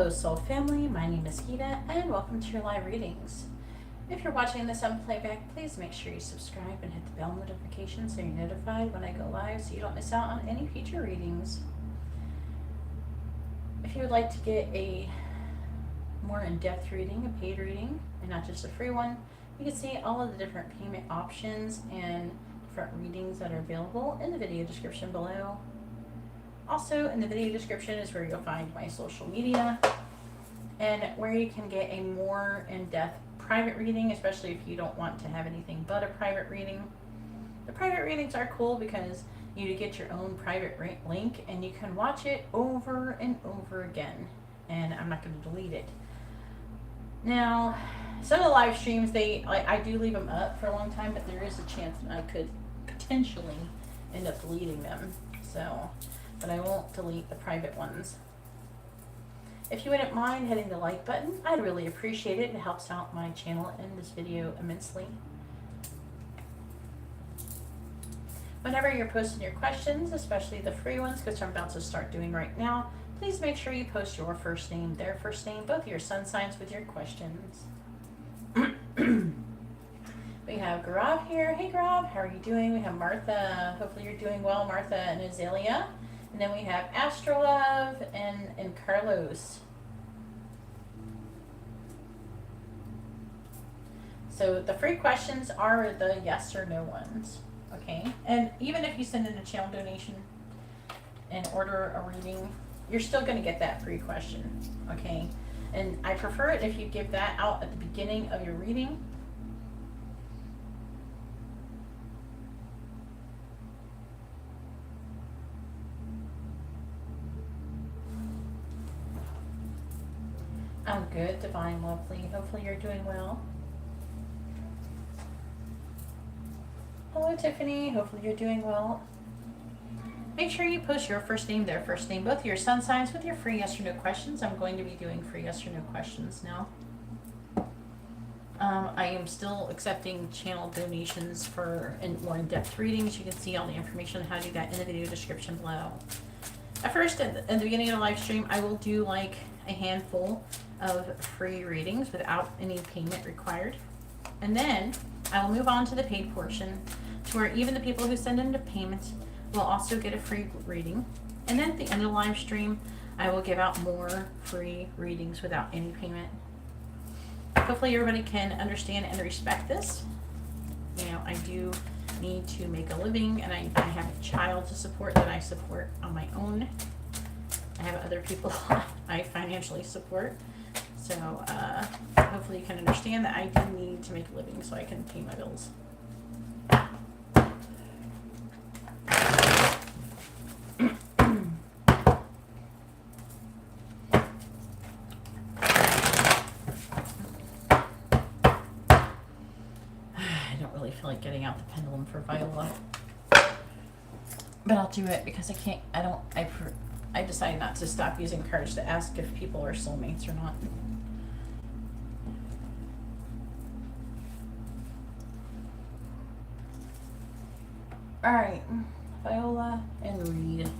Hello Soul Family, my name is Geeta and welcome to your live readings. If you're watching this on playback, please make sure you subscribe and hit the bell notification so you're notified when I go live so you don't miss out on any future readings. If you would like to get a more in-depth reading, a paid reading, and not just a free one, you can see all of the different payment options and different readings that are available in the video description below. Also, in the video description is where you'll find my social media and where you can get a more in-depth private reading, especially if you don't want to have anything but a private reading. The private readings are cool because you get your own private link and you can watch it over and over again. And I'm not going to delete it. Now, some of the live streams, I do leave them up for a long time, but there is a chance that I could potentially end up deleting them. But I won't delete the private ones. If you wouldn't mind hitting the like button, I'd really appreciate it. It helps out my channel and this video immensely. Whenever you're posting your questions, especially the free ones, which I'm about to start doing right now, please make sure you post your first name, their first name, both your sun signs with your questions. We have Gaurav here. Hey Gaurav, how are you doing? We have Martha. Hopefully you're doing well, Martha and Azalea. And then we have Astrolove and Carlos. So the free questions are the yes or no ones, okay? And even if you send in a channel donation and order a reading, you're still going to get that free question, okay? And I prefer it if you give that out at the beginning of your reading. I'm good, Divine Lovely. Hopefully you're doing well. Hello, Tiffany. Hopefully you're doing well. Make sure you post your first name, their first name, both your sun signs with your free yes or no questions. I'm going to be doing free yes or no questions now. I am still accepting channel donations for more in-depth readings. You can see all the information on how to do that in the video description below. At first, at the beginning of the live stream, I will do like a handful of free readings without any payment required. And then I will move on to the paid portion to where even the people who send in the payments will also get a free reading. And then at the end of the live stream, I will give out more free readings without any payment. Hopefully everybody can understand and respect this. You know, I do need to make a living and I have a child to support that I support on my own. I have other people I financially support. So hopefully you can understand that I do need to make a living so I can pay my bills. I don't really feel like getting out the pendulum for Viola. But I'll do it because I decided not to stop using cards to ask if people are soulmates or not. All right, Viola and Reed.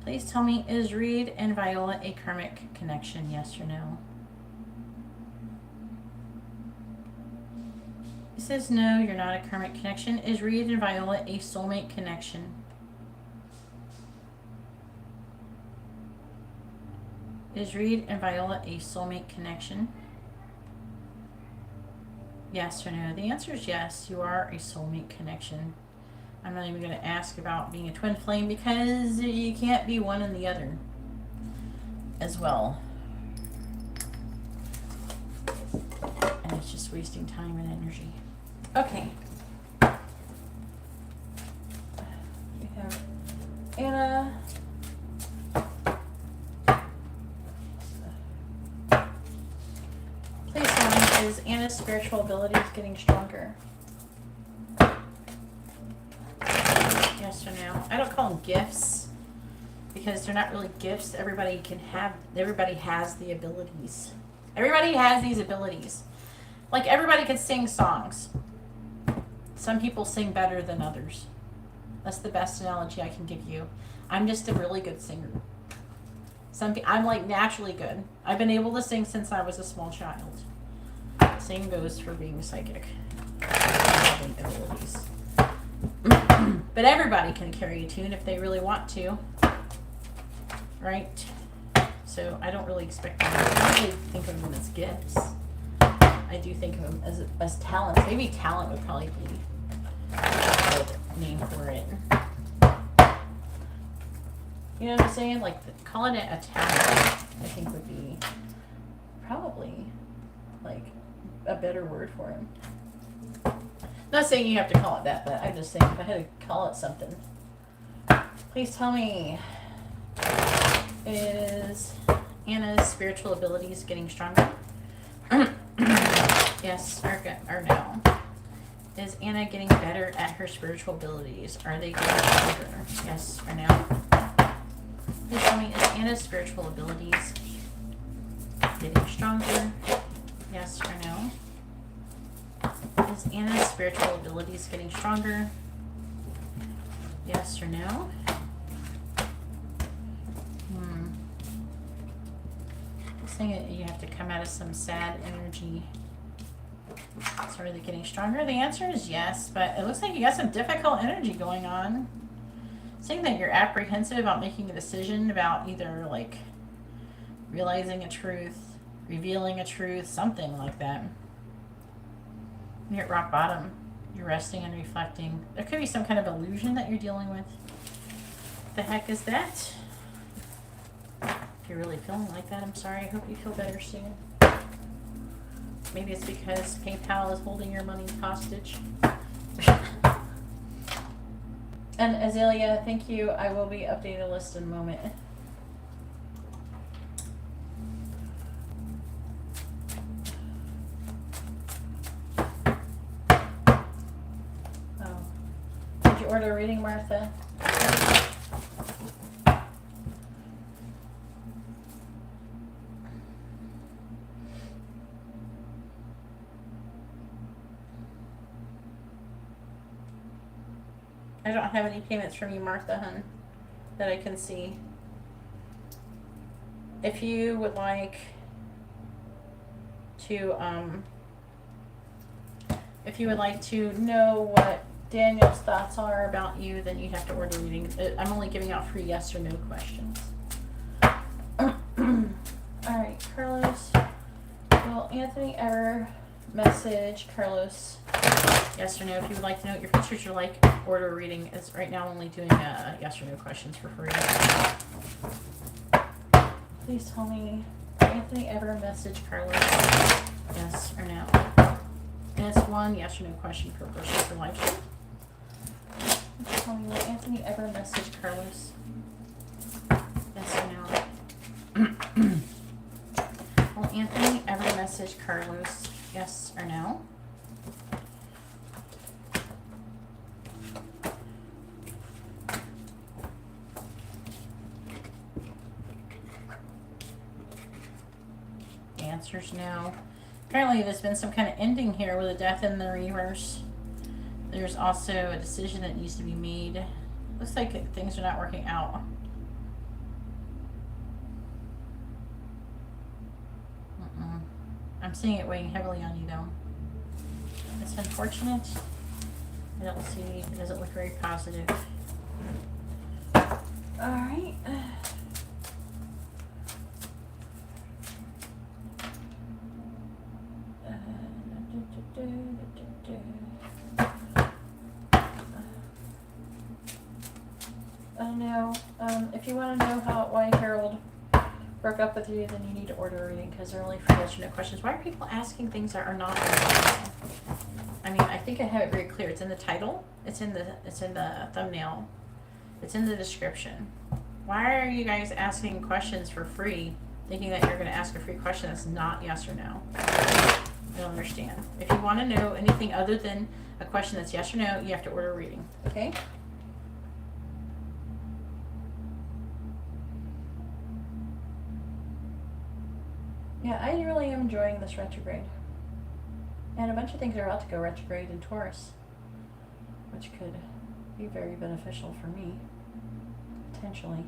Please tell me, is Reed and Viola a karmic connection, yes or no? It says no, you're not a karmic connection. Is Reed and Viola a soulmate connection? Is Reed and Viola a soulmate connection? Yes or no? The answer is yes, you are a soulmate connection. I'm not even going to ask about being a twin flame because you can't be one and the other as well. And it's just wasting time and energy. Okay. We have Anna. Please tell me, is Anna's spiritual abilities getting stronger? Yes or no? I don't call them gifts because they're not really gifts. Everybody has the abilities. Everybody has these abilities. Like everybody can sing songs. Some people sing better than others. That's the best analogy I can give you. I'm just a really good singer. I'm like naturally good. I've been able to sing since I was a small child. Same goes for being psychic. Having abilities. But everybody can carry a tune if they really want to. Right? So I don't really expect them. I don't really think of them as gifts. I do think of them as talents. Maybe talent would probably be a good name for it. You know what I'm saying? Like, calling it a talent, I think would be probably, like, a better word for him. Not saying you have to call it that, but I'm just saying if I had to call it something. Please tell me, is Anna's spiritual abilities getting stronger? Yes or no? Is Anna getting better at her spiritual abilities? Are they getting stronger? Yes or no? Please tell me, is Anna's spiritual abilities getting stronger? Yes or no? Is Anna's spiritual abilities getting stronger? Yes or no? Saying that you have to come out of some sad energy. So are they getting stronger? The answer is yes, but it looks like you got some difficult energy going on. Saying that you're apprehensive about making a decision about either like realizing a truth, revealing a truth, something like that. You're at rock bottom. You're resting and reflecting. There could be some kind of illusion that you're dealing with. What the heck is that? If you're really feeling like that, I'm sorry. I hope you feel better soon. Maybe it's because PayPal is holding your money hostage. And Azalea, thank you. I will be updating the list in a moment. Oh. Did you order a reading, Martha? I don't have any payments from you, Martha, hun, that I can see. If you would like to, know what Daniel's thoughts are about you, then you have to order readings. I'm only giving out free yes or no questions. All right, Carlos. Will Anthony ever message Carlos? Yes or no. If you would like to know what your features are like, order a reading. It's right now only doing yes or no questions for free. Please tell me, will Anthony ever message Carlos? Yes or no? And it's one yes or no question per person for live stream. Please tell me, will Anthony ever message Carlos? Yes or no? Will Anthony ever message Carlos? Yes or no? Answers no. Apparently there's been some kind of ending here with a death in the reverse. There's also a decision that needs to be made. Looks like things are not working out. I'm seeing it weighing heavily on you though. It's unfortunate. I don't see, it doesn't look very positive. Alright. I don't know. If you want to know why Harold broke up with you, then you need to order a reading because they're only for yes or no questions. Why are people asking things that are not? I mean, I think I have it very clear. It's in the title. It's in the thumbnail. It's in the description. Why are you guys asking questions for free, thinking that you're going to ask a free question that's not yes or no? I don't understand. If you want to know anything other than a question that's yes or no, you have to order a reading. Okay? Yeah, I really am enjoying this retrograde. And a bunch of things are about to go retrograde in Taurus. which could be very beneficial for me, potentially.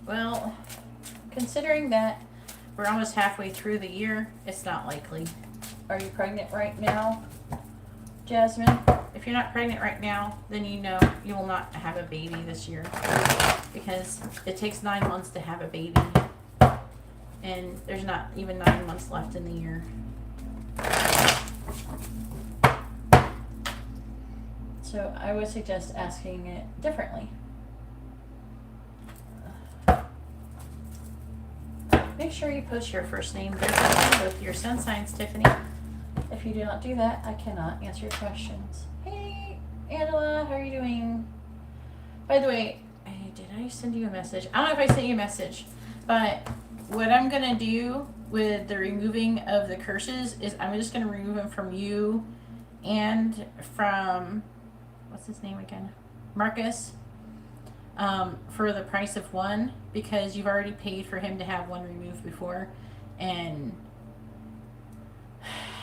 Well, considering that we're almost halfway through the year, it's not likely. Are you pregnant right now, Jasmine? If you're not pregnant right now, then you know you will not have a baby this year, because it takes 9 months to have a baby, and there's not even 9 months left in the year. So I would suggest asking it differently. Make sure you post your first name, both your sun signs, Tiffany. If you do not do that, I cannot answer your questions. Hey, Angela, how are you doing? By the way, did I send you a message? I don't know if I sent you a message, but what I'm going to do with the removing of the curses is I'm just going to remove them from you and from, what's his name again? Marcus, for the price of one, because you've already paid for him to have one removed before, and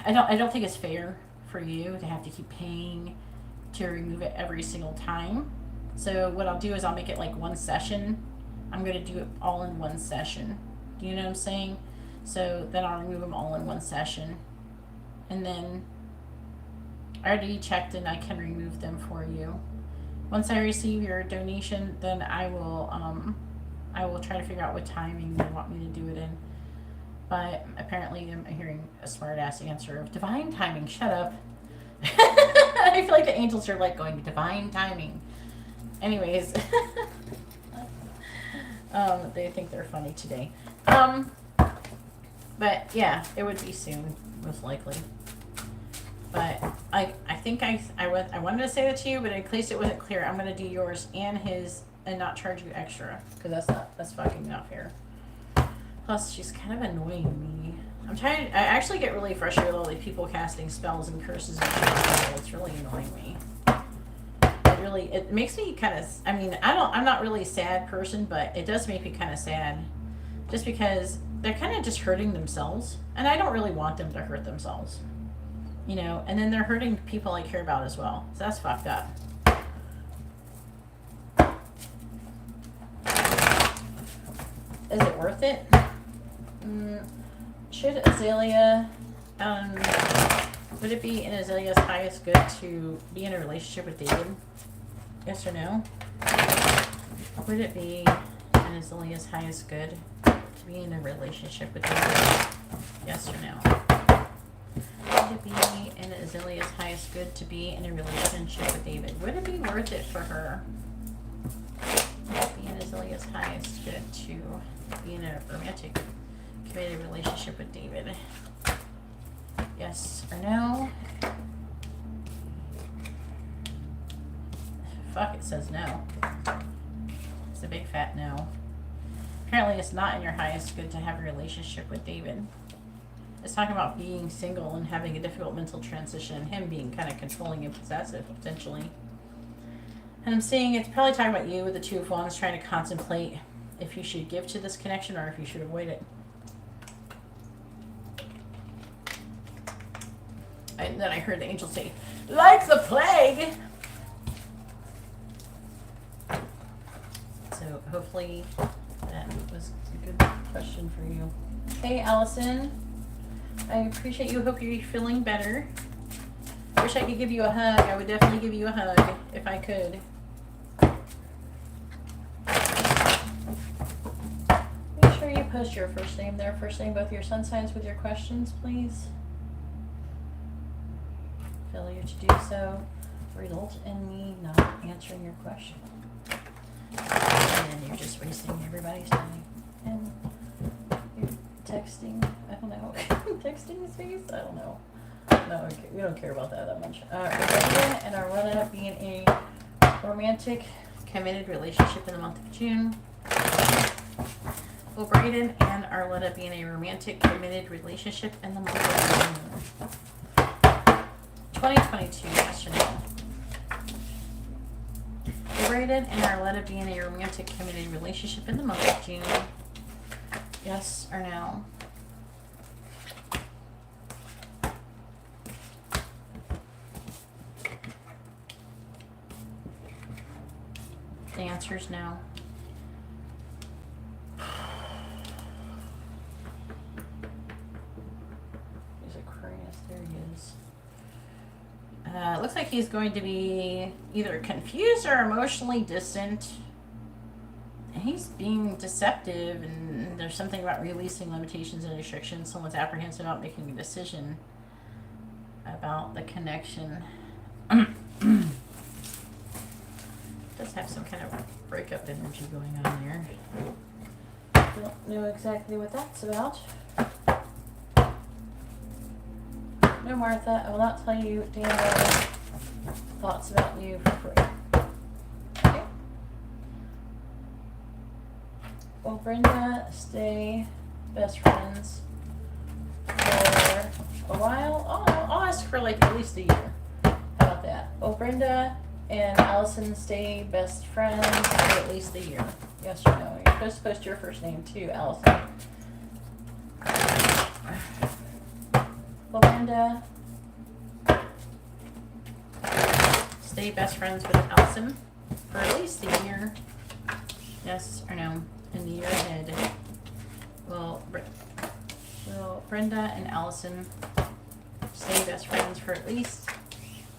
I don't think it's fair for you to have to keep paying to remove it every single time. So what I'll do is I'll make it like one session. I'm going to do it all in one session. Do you know what I'm saying? So then I'll remove them all in one session. And then I already checked and I can remove them for you. Once I receive your donation, then I will try to figure out what timing you want me to do it in. But apparently I'm hearing a smart ass answer of divine timing. Shut up. I feel like the angels are like going divine timing. Anyways, they think they're funny today. But yeah, it would be soon, most likely. But I think I wanted to say that to you, but in case it wasn't clear, I'm gonna do yours and his and not charge you extra, because that's fucking not fair. Plus, she's kind of annoying me. I actually get really frustrated with all these people casting spells and curses and shit. It's really annoying me. It makes me kind of, I mean, I'm not really a sad person, but it does make me kind of sad. Just because they're kind of just hurting themselves. And I don't really want them to hurt themselves. You know, and then they're hurting people I care about as well. So that's fucked up. Is it worth it? Should Azalea, would it be in Azalea's highest good to be in a relationship with David? Yes or no? Would it be in Azalea's highest good to be in a relationship with David? Yes or no? Would it be in Azalea's highest good to be in a relationship with David? Would it be worth it for her? Would it be in Azalea's highest good to be in a romantic, committed relationship with David? Yes or no? Fuck, it says no. It's a big fat no. Apparently it's not in your highest good to have a relationship with David. It's talking about being single and having a difficult mental transition, and him being kind of controlling and possessive, potentially. And I'm seeing it's probably talking about you with the Two of Wands, trying to contemplate if you should give to this connection or if you should avoid it. And then I heard the angel say, like the plague! So hopefully that was a good question for you. Hey, Allison. I appreciate you. Hope you're feeling better. Wish I could give you a hug. I would definitely give you a hug if I could. Make sure you post your first name there. First name, both your sun signs with your questions, please. Failure to do so results in me not answering your question. And then you're just wasting everybody's time. And you're texting, I don't know. Texting space? I don't know. No, we don't care about that much. Rebecca and Arletta being a romantic, committed relationship in the month of June. Well, Brayden and Arletta being a romantic, committed relationship in the month of June. 2022, yes or no? Brayden and Arletta being a romantic, committed relationship in the month of June. Yes or no? The answer is no. He's Aquarius. There he is. It looks like he's going to be either confused or emotionally distant. He's being deceptive, and there's something about releasing limitations and restrictions. Someone's apprehensive about making a decision about the connection. Does have some kind of breakup energy going on there. Don't know exactly what that's about. No, Martha, I will not tell you Daniel's thoughts about you for free. Okay. Well, Brenda, stay best friends for a while. Oh, no, I'll ask for like at least a year. How about that? Well, Brenda and Allison stay best friends for at least a year. Yes or no? You're supposed to post your first name too, Allison. Well, Brenda, stay best friends with Allison for at least a year. Yes or no? In the year ahead. Well, Brenda and Allison stay best friends for at least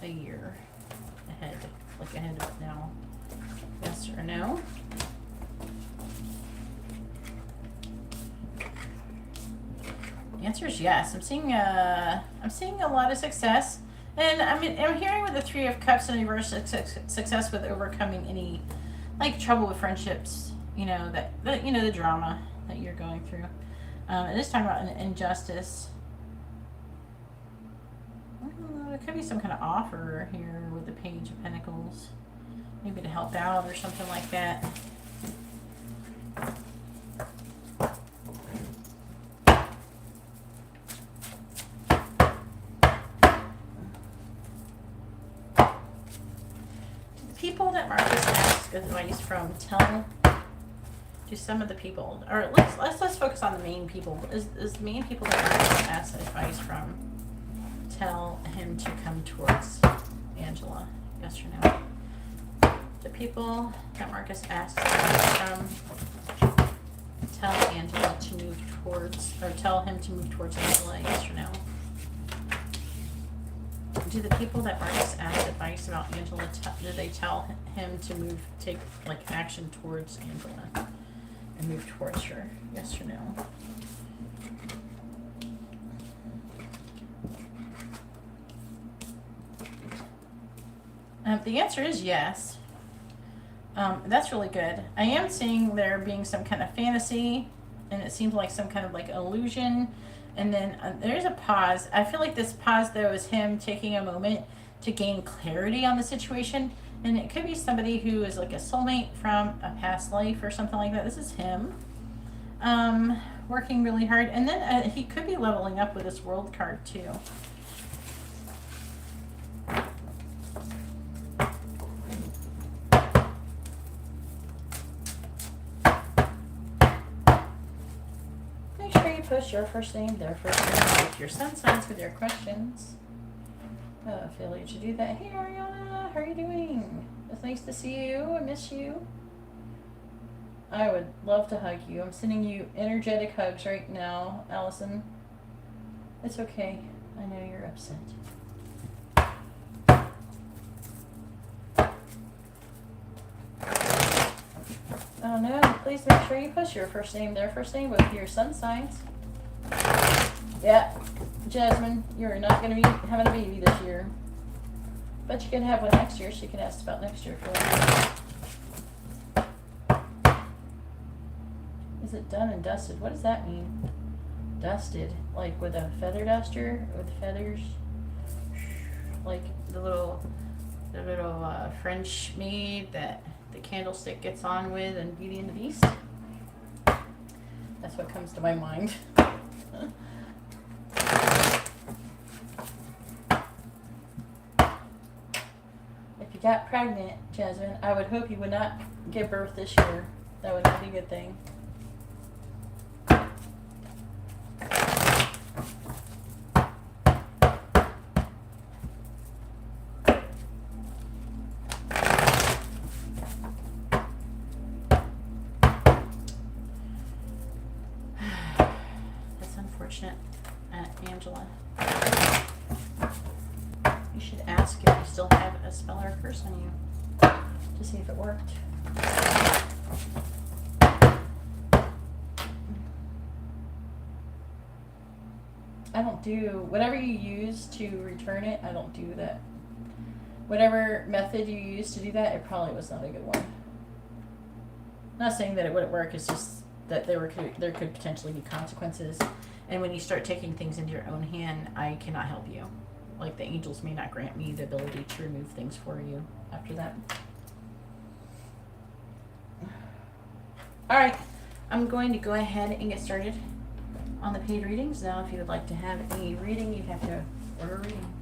a year ahead. Look ahead of now. Yes or no? The answer is yes. I'm seeing a lot of success, and I'm hearing with the Three of Cups in reverse success with overcoming any like trouble with friendships. You know that the drama that you're going through. It is talking about an injustice. There could be some kind of offer here with the Page of Pentacles, maybe to help out or something like that. People that Marcus asks advice from, tell to some of the people, or let's focus on the main people. Is the main people that Marcus asks advice from, tell him to come towards Angela? Yes or no? The people that Marcus asks advice from, tell Angela to move towards, or tell him to move towards Angela. Yes or no? Do the people that Marcus asked advice about Angela, do they tell him to take like action towards Angela and move towards her? Yes or no? The answer is yes. That's really good. I am seeing there being some kind of fantasy, and it seems like some kind of like illusion. And then there's a pause. I feel like this pause, though, is him taking a moment to gain clarity on the situation. And it could be somebody who is like a soulmate from a past life or something like that. This is him working really hard. And then he could be leveling up with this World card, too. Post your first name, their first name, with your sun signs with your questions. Failure to do that. Hey Ariana, how are you doing? It's nice to see you. I miss you. I would love to hug you. I'm sending you energetic hugs right now, Allison. It's okay. I know you're upset. Oh no, please make sure you post your first name, their first name with your sun signs. Yeah, Jasmine, you're not going to be having a baby this year. But you can have one next year, so you can ask about next year for it. Is it done and dusted? What does that mean? Dusted, like with a feather duster, with feathers? Like the little French maid that the candlestick gets on with in Beauty and the Beast? That's what comes to my mind. If you got pregnant, Jasmine, I would hope you would not give birth this year. That would not be a good thing. unfortunate, Angela. You should ask if you still have a spell or a curse on you to see if it worked. I don't do, whatever you use to return it, I don't do that. Whatever method you used to do that, it probably was not a good one. I'm not saying that it wouldn't work, it's just that there could potentially be consequences. And when you start taking things into your own hand, I cannot help you. Like the angels may not grant me the ability to remove things for you after that. Alright, I'm going to go ahead and get started on the paid readings. Now, if you would like to have a reading, you have to order a reading.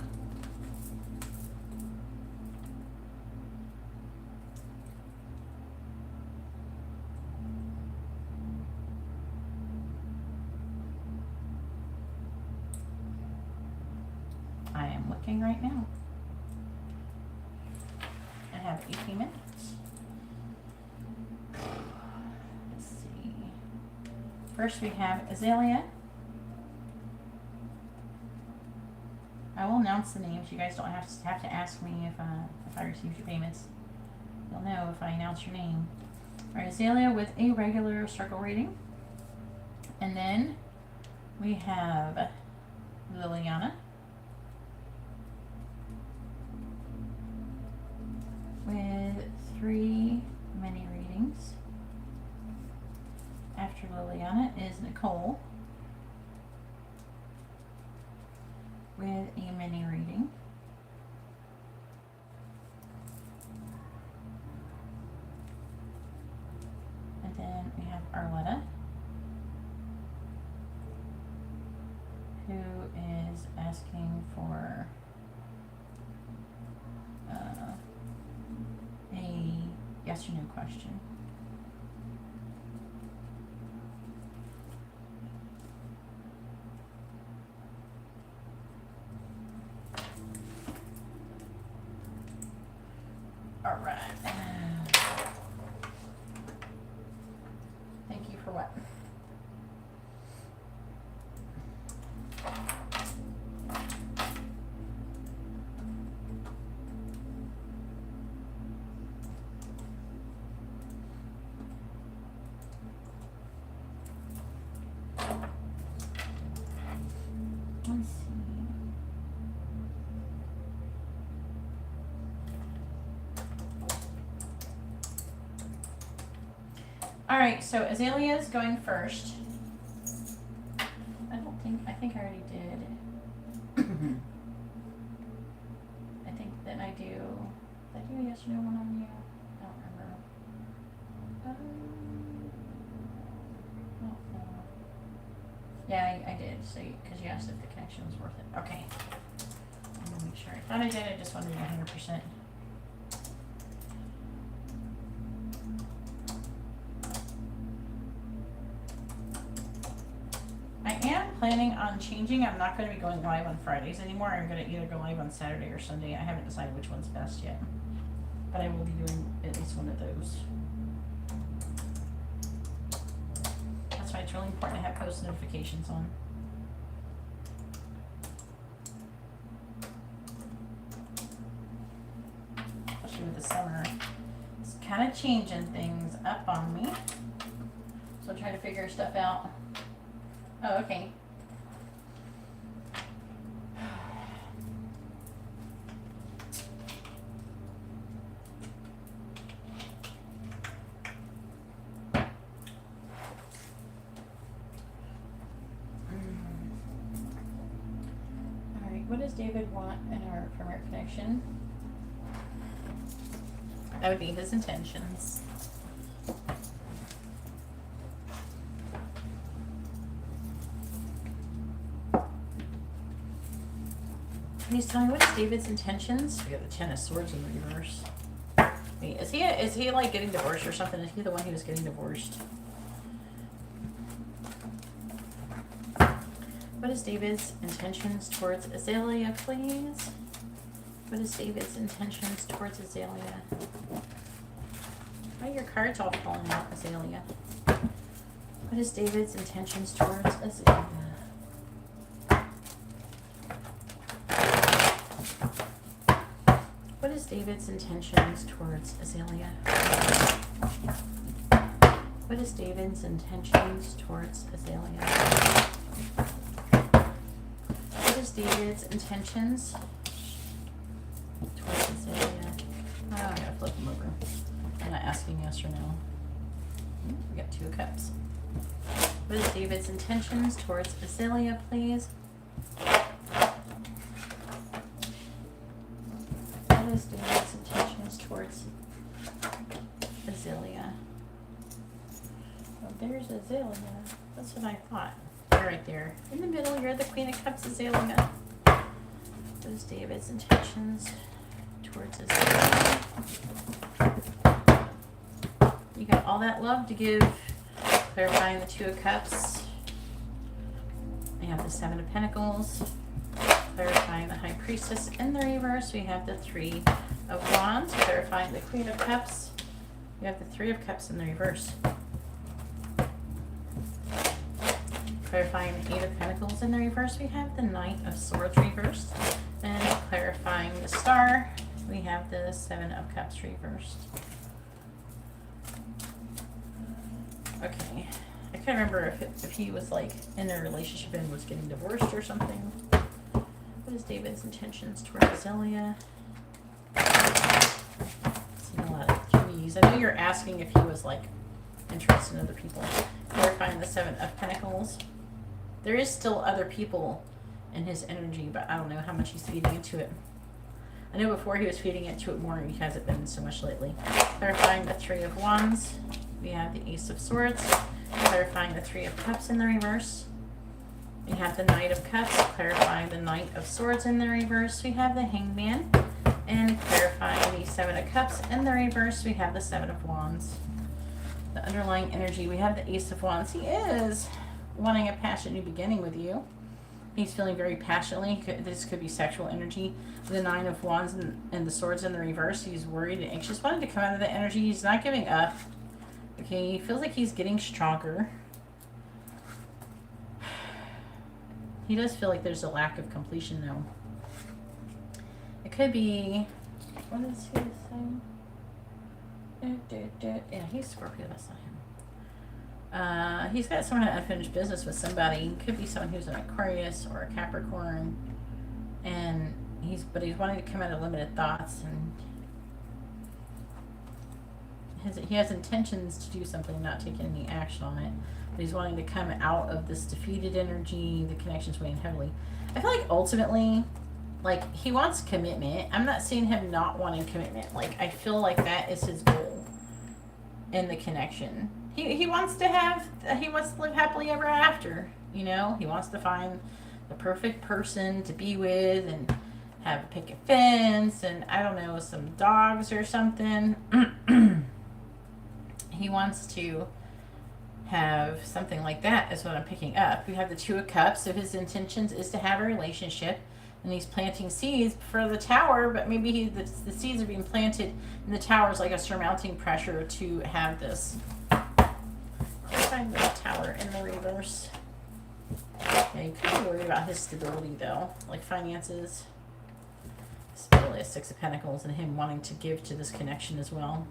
I am looking right now. I have 18 minutes. Let's see. First we have Azalea. I will announce the names. You guys don't have to ask me if I received your payments. You'll know if I announce your name. All right, Azalea with a regular circle reading. And then we have Liliana with 3 mini readings. After Liliana is Nicole with a mini reading. And then we have Arletta, who is asking for a yes or no question. All right. Thank you for what? Let's see. All right, so Azalea is going first. I think I already did. I think that I do a yes or no one on you? I don't remember. I don't know. Yeah, I did, so, because you asked if the connection was worth it. Okay. I'm gonna make sure. I thought I did, I just wanted to be 100%. Planning on changing. I'm not going to be going live on Fridays anymore. I'm going to either go live on Saturday or Sunday. I haven't decided which one's best yet, but I will be doing at least one of those. That's why it's really important to have post notifications on. Especially with the summer. It's kind of changing things up on me. So I'm trying to figure stuff out. Oh, okay. What does David want from our connection? That would be his intentions. Please tell me, what is David's intentions? We got the 10 of Swords in reverse. Wait, is he like getting divorced or something? Is he the one who was getting divorced? What is David's intentions towards Azalea, please? What is David's intentions towards Azalea? Why are your cards all falling out, Azalea? What is David's intentions towards Azalea? is David's intentions towards Azalea? What is David's intentions towards Azalea? What is David's intentions towards Azalea? Oh, I gotta flip them over. I'm not asking yes or no. We got 2 of Cups. What is David's intentions towards Azalea, please? What is David's intentions towards Azalea? Well, there's Azalea. That's what I thought. You're right there. In the middle, you're the Queen of Cups, Azalea. What is David's intentions towards Azalea? You got all that love to give. Clarifying the 2 of Cups. We have the 7 of Pentacles. Clarifying the High Priestess in the reverse. We have the 3 of Wands. Clarifying the Queen of Cups. We have the 3 of Cups in the reverse. Clarifying the 8 of Pentacles in the reverse. We have the Knight of Swords reversed. And clarifying the Star. We have the 7 of Cups reversed. Okay, I can't remember if he was like in a relationship and was getting divorced or something. What is David's intentions toward Azalea? Seeing a lot of QEs. I know you're asking if he was like interested in other people. Clarifying the 7 of Pentacles. There is still other people in his energy, but I don't know how much he's feeding into it. I know before he was feeding into it more, he hasn't been so much lately. Clarifying the 3 of Wands. We have the Ace of Swords, clarifying the 3 of Cups in the reverse. We have the Knight of Cups, clarifying the Knight of Swords in the reverse. We have the Hangman, and clarifying the 7 of Cups in the reverse. We have the 7 of Wands. The underlying energy, we have the Ace of Wands. He is wanting a passionate new beginning with you. He's feeling very passionately. This could be sexual energy. The 9 of Wands and the Swords in the reverse. He's worried and anxious, wanting to come out of the energy. He's not giving up. Okay, he feels like he's getting stronger. He does feel like there's a lack of completion, though. It could be... What is he saying? Yeah, he's Scorpio. That's not him. He's got some kind of unfinished business with somebody. Could be someone who's an Aquarius or a Capricorn. And he's wanting to come out of limited thoughts, and he has intentions to do something, not taking any action on it. But he's wanting to come out of this defeated energy. The connection's weighing heavily. I feel like ultimately, like, he wants commitment. I'm not seeing him not wanting commitment. Like, I feel like that is his goal in the connection. He wants to live happily ever after. You know, he wants to find the perfect person to be with and have a picket fence and, I don't know, some dogs or something. He wants to have something like that is what I'm picking up. We have the 2 of Cups, so his intentions is to have a relationship, and he's planting seeds for the Tower, but maybe the seeds are being planted and the Tower is like a surmounting pressure to have this. Let's find the Tower in the reverse. Yeah, you could be worried about his stability, though, like finances. It's really a 6 of Pentacles and him wanting to give to this connection as well.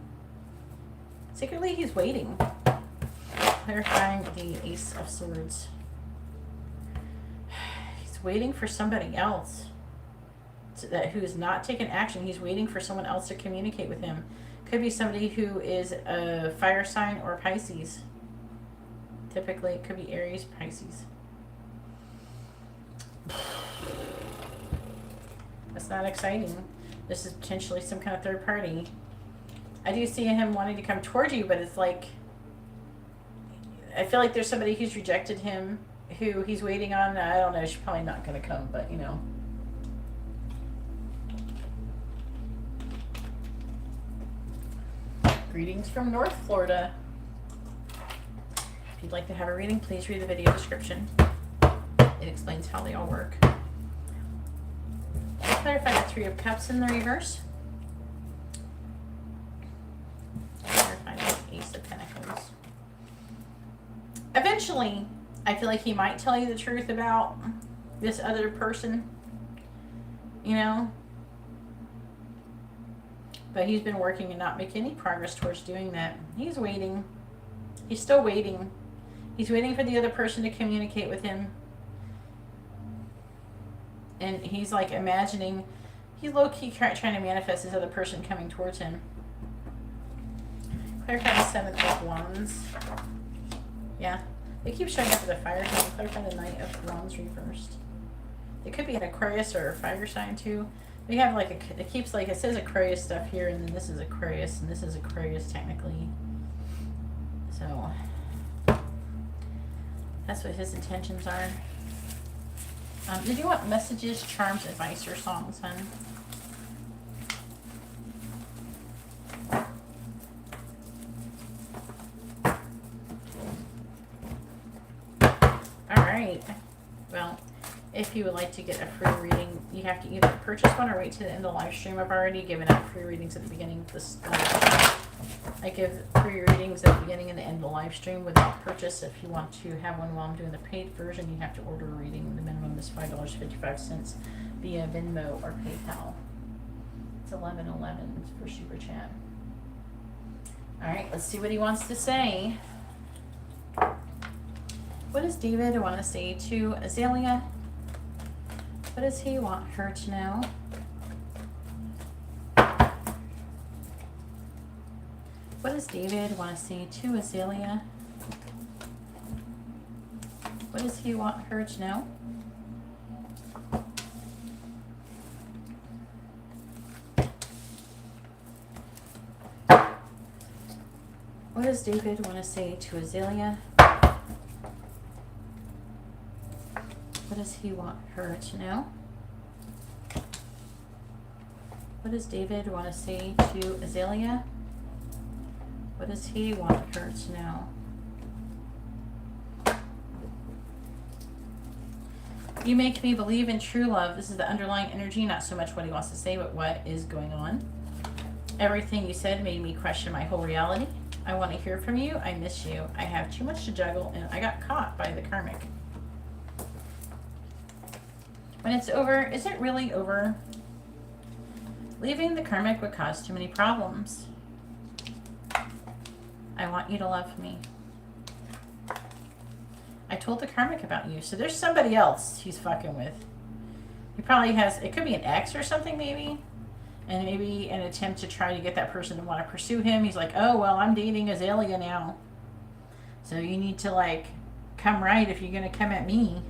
Secretly, he's waiting. Clarifying the Ace of Swords. He's waiting for somebody else who is not taking action. He's waiting for someone else to communicate with him. Could be somebody who is a fire sign or Pisces. Typically, it could be Aries, Pisces. That's not exciting. This is potentially some kind of third party. I do see him wanting to come towards you, but it's like, I feel like there's somebody who's rejected him, who he's waiting on. I don't know, she's probably not going to come, but you know. Greetings from North Florida. If you'd like to have a reading, please read the video description. It explains how they all work. Clarify the 3 of Cups in the reverse. Clarify the Ace of Pentacles. Eventually, I feel like he might tell you the truth about this other person. You know? But he's been working and not making any progress towards doing that. He's waiting. He's still waiting. He's waiting for the other person to communicate with him. And he's like imagining, he's low-key trying to manifest this other person coming towards him. Clarify the 7 of Wands. Yeah. They keep showing up with a fire sign. Clarify the Knight of Wands reversed. It could be an Aquarius or a fire sign too. We have like it keeps like, it says Aquarius stuff here, and then this is Aquarius, and this is Aquarius technically. So that's what his intentions are. Did you want messages, charms, advice, or songs, hon? Alright. Well, if you would like to get a free reading, you have to either purchase one or wait to the end of the live stream. I've already given out free readings at the beginning of this I give free readings at the beginning and the end of the live stream without purchase. If you want to have one while I'm doing the paid version, you have to order a reading. The minimum is $5.55 via Venmo or PayPal. It's 11:11 for Super Chat. Alright, let's see what he wants to say. What does David want to say to Azalea? What does he want her to know? What does David want to say to Azalea? What does he want her to know? What does David want to say to Azalea? What does he want her to know? What does David want to say to Azalea? What does he want her to know? You make me believe in true love. This is the underlying energy, not so much what he wants to say, but what is going on. Everything you said made me question my whole reality. I want to hear from you. I miss you. I have too much to juggle, and I got caught by the karmic. When it's over, is it really over? Leaving the karmic would cause too many problems. I want you to love me. I told the karmic about you. So there's somebody else he's fucking with. He probably has, it could be an ex or something maybe. And maybe an attempt to try to get that person to want to pursue him. He's like, oh, well, I'm dating Azalea now. So you need to like come right if you're going to come at me.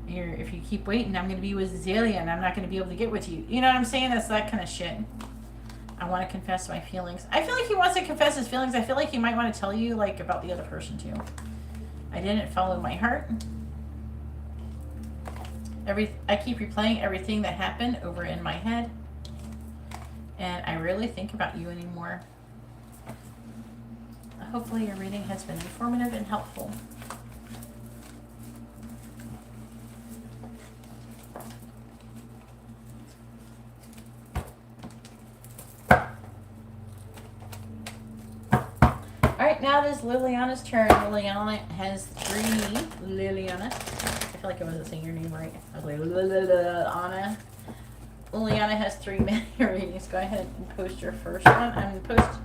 If you keep waiting, I'm going to be with Azalea and I'm not going to be able to get with you. You know what I'm saying? That's that kind of shit. I want to confess my feelings. I feel like he wants to confess his feelings. I feel like he might want to tell you like about the other person too. I didn't follow my heart. I keep replaying everything that happened over in my head. And I rarely think about you anymore. Hopefully your reading has been informative and helpful. Alright, now it is Liliana's turn. Liliana has 3. Liliana. I feel like I wasn't saying your name right. I was like, Liliana. Liliana has 3 mini readings. Go ahead and post your first one. I'm going to post.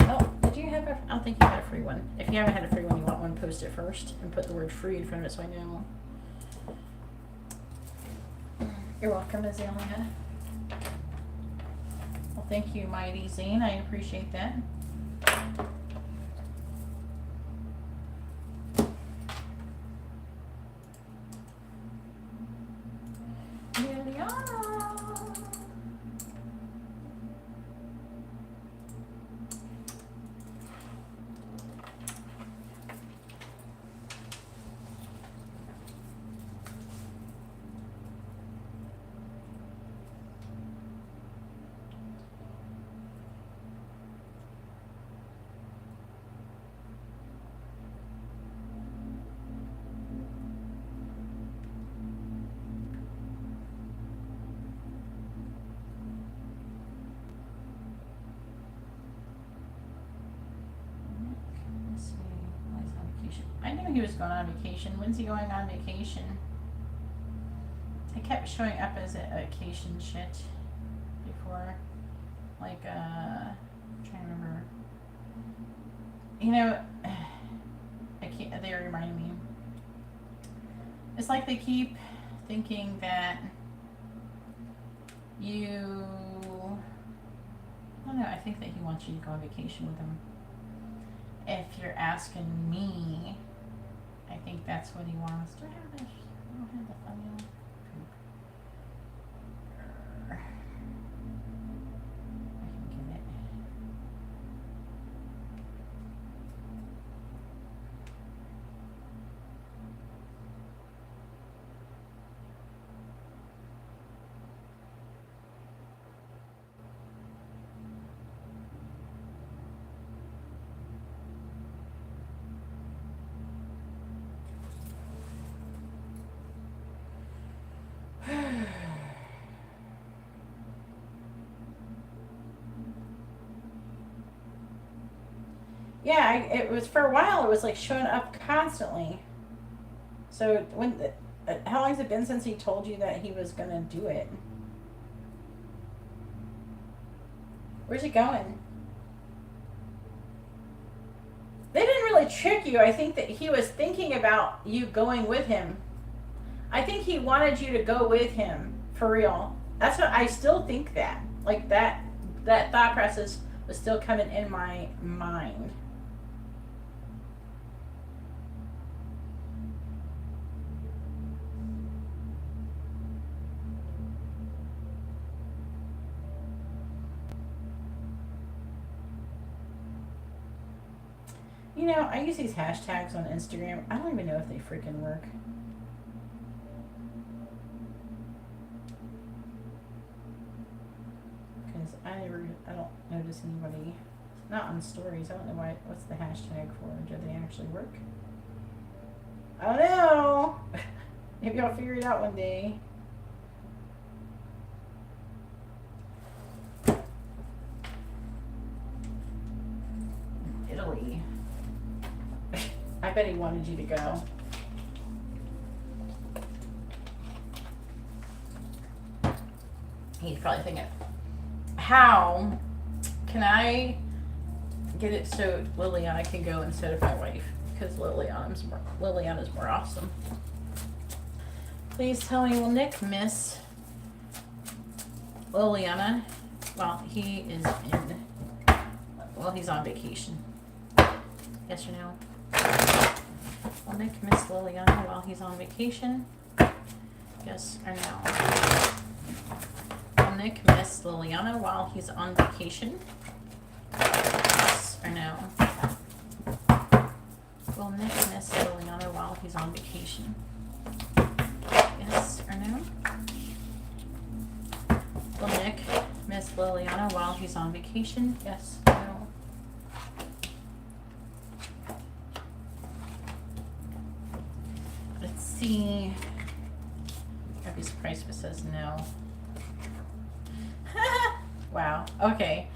Oh, did you have a. I don't think you had a free one. If you haven't had a free one, you want one, post it first. And put the word free in front of it so I know. You're welcome, Azalea. Well, thank you, Mighty Zane. I appreciate that. I knew he was going on vacation. When's he going on vacation? It kept showing up as a vacation shit before. Like, I'm trying to remember. You know, I can't, they remind me. It's like they keep thinking that you, I don't know, I think that he wants you to go on vacation with him. If you're asking me, I think that's what he wants. Do I have this? I don't have the thumbnail. I can get it. Yeah, it was for a while. It was like showing up constantly. So how long has it been since he told you that he was gonna do it? Where's it going? They didn't really trick you. I think that he was thinking about you going with him. I think he wanted you to go with him for real. That's what I still think that. Like that thought process was still coming in my mind. You know, I use these hashtags on Instagram. I don't even know if they freaking work. Because I don't notice anybody, not on stories. I don't know what's the hashtag for. Do they actually work? I don't know. Maybe I'll figure it out one day. Italy. I bet he wanted you to go. He's probably thinking, how can I get it so Liliana can go instead of my wife? Because Liliana's more awesome. Please tell me, will Nick miss Liliana while he is he's on vacation? Yes or no? Will Nick miss Liliana while he's on vacation? Yes or no? Will Nick miss Liliana while he's on vacation? Yes or no? Will Nick miss Liliana while he's on vacation? Yes or no? Will Nick miss Liliana while he's on vacation? Yes or no? Let's see. I'd be surprised if it says no. Wow. Okay.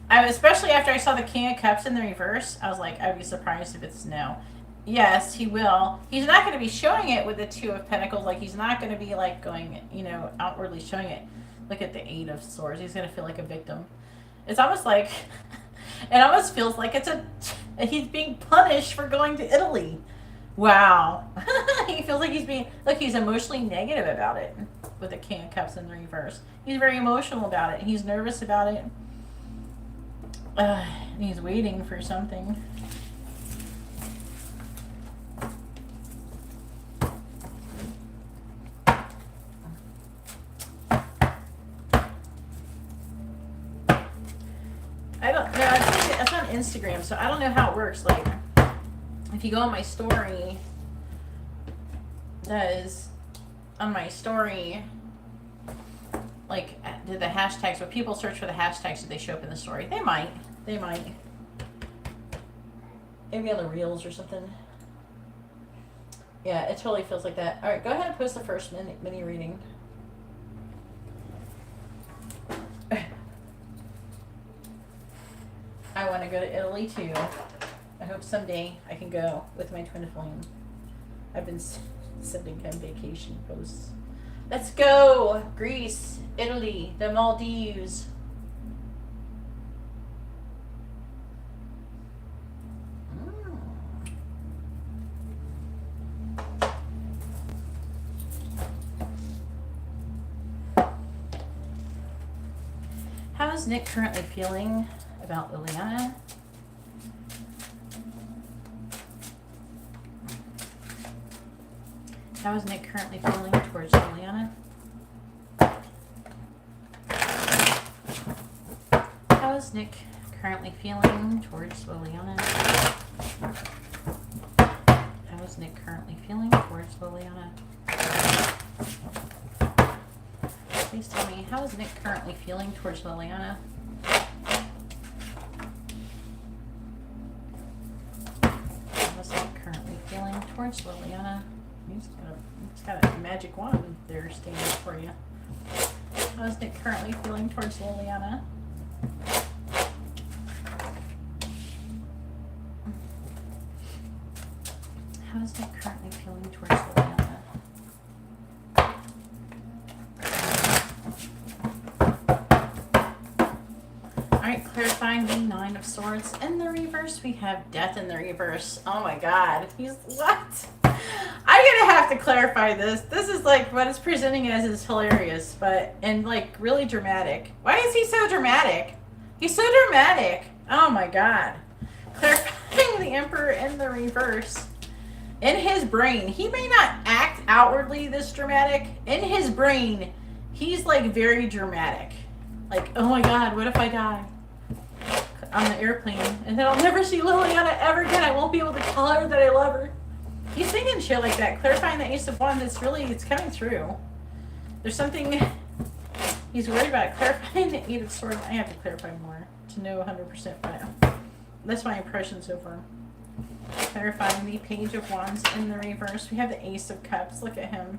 Especially after I saw the King of Cups in the reverse, I was like, I'd be surprised if it's no. Yes, he will. He's not going to be showing it with the Two of Pentacles. Like, he's not going to be, like, going, you know, outwardly showing it. Look at the Eight of Swords. He's going to feel like a victim. It's almost like, it almost feels like he's being punished for going to Italy. Wow. He feels like he's emotionally negative about it with the King of Cups in the reverse. He's very emotional about it. He's nervous about it. He's waiting for something. I don't know. It's on Instagram, so I don't know how it works. Like, if you go on my story, on my story, like, did the hashtags, when people search for the hashtags, do they show up in the story? They might. Maybe on the reels or something. Yeah, it totally feels like that. All right, go ahead and post the first mini reading. I want to go to Italy too. I hope someday I can go with my twin flame. I've been sending him vacation posts. Let's go! Greece, Italy, the Maldives. How's Nick currently feeling about Liliana? How is Nick currently feeling towards Liliana? How is Nick currently feeling towards Liliana? How is Nick currently feeling towards Liliana? Please tell me, how is Nick currently feeling towards Liliana? How is Nick currently feeling towards Liliana? He's got a magic wand there standing for you. How is Nick currently feeling towards Liliana? How is Nick currently feeling towards Liliana? Alright, clarifying the Nine of Swords in the reverse. We have Death in the reverse. Oh my god. He's what? I'm gonna have to clarify this. This is like what it's presenting as is hilarious, but and like really dramatic. Why is he so dramatic? He's so dramatic. Oh my god. Clarifying the Emperor in the reverse. In his brain, he may not act outwardly this dramatic. In his brain, he's like very dramatic. Like, oh my god, what if I die on the airplane and then I'll never see Liliana ever again? I won't be able to tell her that I love her. He's thinking shit like that. Clarifying the Ace of Wands, it's coming through. There's something he's worried about. Clarifying the Eight of Swords. I have to clarify more to know 100%, but that's my impression so far. Clarifying the Page of Wands in the reverse. We have the Ace of Cups. Look at him.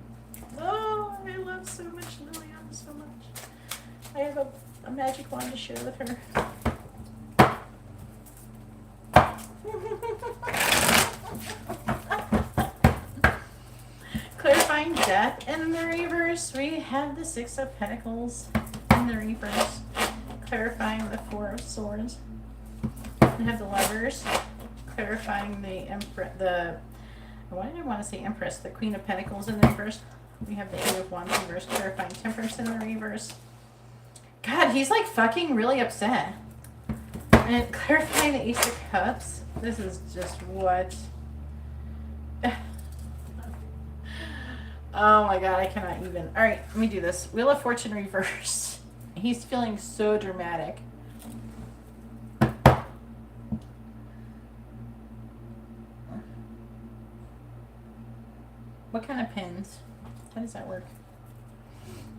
Oh, I love so much Liliana, so much. I have a magic wand to share with her. Clarifying Death in the reverse. We have the Six of Pentacles in the reverse. Clarifying the Four of Swords. We have the Lovers. Clarifying the why did I want to say Empress? The Queen of Pentacles in the reverse. We have the Eight of Wands in reverse. Clarifying Temperance in the reverse. God, he's like fucking really upset. And clarifying the Ace of Cups. This is just what. Oh my god, I cannot even. Alright, let me do this. Wheel of Fortune reversed. He's feeling so dramatic. What kind of pins? How does that work?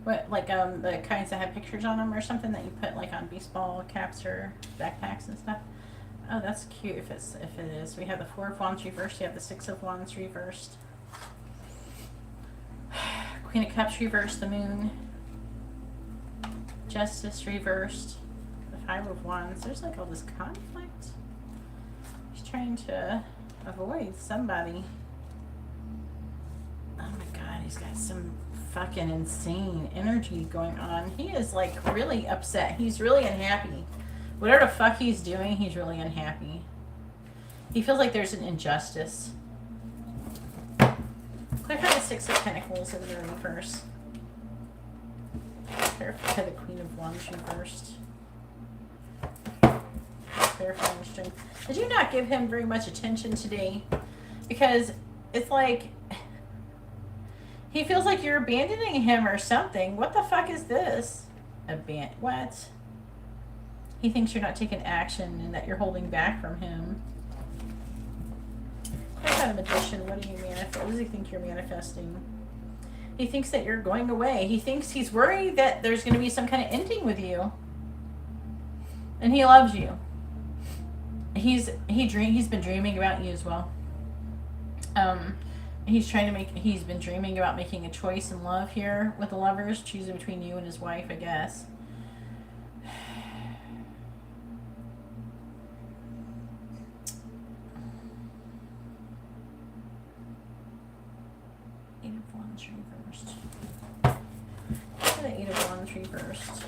What, like the kinds that have pictures on them or something that you put like on baseball caps or backpacks and stuff? Oh, that's cute if it is. We have the Four of Wands reversed. You have the Six of Wands reversed. Queen of Cups reversed. The Moon. Justice reversed. The Five of Wands. There's like all this conflict. He's trying to avoid somebody. Oh my god, he's got some fucking insane energy going on. He is like really upset. He's really unhappy. Whatever the fuck he's doing, he's really unhappy. He feels like there's an injustice. Clarify the Six of Pentacles in the reverse. Clarify the Queen of Wands reversed. Clarify the Strength. Did you not give him very much attention today? Because it's like he feels like you're abandoning him or something. What the fuck is this? What? He thinks you're not taking action and that you're holding back from him. What kind of magician? What do you manifest? What does he think you're manifesting? He thinks that you're going away. He's worried that there's going to be some kind of ending with you. And he loves you. He's been dreaming about you as well. He's been dreaming about making a choice in love here with the Lovers, choosing between you and his wife, I guess. Eight of Wands reversed. The Eight of Wands reversed.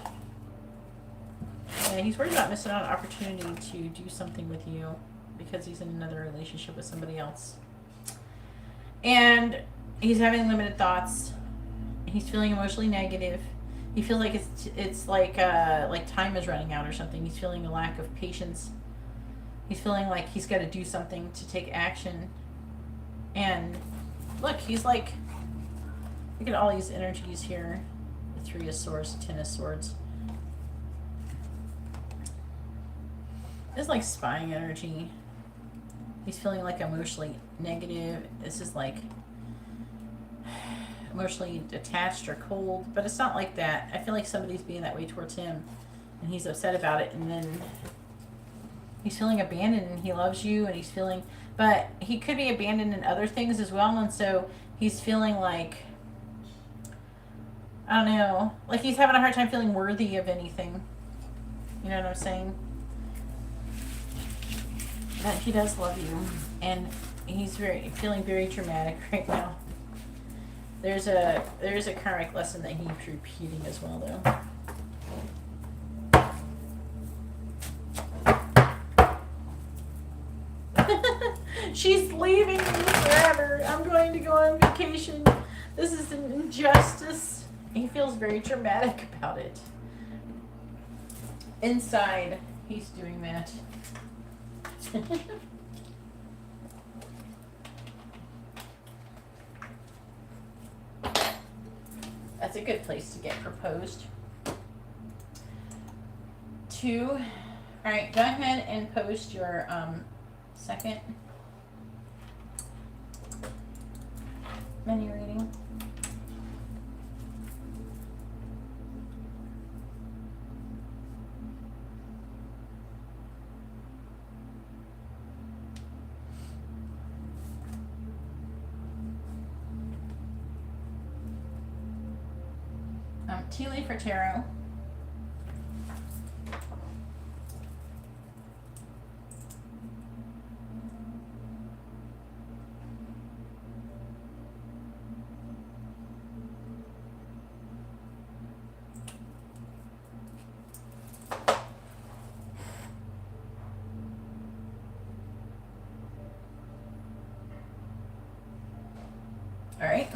Yeah, he's worried about missing out on an opportunity to do something with you because he's in another relationship with somebody else. And he's having limited thoughts. He's feeling emotionally negative. He feels like it's like time is running out or something. He's feeling a lack of patience. He's feeling like he's got to do something to take action. And look, he's like, look at all these energies here. The Three of Swords, the Ten of Swords. It's like spying energy. He's feeling like emotionally negative. This is like emotionally detached or cold, but it's not like that. I feel like somebody's being that way towards him and he's upset about it, and then he's feeling abandoned, and he loves you, and he's feeling, but he could be abandoned in other things as well, and so he's feeling like, I don't know, like he's having a hard time feeling worthy of anything. You know what I'm saying? But he does love you, and he's feeling very dramatic right now. There's a karmic lesson that he's repeating as well, though. She's leaving me forever. I'm going to go on vacation. This is an injustice. He feels very dramatic about it. Inside, he's doing that. That's a good place to get proposed to. All right, go ahead and post your second mini reading. Tea leaf or tarot? All right.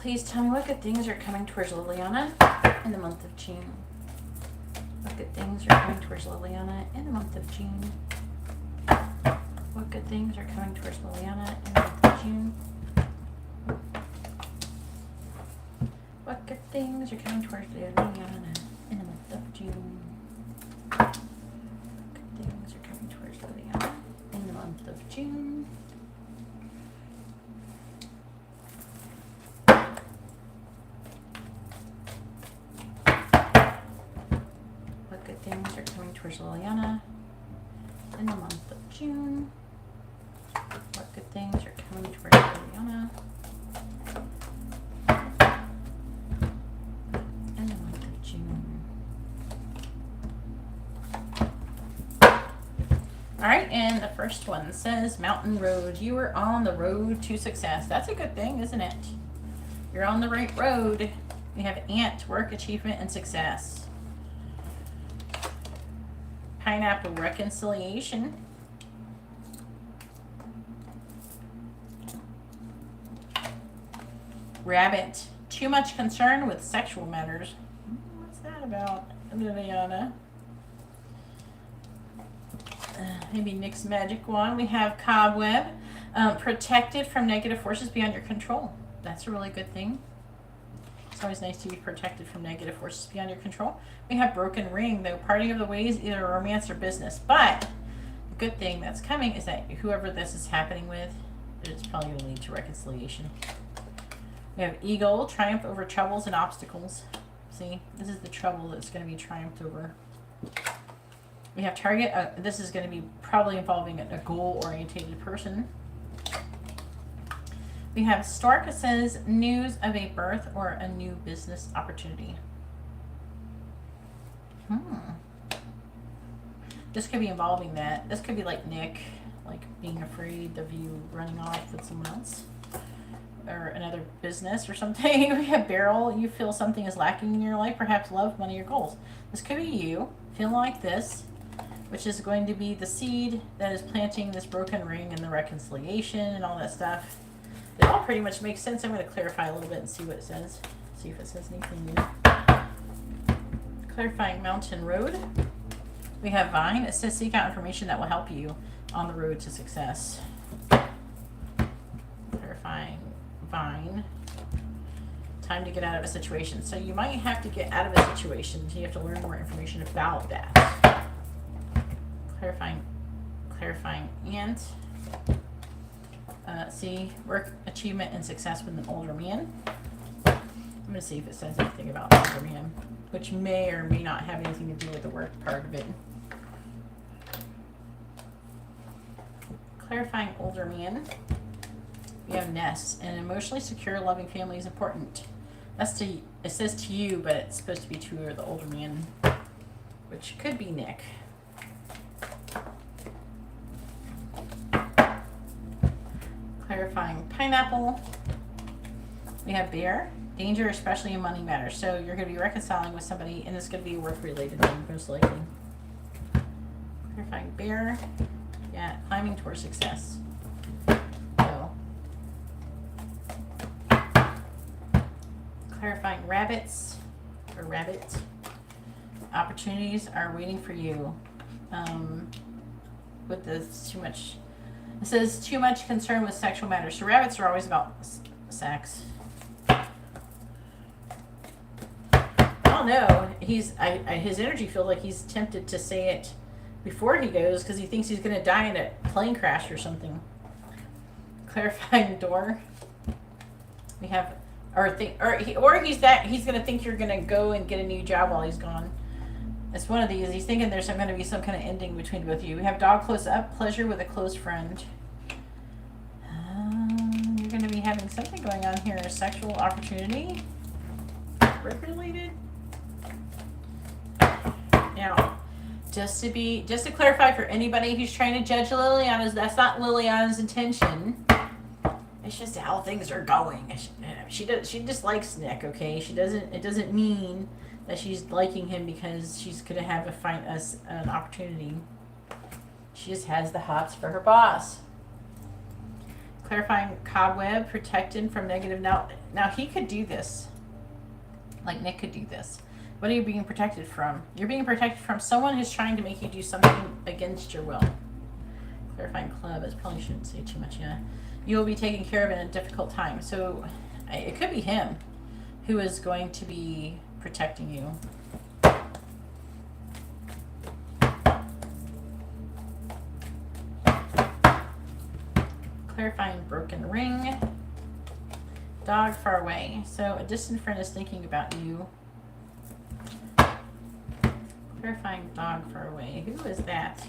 Please tell me what good things are coming towards Liliana in the month of June. What good things are coming towards Liliana in the month of June? What good things are coming towards Liliana in the month of June? What good things are coming towards Liliana in the month of June? What good things are coming towards Liliana in the month of June? Things are coming towards Liliana in the month of June. What good things are coming towards Liliana in the month of June? All right, and the first one says Mountain Road. You are on the road to success. That's a good thing, isn't it? You're on the right road. We have Ant, work, achievement, and success. Pineapple, reconciliation. Rabbit, too much concern with sexual matters. What's that about, Liliana? Maybe Nick's magic wand. We have Cobweb, protected from negative forces beyond your control. That's a really good thing. It's always nice to be protected from negative forces beyond your control. We have Broken Ring, though, parting of the ways, either romance or business. But the good thing that's coming is that whoever this is happening with, it's probably going to lead to reconciliation. We have Eagle, triumph over troubles and obstacles. See, this is the trouble that's going to be triumphed over. We have Target. This is going to be probably involving a goal-oriented person. We have Stork. It says news of a birth or a new business opportunity. This could be involving that. This could be like Nick, like being afraid of you running off with someone else. or another business or something. We have barrel. You feel something is lacking in your life, perhaps love, money, or goals. This could be you feeling like this, which is going to be the seed that is planting this broken ring and the reconciliation and all that stuff. It all pretty much makes sense. I'm going to clarify a little bit and see what it says. See if it says anything new. Clarifying mountain road. We have vine. It says seek out information that will help you on the road to success. Clarifying vine. Time to get out of a situation. So you might have to get out of a situation. So you have to learn more information about that. Clarifying ant. See, work, achievement, and success with an older man. I'm going to see if it says anything about an older man, which may or may not have anything to do with the work part of it. Clarifying older man. We have nest. An emotionally secure, loving family is important. That's to, it says to you, but it's supposed to be to the older man, which could be Nick. Clarifying pineapple. We have bear. Danger, especially in money matters. So you're going to be reconciling with somebody, and it's going to be work related thing, most likely. Clarifying bear. Yeah, climbing towards success. So, clarifying rabbits or rabbit. Opportunities are waiting for you. With this too much. It says too much concern with sexual matters. So rabbits are always about sex. I don't know. His energy feels like he's tempted to say it before he goes because he thinks he's going to die in a plane crash or something. Clarifying door. We have, he's going to think you're going to go and get a new job while he's gone. It's one of these. He's thinking there's going to be some kind of ending between both of you. We have dog close up, pleasure with a close friend. You're going to be having something going on here. A sexual opportunity. Work related. Now, just to clarify for anybody who's trying to judge Liliana's, that's not Liliana's intention. It's just how things are going. She dislikes Nick. Okay, it doesn't mean that she's liking him because she's gonna have an opportunity. She just has the hots for her boss. Clarifying cobweb, protected from negative. Now he could do this. Like Nick could do this. What are you being protected from? You're being protected from someone who's trying to make you do something against your will. Clarifying club, I probably shouldn't say too much. Yeah, you will be taken care of in a difficult time. So it could be him who is going to be protecting you. Clarifying broken ring. Dog far away. So a distant friend is thinking about you. Clarifying dog far away. Who is that?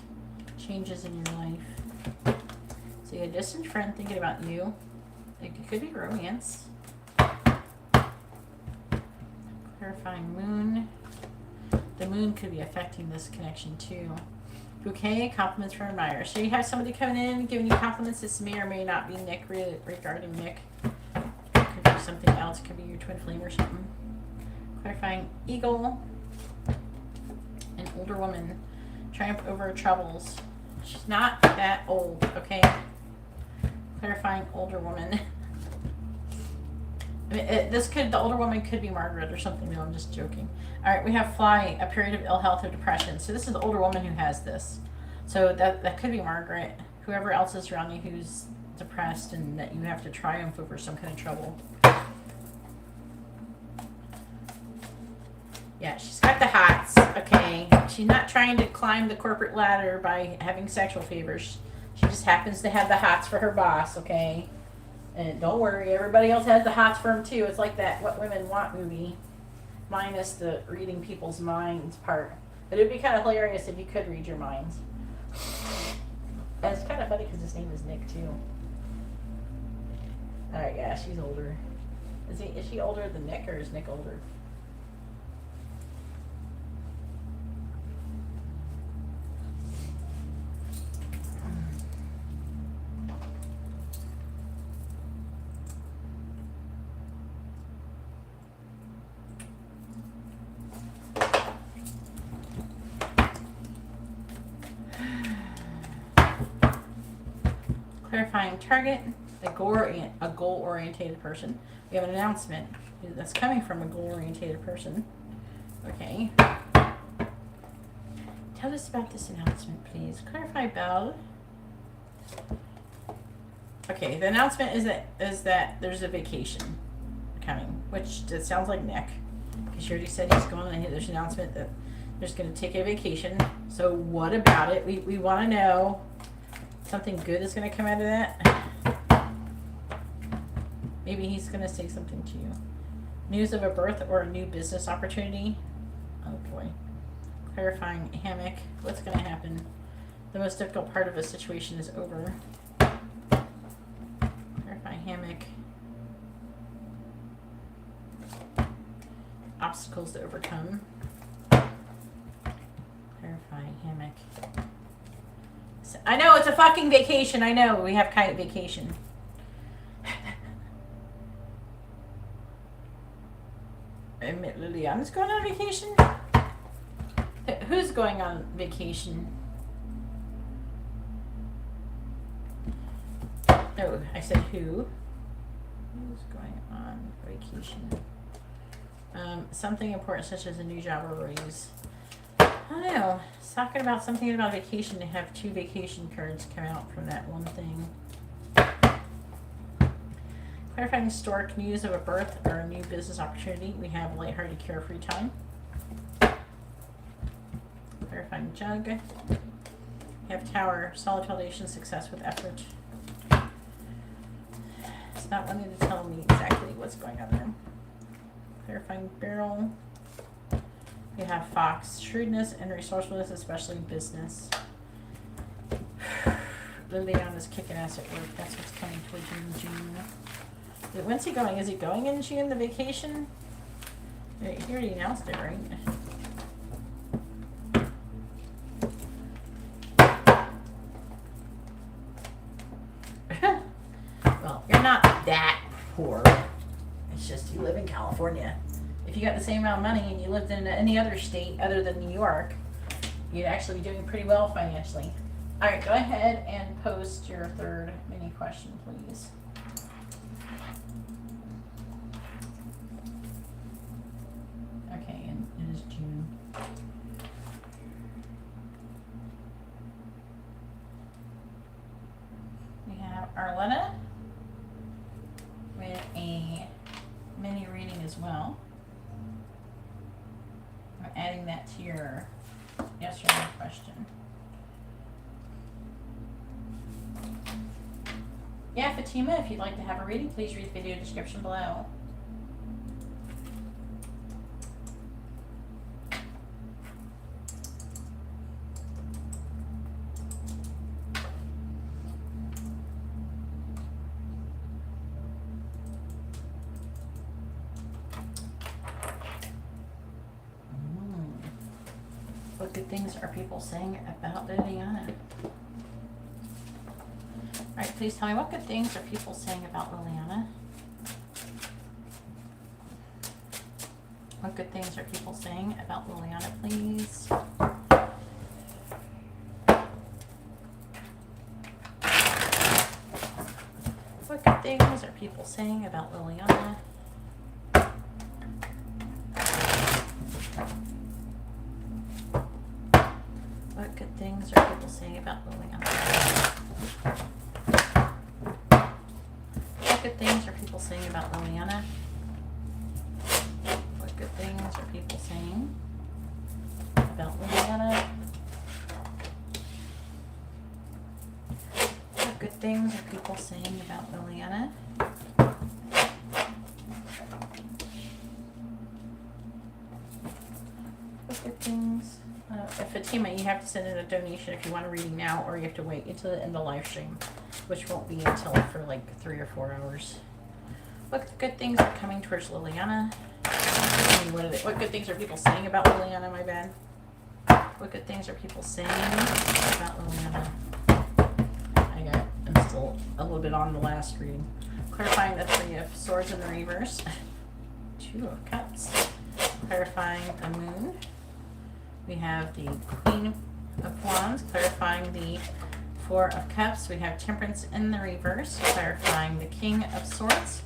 Changes in your life. So a distant friend thinking about you. It could be romance. Clarifying moon. The moon could be affecting this connection too. Bouquet, compliments from admirers. So you have somebody coming in giving you compliments. This may or may not be Nick regarding Nick. Could be something else. Could be your twin flame or something. Clarifying eagle. An older woman. Triumph over troubles. She's not that old, okay? Clarifying older woman. I mean, the older woman could be Margaret or something. No, I'm just joking. All right, we have fly, a period of ill health or depression. So this is the older woman who has this. So that could be Margaret. Whoever else is around you who's depressed and that you have to triumph over some kind of trouble. Yeah, she's got the hots, okay? She's not trying to climb the corporate ladder by having sexual favors. She just happens to have the hots for her boss, okay? And don't worry, everybody else has the hots for them too. It's like that What Women Want movie, minus the reading people's minds part. But it'd be kind of hilarious if you could read your minds. And it's kind of funny because his name is Nick too. Alright, yeah, she's older. Is she older than Nick, or is Nick older? Clarifying target, a goal-orientated person. We have an announcement that's coming from a goal-orientated person. Okay. Tell us about this announcement, please. Clarify Bell. Okay, the announcement is that there's a vacation coming, which that sounds like Nick, because she already said he's going. And there's an announcement that there's going to take a vacation. So what about it? We want to know something good is going to come out of that. Maybe he's going to say something to you. News of a birth or a new business opportunity. Oh boy. Clarifying hammock. What's going to happen? The most difficult part of a situation is over. Clarifying hammock. Obstacles to overcome. Clarifying hammock. I know it's a fucking vacation. I know we have kite vacation. Admit Liliana's going on vacation? Who's going on vacation? No, I said who. Who's going on vacation? Something important such as a new job or raise. I don't know. It's talking about something about vacation. They have 2 vacation cards come out from that one thing. Clarifying historic news of a birth or a new business opportunity. We have lighthearted, carefree time. Clarifying jug. We have tower, solid foundation, success with effort. It's not wanting to tell me exactly what's going on there. Clarifying barrel. We have fox, shrewdness and resourcefulness, especially in business. Liliana's kicking ass at work. That's what's coming towards you in June. When's he going? Is he going in June, the vacation? He already announced it, right? Well, you're not that poor. It's just you live in California. If you got the same amount of money and you lived in any other state other than New York, you'd actually be doing pretty well financially. All right, go ahead and post your third mini question, please. Okay, and it is June. We have Arletta with a mini reading as well. I'm adding that to your yes or no question. Yeah, Fatima, if you'd like to have a reading, please read the video description below. What good things are people saying about Liliana? Alright, please tell me, what good things are people saying about Liliana? What good things are people saying about Liliana, please? What good things are people saying about Liliana? What good things are people saying about Liliana? What good things are people saying about Liliana? What good things are people saying about Liliana? What good things are people saying about Liliana? What good things? Fatima, you have to send in a donation if you want a reading now, or you have to wait until the end of the live stream, which won't be until for like 3 or 4 hours. What good things are coming towards Liliana? What good things are people saying about Liliana, my bad? What good things are people saying about Liliana? I'm still a little bit on the last reading. Clarifying the 3 of Swords in the reverse. 2 of Cups. Clarifying the Moon. We have the Queen of Wands, clarifying the Four of Cups, we have Temperance in the reverse, clarifying the King of Swords.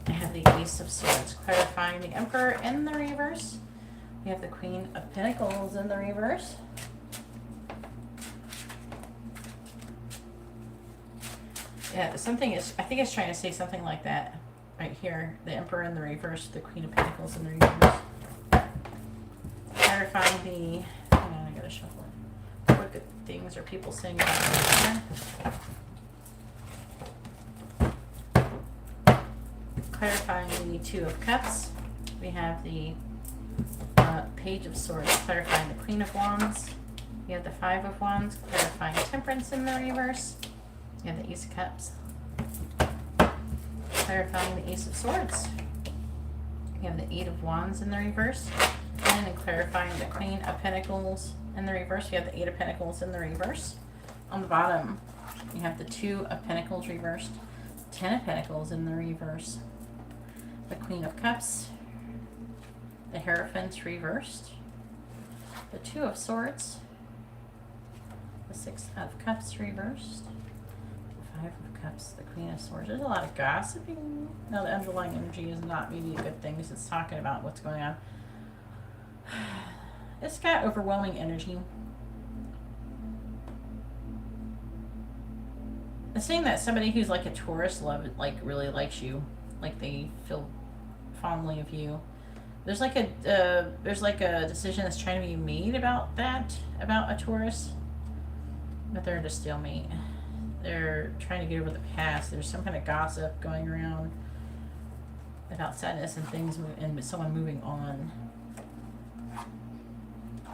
I have the Ace of Swords, clarifying the Emperor in the reverse. We have the Queen of Pentacles in the reverse. Yeah, something is, I think it's trying to say something like that right here. The Emperor in the reverse, the Queen of Pentacles in the reverse. Clarifying the, hang on, I gotta shuffle it. What good things are people saying about it here? Clarifying the Two of Cups. We have the Page of Swords, clarifying the Queen of Wands. We have the Five of Wands, clarifying Temperance in the reverse. We have the Ace of Cups, clarifying the Ace of Swords. We have the Eight of Wands in the reverse. And then clarifying the Queen of Pentacles in the reverse. We have the Eight of Pentacles in the reverse. On the bottom, we have the Two of Pentacles reversed. Ten of Pentacles in the reverse. The Queen of Cups. The Hierophant reversed. The Two of Swords. The Six of Cups reversed. The Five of Cups. The Queen of Swords. There's a lot of gossiping. Now the underlying energy is not maybe a good thing because it's talking about what's going on. It's got overwhelming energy. It's saying that somebody who's like a Taurus really likes you, like they feel fondly of you. There's like a decision that's trying to be made about that, about a Taurus, but they're at a stalemate. They're trying to get over the past. There's some kind of gossip going around about sadness and things, and someone moving on.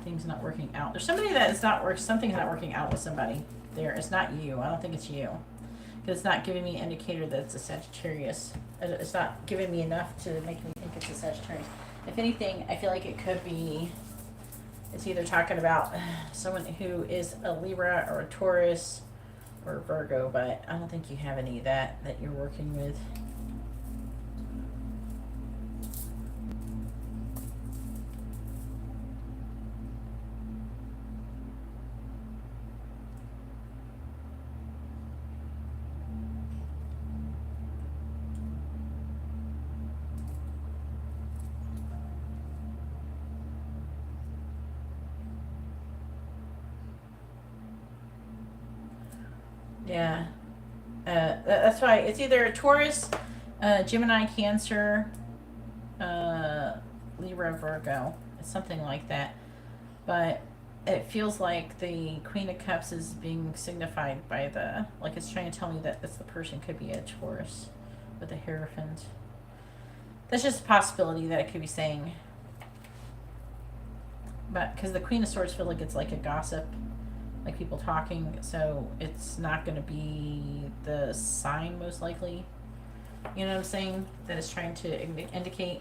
Things not working out. There's somebody that is not something's not working out with somebody. There, it's not you. I don't think it's you, because it's not giving me an indicator that it's a Sagittarius. It's not giving me enough to make me think it's a Sagittarius. If anything, I feel like it could be. It's either talking about someone who is a Libra or a Taurus or a Virgo, but I don't think you have any of that you're working with. Yeah, that's why it's either a Taurus, Gemini, Cancer, Libra, Virgo. It's something like that. But it feels like the Queen of Cups is being signified by like it's trying to tell me that the person could be a Taurus with a Hierophant. That's just a possibility that it could be saying. But because the Queen of Swords feel like it's like a gossip, like people talking, so it's not going to be the sign most likely. You know what I'm saying? That it's trying to indicate.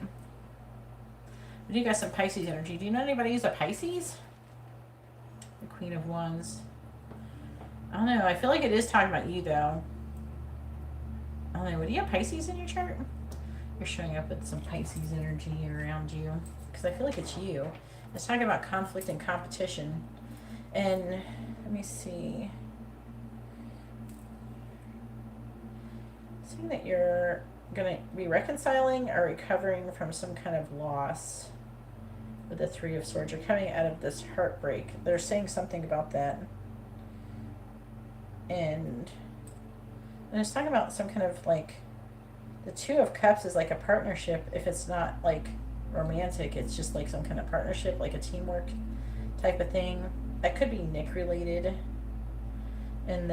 But you got some Pisces energy. Do you know anybody who's a Pisces? The Queen of Wands. I don't know. I feel like it is talking about you, though. I don't know. Do you have Pisces in your chart? You're showing up with some Pisces energy around you. Because I feel like it's you. It's talking about conflict and competition. And let me see. Seeing that you're going to be reconciling or recovering from some kind of loss with the Three of Swords. You're coming out of this heartbreak. They're saying something about that. And it's talking about some kind of like, the Two of Cups is like a partnership. If it's not like romantic, it's just like some kind of partnership, like a teamwork type of thing. That could be Nick related. And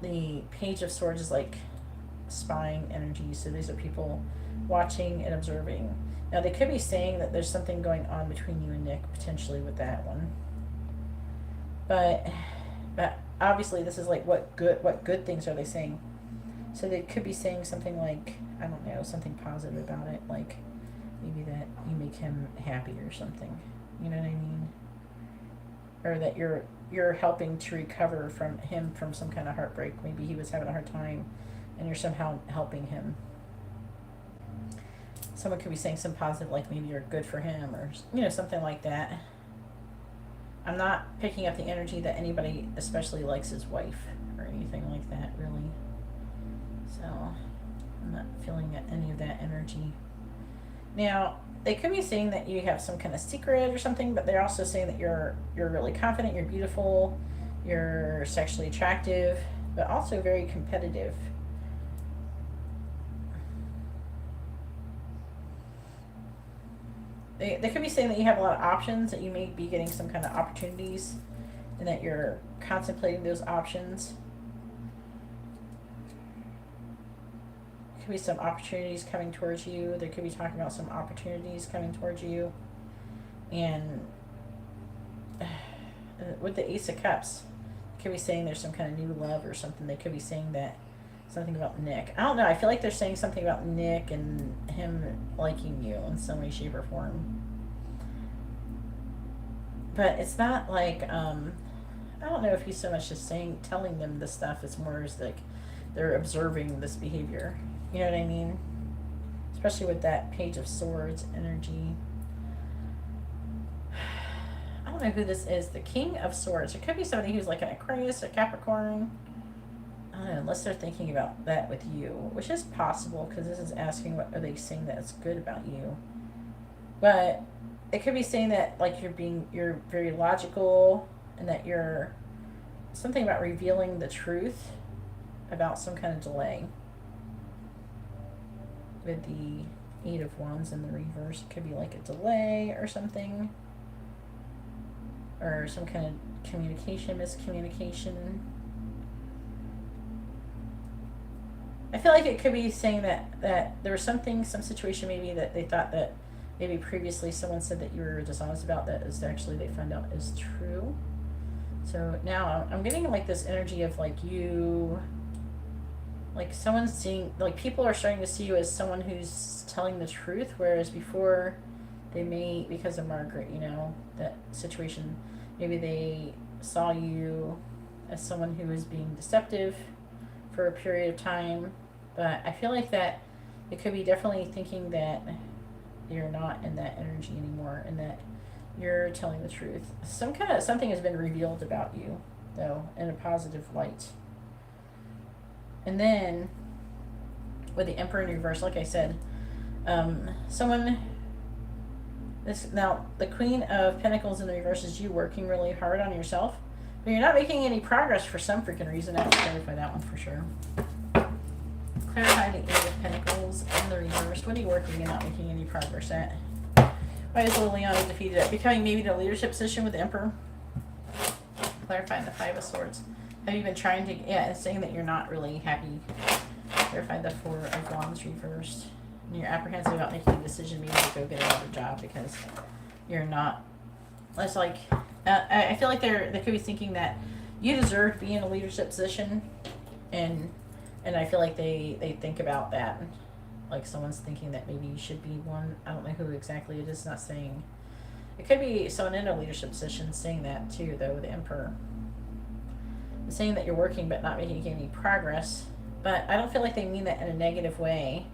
the Page of Swords is like spying energy. So these are people watching and observing. Now they could be saying that there's something going on between you and Nick potentially with that one. But obviously this is like what good things are they saying? So they could be saying something like, I don't know, something positive about it, like maybe that you make him happy or something. You know what I mean? Or that you're helping to recover from him from some kind of heartbreak. Maybe he was having a hard time and you're somehow helping him. Someone could be saying some positive, like maybe you're good for him or, you know, something like that. I'm not picking up the energy that anybody especially likes his wife or anything like that, really. So I'm not feeling any of that energy. Now, they could be saying that you have some kind of secret or something, but they're also saying that you're really confident, you're beautiful, you're sexually attractive, but also very competitive. They could be saying that you have a lot of options, that you may be getting some kind of opportunities, and that you're contemplating those options. Could be some opportunities coming towards you. They could be talking about some opportunities coming towards you. And with the Ace of Cups, could be saying there's some kind of new love or something. They could be saying that something about Nick. I don't know. I feel like they're saying something about Nick and him liking you in some way, shape, or form. But it's not like, I don't know if he's so much just telling them this stuff. It's more as like they're observing this behavior. You know what I mean? Especially with that Page of Swords energy. I don't know who this is. The King of Swords. It could be somebody who's like an Aquarius, a Capricorn. I don't know, unless they're thinking about that with you, which is possible because this is asking what are they saying that's good about you. But it could be saying that like you're very logical and that you're something about revealing the truth about some kind of delay. With the Eight of Wands in the reverse, it could be like a delay or something, or some kind of communication, miscommunication. I feel like it could be saying that there was some situation maybe that they thought that maybe previously someone said that you were dishonest about, that is actually they found out is true. So now I'm getting like this energy of like you, like someone's seeing, like people are starting to see you as someone who's telling the truth, whereas before they may, because of Margaret, you know, that situation, maybe they saw you as someone who was being deceptive for a period of time. But I feel like that it could be definitely thinking that you're not in that energy anymore and that you're telling the truth. Something has been revealed about you, though, in a positive light. And then with the Emperor in reverse, like I said, now the Queen of Pentacles in the reverse is you working really hard on yourself, but you're not making any progress for some freaking reason. I have to clarify that one for sure. Clarify the Eight of Pentacles in the reverse. What are you working and not making any progress at? Why is Liliana defeated at? Becoming maybe the leadership position with the Emperor. Clarifying the Five of Swords. Have you been trying to, it's saying that you're not really happy. Clarify the Four of Wands reversed. And you're apprehensive about making a decision maybe to go get another job because you're not, it's like, I feel like they could be thinking that you deserve to be in a leadership position, and I feel like they think about that, like someone's thinking that maybe you should be one. I don't know who exactly it is, not saying. It could be someone in a leadership position saying that too, though, the Emperor. Saying that you're working but not making any progress, but I don't feel like they mean that in a negative way.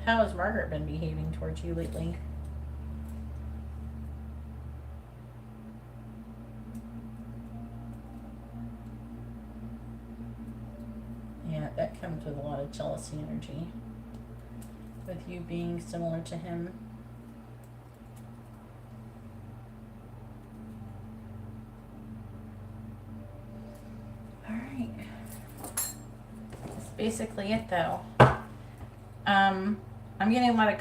How has Margaret been behaving towards you lately? Yeah, that comes with a lot of jealousy energy. With you being similar to him. Alright. That's basically it, though. I'm getting a lot of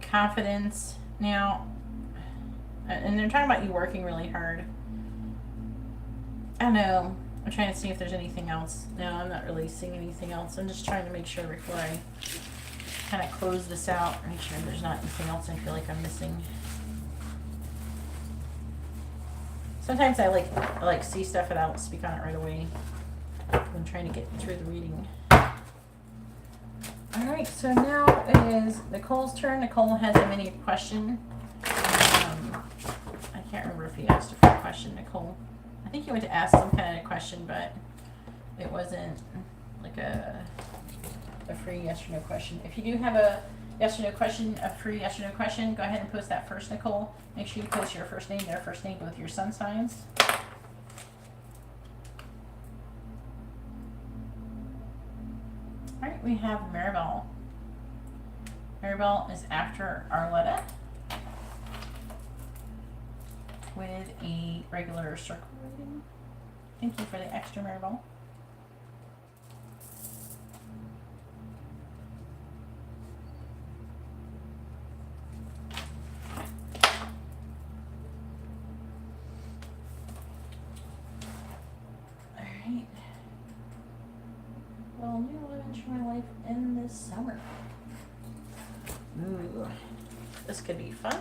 confidence now. And they're talking about you working really hard. I don't know. I'm trying to see if there's anything else. No, I'm not really seeing anything else. I'm just trying to make sure before I kind of close this out, make sure there's not anything else I feel like I'm missing. Sometimes I like see stuff and I don't speak on it right away. I'm trying to get through the reading. Alright, so now it is Nicole's turn. Nicole has a mini question. I can't remember if he asked her for a question, Nicole. I think he went to ask some kind of question, but it wasn't like a a free yes or no question. If you do have a yes or no question, a free yes or no question, go ahead and post that first, Nicole. Make sure you post your first name, their first name, both your sun signs. All right, we have Maribel. Maribel is after Arletta with a regular circle reading. Thank you for the extra, Maribel. Alright. Well, new love into my life in this summer. Ooh, this could be fun.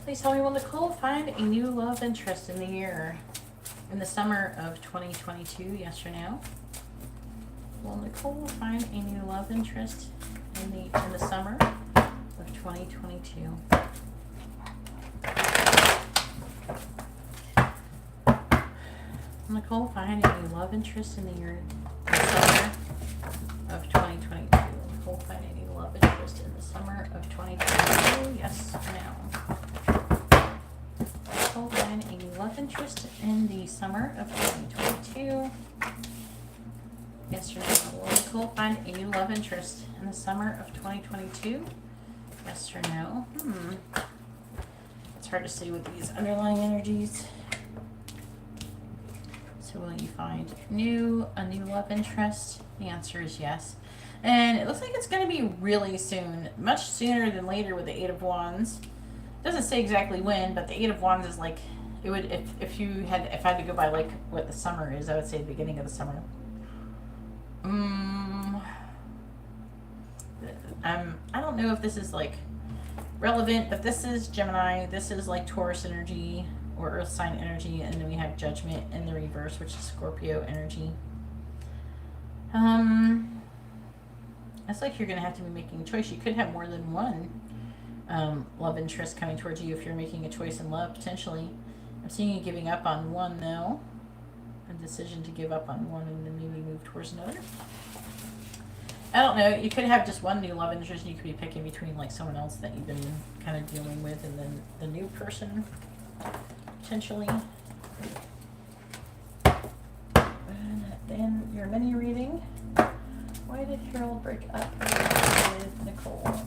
Please tell me, will Nicole find a new love interest in the year, in the summer of 2022? Yes or no? Will Nicole find a new love interest in the summer of 2022? Will Nicole find a new love interest in the year, in the summer of 2022? Will Nicole find a new love interest in the summer of 2022? Yes or no? Find a new love interest in the summer of 2022. Yes or no? Will Nicole find a new love interest in the summer of 2022? Yes or no? It's hard to see with these underlying energies. So will you find a new love interest? The answer is yes. And it looks like it's going to be really soon, much sooner than later with the Eight of Wands. Doesn't say exactly when, but the Eight of Wands is like, it would, if I had to go by like what the summer is, I would say the beginning of the summer. I don't know if this is like relevant, but this is Gemini, this is like Taurus energy or Earth sign energy, and then we have Judgment in the reverse, which is Scorpio energy. It's like you're gonna have to be making a choice. You could have more than one love interest coming towards you if you're making a choice in love, potentially. I'm seeing you giving up on one, though. A decision to give up on one and then maybe move towards another. I don't know. You could have just one new love interest, and you could be picking between like someone else that you've been kind of dealing with and then the new person, potentially. And then your mini reading. Why did Harold break up with Nicole?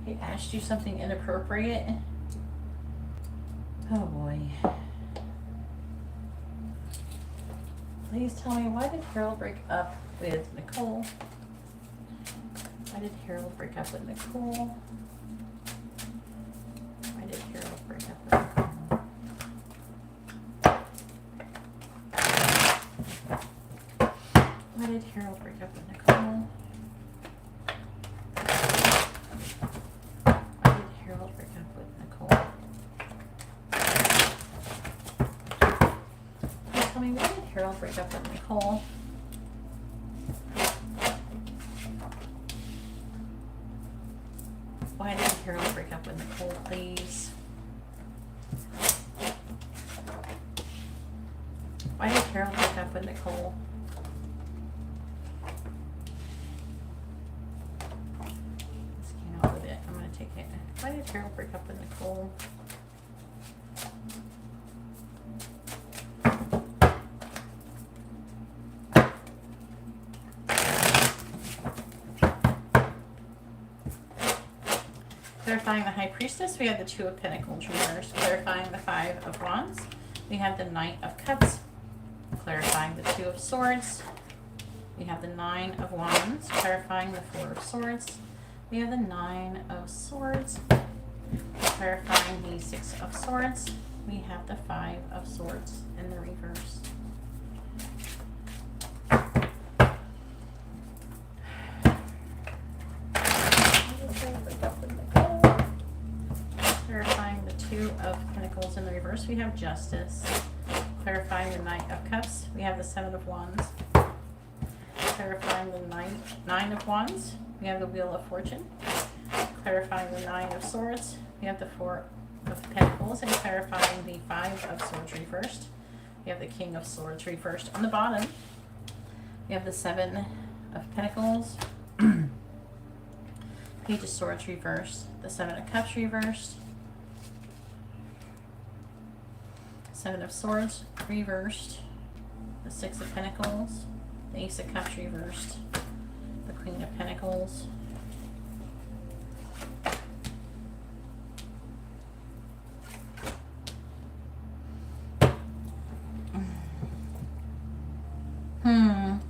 He asked you something inappropriate? Oh boy. Please tell me, why did Harold break up with Nicole? Why did Harold break up with Nicole? Why did Harold break up with Nicole? Why did Harold break up with Nicole? Harold break up with Nicole? Why did Harold break up with Nicole, please? Why did Harold break up with Nicole? Let's came out with it. I'm going to take it. Why did Harold break up with Nicole? Clarifying the High Priestess, we have the Two of Pentacles reversed. Clarifying the Five of Wands, we have the Knight of Cups. Clarifying the Two of Swords, we have the Nine of Wands. Clarifying the Four of Swords, we have the Nine of Swords. Clarifying the Six of Swords, we have the Five of Swords in the reverse. Clarifying the Two of Pentacles in the reverse, we have Justice. Clarifying the Knight of Cups, we have the Seven of Wands. Clarifying the Nine of Wands, we have the Wheel of Fortune. Clarifying the Nine of Swords, we have the Four of Pentacles, and clarifying the Five of Swords reversed, we have the King of Swords reversed. On the bottom, we have the Seven of Pentacles, Page of Swords reversed, the Seven of Cups reversed, Seven of Swords reversed, the Six of Pentacles, the Ace of Cups reversed, the Queen of Pentacles,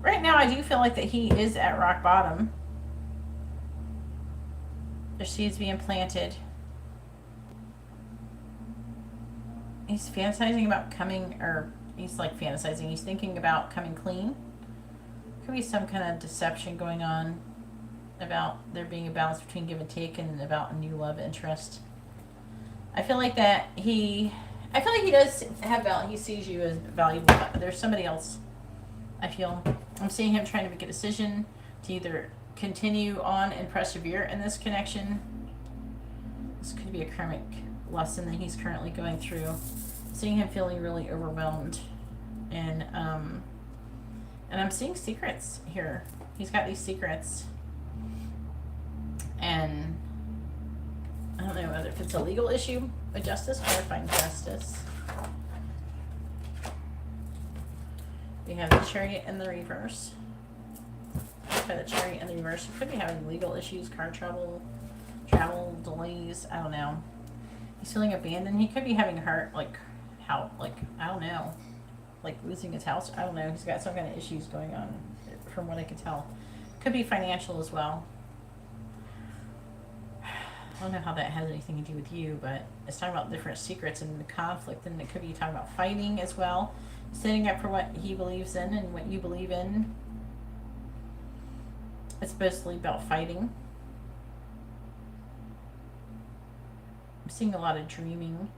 Right now, I do feel like that he is at rock bottom. There's seeds being planted. He's fantasizing about coming, or he's like fantasizing. He's thinking about coming clean. Could be some kind of deception going on about there being a balance between give and take, and about a new love interest. I feel like that he does have value. He sees you as valuable. There's somebody else. I'm seeing him trying to make a decision to either continue on and persevere in this connection. This could be a karmic lesson that he's currently going through. I'm seeing him feeling really overwhelmed, and I'm seeing secrets here. He's got these secrets, and I don't know whether if it's a legal issue with justice, clarifying justice. We have the Chariot in the reverse. By the Chariot in the reverse, he could be having legal issues, car trouble, travel delays. I don't know. He's feeling abandoned. He could be having heart, I don't know, like losing his house. I don't know. He's got some kind of issues going on, from what I can tell. Could be financial as well. I don't know how that has anything to do with you, but it's talking about different secrets and the conflict, and it could be talking about fighting as well. Standing up for what he believes in and what you believe in. It's mostly about fighting. I'm seeing a lot of dreaming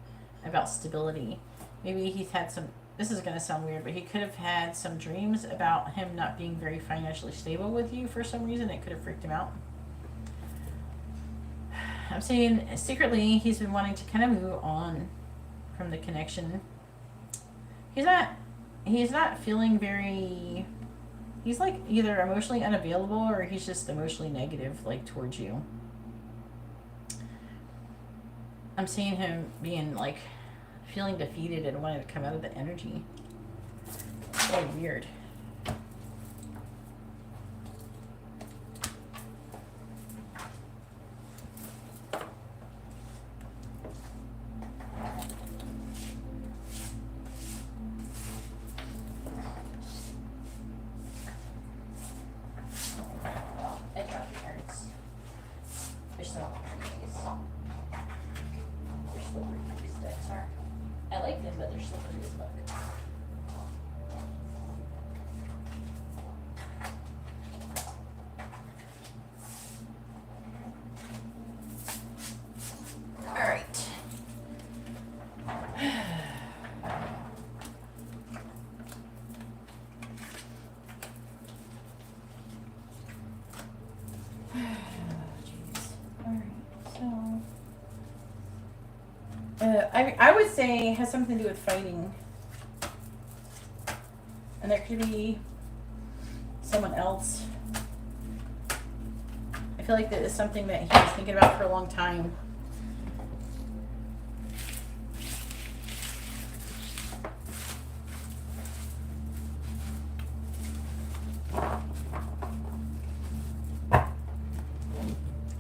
about stability. Maybe he's had some, this is going to sound weird, but he could have had some dreams about him not being very financially stable with you for some reason. It could have freaked him out. I'm saying secretly he's been wanting to kind of move on from the connection. He's not feeling very, he's like either emotionally unavailable, or he's just emotionally negative, like towards you. I'm seeing him being like feeling defeated and wanting to come out of the energy. It's really weird. I like them, but they're slippery as fuck. Alright. I would say it has something to do with fighting. And there could be someone else. I feel like that is something that he was thinking about for a long time.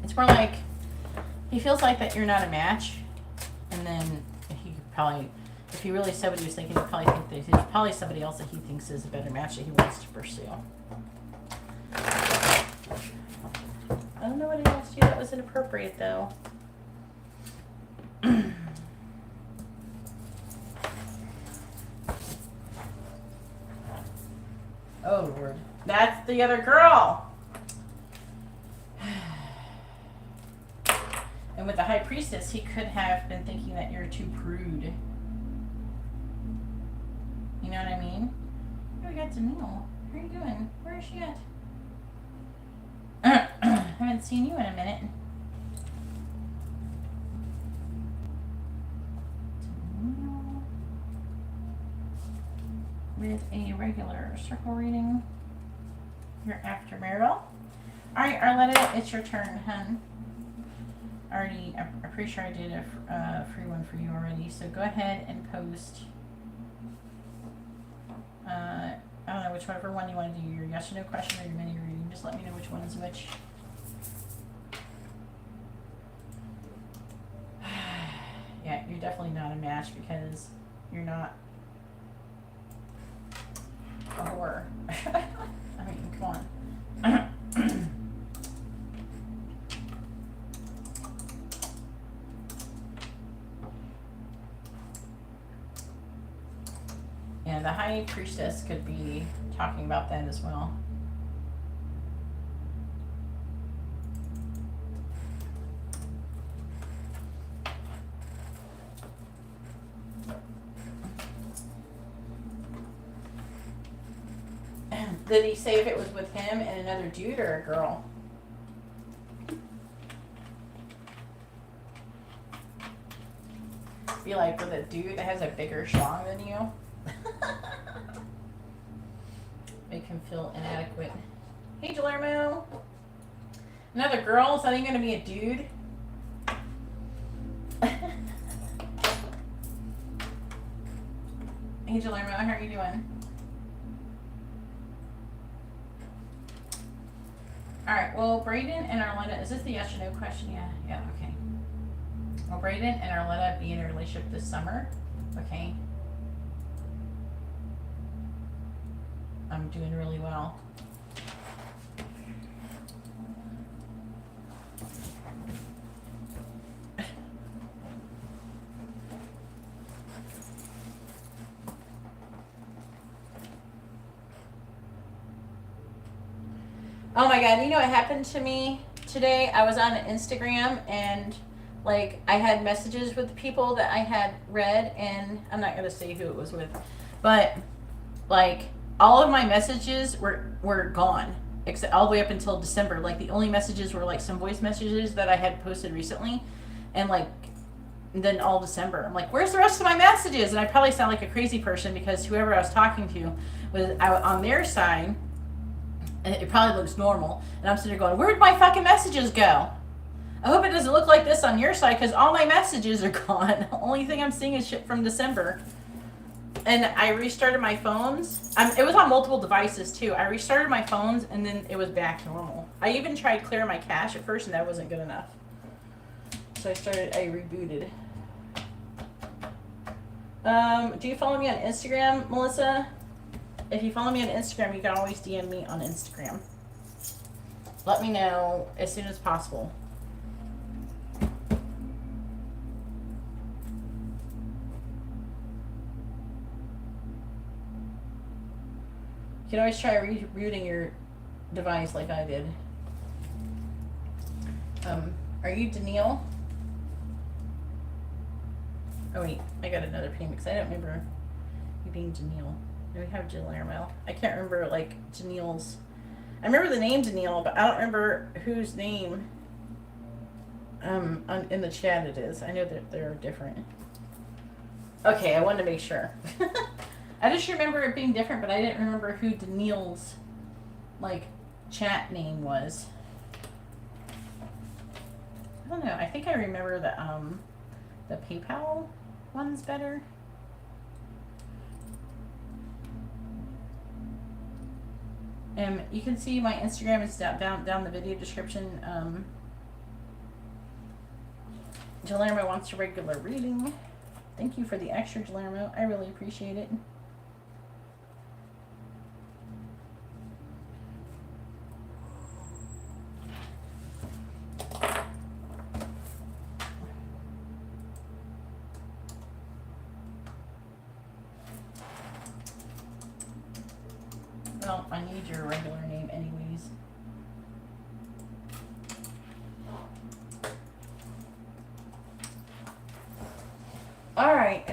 It's more like he feels like that you're not a match. And then he could probably, if he really said what he was thinking, he'd probably think that there's probably somebody else that he thinks is a better match that he wants to pursue. I don't know what he asked you that was inappropriate, though. Oh, Lord. That's the other girl! And with the High Priestess, he could have been thinking that you're too prude. You know what I mean? Oh, we got Danielle. How are you doing? Where is she at? Haven't seen you in a minute. With a regular circle reading. Your after-marital. Alright, Arletta, it's your turn, hun. I'm pretty sure I did a free one for you already, so go ahead and post. I don't know whichever one you want to do, your yes or no question or your mini reading. Just let me know which one is which. Yeah, you're definitely not a match because you're not a whore. I mean, come on. Yeah, the High Priestess could be talking about that as well. Did he say if it was with him and another dude or a girl? Be like with a dude that has a bigger schlong than you. Make him feel inadequate. Hey, Guillermo. Another girl? Is that even going to be a dude? Hey, Guillermo. How are you doing? Alright, well, Braden and Arletta, is this the yes or no question? Yeah, okay. Will Braden and Arletta be in a relationship this summer? Okay. I'm doing really well. Oh my god, you know what happened to me today? I was on Instagram and like I had messages with people that I had read, and I'm not gonna say who it was with, but like all of my messages were gone, except all the way up until December. Like the only messages were like some voice messages that I had posted recently, and like then all December. I'm like, where's the rest of my messages? And I probably sound like a crazy person because whoever I was talking to was out on their side. And it probably looks normal. And I'm sitting there going, where'd my fucking messages go? I hope it doesn't look like this on your side because all my messages are gone. The only thing I'm seeing is shit from December. And I restarted my phones. It was on multiple devices too. I restarted my phones and then it was back to normal. I even tried clearing my cache at first and that wasn't good enough. So I rebooted. Do you follow me on Instagram, Melissa? If you follow me on Instagram, you can always DM me on Instagram. Let me know as soon as possible. You can always try rebooting your device like I did. Are you Danielle? Oh wait, I got another payment because I don't remember you being Danielle. We have Guillermo. I can't remember like Janelle's. I remember the name Danielle, but I don't remember whose name in the chat it is. I know that they're different. Okay, I wanted to make sure. I just remember it being different, but I didn't remember who Danielle's like chat name was. I don't know. I think I remember the PayPal one's better. You can see my Instagram is down the video description. Guillermo wants a regular reading. Thank you for the extra, Guillermo. I really appreciate it. Well, I need your regular name anyways. All right.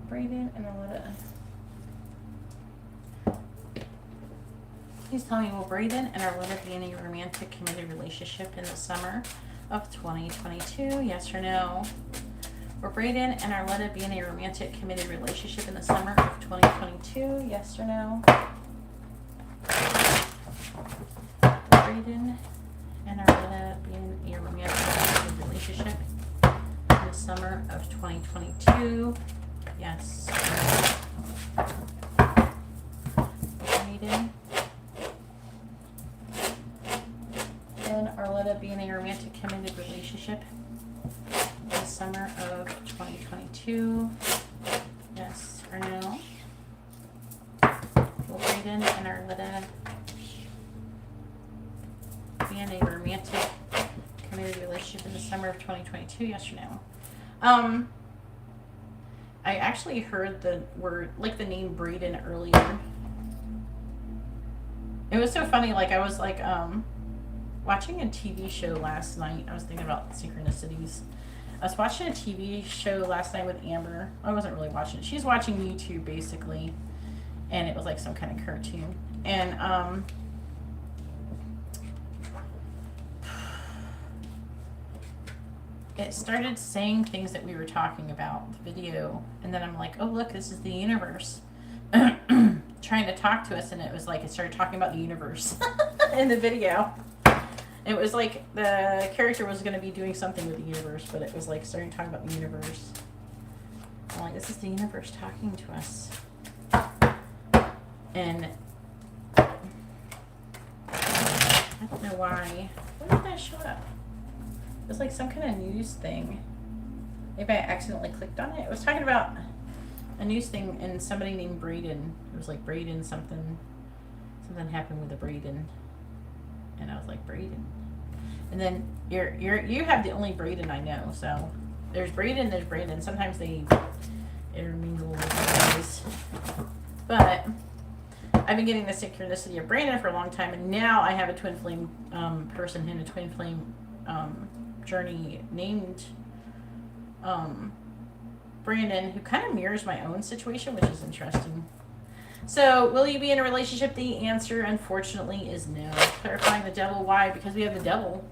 Braden and Aletta. Please tell me, will Braden and Arletta be in a romantic committed relationship in the summer of 2022? Yes or no? Will Braden and Arletta be in a romantic committed relationship in the summer of 2022? Yes or no? Braden and Arletta be in a romantic committed relationship in the summer of 2022? Yes or no? Braden and Arletta be in a romantic committed relationship in the summer of 2022? Yes or no? Will Braden and Arletta be in a romantic committed relationship in the summer of 2022? Yes or no? I actually heard the word, like the name Braden earlier. It was so funny, like I was like watching a TV show last night. I was thinking about synchronicities. I was watching a TV show last night with Amber. I wasn't really watching it. She's watching YouTube basically. And it was like some kind of cartoon. And it started saying things that we were talking about, the video. And then I'm like, oh look, this is the universe trying to talk to us. And it was like, it started talking about the universe in the video. It was like the character was going to be doing something with the universe, but it was like starting to talk about the universe. I'm like, this is the universe talking to us. And I don't know why. Where did that show up? It was like some kind of news thing. Maybe I accidentally clicked on it. It was talking about a news thing and somebody named Braden. It was like Braden something. Something happened with a Braden. And I was like, Braden. And then you have the only Braden I know. So there's Braden, there's Braden. Sometimes they intermingle with guys. But I've been getting the synchronicity of Braden for a long time, and now I have a twin flame person in a twin flame journey named Brandon, who kind of mirrors my own situation, which is interesting. So, will you be in a relationship? The answer, unfortunately, is no. Clarifying the devil. Why? Because we have the devil.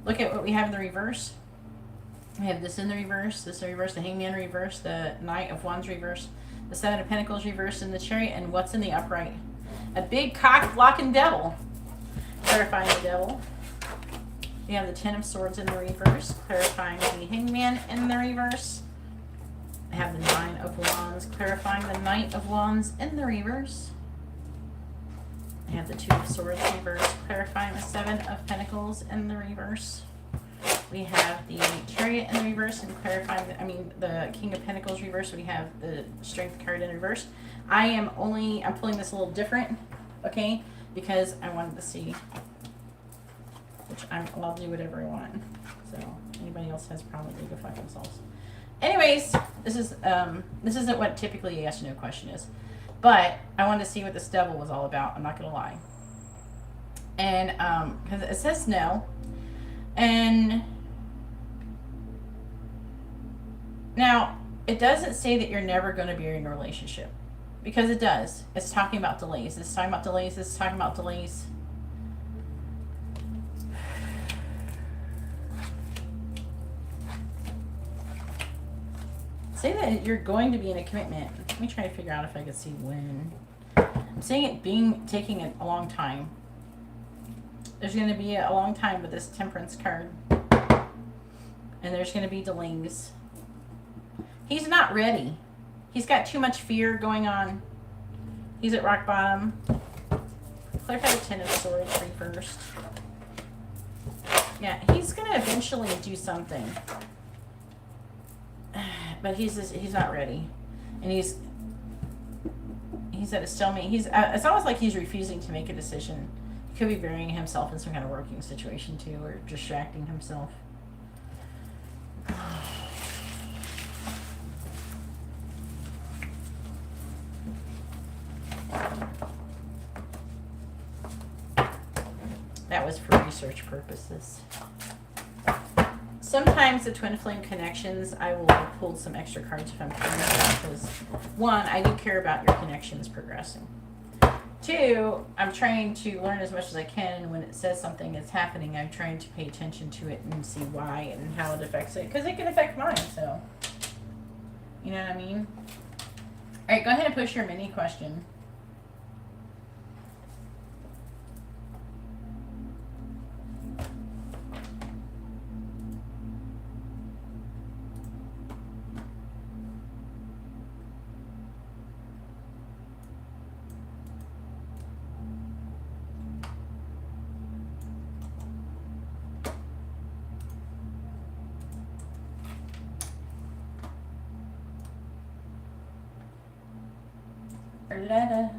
Look at what we have in the reverse. We have this in the reverse, this in the reverse, the Hangman reverse, the Knight of Wands reverse, the Seven of Pentacles reverse in the Chariot, and what's in the upright? A big cock-blocking devil. Clarifying the devil. We have the Ten of Swords in the reverse, clarifying the Hangman in the reverse. I have the Nine of Wands, clarifying the Knight of Wands in the reverse. I have the Two of Swords reverse, clarifying the Seven of Pentacles in the reverse. We have the Chariot in the reverse and clarifying the King of Pentacles reverse. We have the Strength card in reverse. I'm pulling this a little different, okay? Because I wanted to see, which I'll do whatever I want. So anybody else has a problem, they go fuck themselves. Anyways, this isn't what typically a yes or no question is. But I wanted to see what this devil was all about. I'm not going to lie. And because it says no. And now, it doesn't say that you're never going to be in a relationship. Because it does. It's talking about delays. It's talking about delays. It's talking about delays. Say that you're going to be in a commitment. Let me try to figure out if I can see when. I'm saying it taking a long time. There's going to be a long time with this Temperance card. And there's going to be delays. He's not ready. He's got too much fear going on. He's at rock bottom. Clarify the Ten of Swords reversed. Yeah, he's going to eventually do something. But he's not ready. And he's at a stalemate. It's almost like he's refusing to make a decision. He could be burying himself in some kind of working situation too, or distracting himself. That was for research purposes. Sometimes the twin flame connections, I will pull some extra cards if I'm curious, because one, I do care about your connections progressing. Two, I'm trying to learn as much as I can, and when it says something is happening, I'm trying to pay attention to it and see why and how it affects it, because it can affect mine, so. You know what I mean? Alright, go ahead and push your mini question. Letter.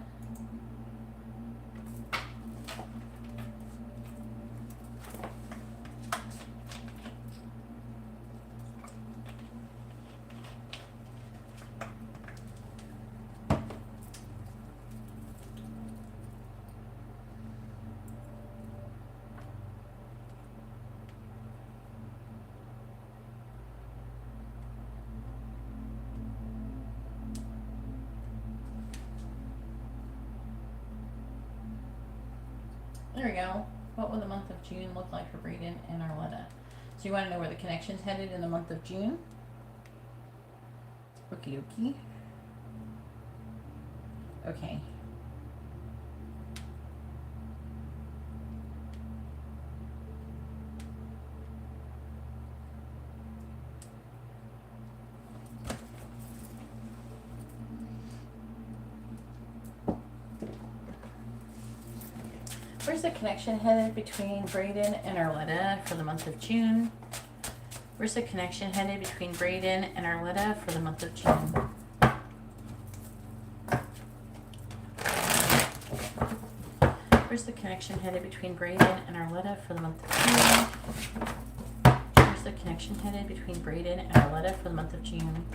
There we go. What will the month of June look like for Braden and Arletta? So you want to know where the connection's headed in the month of June? Okie dokie. Okay. Where's the connection headed between Braden and Arletta for the month of June? Where's the connection headed between Braden and Arletta for the month of June? Where's the connection headed between Braden and Arletta for the month of June? Where's the connection headed between Braden and Arletta for the month of June?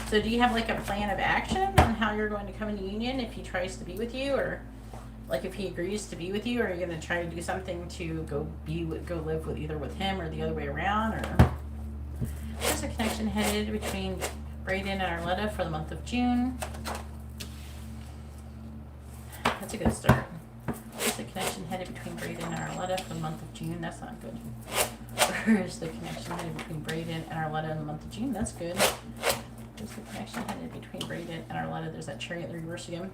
So do you have like a plan of action on how you're going to come into union if he tries to be with you, or like if he agrees to be with you, or are you going to try to do something to go live with either with him or the other way around? Or where's the connection headed between Braden and Arletta for the month of June? That's a good start. Where's the connection headed between Braden and Arletta for the month of June? That's not good. Where's the connection headed between Braden and Arletta in the month of June? That's good. Where's the connection headed between Braden and Arletta? There's that chariot in the reverse again.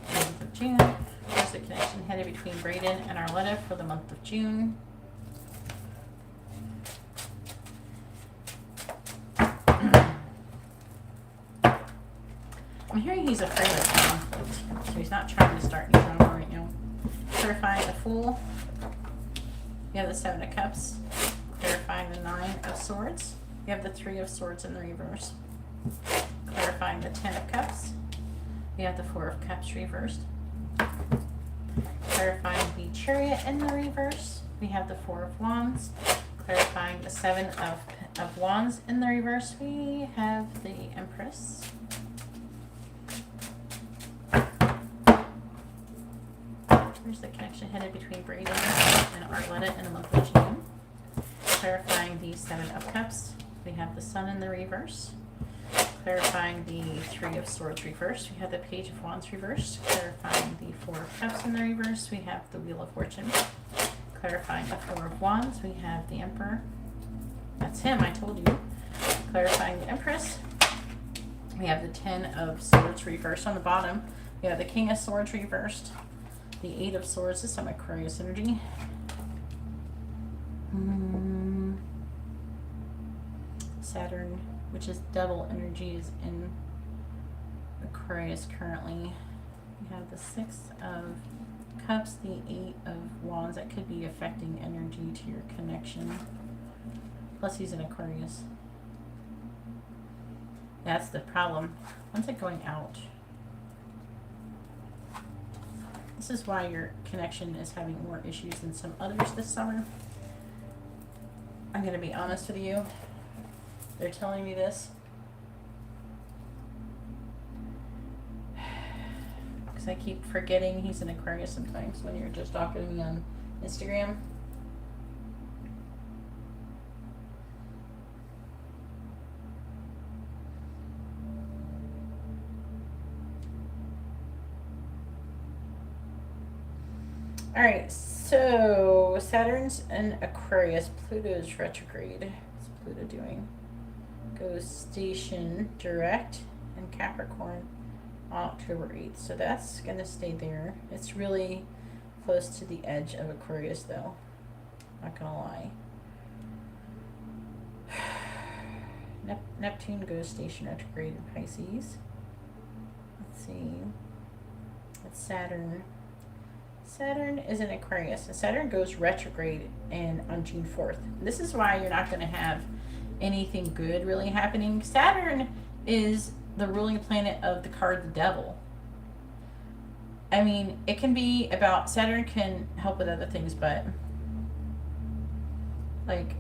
For the month of June. Where's the connection headed between Braden and Arletta for the month of June? I'm hearing he's afraid of conflict, so he's not trying to start any drama right now. Clarifying the Fool. You have the Seven of Cups. Clarifying the Nine of Swords. You have the Three of Swords in the reverse. Clarifying the Ten of Cups. You have the Four of Cups reversed. Clarifying the Chariot in the reverse. We have the Four of Wands. Clarifying the Seven of Wands in the reverse. We have the Empress. Here's the connection headed between Braden and Arletta in the month of June. Clarifying the Seven of Cups. We have the Sun in the reverse. Clarifying the Three of Swords reversed, we have the Page of Wands reversed. Clarifying the Four of Cups in the reverse, we have the Wheel of Fortune. Clarifying the Four of Wands, we have the Emperor. That's him, I told you. Clarifying the Empress, we have the Ten of Swords reversed on the bottom. We have the King of Swords reversed. The Eight of Swords, this is some Aquarius energy. Saturn, which is double energies in Aquarius currently. We have the Six of Cups, the Eight of Wands. That could be affecting energy to your connection. Plus he's in Aquarius. That's the problem. When's it going out? This is why your connection is having more issues than some others this summer. I'm going to be honest with you. They're telling me this because I keep forgetting he's in Aquarius sometimes when you're just talking to me on Instagram. All right, so Saturn's in Aquarius, Pluto's retrograde. What's Pluto doing? Goes station direct in Capricorn on October 8th. So that's going to stay there. It's really close to the edge of Aquarius, though. Not going to lie. Neptune goes station retrograde in Pisces. Let's see. It's Saturn. Saturn is in Aquarius. And Saturn goes retrograde on June 4th. This is why you're not going to have anything good really happening. Saturn is the ruling planet of the card the Devil. I mean, it can be about, Saturn can help with other things, but like,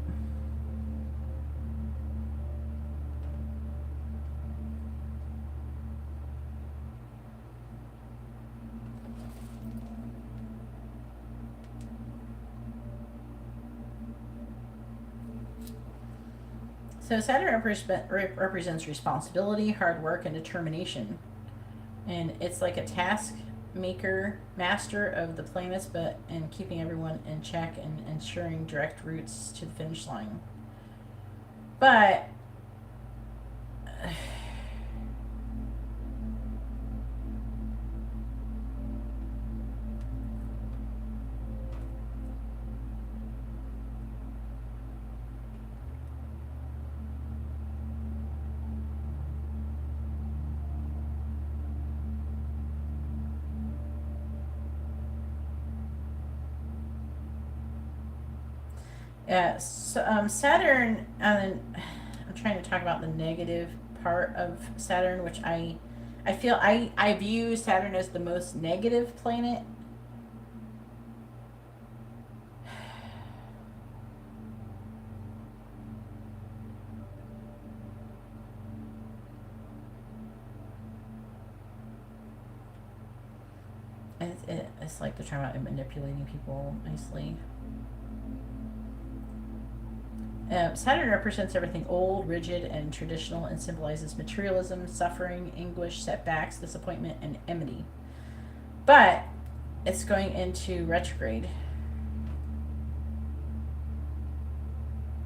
so Saturn represents responsibility, hard work, and determination. And it's like a task maker, master of the planets, and keeping everyone in check and ensuring direct routes to the finish line. But yeah, so, Saturn, I'm trying to talk about the negative part of Saturn, which I feel I view Saturn as the most negative planet. And it's like they're trying about manipulating people nicely. Saturn represents everything old, rigid, and traditional, and symbolizes materialism, suffering, anguish, setbacks, disappointment, and enmity. But it's going into retrograde.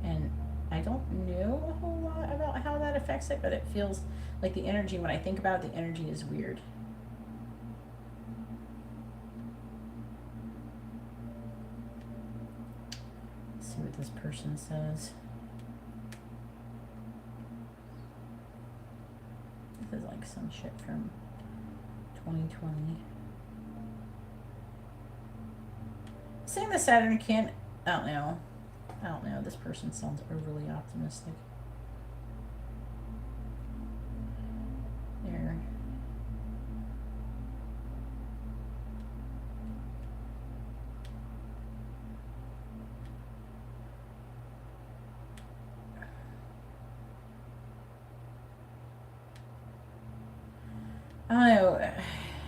And I don't know a whole lot about how that affects it, but it feels like the energy, when I think about it, the energy is weird. See what this person says. This is like some shit from 2020. Saying that Saturn can't, I don't know. This person sounds overly optimistic. There. I don't know.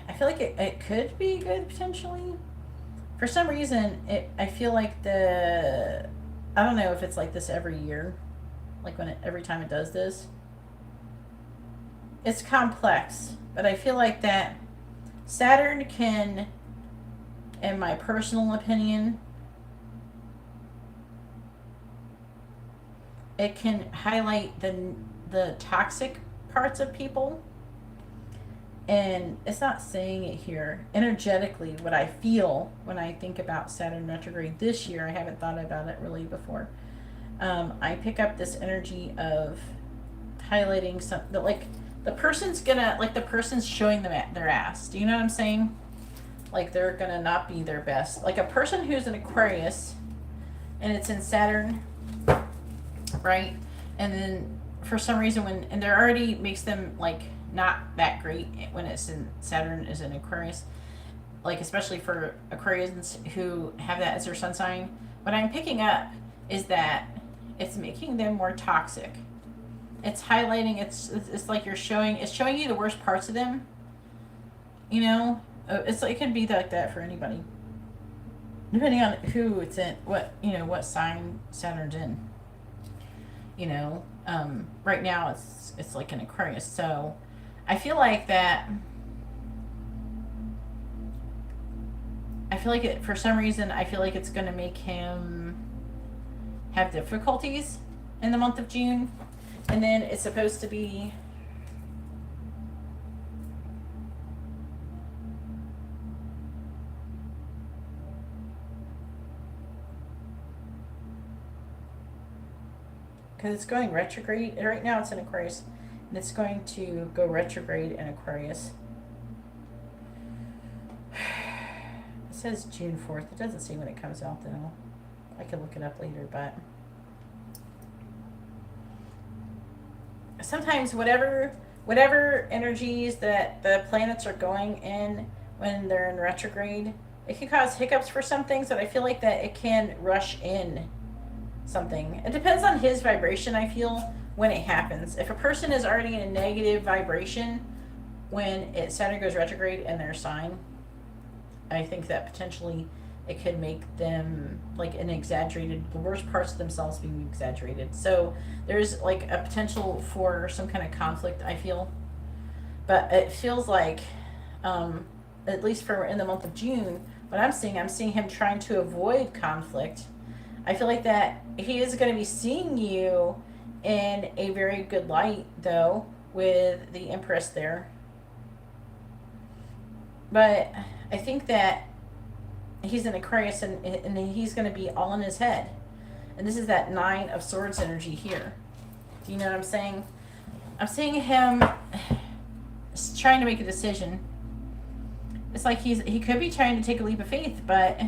I feel like it could be good potentially. For some reason, I feel like I don't know if it's like this every year, like every time it does this. It's complex, but I feel like that Saturn can, in my personal opinion, it can highlight the toxic parts of people. And it's not saying it here. Energetically, what I feel when I think about Saturn retrograde this year, I haven't thought about it really before. I pick up this energy of highlighting something, like the person's showing them their ass. Do you know what I'm saying? Like they're gonna not be their best. Like a person who's an Aquarius and it's in Saturn, right? And then for some reason and there already makes them like not that great when it's in Saturn is in Aquarius, like especially for Aquarians who have that as their sun sign. What I'm picking up is that it's making them more toxic. It's highlighting. It's like it's showing you the worst parts of them. You know, it's like it can be like that for anybody, depending on who it's in, what sign Saturn's in. You know, right now it's like an Aquarius, so. I feel like feel like it, for some reason, I feel like it's going to make him have difficulties in the month of June. And then it's supposed to be because it's going retrograde. Right now it's in Aquarius, and it's going to go retrograde in Aquarius. It says June 4th. It doesn't say when it comes out, though. I can look it up later, but sometimes whatever energies that the planets are going in when they're in retrograde, it can cause hiccups for some things, that I feel like that it can rush in something. It depends on his vibration, I feel, when it happens. If a person is already in a negative vibration when Saturn goes retrograde in their sign, I think that potentially it could make them like an exaggerated, the worst parts of themselves being exaggerated. So there's like a potential for some kind of conflict, I feel. But it feels like, at least for in the month of June, what I'm seeing him trying to avoid conflict. I feel like that he is going to be seeing you in a very good light, though, with the Empress there. But I think that he's in Aquarius, and he's going to be all in his head. And this is that 9 of Swords energy here. Do you know what I'm saying? I'm seeing him trying to make a decision. It's like he could be trying to take a leap of faith, but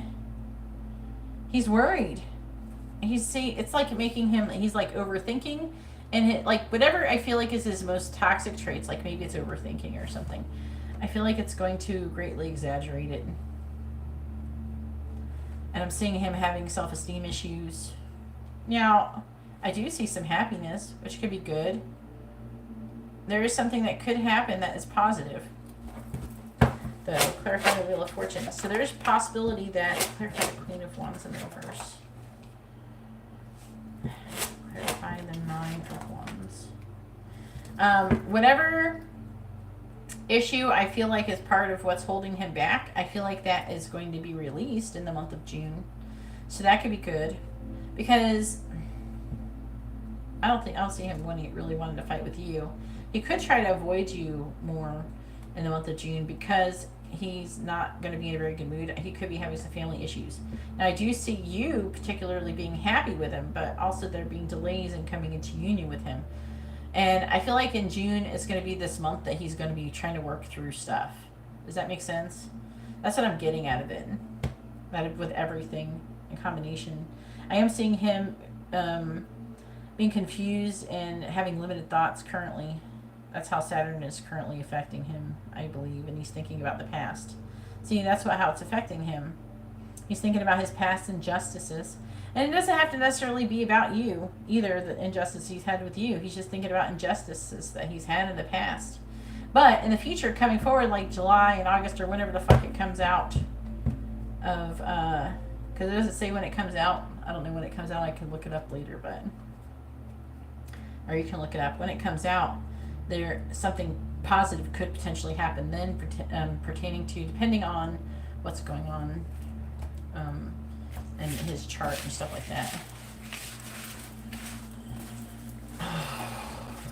he's worried. It's like making him, he's like overthinking, and like whatever I feel like is his most toxic traits, like maybe it's overthinking or something. I feel like it's going to greatly exaggerate it. And I'm seeing him having self-esteem issues. Now, I do see some happiness, which could be good. There is something that could happen that is positive. The clarify the Wheel of Fortune. So there's possibility that clarify the Queen of Wands in the reverse. Clarify the 9 of Wands. Whatever issue I feel like is part of what's holding him back, I feel like that is going to be released in the month of June. So that could be good, because I don't see him really wanting to fight with you. He could try to avoid you more in the month of June because he's not going to be in a very good mood. He could be having some family issues. Now I do see you particularly being happy with him, but also there being delays in coming into union with him. And I feel like in June, it's going to be this month that he's going to be trying to work through stuff. Does that make sense? That's what I'm getting out of it. With everything in combination. I am seeing him being confused and having limited thoughts currently. That's how Saturn is currently affecting him, I believe. And he's thinking about the past. See, that's how it's affecting him. He's thinking about his past injustices. And it doesn't have to necessarily be about you, either, the injustice he's had with you. He's just thinking about injustices that he's had in the past. But in the future, coming forward, like July and August or whenever the fuck it comes out of, because it doesn't say when it comes out. I don't know when it comes out. I can look it up later, but, or you can look it up. When it comes out, something positive could potentially happen then, pertaining to, depending on what's going on, and his chart and stuff like that.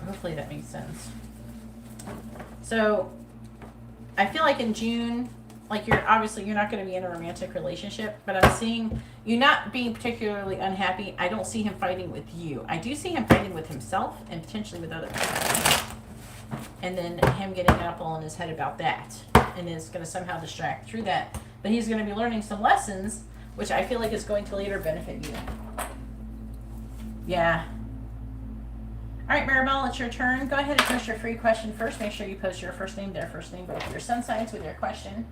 Hopefully that makes sense. So I feel like in June, like you're not going to be in a romantic relationship, but I'm seeing you not being particularly unhappy. I don't see him fighting with you. I do see him fighting with himself and potentially with other people. And then him getting up all in his head about that. And it's going to somehow distract through that. But he's going to be learning some lessons, which I feel like is going to later benefit you. Yeah. All right, Maribel, it's your turn. Go ahead and post your free question first. Make sure you post your first name, their first name, both your sun signs with your question.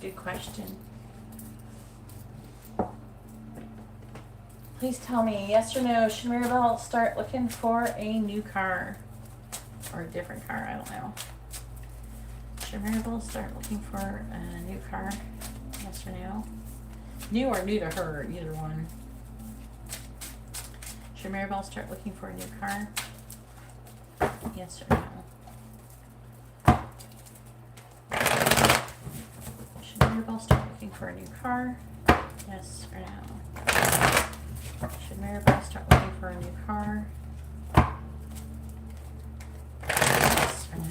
Good question. Please tell me, yes or no, should Maribel start looking for a new car? Or a different car, I don't know. Should Maribel start looking for a new car? Yes or no? New or new to her, either one. Should Maribel start looking for a new car? Yes or no? Should Maribel start looking for a new car? Yes or no? Should Maribel start looking for a new car? Yes or no?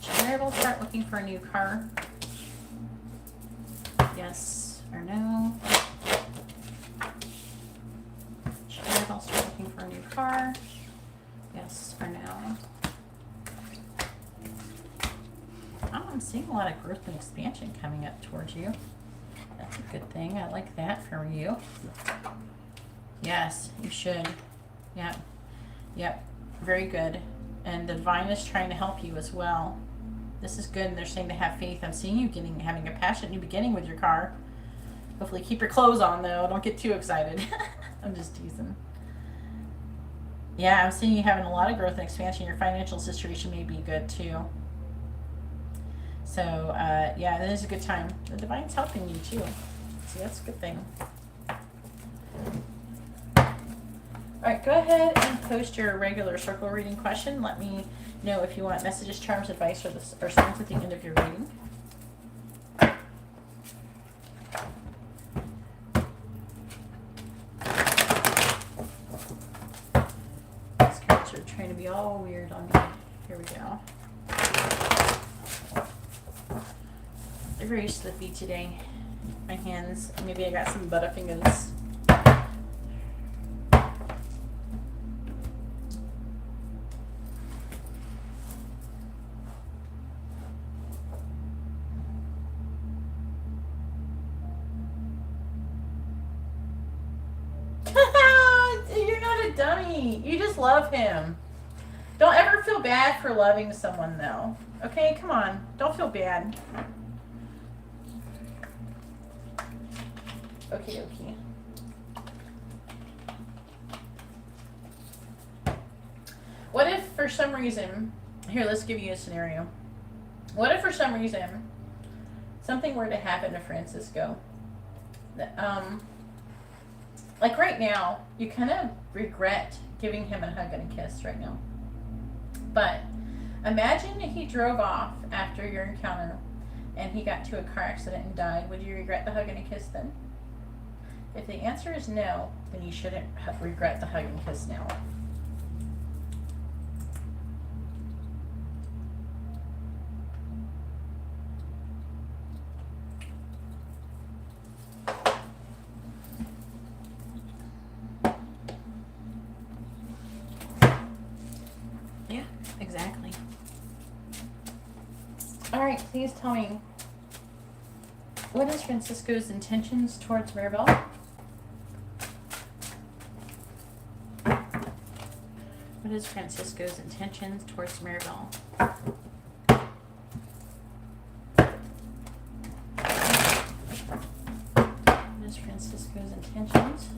Should Maribel start looking for a new car? Yes or no? Should Maribel start looking for a new car? Yes or no? Oh, I'm seeing a lot of growth and expansion coming up towards you. That's a good thing. I like that for you. Yes, you should. Yep. Yep. Very good. And the divine is trying to help you as well. This is good. And they're saying to have faith. I'm seeing you having a passionate new beginning with your car. Hopefully keep your clothes on though. Don't get too excited. I'm just teasing. Yeah, I'm seeing you having a lot of growth and expansion. Your financial situation may be good too. So, yeah, it is a good time. The divine's helping you too. See, that's a good thing. Alright, go ahead and post your regular circle reading question. Let me know if you want messages, charms, advice, or songs at the end of your reading. These cards are trying to be all weird on me. Here we go. They're very slippy today. My hands. Maybe I got some butterfingers. You're not a dummy. You just love him. Don't ever feel bad for loving someone though. Okay, come on. Don't feel bad. Okay, okay. What if for some reason, here, let's give you a scenario. What if for some reason something were to happen to Francisco? Like right now, you kind of regret giving him a hug and a kiss right now. But imagine he drove off after your encounter and he got to a car accident and died. Would you regret the hug and a kiss then? If the answer is no, then you shouldn't regret the hug and kiss now. Yeah, exactly. All right, please tell me, what is Francisco's intentions towards Maribel? What is Francisco's intentions towards Maribel? What is Francisco's intentions?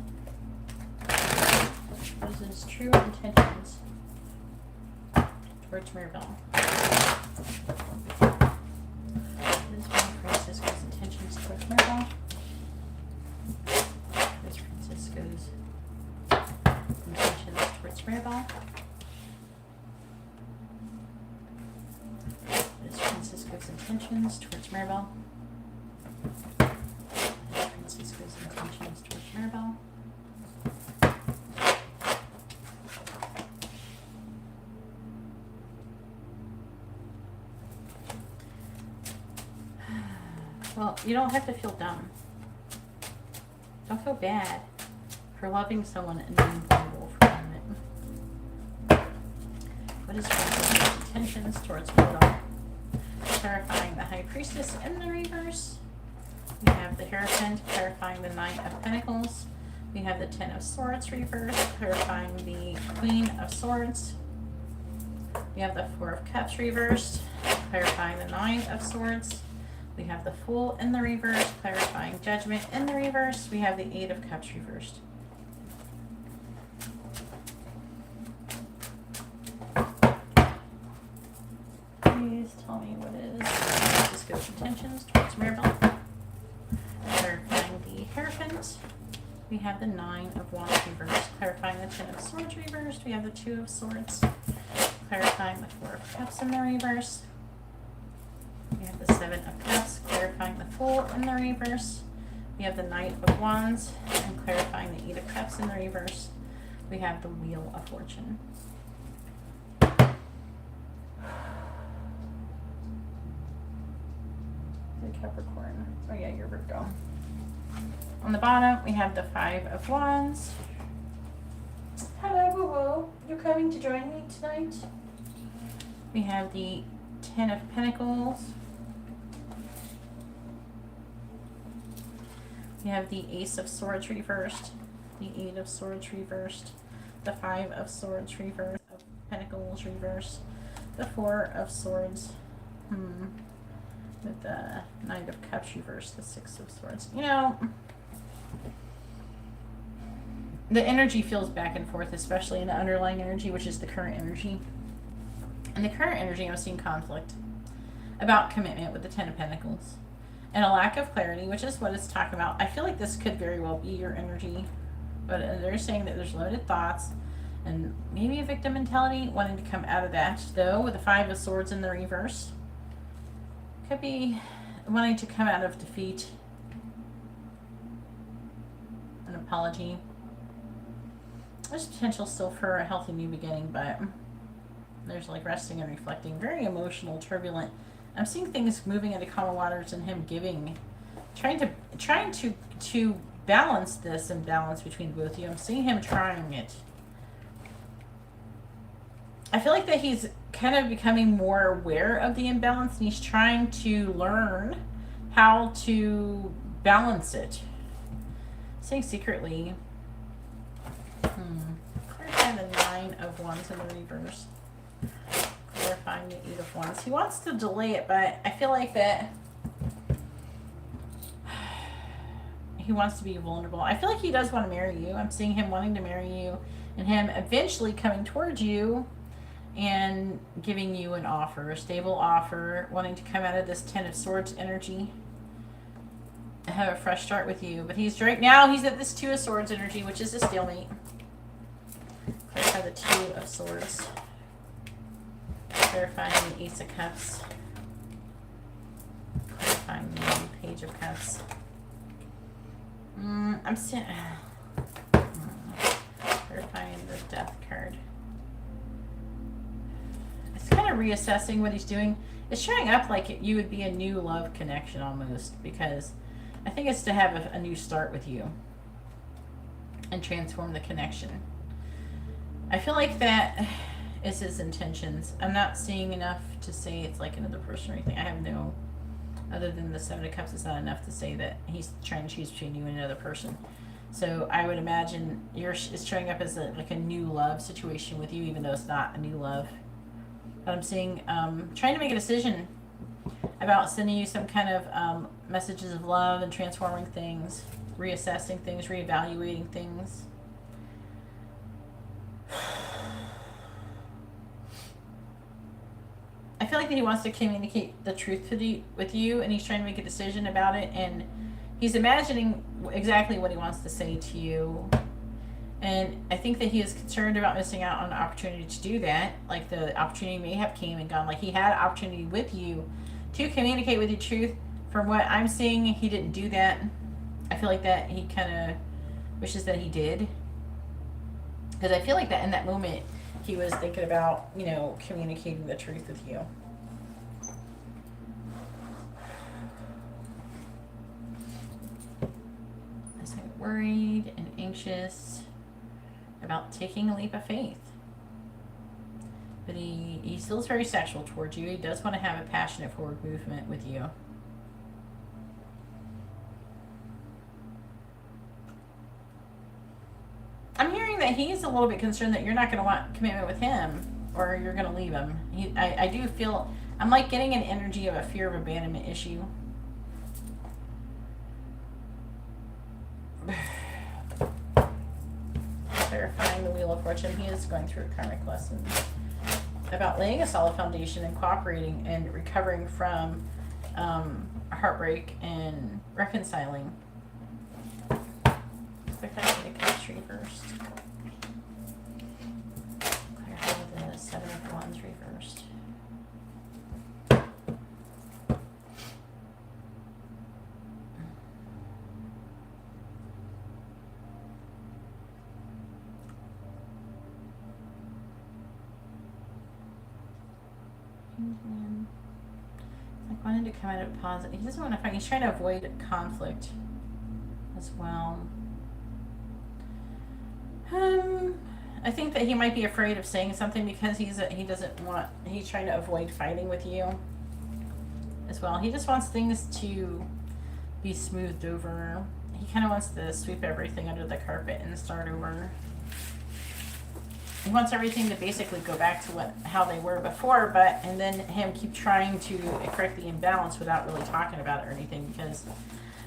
What is his true intentions towards Maribel? What is Francisco's intentions towards Maribel? What is Francisco's intentions towards Maribel? Intentions towards Maribel. Francisco's intentions towards Maribel. Well, you don't have to feel dumb. Don't feel bad for loving someone and being vulnerable for a minute. What is Francisco's intentions towards Maribel? Clarifying the High Priestess in the reverse. We have the Hierophant clarifying the Knight of Pentacles. We have the Ten of Swords reverse, clarifying the Queen of Swords. We have the Four of Cups reversed, clarifying the Nine of Swords. We have the Fool in the reverse, clarifying Judgment in the reverse. We have the Eight of Cups reversed. Please tell me what is Disco's intentions towards Maribel. Clarifying the Hierophant. We have the Nine of Wands reversed. Clarifying the Ten of Swords reversed. We have the Two of Swords. Clarifying the Four of Cups in the reverse. We have the Seven of Cups, clarifying the Fool in the reverse. We have the Knight of Wands, and clarifying the Eight of Cups in the reverse. We have the Wheel of Fortune. The Capricorn. Oh yeah, you're Virgo. On the bottom, we have the Five of Wands. Hello, boo-boo. You're coming to join me tonight? We have the Ten of Pentacles. We have the Ace of Swords reversed, the Eight of Swords reversed, the Five of Swords reversed, of Pentacles reversed, the Four of Swords, with the Knight of Cups reversed, the Six of Swords. You know, the energy feels back and forth, especially in the underlying energy, which is the current energy. In the current energy, I'm seeing conflict about commitment with the Ten of Pentacles. And a lack of clarity, which is what it's talking about. I feel like this could very well be your energy. But they're saying that there's limited thoughts and maybe a victim mentality, wanting to come out of that. Though, with the Five of Swords in the reverse. Could be wanting to come out of defeat. An apology. There's potential still for a healthy new beginning, but there's like resting and reflecting. Very emotional, turbulent. I'm seeing things moving into calmer waters and him giving, trying to balance this imbalance between both of you. I'm seeing him trying it. I feel like that he's kind of becoming more aware of the imbalance and he's trying to learn how to balance it. Saying secretly. Clarify the Nine of Wands in the reverse. Clarifying the Eight of Wands. He wants to delay it, but I feel like that he wants to be vulnerable. I feel like he does want to marry you. I'm seeing him wanting to marry you and him eventually coming towards you and giving you an offer, a stable offer, wanting to come out of this Ten of Swords energy and have a fresh start with you. But he's right now, he's at this Two of Swords energy, which is a stalemate. Clarify the Two of Swords. Clarifying the Ace of Cups. Clarifying the Page of Cups. I'm seeing... Clarifying the Death card. It's kind of reassessing what he's doing. It's showing up like you would be a new love connection almost, because I think it's to have a new start with you and transform the connection. I feel like that is his intentions. I'm not seeing enough to say it's like another person or anything. I have no, other than the Seven of Cups, it's not enough to say that he's trying to choose between you and another person. So I would imagine it's showing up as like a new love situation with you, even though it's not a new love. But I'm seeing trying to make a decision about sending you some kind of messages of love and transforming things, reassessing things, reevaluating things. I feel like that he wants to communicate the truth with you, and he's trying to make a decision about it, and he's imagining exactly what he wants to say to you. And I think that he is concerned about missing out on an opportunity to do that. Like the opportunity may have came and gone. Like he had an opportunity with you to communicate with you truth. From what I'm seeing, he didn't do that. I feel like that he kind of wishes that he did. Because I feel like that in that moment, he was thinking about, you know, communicating the truth with you. As I'm worried and anxious about taking a leap of faith. But he still is very sexual towards you. He does want to have a passionate forward movement with you. I'm hearing that he's a little bit concerned that you're not going to want commitment with him, or you're going to leave him. I do feel, I'm like getting an energy of a fear of abandonment issue. clarifying the Wheel of Fortune. He is going through a karmic lesson about laying a solid foundation and cooperating and recovering from heartbreak and reconciling. Spectacular Cups reversed. Clarify the Seven of Wands reversed. I wanted to come out of positive. He doesn't want to fight. He's trying to avoid conflict as well. I think that he might be afraid of saying something because he's trying to avoid fighting with you as well. He just wants things to be smoothed over. He kind of wants to sweep everything under the carpet and start over. He wants everything to basically go back to how they were before, and then him keep trying to correct the imbalance without really talking about it or anything, because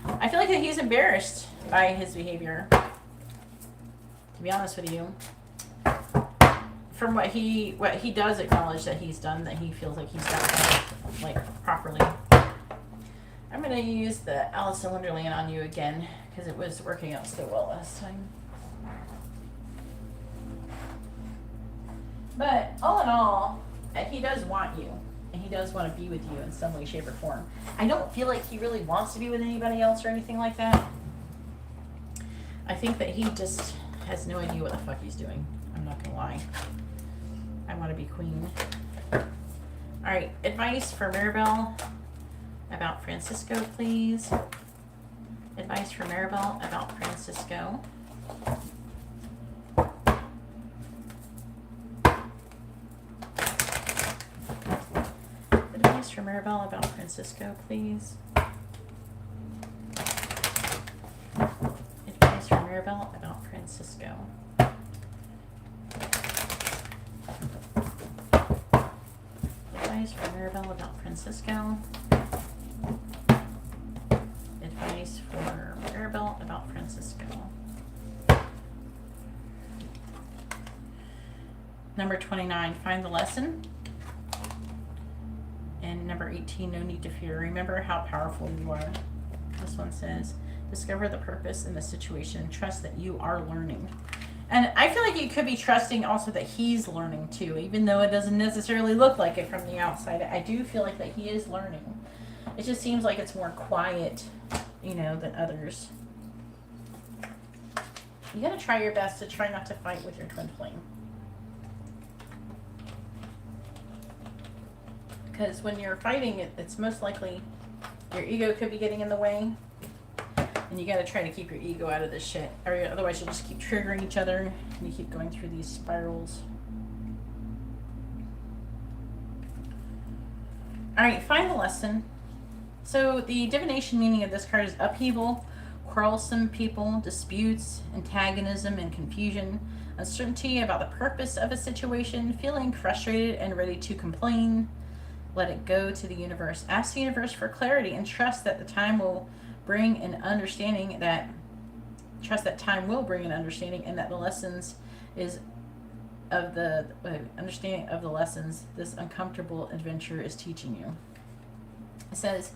I feel like that he's embarrassed by his behavior, to be honest with you. From what he does acknowledge that he's done, that he feels like he's done like properly. I'm going to use the Alice in Wonderland on you again, because it was working out so well last time. But all in all, he does want you, and he does want to be with you in some way, shape, or form. I don't feel like he really wants to be with anybody else or anything like that. I think that he just has no idea what the fuck he's doing. I'm not gonna lie. I want to be queen. Alright, advice for Maribel about Francisco, please. Advice for Maribel about Francisco. Advice for Maribel about Francisco, please. Advice for Maribel about Francisco. Advice for Maribel about Francisco. Advice for Maribel about Francisco. Number 29, find the lesson. And number 18, no need to fear. Remember how powerful you are. This one says, discover the purpose in the situation and trust that you are learning. And I feel like you could be trusting also that he's learning too, even though it doesn't necessarily look like it from the outside. I do feel like that he is learning. It just seems like it's more quiet, you know, than others. You gotta try your best to try not to fight with your twin flame. Because when you're fighting, it's most likely your ego could be getting in the way. And you got to try to keep your ego out of this shit. Or otherwise you'll just keep triggering each other. And you keep going through these spirals. Alright, find the lesson. So the divination meaning of this card is upheaval, quarrelsome people, disputes, antagonism and confusion, uncertainty about the purpose of a situation, feeling frustrated and ready to complain. Let it go to the universe. Ask the universe for clarity and trust that the time will bring an understanding that time will bring an understanding, and that the lessons is of the understanding of the lessons this uncomfortable adventure is teaching you. It says,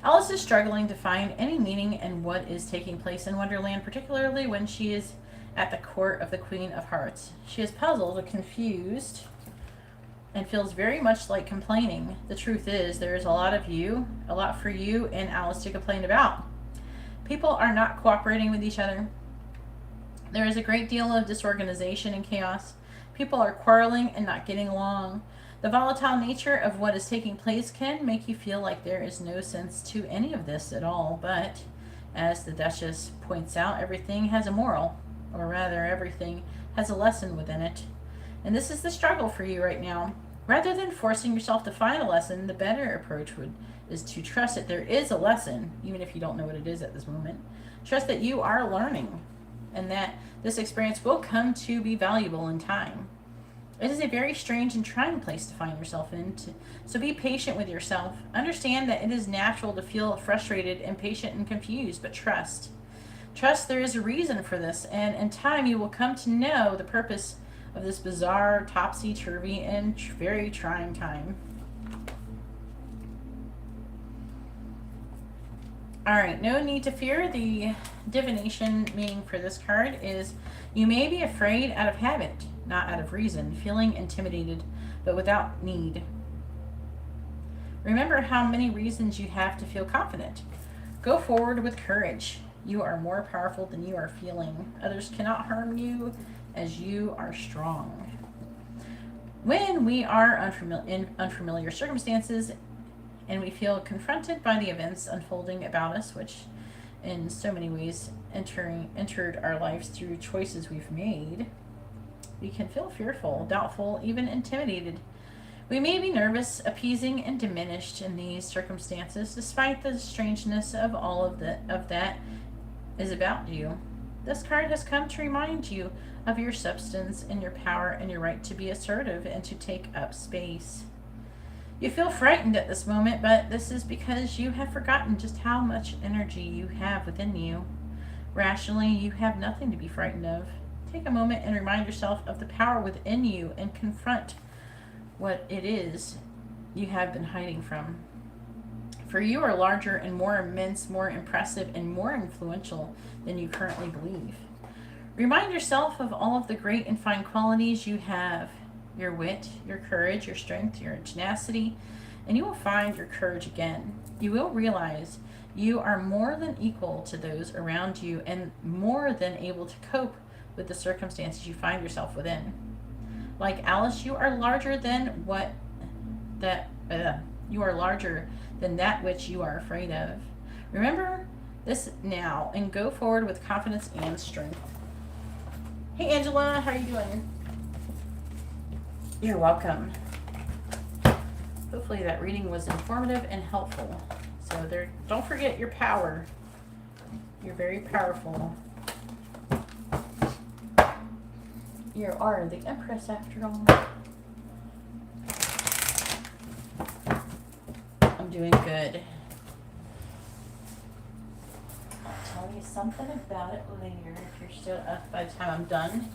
Alice is struggling to find any meaning in what is taking place in Wonderland, particularly when she is at the court of the Queen of Hearts. She is puzzled and confused and feels very much like complaining. The truth is, there is a lot for you and Alice to complain about. People are not cooperating with each other. There is a great deal of disorganization and chaos. People are quarreling and not getting along. The volatile nature of what is taking place can make you feel like there is no sense to any of this at all, but as the Duchess points out, everything has a moral, or rather everything has a lesson within it. And this is the struggle for you right now. Rather than forcing yourself to find a lesson, the better approach is to trust that there is a lesson, even if you don't know what it is at this moment. Trust that you are learning and that this experience will come to be valuable in time. It is a very strange and trying place to find yourself in, so be patient with yourself. Understand that it is natural to feel frustrated, impatient, and confused, but trust. Trust there is a reason for this, and in time you will come to know the purpose of this bizarre, topsy-turvy, and very trying time. Alright, no need to fear. The divination meaning for this card is you may be afraid out of habit, not out of reason, feeling intimidated, but without need. Remember how many reasons you have to feel confident. Go forward with courage. You are more powerful than you are feeling. Others cannot harm you as you are strong. When we are in unfamiliar circumstances and we feel confronted by the events unfolding about us, which in so many ways entered our lives through choices we've made, we can feel fearful, doubtful, even intimidated. We may be nervous, appeasing, and diminished in these circumstances, despite the strangeness of all of that is about you. This card has come to remind you of your substance and your power and your right to be assertive and to take up space. You feel frightened at this moment, but this is because you have forgotten just how much energy you have within you. Rationally, you have nothing to be frightened of. Take a moment and remind yourself of the power within you and confront what it is you have been hiding from. For you are larger and more immense, more impressive, and more influential than you currently believe. Remind yourself of all of the great and fine qualities you have. Your wit, your courage, your strength, your tenacity, and you will find your courage again. You will realize you are more than equal to those around you and more than able to cope with the circumstances you find yourself within. Like Alice, you are larger than you are larger than that which you are afraid of. Remember this now and go forward with confidence and strength. Hey Angela, how are you doing? You're welcome. Hopefully that reading was informative and helpful. So don't forget your power. You're very powerful. You are the Empress after all. I'm doing good. I'll tell you something about it later if you're still up by the time I'm done.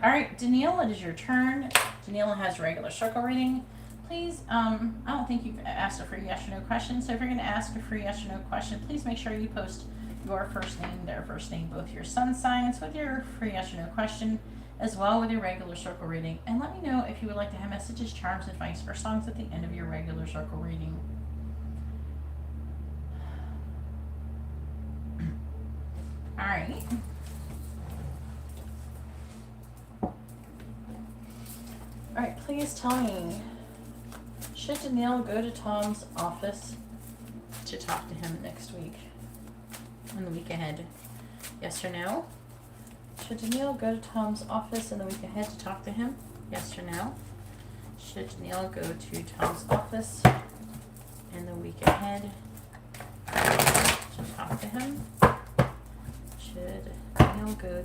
Alright, Danielle, it is your turn. Danielle has a regular circle reading. Please, I don't think you've asked a free yes or no question, so if you're going to ask a free yes or no question, please make sure you post your first name, their first name, both your sun signs with your free yes or no question, as well with your regular circle reading. And let me know if you would like to have messages, charms, advice, or songs at the end of your regular circle reading. Alright. Alright, please tell me, should Danielle go to Tom's office to talk to him next week? In the week ahead? Yes or no? Should Danielle go to Tom's office in the week ahead to talk to him? Yes or no? Should Danielle go to Tom's office in the week ahead to talk to him? Should Danielle go to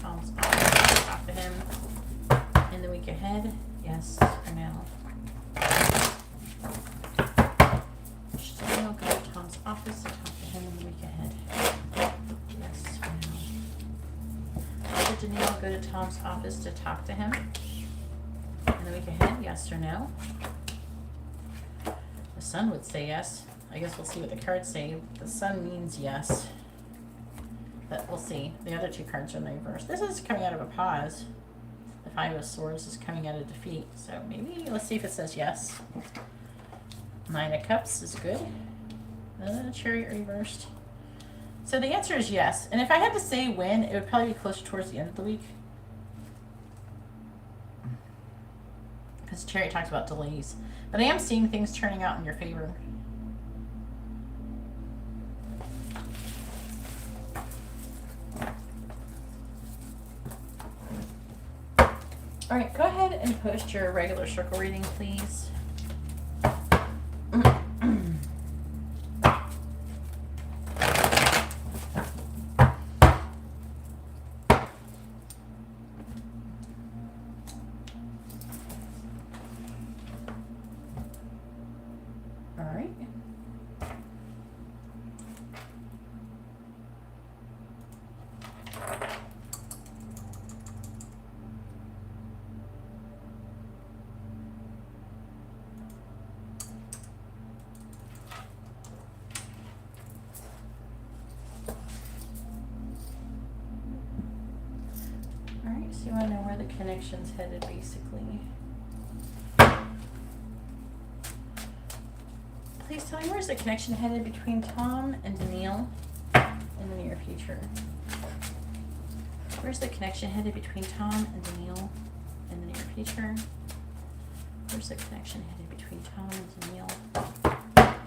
Tom's office to talk to him in the week ahead? Yes or no? Should Danielle go to Tom's office to talk to him in the week ahead? Yes or no? Should Danielle go to Tom's office to talk to him in the week ahead? Yes or no? The sun would say yes. I guess we'll see what the cards say. The sun means yes. But we'll see. The other two cards are in the reverse. This is coming out of a pause. The Five of Swords is coming out of defeat. So maybe let's see if it says yes. Nine of Cups is good. Chariot reversed. So the answer is yes. And if I had to say when, it would probably be closer towards the end of the week. Because Chariot talks about delays. But I am seeing things turning out in your favor. All right, go ahead and post your regular circle reading, please. All right. the connection's headed, basically. Please tell me, where's the connection headed between Tom and Danielle in the near future? Where's the connection headed between Tom and Danielle in the near future? Where's the connection headed between Tom and Danielle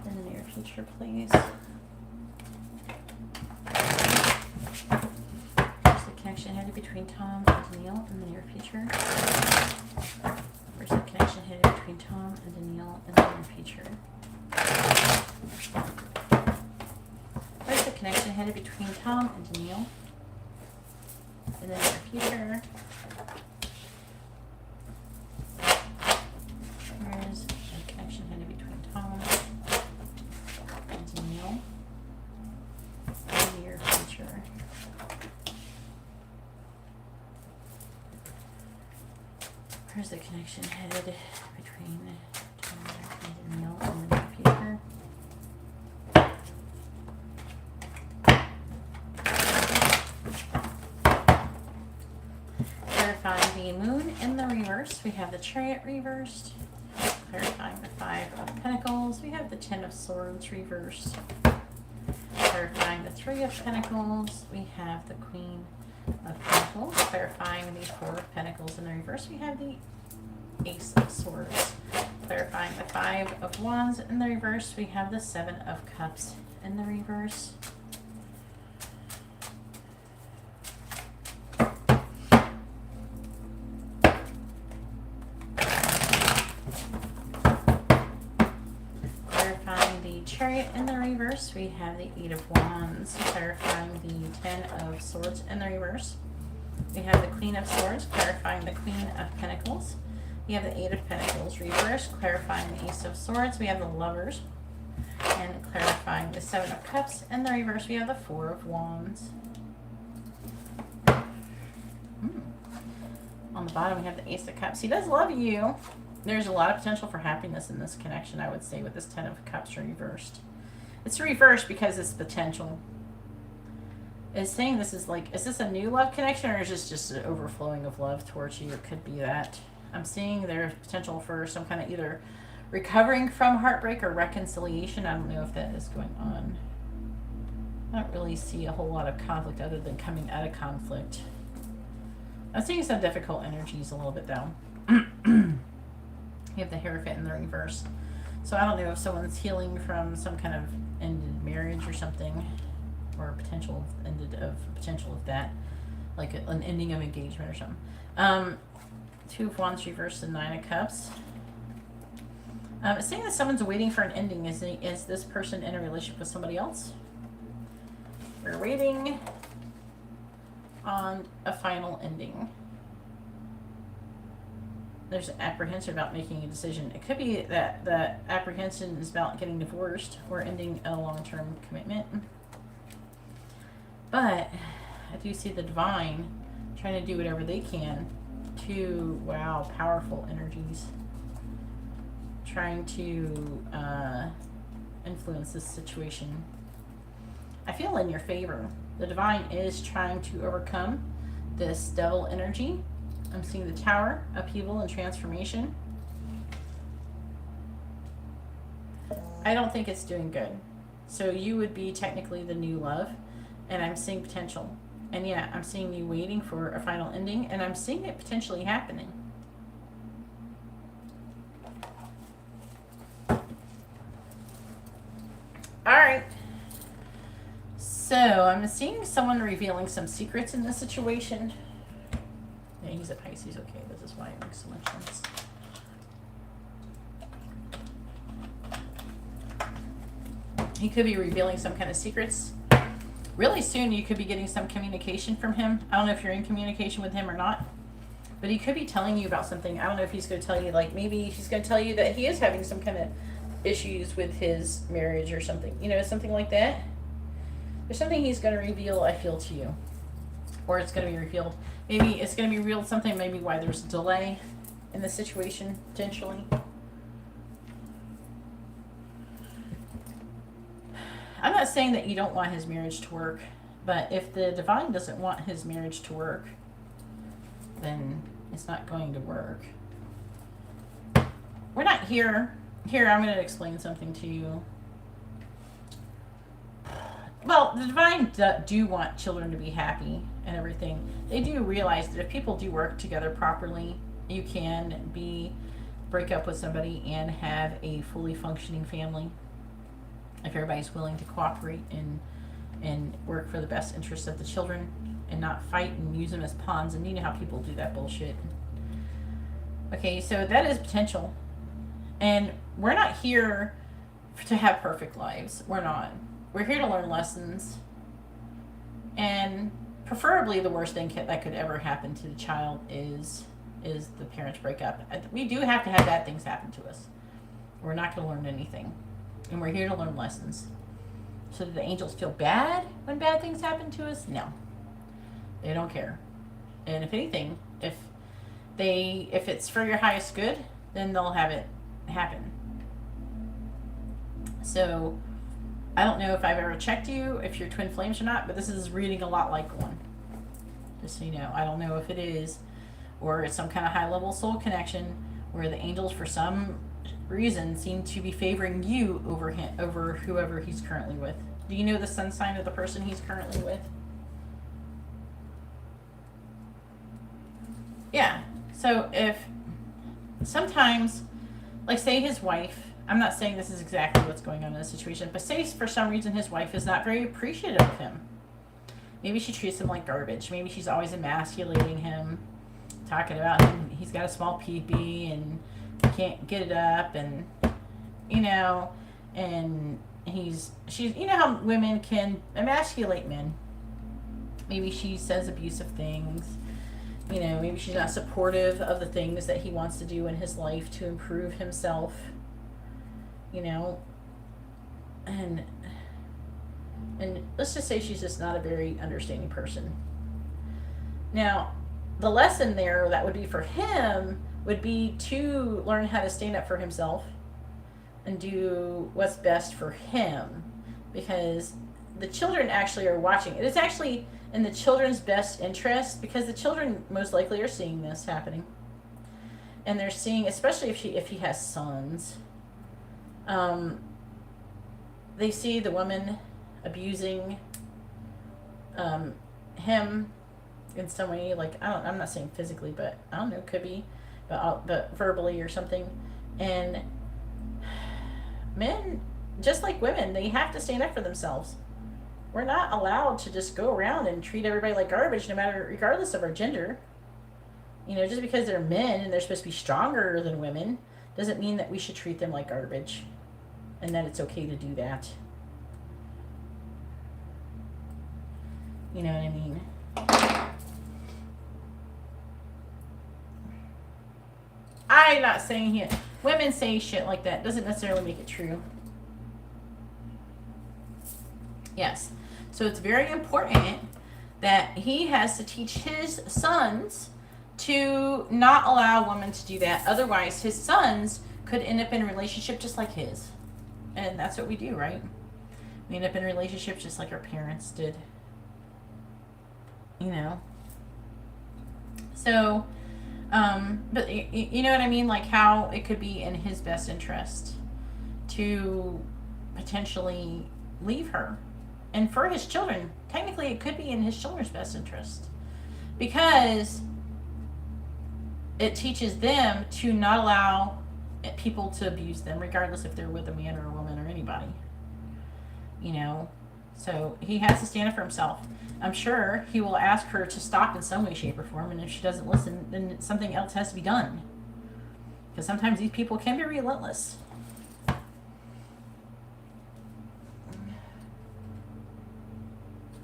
in the near future, please? Where's the connection headed between Tom and Danielle in the near future? Where's the connection headed between Tom and Danielle in the near future? Where's the connection headed between Tom and Danielle in the near future? Where's the connection headed between Tom and Danielle in the near future? Where's the connection headed between Tom and Danielle in the near future? Clarifying the moon in the reverse, we have the Chariot reversed. Clarifying the 5 of Pentacles, we have the 10 of Swords reversed. Clarifying the 3 of Pentacles, we have the Queen of Pentacles. Clarifying the 4 of Pentacles in the reverse, we have the Ace of Swords. Clarifying the 5 of Wands in the reverse, we have the 7 of Cups in the reverse. Clarifying the Chariot in the reverse, we have the 8 of Wands. Clarifying the 10 of Swords in the reverse, we have the Queen of Swords. Clarifying the Queen of Pentacles, we have the 8 of Pentacles reversed. Clarifying the Ace of Swords, we have the Lovers. And clarifying the 7 of Cups in the reverse, we have the 4 of Wands. On the bottom, we have the Ace of Cups. He does love you. There's a lot of potential for happiness in this connection, I would say, with this 10 of Cups reversed. It's reversed because it's potential. It's saying this is like, is this a new love connection, or is this just an overflowing of love towards you? It could be that. I'm seeing there's potential for some kind of either recovering from heartbreak or reconciliation. I don't know if that is going on. I don't really see a whole lot of conflict other than coming out of conflict. I'm seeing some difficult energies a little bit though. You have the Hierophant in the reverse. So I don't know if someone's healing from some kind of ended marriage or something, or potential of that, like an ending of engagement or something. 2 of Wands reversed and 9 of Cups. It's saying that someone's waiting for an ending. Is this person in a relationship with somebody else? We're waiting on a final ending. There's apprehension about making a decision. It could be that the apprehension is about getting divorced or ending a long-term commitment. But I do see the Divine trying to do whatever they can to, wow, powerful energies, trying to influence this situation. I feel in your favor. The Divine is trying to overcome this devil energy. I'm seeing the Tower, upheaval and transformation. I don't think it's doing good. So you would be technically the new love, and I'm seeing potential. And yeah, I'm seeing you waiting for a final ending, and I'm seeing it potentially happening. Alright. So, I'm seeing someone revealing some secrets in this situation. Yeah, he's a Pisces, okay, this is why it makes so much sense. He could be revealing some kind of secrets. Really soon, you could be getting some communication from him. I don't know if you're in communication with him or not, but he could be telling you about something. I don't know if he's going to tell you, like, maybe he's going to tell you that he is having some kind of issues with his marriage or something. You know, something like that. There's something he's going to reveal, I feel, to you. Or it's going to be revealed. Maybe it's going to be revealed something, maybe why there's a delay in the situation, potentially. I'm not saying that you don't want his marriage to work, but if the Divine doesn't want his marriage to work, then It's not going to work. We're not here. Here, I'm going to explain something to you. Well, the divine do want children to be happy and everything. They do realize that if people do work together properly, you can break up with somebody and have a fully functioning family. If everybody's willing to cooperate and work for the best interests of the children and not fight and use them as pawns. And you know how people do that bullshit. Okay, so that is potential. And we're not here to have perfect lives. We're not. We're here to learn lessons. And preferably the worst thing that could ever happen to the child is the parents break up. We do have to have bad things happen to us. We're not going to learn anything. And we're here to learn lessons. So do the angels feel bad when bad things happen to us? No. They don't care. And if anything, if it's for your highest good, then they'll have it happen. So I don't know if I've ever checked you, if you're twin flames or not, but this is reading a lot like one. Just so you know. I don't know if it is, or it's some kind of high level soul connection where the angels for some reason seem to be favoring you over whoever he's currently with. Do you know the sun sign of the person he's currently with? Yeah. So if sometimes, like say his wife, I'm not saying this is exactly what's going on in this situation, but say for some reason his wife is not very appreciative of him. Maybe she treats him like garbage. Maybe she's always emasculating him, talking about him. He's got a small pee-pee and can't get it up, and and she's how women can emasculate men. Maybe she says abusive things. Maybe she's not supportive of the things that he wants to do in his life to improve himself. And let's just say she's just not a very understanding person. Now, the lesson there that would be for him would be to learn how to stand up for himself and do what's best for him, because the children actually are watching. It is actually in the children's best interest, because the children most likely are seeing this happening, and they're seeing, especially if he has sons, they see the woman abusing him in some way, like I'm not saying physically, but I don't know, could be, but verbally or something. And men, just like women, they have to stand up for themselves. We're not allowed to just go around and treat everybody like garbage, regardless of our gender. Just because they're men and they're supposed to be stronger than women doesn't mean that we should treat them like garbage, and that it's okay to do that. You know what I mean? I'm not saying women say shit like that doesn't necessarily make it true. Yes. So it's very important that he has to teach his sons to not allow a woman to do that. Otherwise, his sons could end up in a relationship just like his. And that's what we do, right? We end up in relationships just like our parents did. So, but you know what I mean? Like how it could be in his best interest to potentially leave her. And for his children, technically it could be in his children's best interest, because it teaches them to not allow people to abuse them, regardless if they're with a man or a woman or anybody. So he has to stand up for himself. I'm sure he will ask her to stop in some way, shape, or form, and if she doesn't listen, then something else has to be done. Because sometimes these people can be relentless.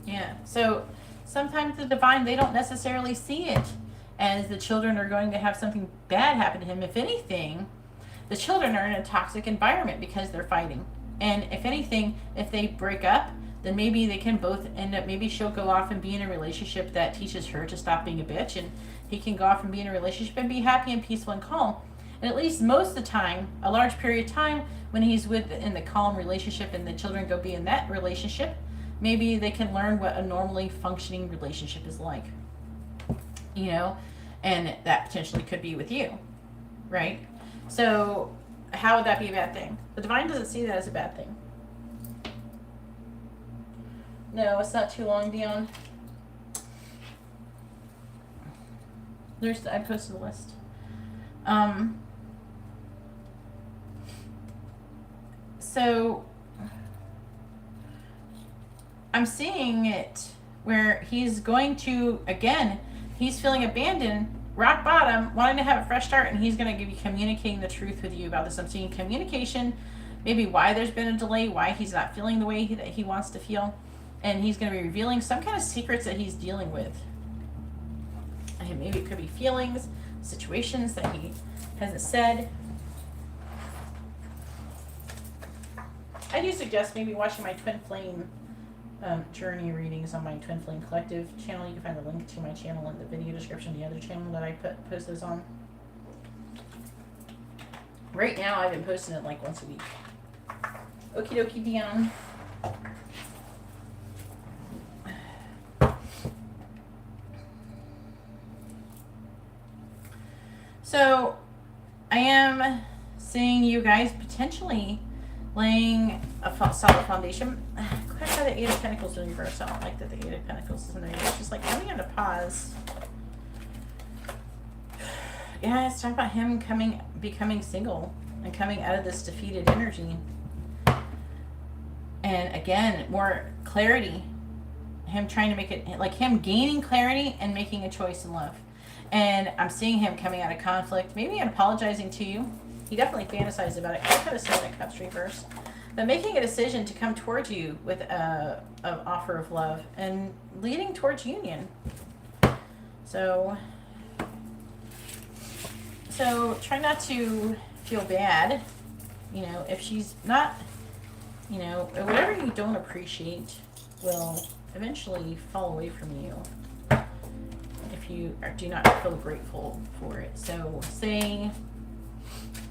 Yeah, so sometimes the divine, they don't necessarily see it as the children are going to have something bad happen to him. If anything, the children are in a toxic environment because they're fighting. And if anything, if they break up, then maybe they can both end up, maybe she'll go off and be in a relationship that teaches her to stop being a bitch, and he can go off and be in a relationship and be happy and peaceful and calm. And at least most of the time, a large period of time, when he's in the calm relationship and the children go be in that relationship, maybe they can learn what a normally functioning relationship is like. And that potentially could be with you, right? So how would that be a bad thing? The divine doesn't see that as a bad thing. No, it's not too long, Dion. I posted the list. So I'm seeing it where he's going to, again, he's feeling abandoned, rock bottom, wanting to have a fresh start, and he's going to be communicating the truth with you about this. I'm seeing communication, maybe why there's been a delay, why he's not feeling the way that he wants to feel, and he's going to be revealing some kind of secrets that he's dealing with. And maybe it could be feelings, situations that he hasn't said. I do suggest maybe watching my Twin Flame journey readings on my Twin Flame Collective channel. You can find the link to my channel in the video description, the other channel that I post those on. Right now, I've been posting it like once a week. Okie dokie, Dion. So, I am seeing you guys potentially laying a solid foundation. Crash by the Eight of Pentacles in reverse. I don't like that the Eight of Pentacles is in there. It's just like coming on a pause. Yeah, it's talking about him becoming single and coming out of this defeated energy. And again, more clarity. Him trying to make it, like him gaining clarity and making a choice in love. And I'm seeing him coming out of conflict, maybe apologizing to you. He definitely fantasized about it. Kind of Seven of Cups reverse. But making a decision to come towards you with an offer of love and leading towards union. So try not to feel bad, you know, if she's not, you know, whatever you don't appreciate will eventually fall away from you if you do not feel grateful for it. So saying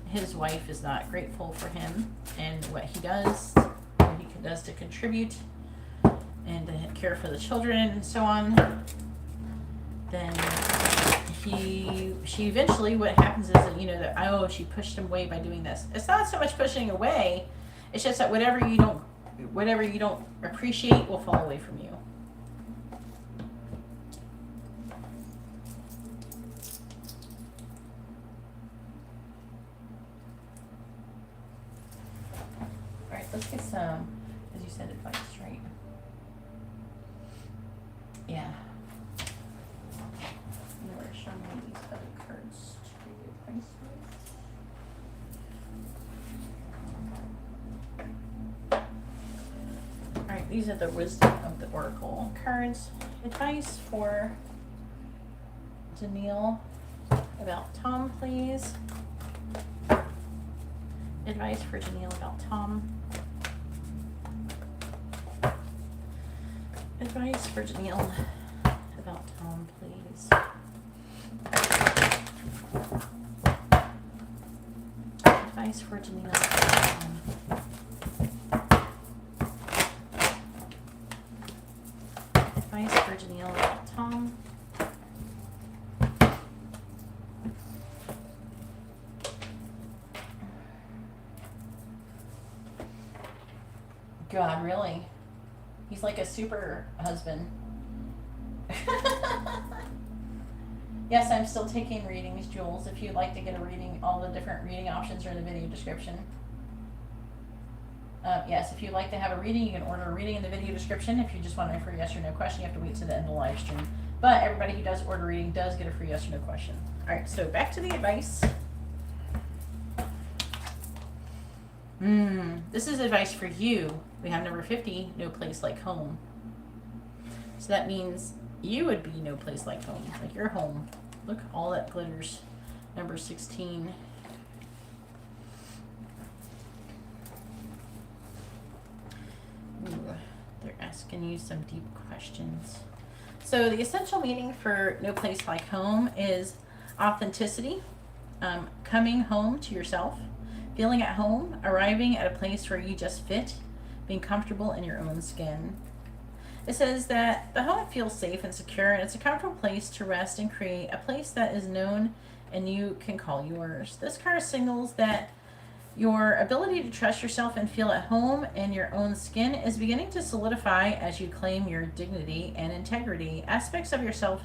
his wife is not grateful for him and what he does to contribute and to care for the children and so on, then she eventually, what happens is that, you know, that, oh, she pushed him away by doing this. It's not so much pushing away, it's just that whatever you don't appreciate will fall away from you. Let's get some, as you said, advice, right? Yeah. You were showing me these other cards to give you advice with. Alright, these are the Wisdom of the Oracle cards. Advice for Danielle about Tom, please. Advice for Danielle about Tom. Advice for Danielle about Tom, please. Advice for Danielle about Tom. Advice for Danielle about Tom. God, really? He's like a super husband. Yes, I'm still taking readings, Jules. If you'd like to get a reading, all the different reading options are in the video description. Yes, if you'd like to have a reading, you can order a reading in the video description. If you just want a free yes or no question, you have to wait to the end of the live stream. But everybody who does order a reading does get a free yes or no question. All right, so back to the advice. This is advice for you. We have number 50, no place like home. So that means you would be no place like home, like your home. Look, all that glitters. Number 16. Ooh, they're asking you some deep questions. So the essential meaning for no place like home is authenticity, coming home to yourself, feeling at home, arriving at a place where you just fit, being comfortable in your own skin. It says that the home feels safe and secure, and it's a comfortable place to rest and create, a place that is known and you can call yours. This card signals that your ability to trust yourself and feel at home in your own skin is beginning to solidify as you claim your dignity and integrity, aspects of yourself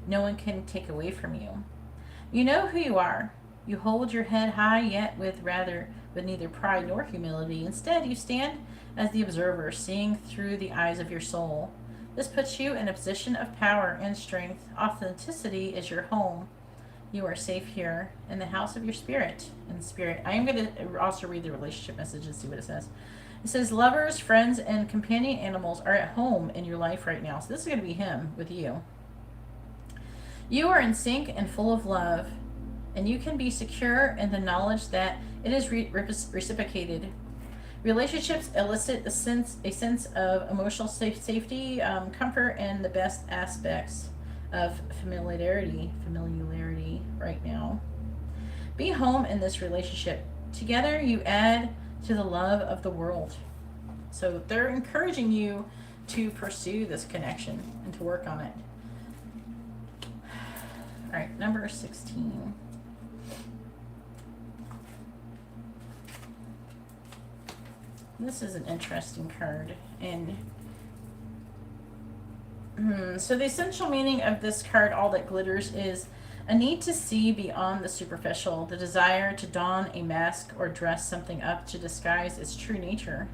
no one can take away from you. You know who you are. You hold your head high, yet with neither pride nor humility. Instead, you stand as the observer, seeing through the eyes of your soul. This puts you in a position of power and strength. Authenticity is your home. You are safe here in the house of your spirit. In spirit, I am going to also read the relationship message and see what it says. It says, lovers, friends, and companion animals are at home in your life right now. So this is going to be him with you. You are in sync and full of love, and you can be secure in the knowledge that it is reciprocated. Relationships elicit a sense of emotional safety, comfort, and the best aspects of familiarity right now. Be home in this relationship. Together you add to the love of the world. So they're encouraging you to pursue this connection and to work on it. All right, number 16. This is an interesting card. And so the essential meaning of this card, All That Glitters, is a need to see beyond the superficial, the desire to don a mask or dress something up to disguise its true nature.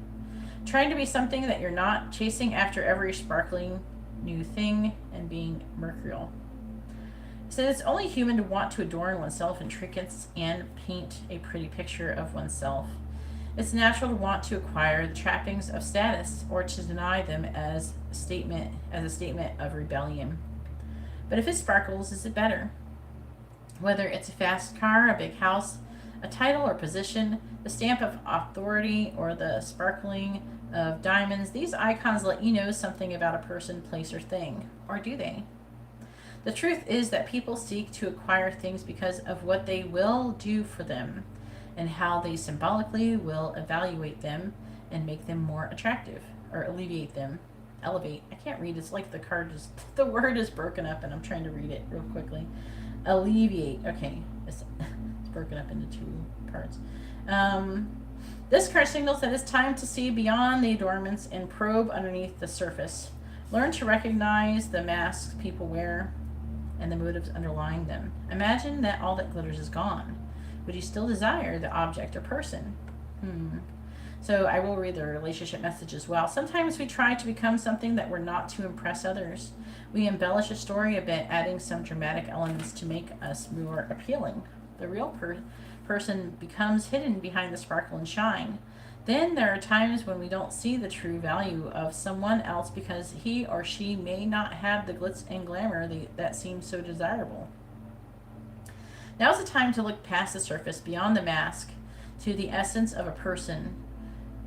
Trying to be something that you're not, chasing after every sparkling new thing, and being mercurial. So it's only human to want to adorn oneself in trinkets and paint a pretty picture of oneself. It's natural to want to acquire the trappings of status or to deny them as a statement of rebellion. But if it sparkles, is it better? Whether it's a fast car, a big house, a title or position, the stamp of authority, or the sparkling of diamonds, these icons let you know something about a person, place, or thing. Or do they? The truth is that people seek to acquire things because of what they will do for them, and how they symbolically will evaluate them and make them more attractive, or alleviate them. Elevate. I can't read. It's like the word is broken up, and I'm trying to read it real quickly. Alleviate. Okay. It's broken up into two parts. This card signals that it's time to see beyond the adornments and probe underneath the surface. Learn to recognize the masks people wear and the motives underlying them. Imagine that all that glitters is gone. Would you still desire the object or person? So I will read the relationship message as well. Sometimes we try to become something that we're not to impress others. We embellish a story a bit, adding some dramatic elements to make us more appealing. The real person becomes hidden behind the sparkle and shine. Then there are times when we don't see the true value of someone else because he or she may not have the glitz and glamour that seems so desirable. Now's the time to look past the surface, beyond the mask, to the essence of a person.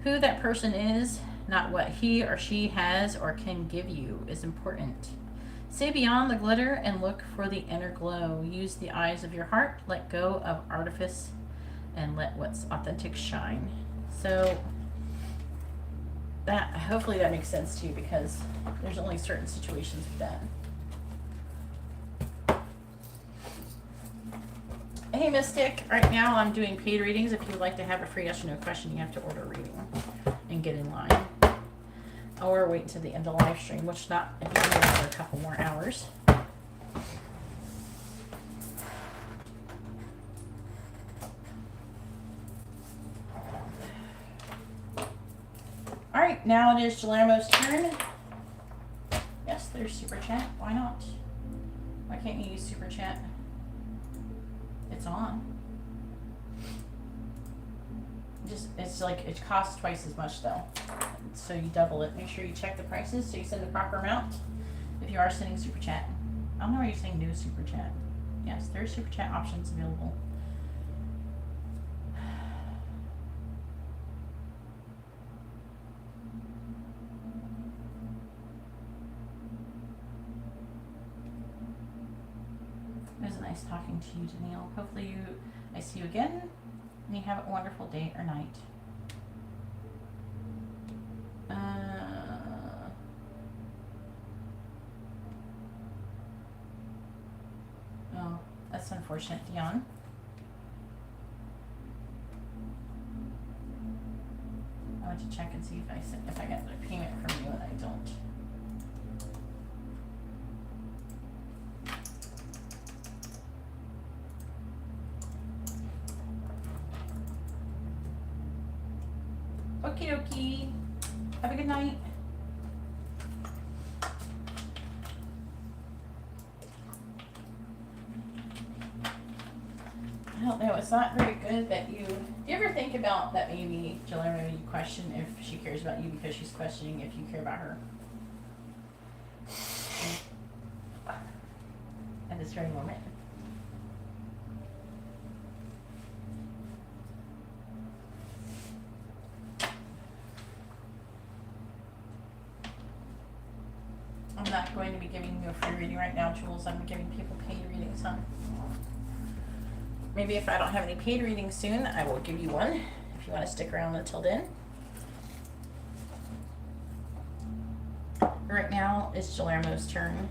Who that person is, not what he or she has or can give you, is important. See beyond the glitter and look for the inner glow. Use the eyes of your heart, let go of artifice, and let what's authentic shine. So that, hopefully that makes sense to you, because there's only certain situations with that. Hey Mystic, right now I'm doing paid readings. If you would like to have a free yes or no question, you have to order a reading and get in line. Or wait until the end of the live stream, which not be here for a couple more hours. Alright, now it is Jalamo's turn. Yes, there's Super Chat. Why not? Why can't you use Super Chat? It's on. It's like, it costs twice as much though. So you double it. Make sure you check the prices so you send the proper amount if you are sending Super Chat. I don't know why you're saying no Super Chat. Yes, there's Super Chat options available. It was nice talking to you, Danielle. Hopefully I see you again and you have a wonderful day or night. unfortunate, Dion. I want to check and see if I got the payment from you, and I don't. Okie dokie. Have a good night. I don't know, it's not very good that do you ever think about that maybe, Geeta, you question if she cares about you because she's questioning if you care about her? At this very moment. I'm not going to be giving you a free reading right now, Jules. I'm giving people paid readings, huh? Maybe if I don't have any paid readings soon, I will give you one if you want to stick around until then. Right now it's Geeta's turn.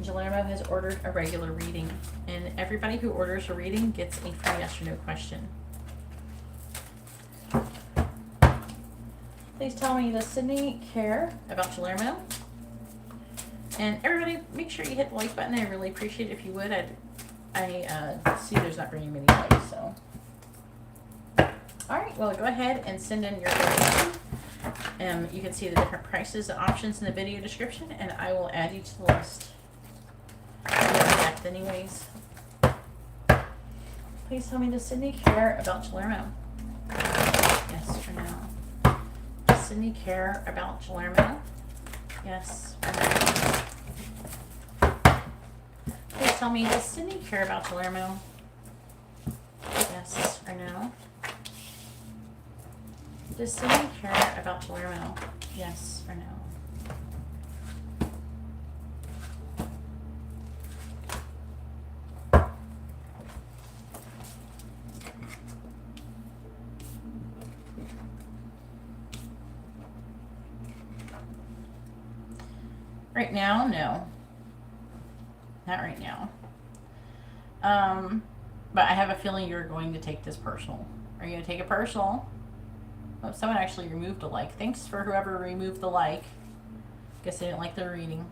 Geeta has ordered a regular reading, and everybody who orders a reading gets a free yes or no question. Please tell me, does Sydney care about Geeta? And everybody, make sure you hit the like button. I really appreciate it if you would. I see there's not very many likes, so. Alright, well, go ahead and send in your donation. You can see the different prices and options in the video description, and I will add you to the list. Anyways. Please tell me, does Sydney care about Geeta? Yes or no? Does Sydney care about Geeta? Yes or no? Please tell me, does Sydney care about Geeta? Yes or no? Does Sydney care about Geeta? Yes or no? Right now, no. Not right now. But I have a feeling you're going to take this personal. Are you going to take it personal? Oh, someone actually removed a like. Thanks for whoever removed the like. Guess they didn't like the reading.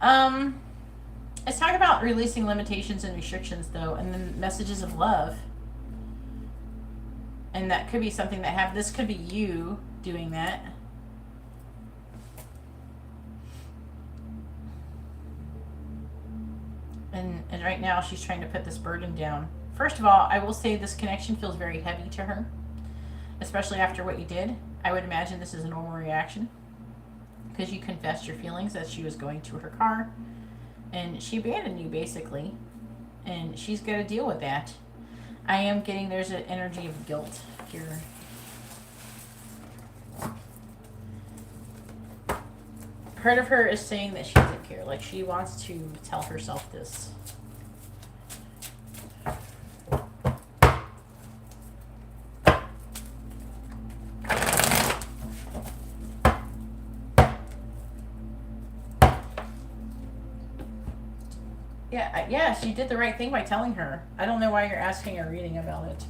Let's talk about releasing limitations and restrictions, though, and then messages of love. And that could be something that this could be you doing that. And right now she's trying to put this burden down. First of all, I will say this connection feels very heavy to her, especially after what you did. I would imagine this is a normal reaction because you confessed your feelings as she was going to her car, and she abandoned you basically, and she's got to deal with that. I am getting there's an energy of guilt here. Part of her is saying that she doesn't care. Like, she wants to tell herself this. Yeah, she did the right thing by telling her. I don't know why you're asking a reading about it.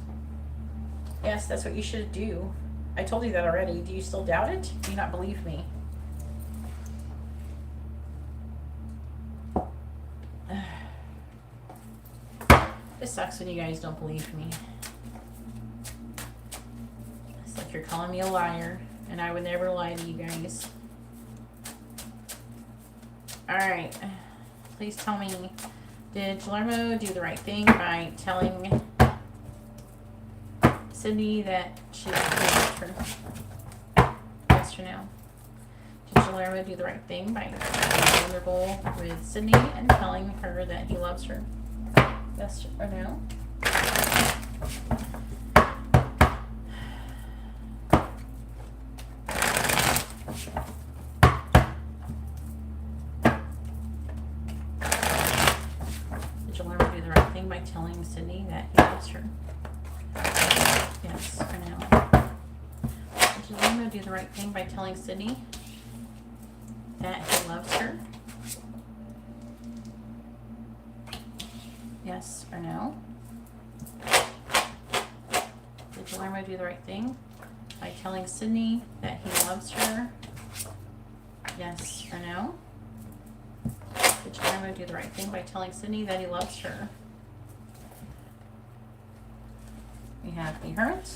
Yes, that's what you should do. I told you that already. Do you still doubt it? Do you not believe me? It sucks when you guys don't believe me. It's like you're calling me a liar, and I would never lie to you guys. Alright. Please tell me, did Geeta do the right thing by telling Sydney that she loved her? Yes or no? Did Geeta do the right thing by being vulnerable with Sydney and telling her that he loves her? Yes or no? Did Geeta do the right thing by telling Sydney that he loves her? Yes or no? Did Geeta do the right thing by telling Sydney that he loves her? Yes or no? Did Galaway do the right thing by telling Sydney that he loves her? Yes or no? Did Galaway do the right thing by telling Sydney that he loves her? We have the Hermit.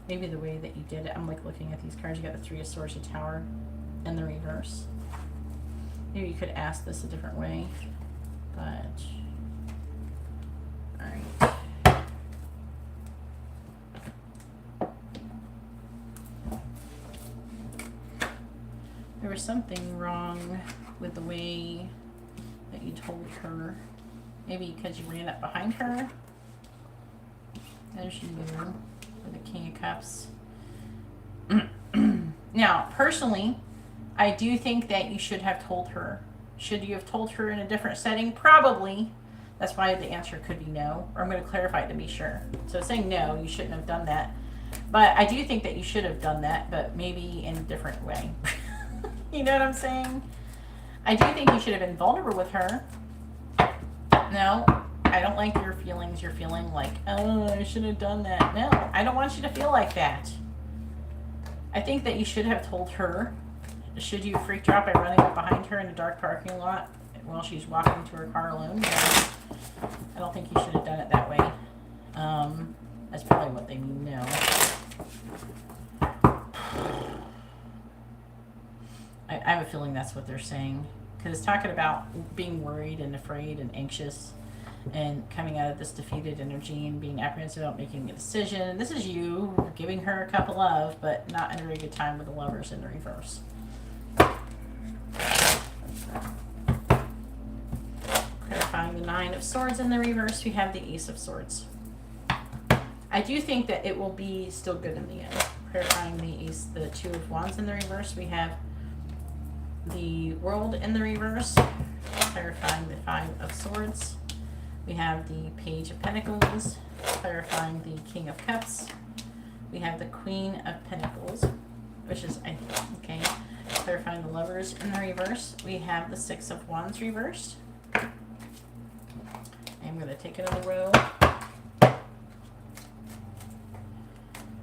Maybe the way that you did it, I'm like looking at these cards, you got the Three of Swords, the Tower, and the reverse. Maybe you could ask this a different way, but, alright. There was something wrong with the way that you told her. Maybe because you ran up behind her. There's you with the King of Cups. Now, personally, I do think that you should have told her. Should you have told her in a different setting? Probably. That's why the answer could be no. Or I'm going to clarify it to be sure. So saying no, you shouldn't have done that. But I do think that you should have done that, but maybe in a different way. You know what I'm saying? I do think you should have been vulnerable with her. No, I don't like your feelings. You're feeling like, oh, I should have done that. No, I don't want you to feel like that. I think that you should have told her. Should you freak her out by running up behind her in a dark parking lot while she's walking to her car alone? No, I don't think you should have done it that way. That's probably what they mean, no. I have a feeling that's what they're saying. Because it's talking about being worried and afraid and anxious and coming out of this defeated energy and being apprehensive about making a decision. This is you giving her a cup of love, but not in a very good time with the Lovers in the reverse. Clarifying the Nine of Swords in the reverse, we have the Ace of Swords. I do think that it will be still good in the end. Clarifying the Ace, the Two of Wands in the reverse, we have the World in the reverse. Clarifying the Five of Swords. We have the Page of Pentacles, clarifying the King of Cups. We have the Queen of Pentacles, which is, okay, clarifying the Lovers in the reverse. We have the Six of Wands reversed. I'm going to take another row.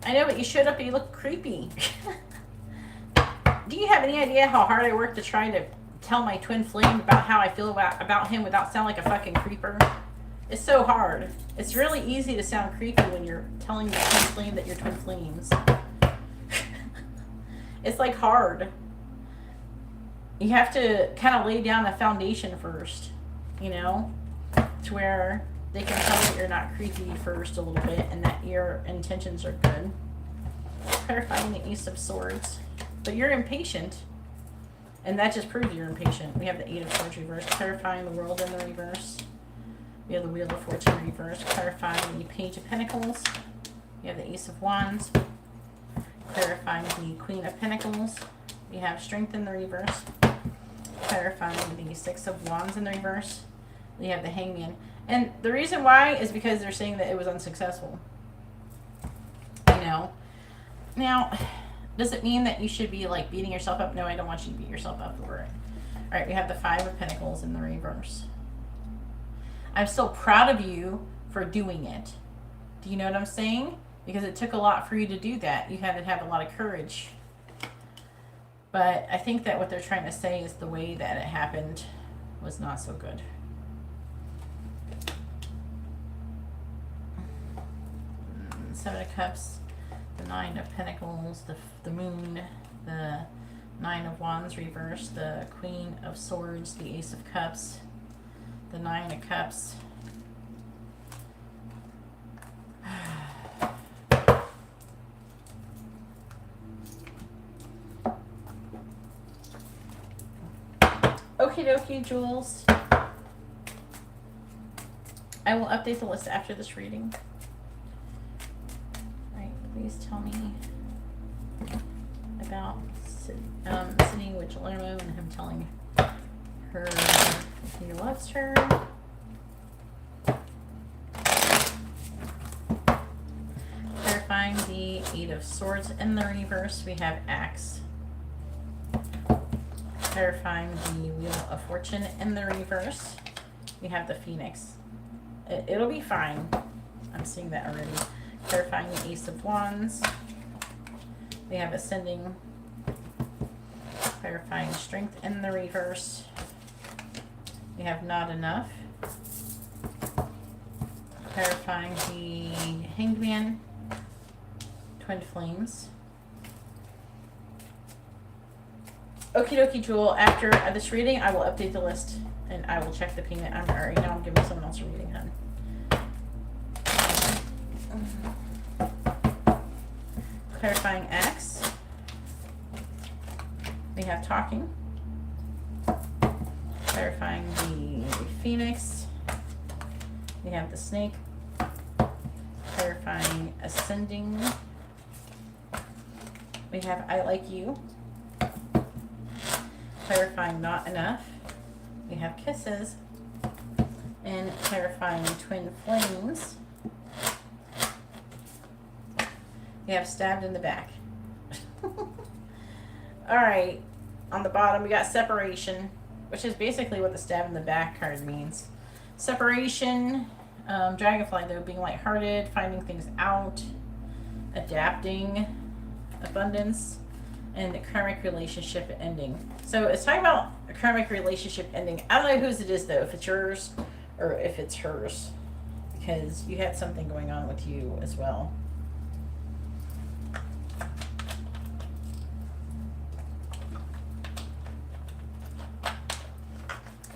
I know, but you showed up and you look creepy. Do you have any idea how hard I work to try to tell my twin flame about how I feel about him without sounding like a fucking creeper? It's so hard. It's really easy to sound creepy when you're telling your twin flame that you're twin flames. It's like hard. You have to kind of lay down a foundation first, you know, to where they can tell that you're not creepy first a little bit and that your intentions are good. Clarifying the Ace of Swords. But you're impatient, and that just proves you're impatient. We have the Eight of Swords reversed, clarifying the World in the reverse. We have the Wheel of Fortune reversed, clarifying the Page of Pentacles. We have the Ace of Wands, clarifying the Queen of Pentacles. We have Strength in the reverse, clarifying the Six of Wands in the reverse. We have the Hangman. And the reason why is because they're saying that it was unsuccessful. You know? Now, does it mean that you should be like beating yourself up? No, I don't want you to beat yourself up over it. All right, we have the Five of Pentacles in the reverse. I'm still proud of you for doing it. Do you know what I'm saying? Because it took a lot for you to do that. You had to have a lot of courage. But I think that what they're trying to say is the way that it happened was not so good. Seven of Cups, the Nine of Pentacles, the Moon, the Nine of Wands reversed, the Queen of Swords, the Ace of Cups, the Nine of Cups. Okie dokie, Jules. I will update the list after this reading. Alright, please tell me about sitting with Galaway and him telling her he loves her. Clarifying Clarifying the Eight of Swords in the reverse, we have Axe. Clarifying the Wheel of Fortune in the reverse, we have the Phoenix. It'll be fine. I'm seeing that already. Clarifying the Ace of Wands, we have Ascending. Clarifying Strength in the reverse, we have Not Enough. Clarifying the Hanged Man, Twin Flames. Okie dokie, Jewel. After this reading, I will update the list and I will check the payment. I'm already now. I'm giving someone else a reading, hun. Clarifying Axe. We have Talking. Clarifying the Phoenix. We have the Snake. Clarifying Ascending. We have I Like You. Clarifying Not Enough. We have Kisses. And clarifying Twin Flames. We have Stabbed in the Back. Alright, on the bottom we got Separation, which is basically what the Stab in the Back card means. Separation, Dragonfly though, being lighthearted, finding things out, adapting, abundance, and a karmic relationship ending. So it's talking about a karmic relationship ending. I don't know whose it is though, if it's yours or if it's hers, because you had something going on with you as well.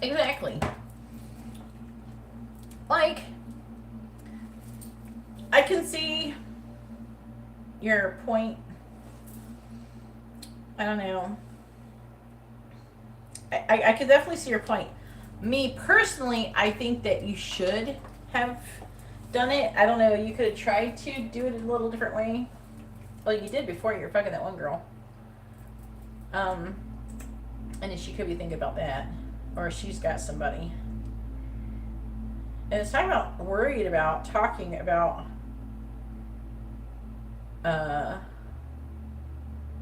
Exactly. Like, I can see your point. I don't know. I could definitely see your point. Me personally, I think that you should have done it. I don't know. You could have tried to do it a little different way. Well, you did before. You were fucking that one girl. And then she could be thinking about that. Or she's got somebody. And it's talking about worried about talking about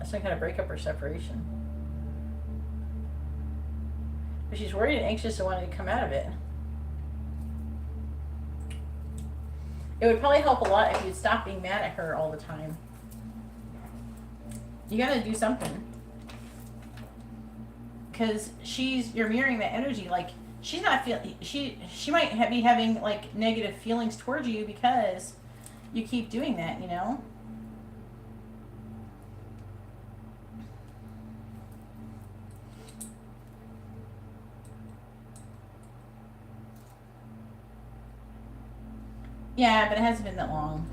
some kind of breakup or separation. But she's worried and anxious and wanting to come out of it. It would probably help a lot if you'd stop being mad at her all the time. You gotta do something. Because you're mirroring that energy. Like, she's not feeling, she might be having like negative feelings towards you because you keep doing that, you know? Yeah, but it hasn't been that long.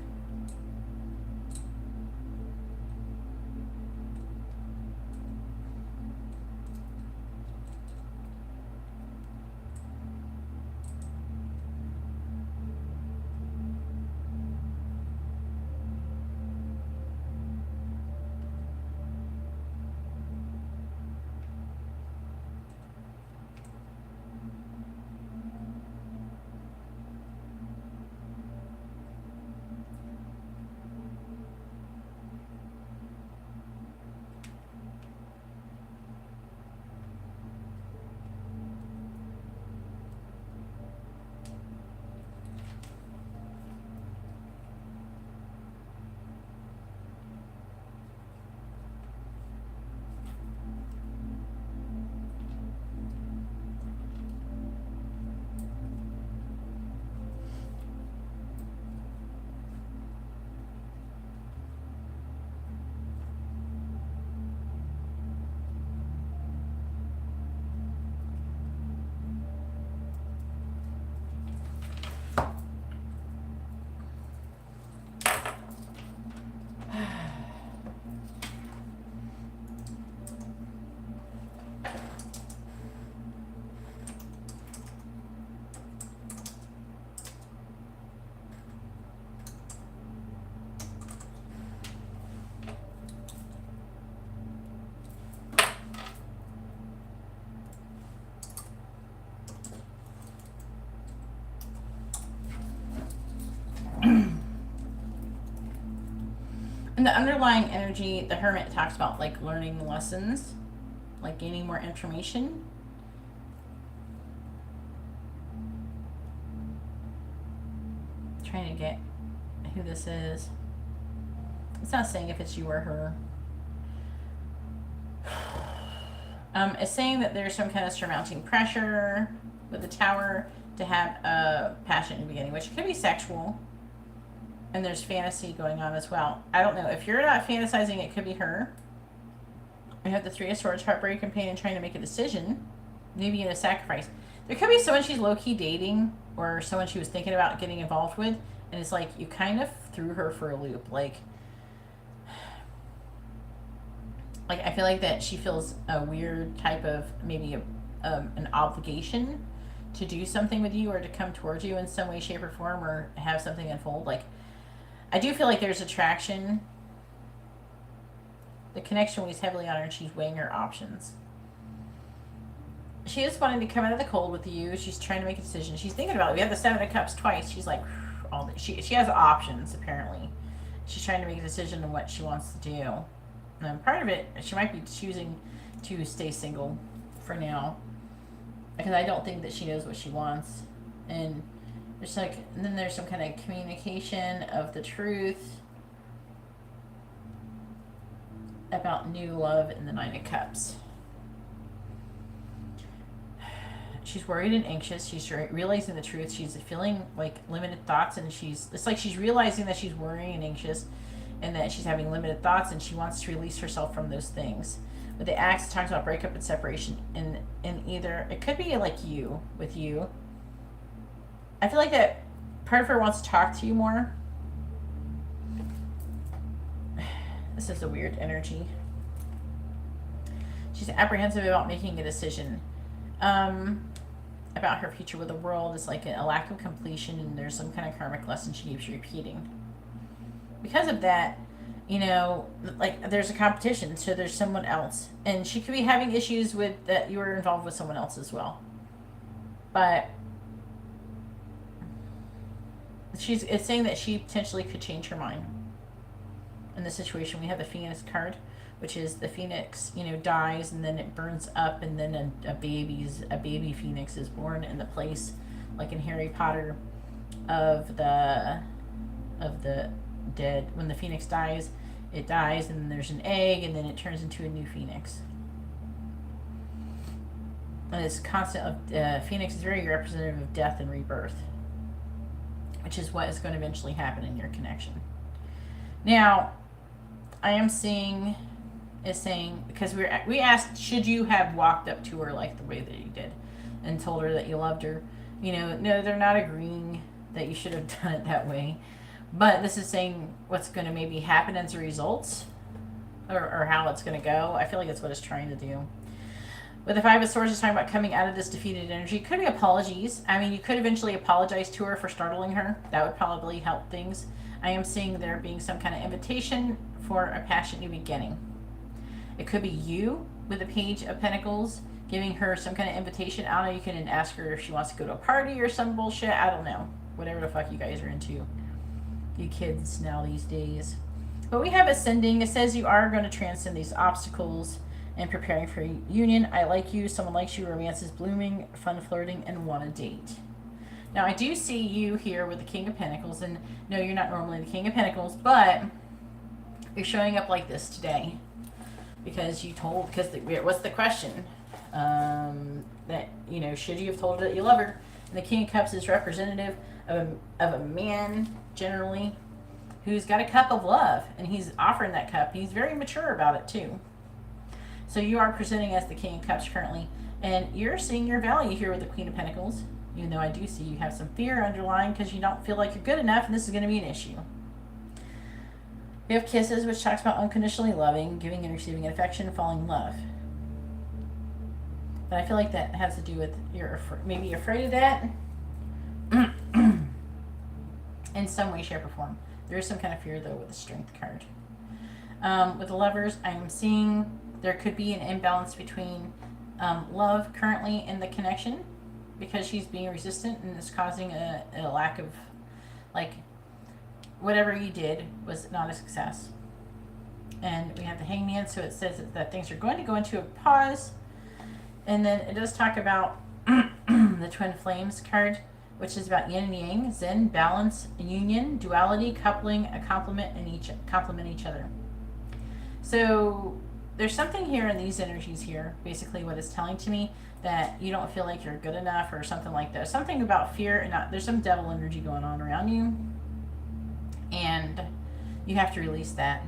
In the underlying energy, the Hermit talks about like learning lessons, like gaining more information. Trying to get who this is. It's not saying if it's you or her. It's saying that there's some kind of surmounting pressure with the Tower to have a passion in the beginning, which could be sexual. And there's fantasy going on as well. I don't know. If you're not fantasizing, it could be her. You have the Three of Swords, heartbreak, and pain, and trying to make a decision. Maybe in a sacrifice. There could be someone she's low-key dating, or someone she was thinking about getting involved with, and it's like you kind of threw her for a loop. Like I feel like that she feels a weird type of, maybe an obligation to do something with you or to come towards you in some way, shape, or form, or have something unfold. Like, I do feel like there's attraction. The connection weighs heavily on her, and she's weighing her options. She is wanting to come out of the cold with you. She's trying to make a decision. She's thinking about it. We have the Seven of Cups twice. She's like, she has options, apparently. She's trying to make a decision on what she wants to do. Part of it, she might be choosing to stay single for now, because I don't think that she knows what she wants. And there's and then there's some kind of communication of the truth about new love in the Nine of Cups. She's worried and anxious. She's realizing the truth. She's feeling like limited thoughts, and it's like she's realizing that she's worrying and anxious, and that she's having limited thoughts, and she wants to release herself from those things. With the Axe, it talks about breakup and separation, and either it could be like you with you. I feel like that part of her wants to talk to you more. This is a weird energy. She's apprehensive about making a decision about her future with the world. It's like a lack of completion, and there's some kind of karmic lesson she keeps repeating. Because of that, you know, like there's a competition, so there's someone else, and she could be having issues with that you were involved with someone else as well. But it's saying that she potentially could change her mind in the situation. We have the Phoenix card, which is the Phoenix, you know, dies and then it burns up, and then a baby Phoenix is born in the place, like in Harry Potter, of the dead. When the Phoenix dies, it dies, and then there's an egg, and then it turns into a new Phoenix. And it's constant. Phoenix is very representative of death and rebirth, which is what is going to eventually happen in your connection. Now, I am seeing is saying, because we asked, should you have walked up to her like the way that you did and told her that you loved her? You know, no, they're not agreeing that you should have done it that way. But this is saying what's going to maybe happen as a result, or how it's going to go. I feel like that's what it's trying to do. With the Five of Swords, it's talking about coming out of this defeated energy. Could be apologies. I mean, you could eventually apologize to her for startling her. That would probably help things. I am seeing there being some kind of invitation for a passionate new beginning. It could be you with the Page of Pentacles giving her some kind of invitation. I don't know, you can ask her if she wants to go to a party or some bullshit. I don't know. Whatever the fuck you guys are into. You kids now these days. But we have Ascending. It says you are going to transcend these obstacles and preparing for a union. I like you. Someone likes you. Romance is blooming. Fun flirting and want a date. Now, I do see you here with the King of Pentacles. And no, you're not normally the King of Pentacles, but you're showing up like this today. Because what's the question? That, you know, should you have told her that you love her? And the King of Cups is representative of a man, generally, who's got a cup of love, and he's offering that cup. He's very mature about it too. So you are presenting as the King of Cups currently, and you're seeing your value here with the Queen of Pentacles, even though I do see you have some fear underlying because you don't feel like you're good enough, and this is going to be an issue. We have Kisses, which talks about unconditionally loving, giving and receiving affection, falling in love. But I feel like that has to do with you're maybe afraid of that in some way, shape, or form. There is some kind of fear, though, with the Strength card. With the Lovers, I'm seeing there could be an imbalance between love currently in the connection, because she's being resistant and it's causing a lack of, like, whatever you did was not a success. And we have the Hangman, so it says that things are going to go into a pause. And then it does talk about the Twin Flames card, which is about yin and yang, zen, balance, union, duality, coupling, a complement, and complement each other. So there's something here in these energies here, basically what it's telling to me, that you don't feel like you're good enough or something like that. Something about fear, and there's some devil energy going on around you, and you have to release that.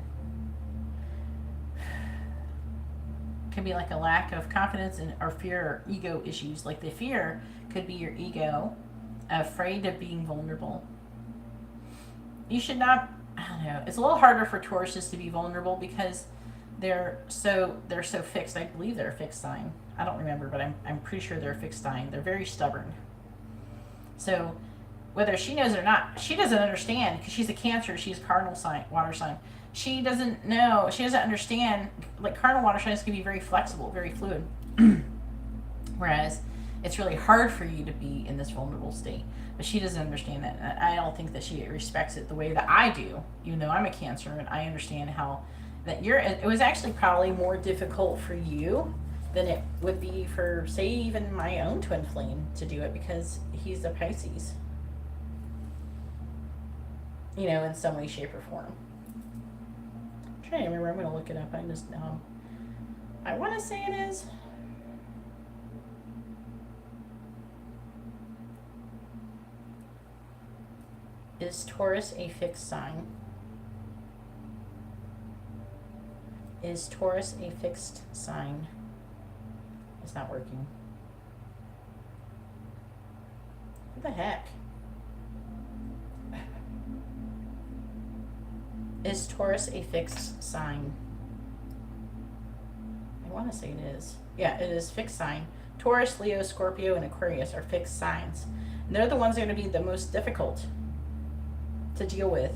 Could be like a lack of confidence or fear or ego issues. Like the fear could be your ego, afraid of being vulnerable. You should not, I don't know, it's a little harder for Tauruses to be vulnerable because they're so fixed. I believe they're a fixed sign. I don't remember, but I'm pretty sure they're a fixed sign. They're very stubborn. So whether she knows it or not, she doesn't understand because she's a Cancer. She's a cardinal sign, water sign. She doesn't know. She doesn't understand. Like cardinal water signs can be very flexible, very fluid. Whereas it's really hard for you to be in this vulnerable state. But she doesn't understand that. And I don't think that she respects it the way that I do. Even though I'm a Cancer and I understand how that it was actually probably more difficult for you than it would be for, say, even my own twin flame to do it because he's a Pisces. You know, in some way, shape, or form. I'm trying to remember. I'm going to look it up. I just know. I want to say it is. Is Taurus a fixed sign? Is Taurus a fixed sign? It's not working. What the heck? Is Taurus a fixed sign? I want to say it is. Yeah, it is fixed sign. Taurus, Leo, Scorpio, and Aquarius are fixed signs. And they're the ones that are going to be the most difficult to deal with.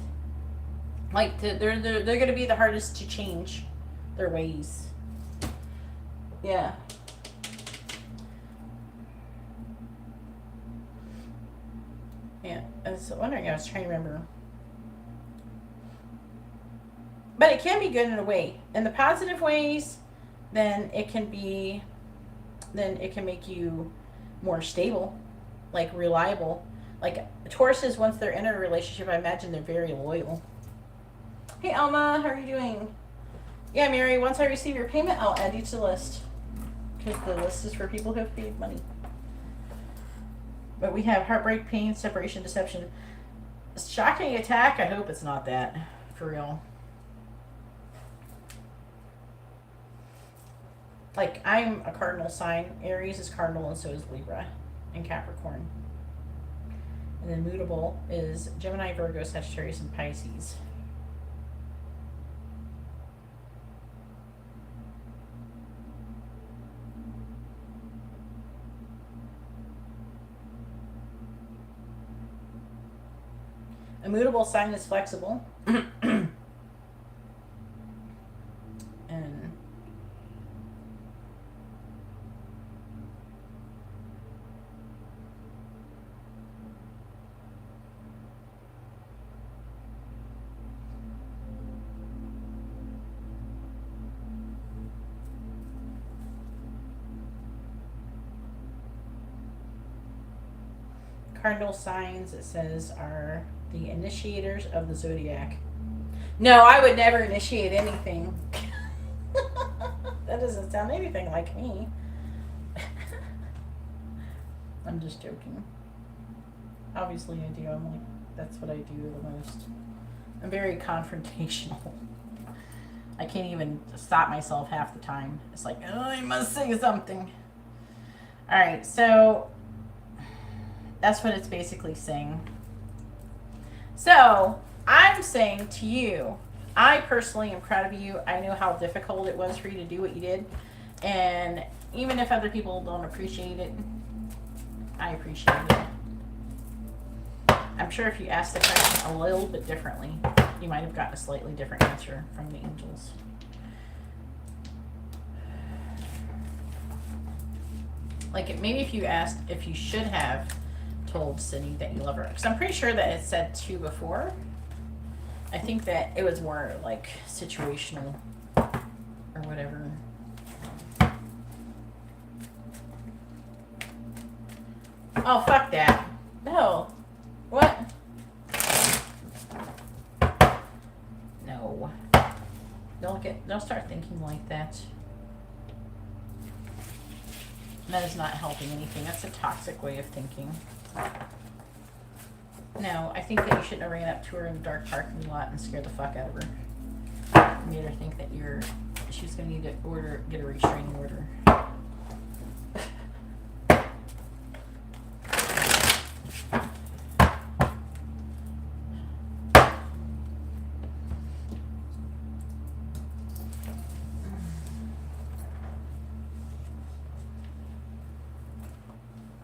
Like, they're going to be the hardest to change their ways. Yeah. Yeah, I was wondering, I was trying to remember. But it can be good in a way. In the positive ways, then it can make you more stable, like reliable. Like Tauruses, once they're in a relationship, I imagine they're very loyal. Hey Alma, how are you doing? Yeah, Mary, once I receive your payment, I'll add you to the list. Because the list is for people who have paid money. But we have heartbreak, pain, separation, deception. Shocking attack, I hope it's not that. For real. Like, I'm a cardinal sign. Aries is cardinal and so is Libra and Capricorn. And then mutable is Gemini, Virgo, Sagittarius, and Pisces. A mutable sign is flexible. And cardinal signs, it says, are the initiators of the zodiac. No, I would never initiate anything. That doesn't sound anything like me. I'm just joking. Obviously I do. I'm like, that's what I do the most. I'm very confrontational. I can't even stop myself half the time. It's like, oh, I must say something. Alright, so that's what it's basically saying. So, I'm saying to you, I personally am proud of you. I know how difficult it was for you to do what you did. And even if other people don't appreciate it, I appreciate it. I'm sure if you asked the question a little bit differently, you might have gotten a slightly different answer from the angels. Like, maybe if you asked if you should have told Sydney that you love her. Because I'm pretty sure that it said to before. I think that it was more like situational or whatever. Oh, fuck that. No. What? No. Don't start thinking like that. That is not helping anything. That's a toxic way of thinking. No, I think that you shouldn't have ran up to her in a dark parking lot and scared the fuck out of her. Made her think that she's gonna need to get a restraining order.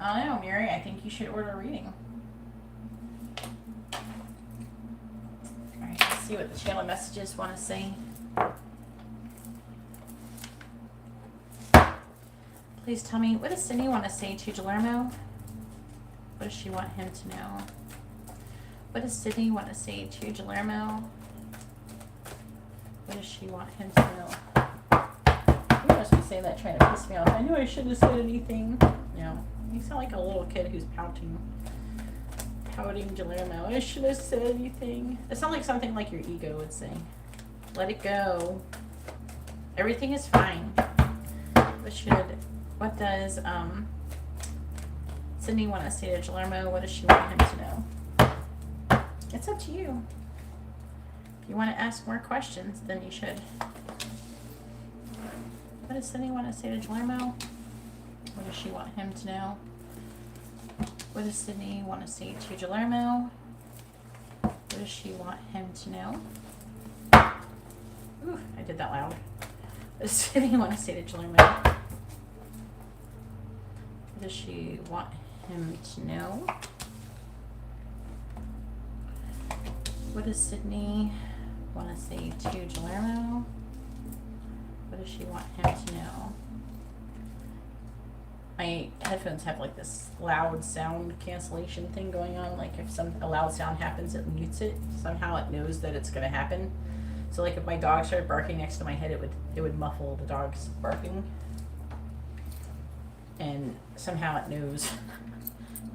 I don't know, Mary. I think you should order a reading. Alright, let's see what the channel messages want to say. Please tell me, what does Sydney want to say to Guillermo? What does she want him to know? What does Sydney want to say to Guillermo? What does she want him to know? You must be saying that trying to piss me off. I knew I shouldn't have said anything. No. You sound like a little kid who's pouting Guillermo. I should have said anything. It sounds like something like your ego would say. Let it go. Everything is fine. What does Sydney want to say to Guillermo? What does she want him to know? It's up to you. If you want to ask more questions, then you should. What does Sydney want to say to Guillermo? What does she want him to know? What does Sydney want to say to Guillermo? What does she want him to know? Ooh, I did that loud. What does Sydney want to say to Guillermo? What does she want him to know? What does Sydney want to say to Guillermo? What does she want him to know? My headphones have like this loud sound cancellation thing going on. Like if a loud sound happens, it mutes it. Somehow it knows that it's going to happen. So like if my dog started barking next to my head, it would muffle the dog's barking. And somehow it knows.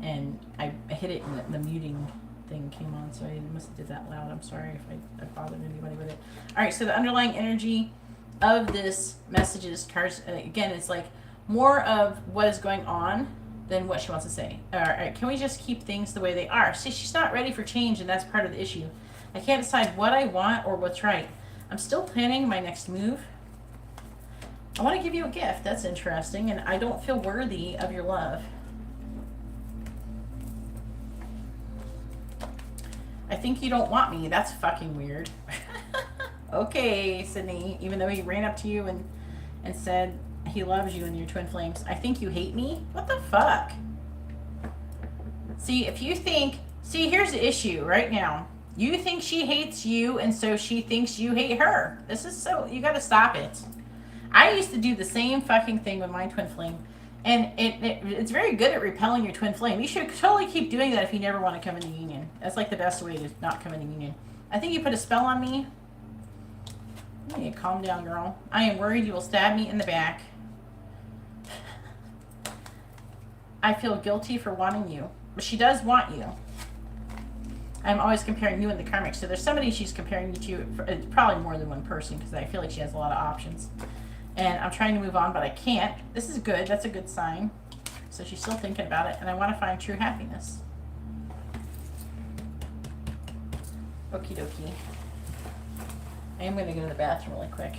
And I hit it and the muting thing came on, so I must have did that loud. I'm sorry if I bothered anybody with it. All right, so the underlying energy of this message is cards. Again, it's like more of what is going on than what she wants to say. All right, can we just keep things the way they are? See, she's not ready for change, and that's part of the issue. I can't decide what I want or what's right. I'm still planning my next move. I want to give you a gift. That's interesting, and I don't feel worthy of your love. I think you don't want me. That's fucking weird. Okay, Sydney, even though he ran up to you and said he loves you and your twin flames, I think you hate me? What the fuck? See, if you think... See, here's the issue right now. You think she hates you, and so she thinks you hate her. This is so... You gotta stop it. I used to do the same fucking thing with my twin flame, and it's very good at repelling your twin flame. You should totally keep doing that if you never want to come into union. That's like the best way to not come into union. I think you put a spell on me. You need to calm down, girl. I am worried you will stab me in the back. I feel guilty for wanting you. But she does want you. I'm always comparing you and the karmic. So there's somebody she's comparing you to. It's probably more than one person, because I feel like she has a lot of options. And I'm trying to move on, but I can't. This is good. That's a good sign. So she's still thinking about it. And I want to find true happiness. Okie dokie. I am going to go to the bathroom really quick.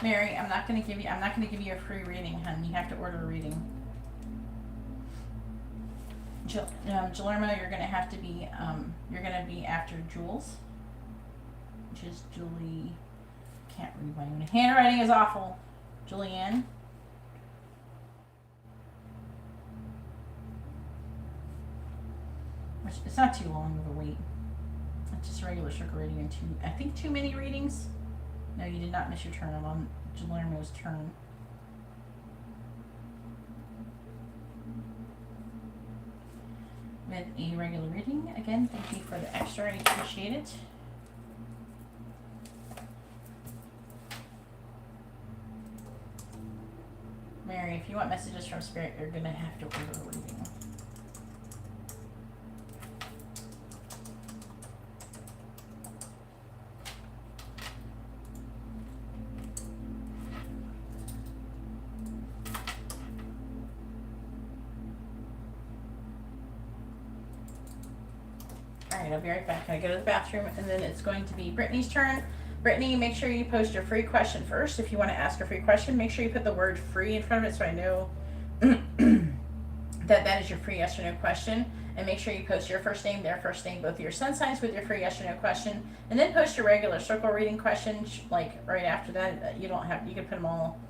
Mary, I'm not gonna give you a free reading, hun. You have to order a reading. Guillermo, you're gonna have to be you're gonna be after Jules, which is Julie. can't read my own handwriting is awful. Julianne. It's not too long of a wait. It's just a regular circle reading and I think too many readings. No, you did not miss your turn. I'm on Juliana's turn. With a regular reading. Again, thank you for the extra. I appreciate it. Mary, if you want messages from Spirit, you're going to have to order a reading. Alright, I'll be right back. I go to the bathroom, and then it's going to be Brittany's turn. Brittany, make sure you post your free question first. If you want to ask a free question, make sure you put the word free in front of it so I know that is your free yes or no question. And make sure you post your first name, their first name, both of your sun signs with your free yes or no question. And then post your regular circle reading question, like right after that. You can put them all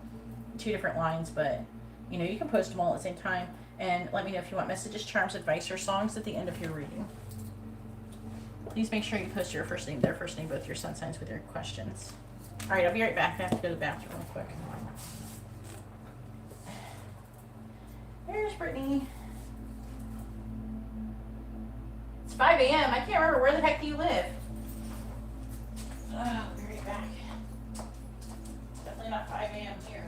2 different lines, but you know, you can post them all at the same time. And let me know if you want messages, charms, advice, or songs at the end of your reading. Please make sure you post your first name, their first name, both your sun signs with your questions. All right, I'll be right back. I have to go to the bathroom real quick. There's Brittany. It's 5 a.m. I can't remember. Where the heck do you live? Oh, I'll be right back. Definitely not 5 a.m. here.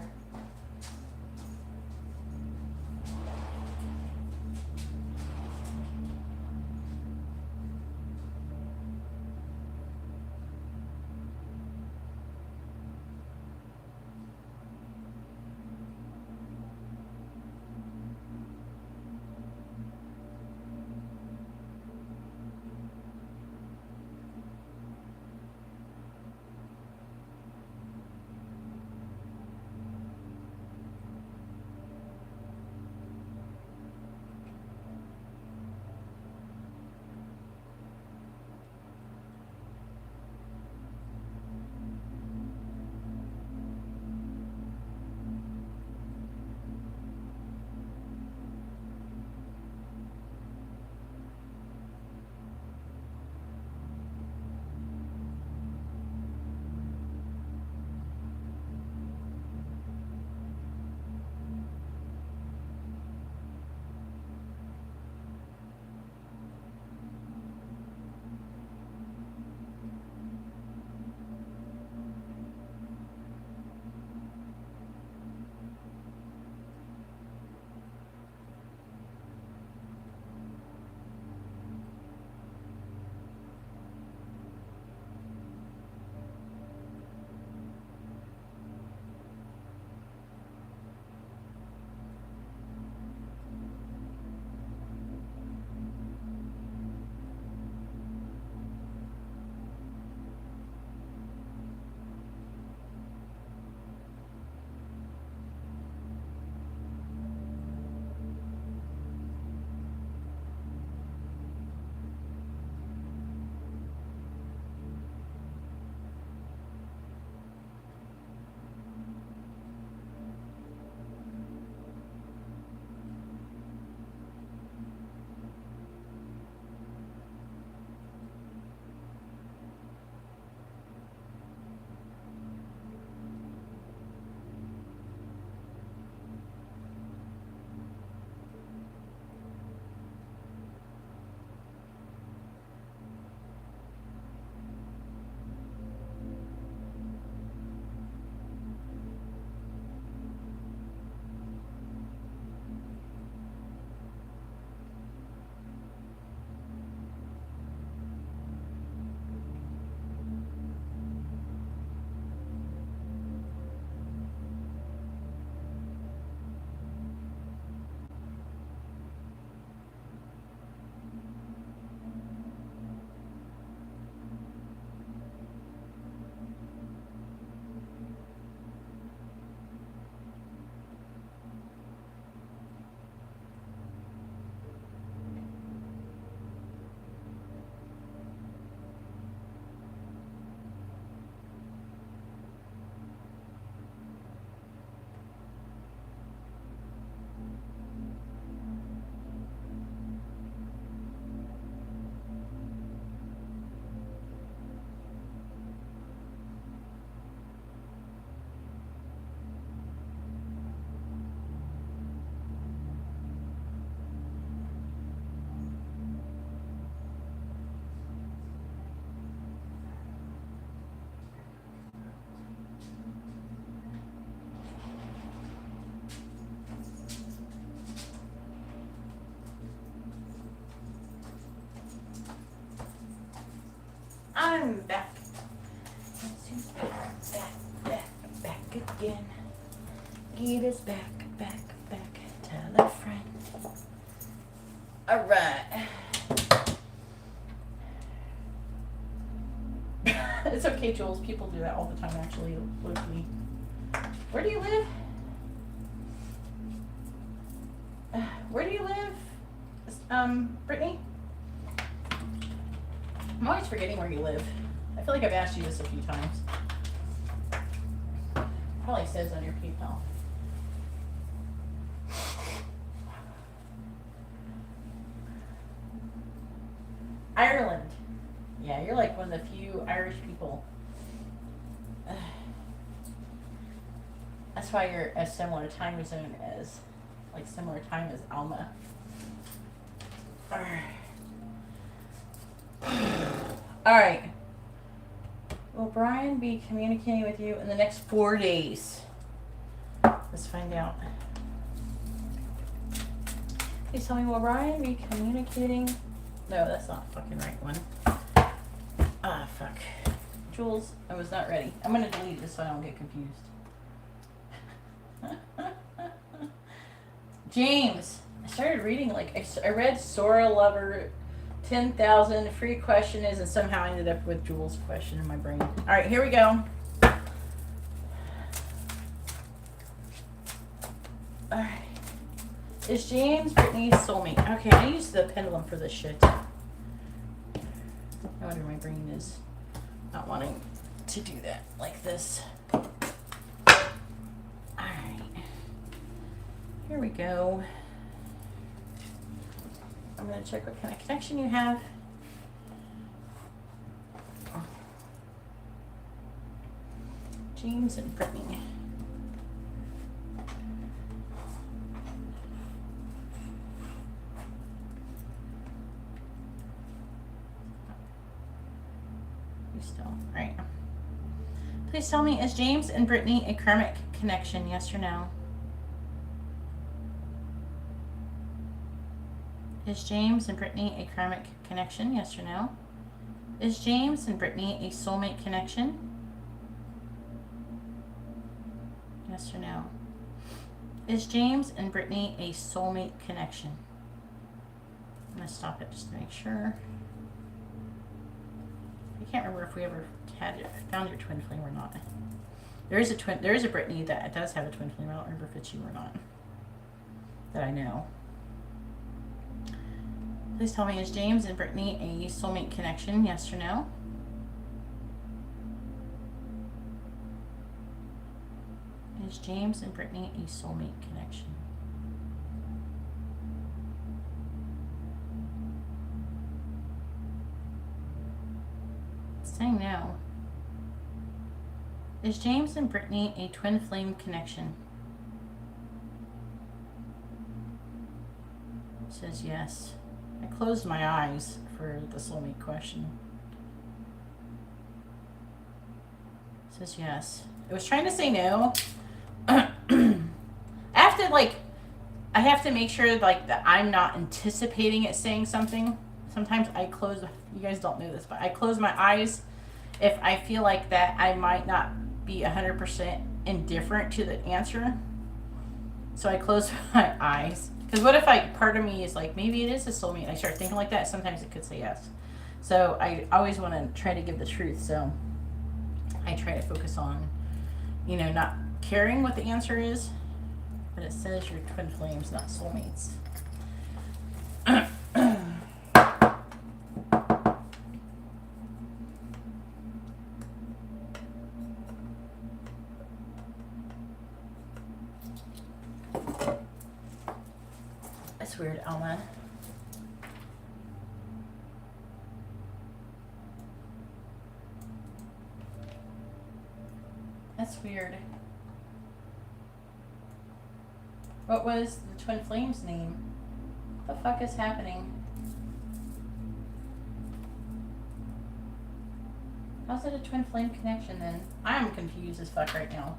I'm back. Back again. Geeta's back. Tell a friend. Alright. It's okay, Jules. People do that all the time, actually, locally. Where do you live? Where do you live? Brittany? I'm always forgetting where you live. I feel like I've asked you this a few times. Probably says on your PayPal. Ireland. Yeah, you're like one of the few Irish people. That's why you're a similar time zone as, like, similar time as Alma. Alright. Will Brian be communicating with you in the next 4 days? Let's find out. Please tell me, will Brian be communicating? No, that's not the fucking right one. Ah, fuck. Jules, I was not ready. I'm gonna delete this so I don't get confused. James, I started reading, like, I read Sora Lover 10,000 free question is, and somehow I ended up with Jules' question in my brain. Alright, here we go. Alright. Is James Brittany's soulmate? Okay, I use the pendulum for this shit. No wonder my brain is not wanting to do that like this. Alright. Here we go. I'm going to check what kind of connection you have. James and Brittany. Alright. Please tell me, is James and Brittany a karmic connection, yes or no? Is James and Brittany a karmic connection, yes or no? Is James and Brittany a soulmate connection? Yes or no? Is James and Brittany a soulmate connection? I'm going to stop it just to make sure. I can't remember if we ever found your twin flame or not. There is a Brittany that does have a twin flame. I don't remember if it's you or not. That I know. Please tell me, is James and Brittany a soulmate connection? Yes or no? Is James and Brittany a soulmate connection? It's saying no. Is James and Brittany a twin flame connection? It says yes. I closed my eyes for the soulmate question. It says yes. It was trying to say no. I have to make sure like that I'm not anticipating it saying something. Sometimes I close, you guys don't know this, but I close my eyes if I feel like that I might not be 100% indifferent to the answer. So I close my eyes. Because what if part of me is like, maybe it is a soulmate. I start thinking like that. Sometimes it could say yes. So I always want to try to give the truth. So I try to focus on, not caring what the answer is. But it says you're twin flames, not soulmates. That's weird, Alma. That's weird. What was the twin flame's name? What the fuck is happening? How's it a twin flame connection then? I'm confused as fuck right now.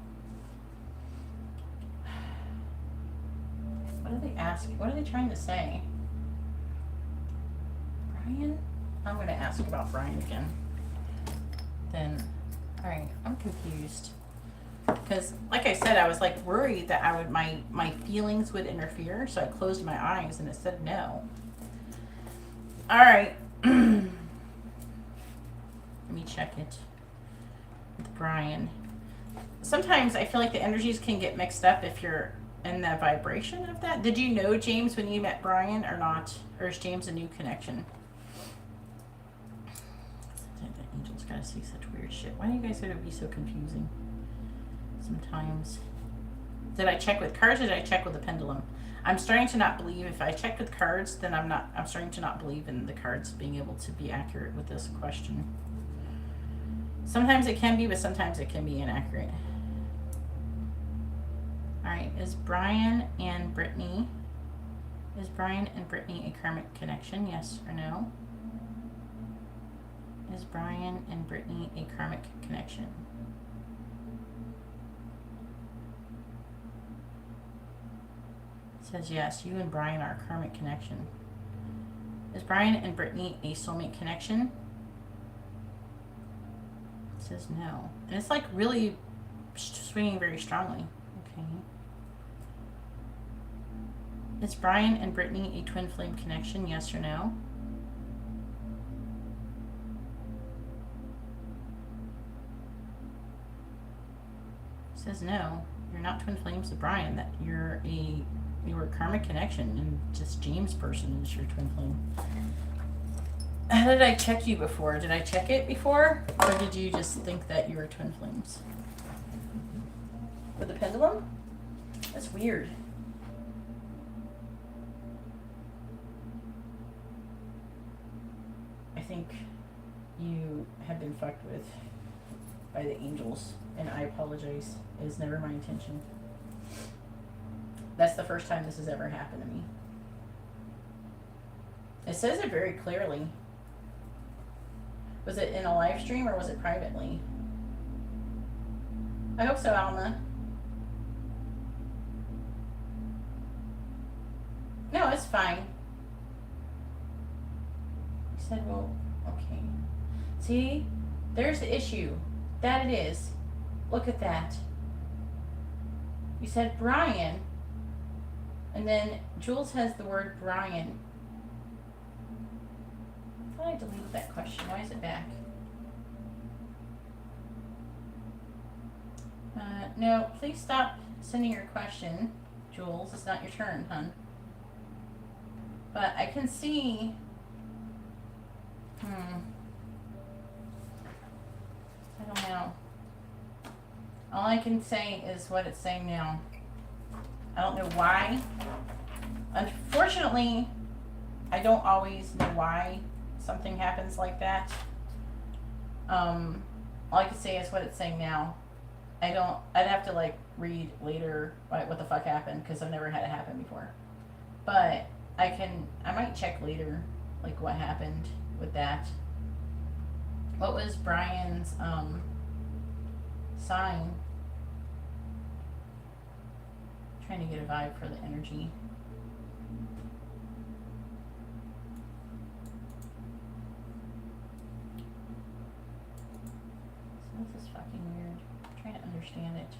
What are they asking? What are they trying to say? Brian? I'm going to ask about Brian again. I'm confused. Because, like I said, I was like worried that I would my feelings would interfere, so I closed my eyes and it said no. All right. Let me check it with Brian. Sometimes I feel like the energies can get mixed up if you're in the vibration of that. Did you know James when you met Brian or not? Or is James a new connection? The angels gotta see such weird shit. Why do you guys gotta be so confusing? Sometimes. Did I check with cards or did I check with the pendulum? I'm starting to not believe if I check with cards, then I'm starting to not believe in the cards being able to be accurate with this question. Sometimes it can be, but sometimes it can be inaccurate. All right, is Brian and Brittany a karmic connection? Yes or no? Is Brian and Brittany a karmic connection? It says yes, you and Brian are a karmic connection. Is Brian and Brittany a soulmate connection? It says no. And it's like really swinging very strongly. Okay. Is Brian and Brittany a twin flame connection? Yes or no? It says no. You're not twin flames with Brian. That you're a karmic connection, and just James' person is your twin flame. How did I check you before? Did I check it before? Or did you just think that you were twin flames? With the pendulum? That's weird. I think you have been fucked with by the angels, and I apologize. It is never my intention. That's the first time this has ever happened to me. It says it very clearly. Was it in a live stream or was it privately? I hope so, Alma. No, it's fine. He said, well, okay. See, there's the issue. That it is. Look at that. You said Brian. And then Jules has the word Brian. I thought I deleted that question. Why is it back? No, please stop sending your question, Jules. It's not your turn, hon. But I can see... I don't know. All I can say is what it's saying now. I don't know why. Unfortunately, I don't always know why something happens like that. All I can say is what it's saying now. I'd have to like read later what the fuck happened, because I've never had it happen before. But I might check later like what happened with that. What was Brian's sign? Trying to get a vibe for the energy. So this is fucking weird. I'm trying to understand it.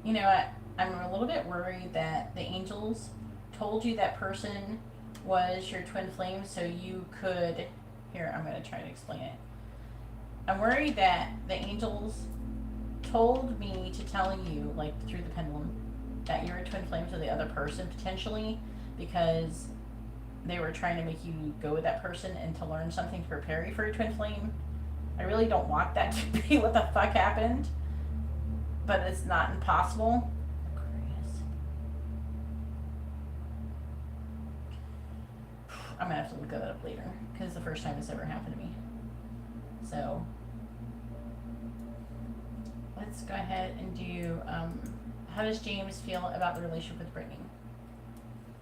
You know what? I'm a little bit worried that the angels told you that person was your twin flame so you could... Here, I'm going to try to explain it. I'm worried that the angels told me to tell you, like through the pendulum, that you're a twin flame to the other person, potentially, because they were trying to make you go with that person and to learn something to prepare you for your twin flame. I really don't want that to be what the fuck happened, but it's not impossible. I'm gonna have to look that up later, because it's the first time this ever happened to me. So let's go ahead and do, how does James feel about the relationship with Brittany?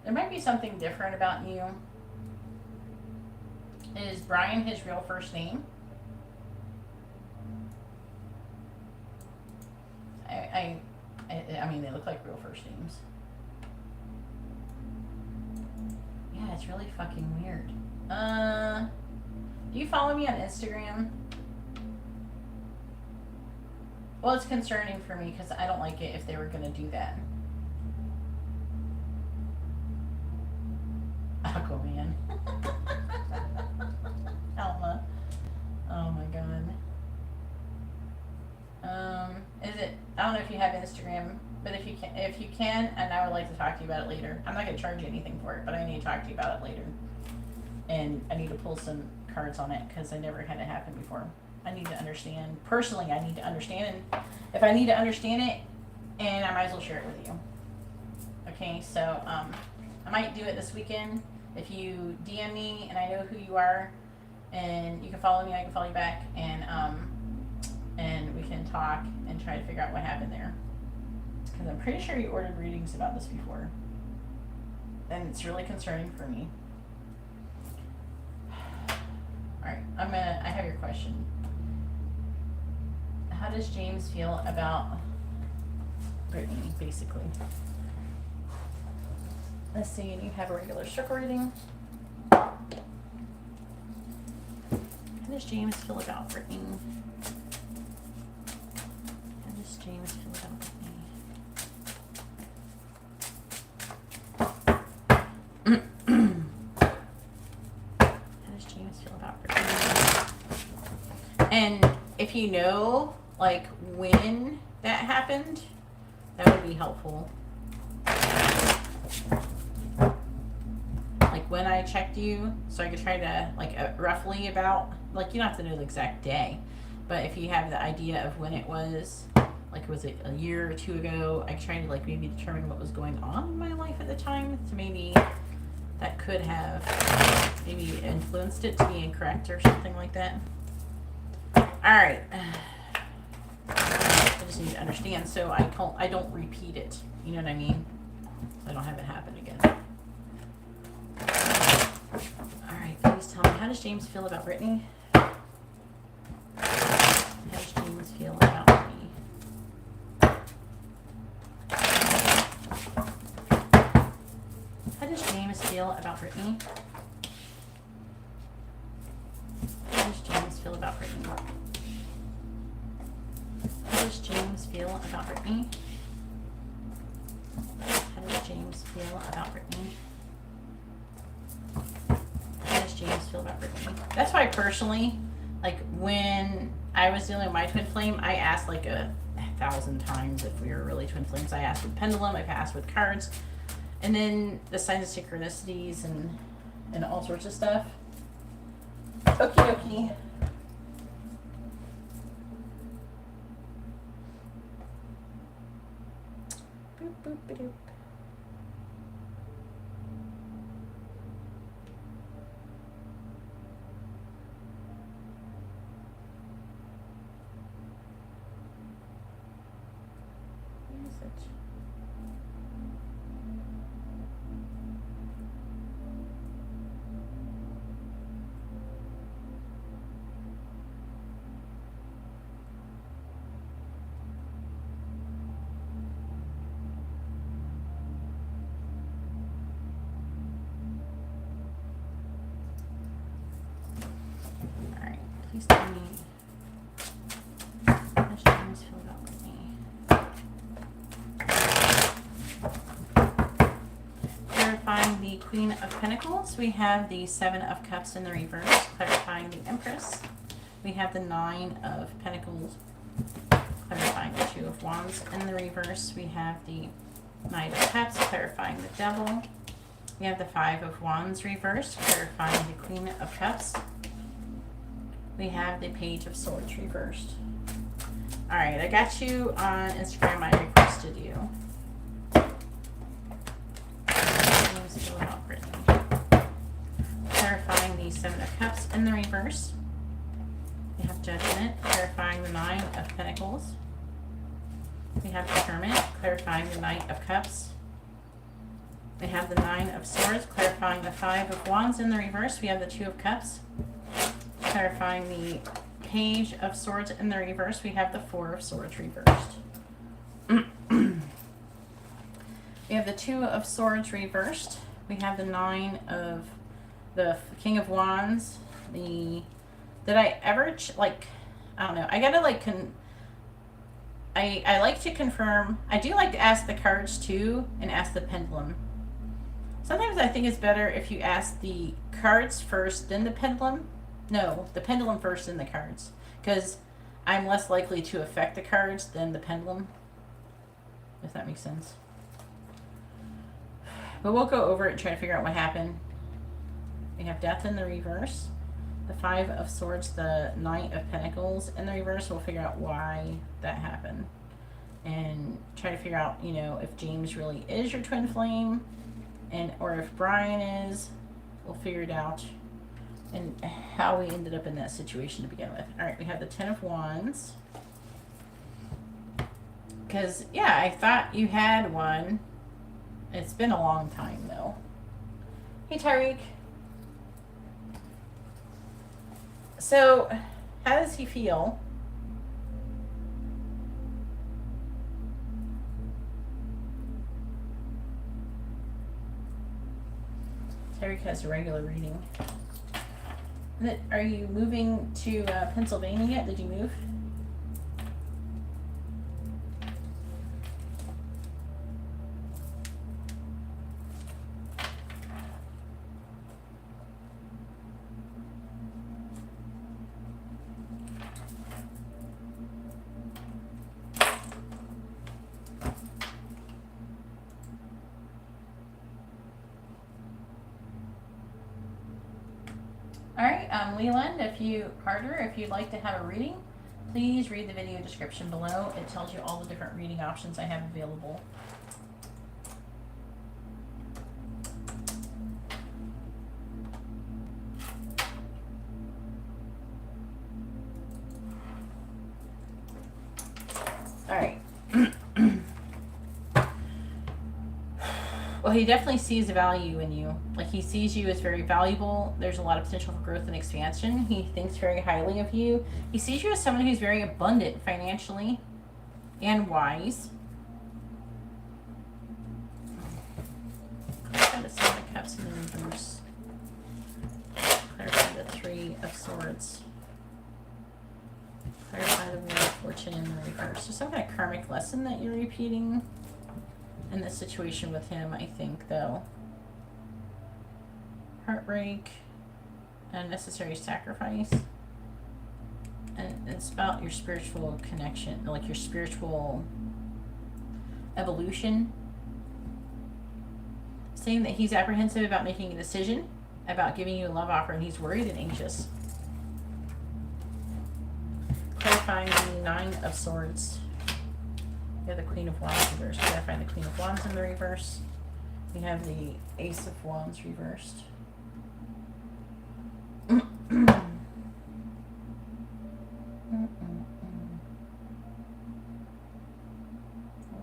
There might be something different about you. Is Brian his real first name? I mean, they look like real first names. Yeah, it's really fucking weird. Do you follow me on Instagram? Well, it's concerning for me because I don't like it if they were going to do that. Aquaman. Alma. Oh my god. Is it? I don't know if you have Instagram, but if you can, and I would like to talk to you about it later. I'm not going to charge you anything for it, but I need to talk to you about it later. And I need to pull some cards on it because I never had it happen before. I need to understand. Personally, I need to understand. And if I need to understand it, and I might as well share it with you. Okay, so I might do it this weekend. If you DM me and I know who you are, and you can follow me, I can follow you back, and we can talk and try to figure out what happened there. Because I'm pretty sure you ordered readings about this before, and it's really concerning for me. All right, I have your question. How does James feel about Brittany, basically? Let's see, and you have a regular circle reading. How does James feel about Brittany? How does James feel about Brittany? How does James feel about Brittany? And if you know, like, when that happened, that would be helpful. Like when I checked you, so I could try to, like, roughly about, like, you don't have to know the exact day, but if you have the idea of when it was, like, was it a year or two ago, I could try to, like, maybe determine what was going on in my life at the time, so maybe that could have maybe influenced it to be incorrect or something like that. Alright. I just need to understand so I don't repeat it. You know what I mean? So I don't have it happen again. Alright, please tell me, how does James feel about Brittany? How does James feel about Brittany? How does James feel about Brittany? How does James feel about Brittany? How does James feel about Brittany? How does James feel about Brittany? How does James feel about Brittany? That's why personally, like, when I was dealing with my twin flame, I asked like 1,000 times if we were really twin flames. I asked with pendulum, I've asked with cards, and then the signs of synchronicities and all sorts of stuff. Okie dokie. Boop, boop, ba-doop. Where is it? Please tell me, how does James feel about Brittany? Clarifying the Queen of Pentacles, we have the Seven of Cups in the reverse. Clarifying the Empress, we have the Nine of Pentacles. Clarifying the Two of Wands in the reverse, we have the Knight of Cups. Clarifying the Devil, we have the Five of Wands reversed. Clarifying the Queen of Cups, we have the Page of Swords reversed. Alright, I got you on Instagram. I requested you. About Brittany. Clarifying the Seven of Cups in the reverse. We have Judgment. Clarifying the Nine of Pentacles. We have the Hermit. Clarifying the Knight of Cups. We have the Nine of Swords. Clarifying the Five of Wands in the reverse. We have the Two of Cups. Clarifying the Page of Swords in the reverse, we have the Four of Swords reversed. We have the Two of Swords reversed. We have the Nine of the King of Wands. Did I ever, I don't know. I gotta, like, I like to confirm. I do like to ask the cards too, and ask the pendulum. Sometimes I think it's better if you ask the cards first, then the pendulum. No, the pendulum first, then the cards. Because I'm less likely to affect the cards than the pendulum. If that makes sense. But we'll go over it and try to figure out what happened. We have Death in the reverse. The Five of Swords, the Knight of Pentacles in the reverse. We'll figure out why that happened. And try to figure out, you know, if James really is your twin flame. And or if Brian is. We'll figure it out. And how we ended up in that situation to begin with. Alright, we have the Ten of Wands. Because, yeah, I thought you had one. It's been a long time, though. Hey, Tyreek. So, how does he feel? Tyreek has a regular reading. Are you moving to Pennsylvania yet? Did you move? Alright, Leland, Carter, if you'd like to have a reading, please read the video description below. It tells you all the different reading options I have available. Alright. Well, he definitely sees value in you. Like, he sees you as very valuable. There's a lot of potential for growth and expansion. He thinks very highly of you. He sees you as someone who's very abundant financially and wise. Clarify the Seven of Cups in the reverse. Clarify the Three of Swords. Clarify the Wheel of Fortune in the reverse. There's some kind of karmic lesson that you're repeating in this situation with him, I think, though. Heartbreak, unnecessary sacrifice, and it's about your spiritual connection, like your spiritual evolution. Saying that he's apprehensive about making a decision, about giving you a love offer, and he's worried and anxious. Clarifying the Nine of Swords. We have the Queen of Wands reversed. We gotta find the Queen of Wands in the reverse. We have the Ace of Wands reversed.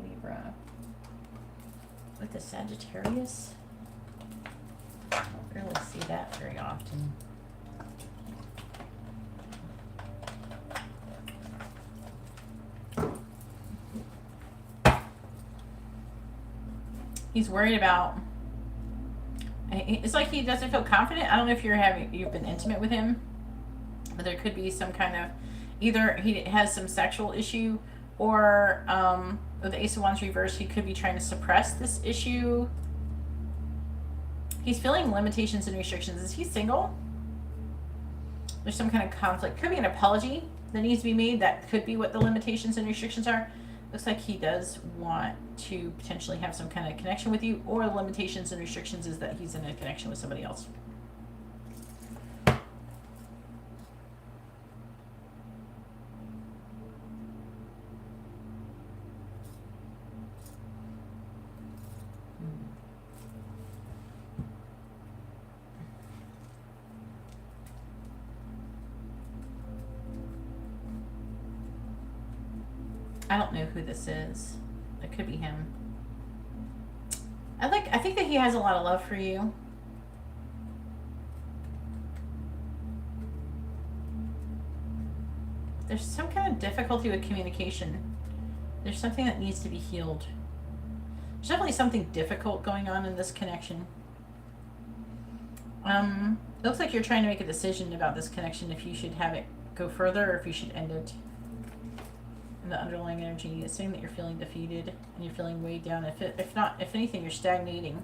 Libra. With the Sagittarius. I don't really see that very often. He's worried about, it's like he doesn't feel confident. I don't know if you've been intimate with him, but there could be some kind of, either he has some sexual issue, or with the Ace of Wands reverse, he could be trying to suppress this issue. He's feeling limitations and restrictions. Is he single? There's some kind of conflict. Could be an apology that needs to be made. That could be what the limitations and restrictions are. Looks like he does want to potentially have some kind of connection with you, or the limitations and restrictions is that he's in a connection with somebody else. I don't know who this is. It could be him. I think that he has a lot of love for you. There's some kind of difficulty with communication. There's something that needs to be healed. There's definitely something difficult going on in this connection. It looks like you're trying to make a decision about this connection, if you should have it go further or if you should end it. And the underlying energy is saying that you're feeling defeated and you're feeling weighed down. If anything, you're stagnating.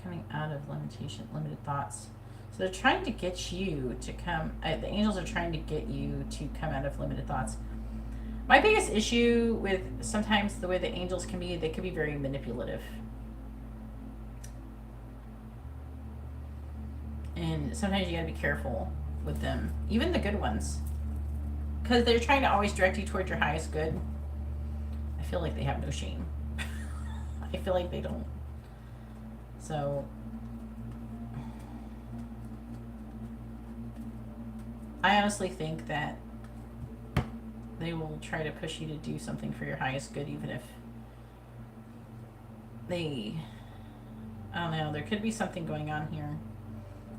Coming out of limited thoughts. So they're trying to get you to come, the angels are trying to get you to come out of limited thoughts. My biggest issue with sometimes the way the angels can be, they can be very manipulative. And sometimes you gotta be careful with them, even the good ones. Because they're trying to always direct you toward your highest good. I feel like they have no shame. I feel like they don't. So, I honestly think that they will try to push you to do something for your highest good, even if they, I don't know, there could be something going on here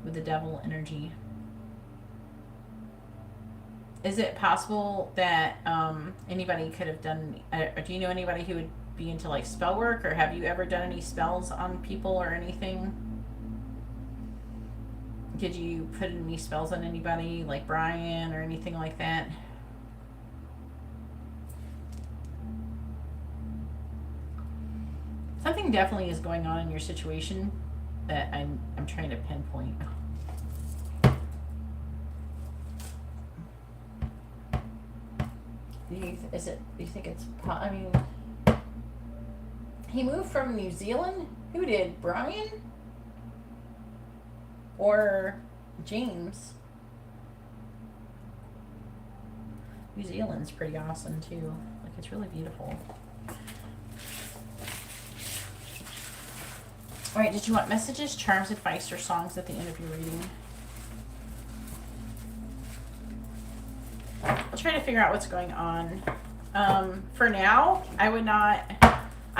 with the devil energy. Is it possible that anybody could have done, do you know anybody who would be into like spell work, or have you ever done any spells on people or anything? Did you put any spells on anybody like Brian or anything like that? Something definitely is going on in your situation that I'm trying to pinpoint. Do you think it's, I mean, he moved from New Zealand? Who did? Brian? Or James? New Zealand's pretty awesome too. Like, it's really beautiful. Alright, did you want messages, charms, advice, or songs at the end of your reading? I'll try to figure out what's going on. For now, I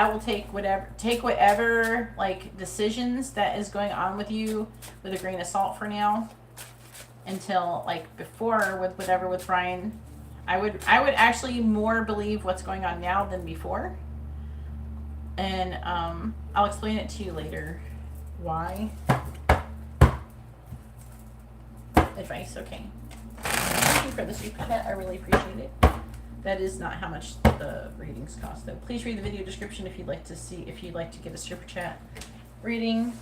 will take whatever like decisions that is going on with you with a grain of salt for now. Until like before with Brian, I would actually more believe what's going on now than before. And I'll explain it to you later. Why? Advice, okay. Thank you for the super chat. I really appreciate it. That is not how much the readings cost, though. Please read the video description if you'd like to get a super chat reading.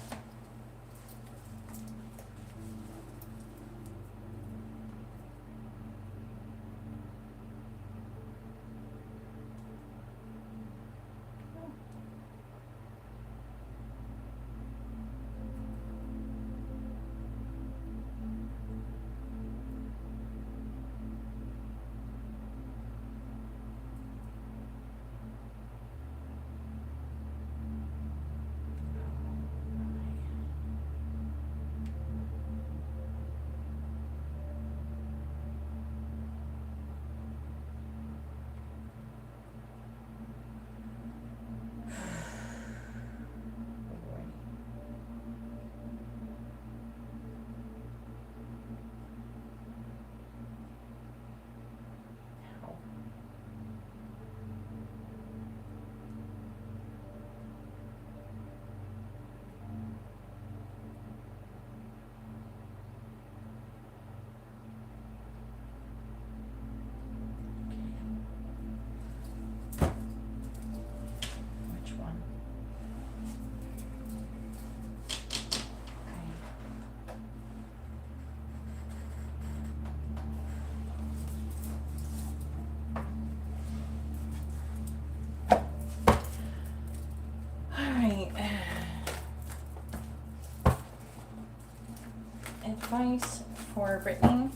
Advice for Brittany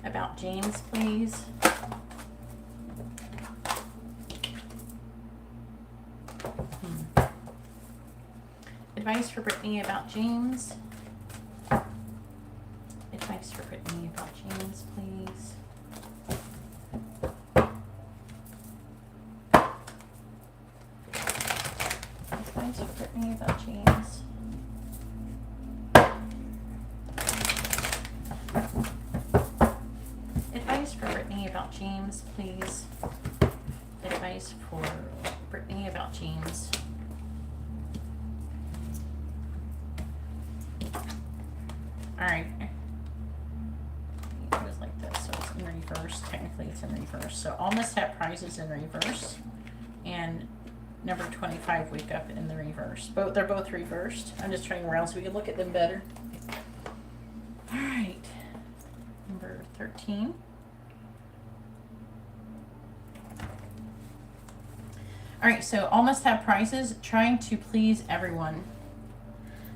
about James, please. Advice for Brittany about James. Advice for Brittany about James, please. Advice for Brittany about James. Advice for Brittany about James, please. Advice for Brittany about James. All right. It goes like this, so it's in reverse. Technically, it's in reverse. So all mishap prizes in reverse, and number 25 wake up in the reverse. They're both reversed. I'm just turning around so we can look at them better. All right. Number 13. All right, so all must have prizes, trying to please everyone.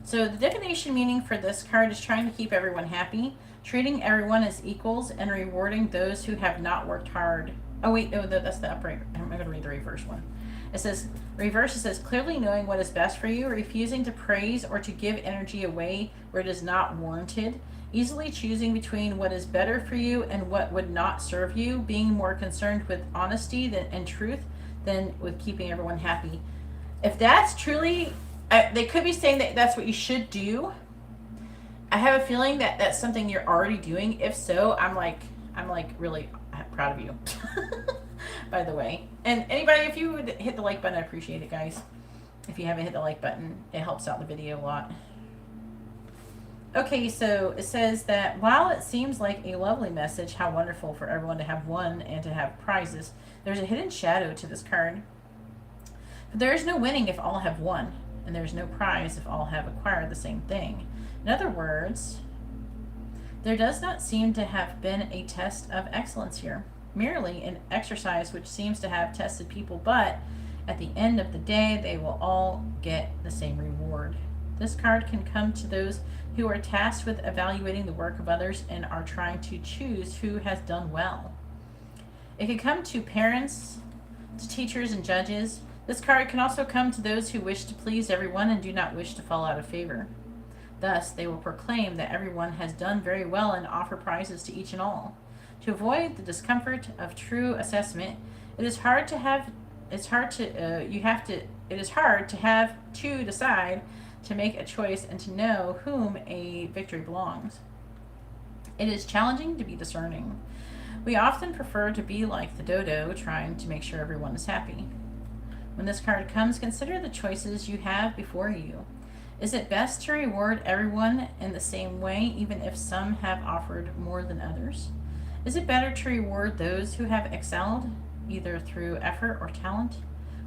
So the divination meaning for this card is trying to keep everyone happy, treating everyone as equals, and rewarding those who have not worked hard. Oh wait, no, that's the upright. I'm going to read the reverse one. It says, reverse, it says, clearly knowing what is best for you, refusing to praise or to give energy away where it is not warranted, easily choosing between what is better for you and what would not serve you, being more concerned with honesty and truth than with keeping everyone happy. If that's truly, they could be saying that that's what you should do. I have a feeling that that's something you're already doing. If so, I'm like really proud of you. By the way, and anybody, if you would hit the like button, I appreciate it, guys. If you haven't hit the like button, it helps out the video a lot. Okay, so it says that while it seems like a lovely message, how wonderful for everyone to have won and to have prizes, there's a hidden shadow to this card. But there is no winning if all have won, and there's no prize if all have acquired the same thing. In other words, there does not seem to have been a test of excellence here, merely an exercise which seems to have tested people, but at the end of the day, they will all get the same reward. This card can come to those who are tasked with evaluating the work of others and are trying to choose who has done well. It can come to parents, to teachers and judges. This card can also come to those who wish to please everyone and do not wish to fall out of favor. Thus, they will proclaim that everyone has done very well and offer prizes to each and all. To avoid the discomfort of true assessment, it is hard to have to decide to make a choice and to know whom a victory belongs. It is challenging to be discerning. We often prefer to be like the dodo, trying to make sure everyone is happy. When this card comes, consider the choices you have before you. Is it best to reward everyone in the same way, even if some have offered more than others? Is it better to reward those who have excelled, either through effort or talent?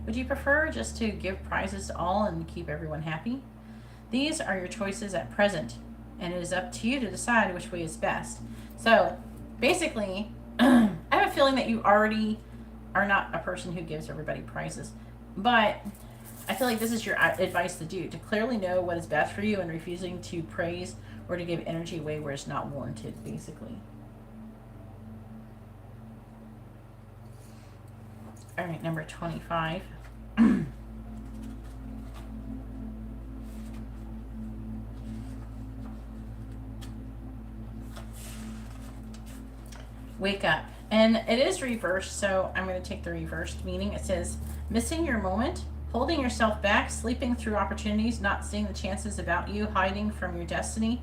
Would you prefer just to give prizes to all and keep everyone happy? These are your choices at present, and it is up to you to decide which way is best. So, basically, I have a feeling that you already are not a person who gives everybody prizes, but I feel like this is your advice to do, to clearly know what is best for you and refusing to praise or to give energy away where it's not warranted, basically. All right, number 25. Wake up. And it is reversed, so I'm going to take the reversed meaning. It says, missing your moment, holding yourself back, sleeping through opportunities, not seeing the chances about you, hiding from your destiny,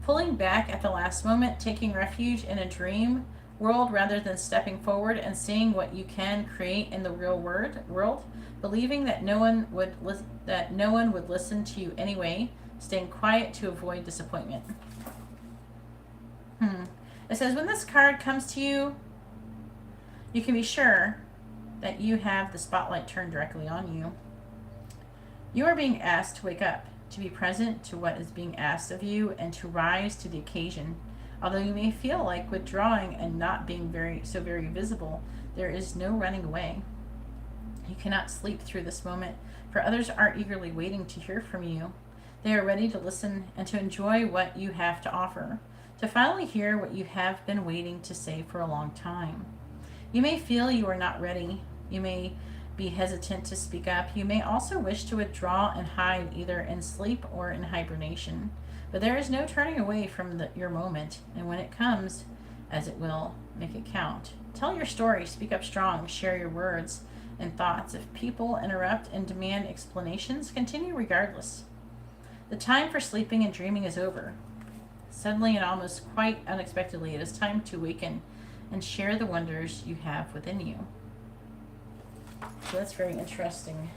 pulling back at the last moment, taking refuge in a dream world rather than stepping forward and seeing what you can create in the real world, believing that no one would listen to you anyway, staying quiet to avoid disappointment. It says, when this card comes to you, you can be sure that you have the spotlight turned directly on you. You are being asked to wake up, to be present to what is being asked of you, and to rise to the occasion. Although you may feel like withdrawing and not being very visible, there is no running away. You cannot sleep through this moment, for others are eagerly waiting to hear from you. They are ready to listen and to enjoy what you have to offer, to finally hear what you have been waiting to say for a long time. You may feel you are not ready. You may be hesitant to speak up. You may also wish to withdraw and hide, either in sleep or in hibernation. But there is no turning away from your moment, and when it comes, as it will, make it count. Tell your story, speak up strong, share your words and thoughts. If people interrupt and demand explanations, continue regardless. The time for sleeping and dreaming is over. Suddenly and almost quite unexpectedly, it is time to awaken and share the wonders you have within you. So that's very interesting.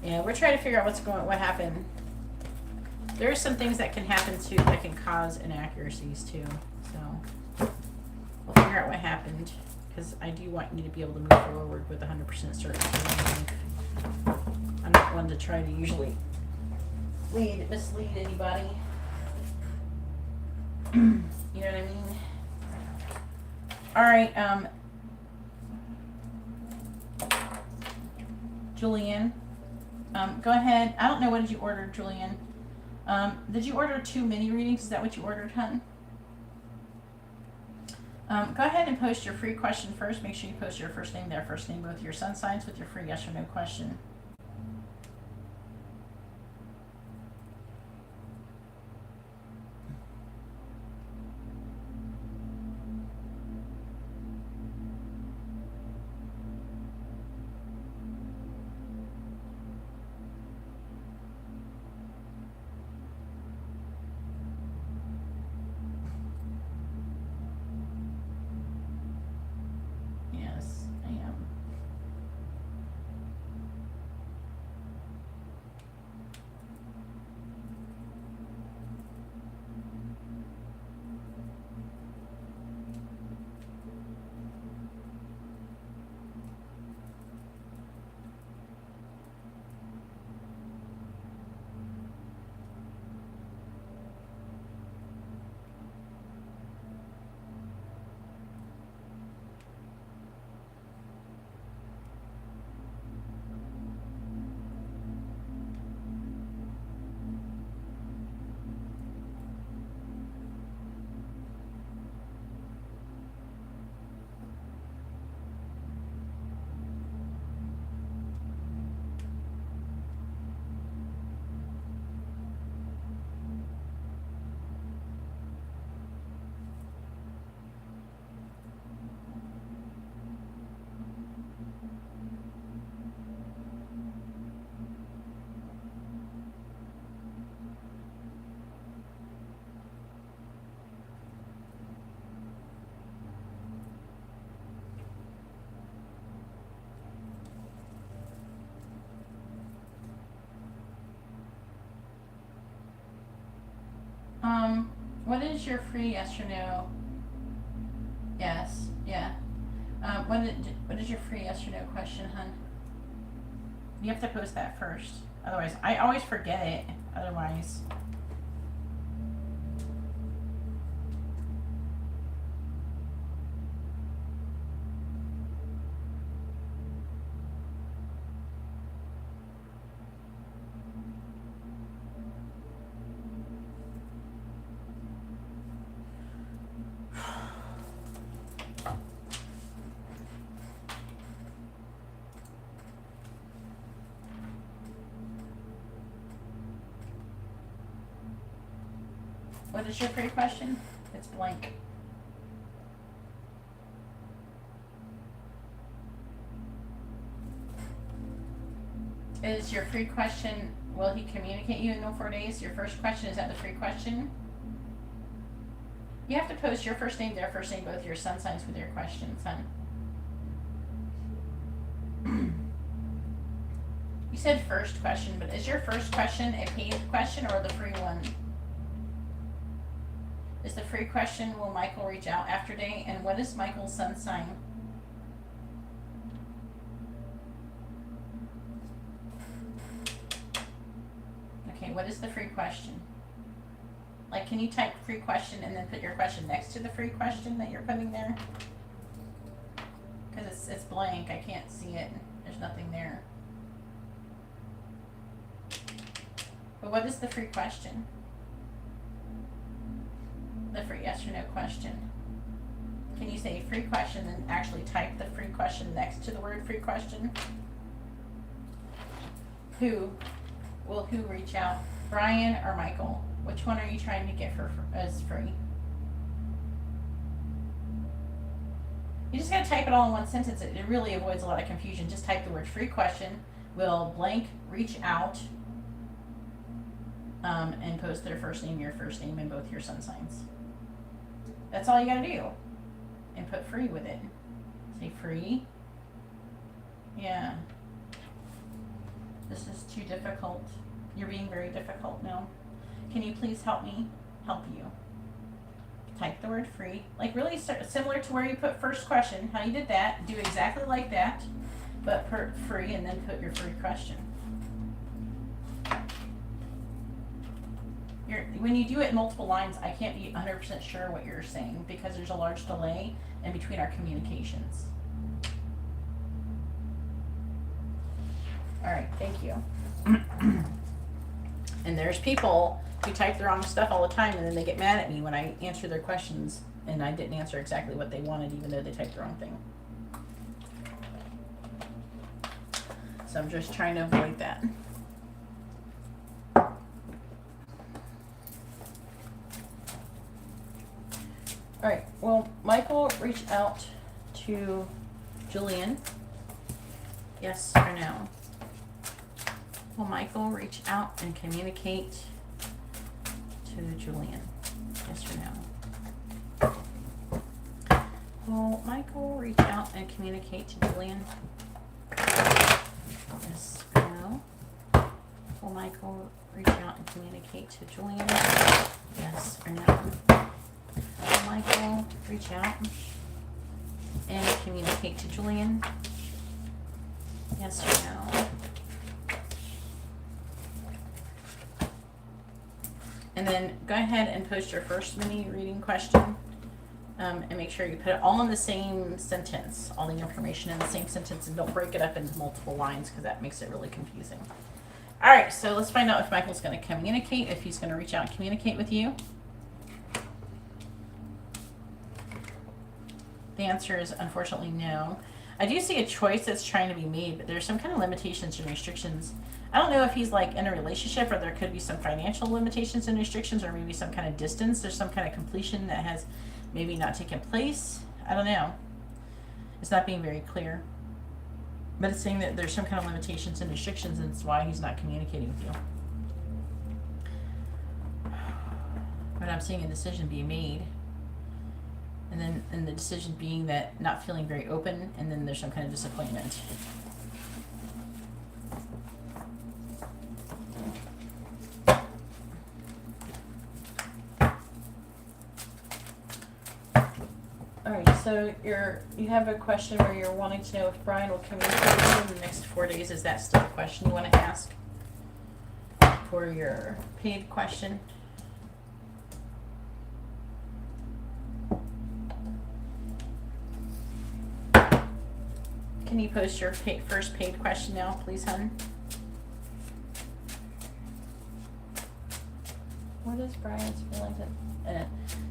Yeah, we're trying to figure out what happened. There are some things that can happen too that can cause inaccuracies too. So we'll figure out what happened, because I do want you to be able to move forward with 100% certainty. I'm not one to try to usually mislead anybody. You know what I mean? All right, Julian, go ahead. I don't know, what did you order, Julian? Did you order 2 mini readings? Is that what you ordered, hun? Go ahead and post your free question first. Make sure you post your first name, their first name, both your sun signs with your free yes or no question. Yes, I am. What is your free yes or no? Yes, yeah. What is your free yes or no question, hun? You have to post that first. Otherwise, I always forget it. Otherwise. What is your free question? It's blank. Is your free question, will he communicate you in 4 days? Your first question, is that the free question? You have to post your first name, their first name, both your sun signs with your questions, hun. You said first question, but is your first question a paid question or the free one? Is the free question, will Michael reach out after day? And what is Michael's sun sign? Okay, what is the free question? Like, can you type free question and then put your question next to the free question that you're putting there? Because it's blank, I can't see it. There's nothing there. But what is the free question? The free yes or no question. Can you say free question and actually type the free question next to the word free question? Who reach out? Brian or Michael? Which one are you trying to get as free? You just gotta type it all in one sentence. It really avoids a lot of confusion. Just type the word free question, will blank reach out, and post their first name, your first name, and both your sun signs. That's all you gotta do. And put free with it. Say free. Yeah. This This is too difficult. You're being very difficult now. Can you please help me help you? Type the word free. Like really similar to where you put first question, how you did that. Do exactly like that, but put free and then put your free question. When you do it in multiple lines, I can't be 100% sure what you're saying because there's a large delay in between our communications. All right, thank you. And there's people who type the wrong stuff all the time and then they get mad at me when I answer their questions and I didn't answer exactly what they wanted even though they typed the wrong thing. So I'm just trying to avoid that. All right, well, Michael reached out to Julian. Yes or no? Will Michael reach out and communicate to Julian? Yes or no? Will Michael reach out and communicate to Julian? Yes or no? Will Michael reach out and communicate to Julian? Yes or no? Will Michael reach out and communicate to Julian? Yes or no? And then go ahead and post your first mini reading question and make sure you put it all in the same sentence, all the information in the same sentence, and don't break it up into multiple lines because that makes it really confusing. All right, so let's find out if Michael's going to communicate, if he's going to reach out and communicate with you. The answer is unfortunately no. I do see a choice that's trying to be made, but there's some kind of limitations and restrictions. I don't know if he's like in a relationship or there could be some financial limitations and restrictions or maybe some kind of distance. There's some kind of completion that has maybe not taken place. I don't know. It's not being very clear. But it's saying that there's some kind of limitations and restrictions and it's why he's not communicating with you. But I'm seeing a decision being made. And the decision being that not feeling very open, and then there's some kind of disappointment. All right, so you have a question where you're wanting to know if Brian will communicate with you in the next 4 days. Is that still a question you want to ask for your paid question? Can you post your first paid question now, please, hon? What is Brian's feelings?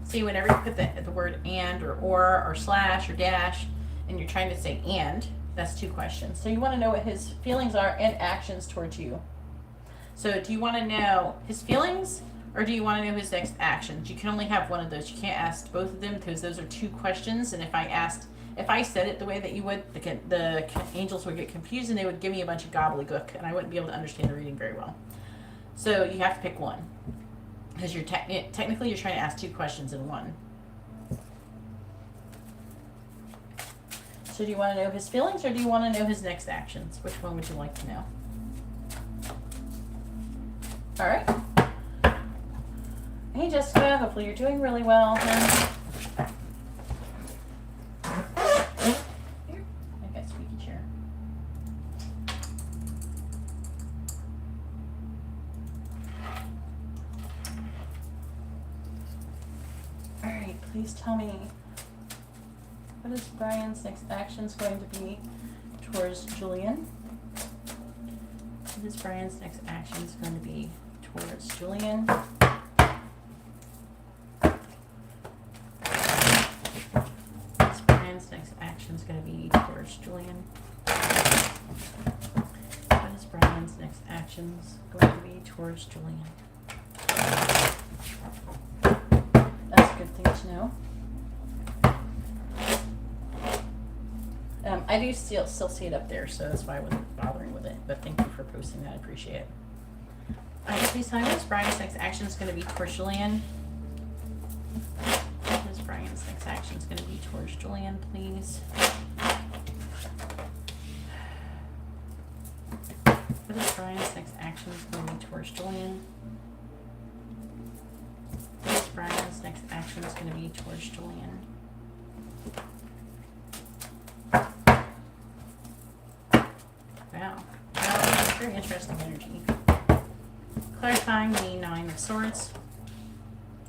See, whenever you put the word and or slash or dash, and you're trying to say and, that's two questions. So you want to know what his feelings are and actions towards you. So do you want to know his feelings or do you want to know his next actions? You can only have one of those. You can't ask both of them because those are two questions. And if I said it the way that you would, the angels would get confused and they would give me a bunch of gobbledygook and I wouldn't be able to understand the reading very well. So you have to pick one because you're technically you're trying to ask two questions in one. So do you want to know his feelings or do you want to know his next actions? Which one would you like to know? All right. Hey Jessica, hopefully you're doing really well. Please tell me, what is Brian's next actions going to be towards Julian? What is Brian's next actions going to be towards Julian? What is Brian's next actions going to be towards Julian? What is Brian's next actions going to be towards Julian? Good thing to know. I do still see it up there, so that's why I wasn't bothering with it. But thank you for posting that. I appreciate it. All right, please tell me what Brian's next action is going to be towards Julian. What is Brian's next action is going to be towards Julian, please? What is Brian's action is going to be towards Julian. Here's Brian's next action is going to be towards Julian. Wow. Well, very interesting energy. Clarifying the Nine of Swords.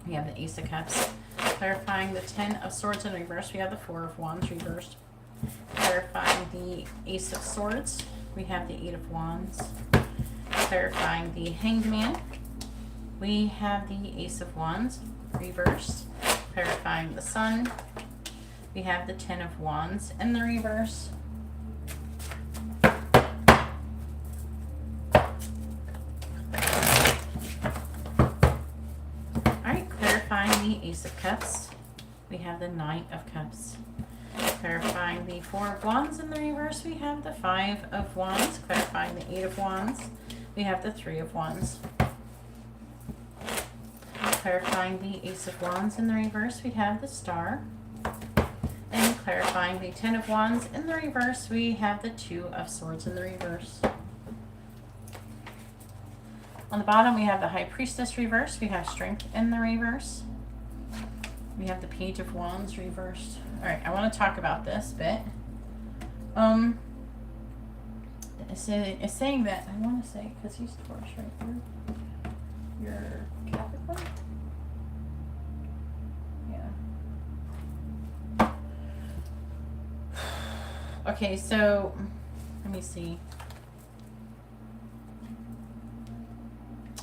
We have the Ace of Cups. Clarifying the Ten of Swords in reverse. We have the Four of Wands reversed. Clarifying the Ace of Swords. We have the Eight of Wands. Clarifying the Hanged Man. We have the Ace of Wands reversed. Clarifying the Sun. We have the Ten of Wands in the reverse. Alright, clarifying the Ace of Cups. We have the Knight of Cups. Clarifying the Four of Wands in the reverse, we have the Five of Wands. Clarifying the Eight of Wands, we have the Three of Wands. Clarifying the Ace of Wands in the reverse, we have the Star. And clarifying the Ten of Wands in the reverse, we have the Two of Swords in the reverse. On the bottom, we have the High Priestess reversed. We have Strength in the reverse. We have the Page of Wands reversed. All right, I want to talk about this bit. It's saying that, I want to say, because he's Taurus right here. You're Capricorn? Yeah. Okay, so, let me see.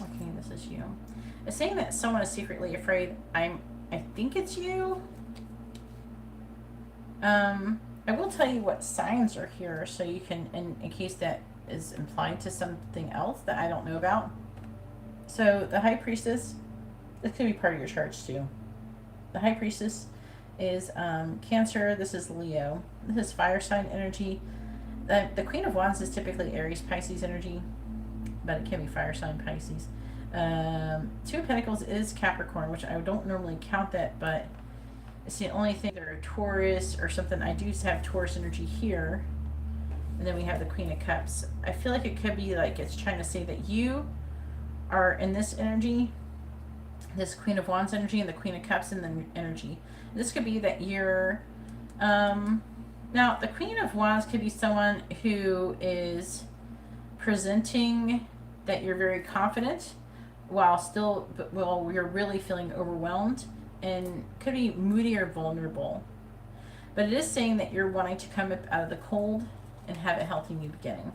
Okay, this is you. It's saying that someone is secretly afraid. I think it's you. I will tell you what signs are here so you can, in case that is implied to something else that I don't know about. So the High Priestess, this could be part of your charts too. The High Priestess is Cancer. This is Leo. This is fire sign energy. The Queen of Wands is typically Aries, Pisces energy, but it can be fire sign Pisces. Two of Pentacles is Capricorn, which I don't normally count that, but it's the only thing. They're Taurus or something. I do have Taurus energy here. And then we have the Queen of Cups. I feel like it could be like it's trying to say that you are in this energy, this Queen of Wands energy, and the Queen of Cups in the energy. This could be that you're, now the Queen of Wands could be someone who is presenting that you're very confident while still, well, you're really feeling overwhelmed, and could be moody or vulnerable. But it is saying that you're wanting to come up out of the cold and have a healthy new beginning.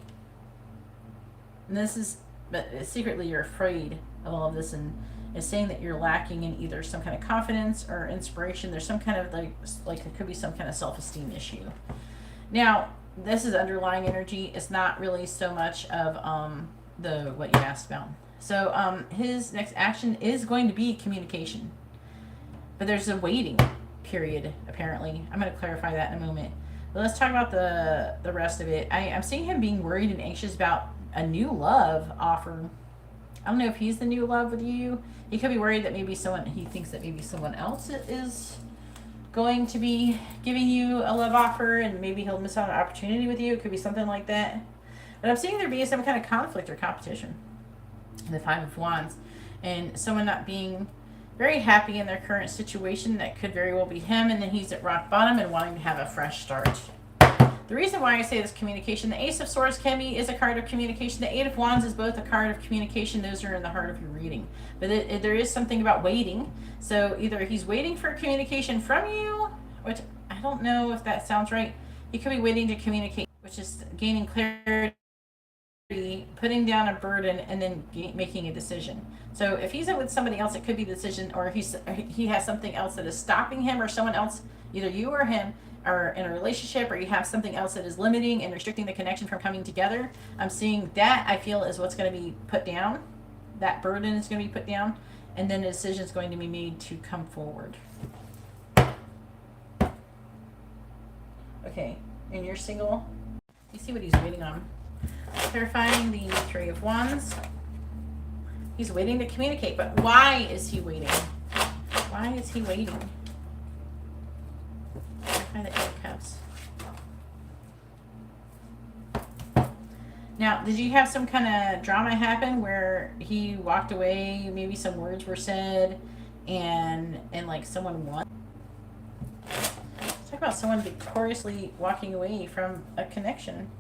And this is, but secretly you're afraid of all of this, and it's saying that you're lacking in either some kind of confidence or inspiration. There's some kind of like it could be some kind of self-esteem issue. Now, this is underlying energy. It's not really so much of what you asked about. So his next action is going to be communication. But there's a waiting period, apparently. I'm going to clarify that in a moment. But let's talk about the rest of it. I'm seeing him being worried and anxious about a new love offer. I don't know if he's the new love with you. He could be worried that maybe he thinks that maybe someone else is going to be giving you a love offer, and maybe he'll miss out on an opportunity with you. It could be something like that. But I'm seeing there being some kind of conflict or competition. The Five of Wands. And someone not being very happy in their current situation. That could very well be him, and then he's at rock bottom and wanting to have a fresh start. The reason why I say this communication, the Ace of Swords is a card of communication. The Eight of Wands is both a card of communication. Those are in the heart of your reading. But there is something about waiting. So either he's waiting for communication from you, which I don't know if that sounds right. He could be waiting to communicate, which is gaining clarity, putting down a burden, and then making a decision. So if he's with somebody else, it could be the decision, or he has something else that is stopping him, or someone else, either you or him, are in a relationship, or you have something else that is limiting and restricting the connection from coming together. I'm seeing that, I feel, is what's going to be put down. That burden is going to be put down, and then a decision is going to be made to come forward. Okay, and you're single. You see what he's waiting on. Clarifying the Three of Wands. He's waiting to communicate, but why is he waiting? Why is he waiting? Clarify the Eight of Cups. Now, did you have some kind of drama happen where he walked away, maybe some words were said, and like someone won? Let's talk about someone victoriously walking away from a connection.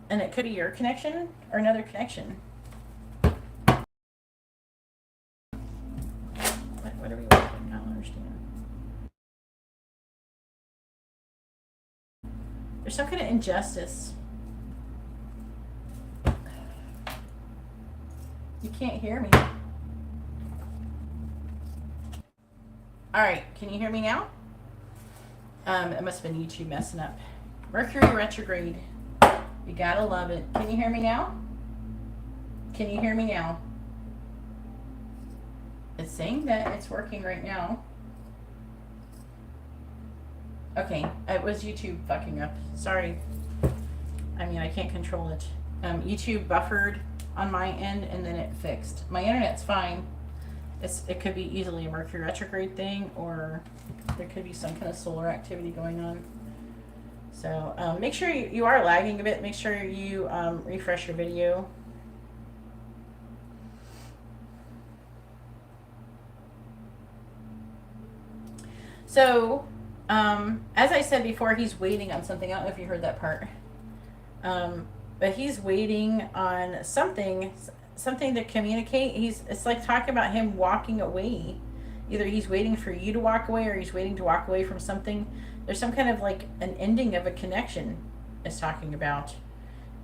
And it could be your connection or another connection. What are we watching? I don't understand. There's some kind of injustice. You can't hear me. Alright, can you hear me now? It must have been YouTube messing up. Mercury Retrograde. You gotta love it. Can you hear me now? Can you hear me now? It's saying that it's working right now. Okay, it was YouTube fucking up. Sorry. I mean, I can't control it. YouTube buffered on my end and then it fixed. My internet's fine. It could be easily a Mercury retrograde thing, or there could be some kind of solar activity going on. So make sure you are lagging a bit. Make sure you refresh your video. So as I said before, he's waiting on something. I don't know if you heard that part. But he's waiting on something to communicate. It's like talking about him walking away. Either he's waiting for you to walk away, or he's waiting to walk away from something. There's some kind of like an ending of a connection is talking about.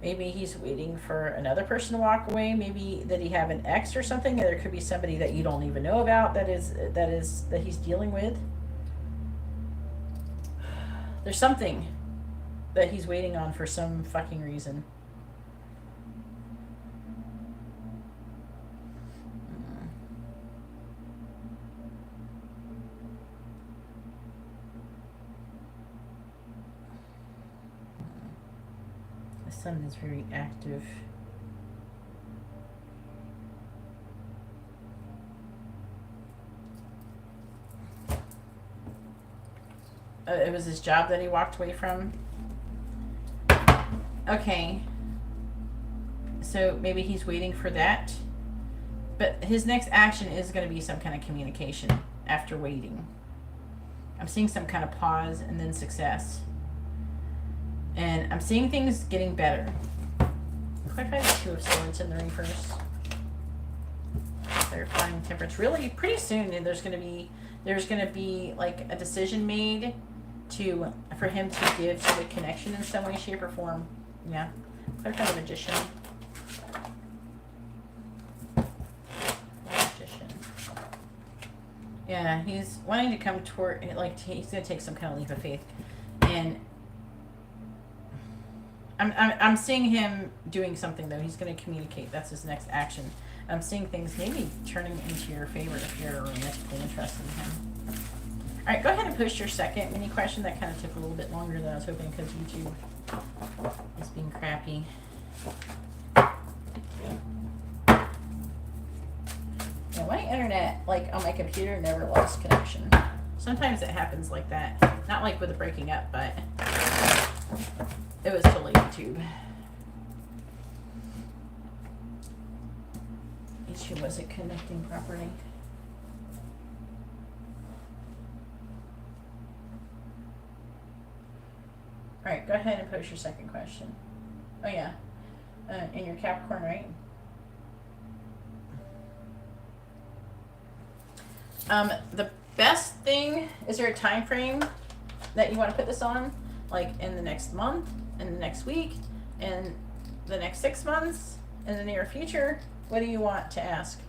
Maybe he's waiting for another person to walk away. Maybe that he have an ex or something. There could be somebody that you don't even know about that he's dealing with. There's something that he's waiting on for some fucking reason. The sun is very active. It was his job that he walked away from. Okay. So maybe he's waiting for that. But his next action is going to be some kind of communication after waiting. I'm seeing some kind of pause and then success. And I'm seeing things getting better. Clarify the Two of Swords in the reverse. Clarifying Temperance. Really, pretty soon there's going to be like a decision made for him to give to the connection in some way, shape, or form. Yeah. Clarify the Magician. Yeah, he's wanting to come toward, like, he's going to take some kind of leap of faith. And I'm seeing him doing something, though. He's going to communicate. That's his next action. I'm seeing things maybe turning into your favor if you're romantically interested in him. All right, go ahead and post your second mini question. That kind of took a little bit longer than I was hoping because YouTube is being crappy. Yeah, my internet, like on my computer, never lost connection. Sometimes it happens like that. Not like with the breaking up, but it was totally YouTube. Issue wasn't connecting properly. All right, go ahead and post your second question. Oh yeah, in your Capricorn, right? The best thing, is there a time frame that you want to put this on? Like in the next month, in the next week, in the next 6 months, in the near future? What do you want to ask?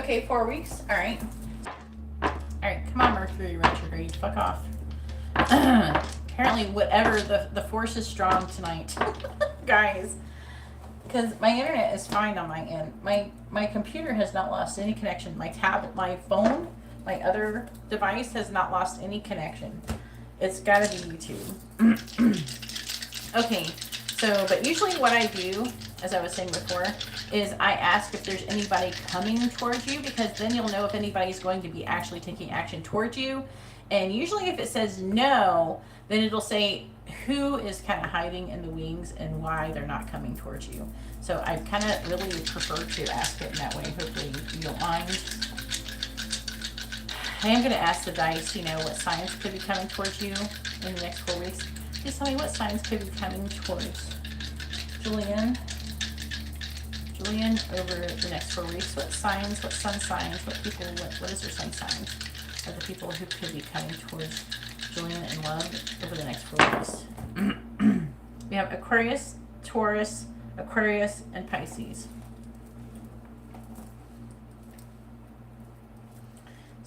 Okay, 4 weeks. All right. All right, come on, Mercury Retrograde. Fuck off. Apparently, whatever, the force is strong tonight. Guys. Because my internet is fine on my end. My computer has not lost any connection. My tablet, my phone, my other device has not lost any connection. It's got to be YouTube. Okay, so, but usually what I do, as I was saying before, is I ask if there's anybody coming towards you, because then you'll know if anybody's going to be actually taking action towards you. And usually if it says no, then it'll say who is kind of hiding in the wings and why they're not coming towards you. So I kind of really prefer to ask it in that way. Hopefully you don't mind. I am going to ask the dice, you know, what signs could be coming towards you in the next 4 weeks. Please tell me what signs could be coming towards Julian. Julian, over the next 4 weeks. What signs, what sun signs, what people, what is their sun signs of the people who could be coming towards Julian in love over the next 4 weeks? We have Aquarius, Taurus, Aquarius, and Pisces.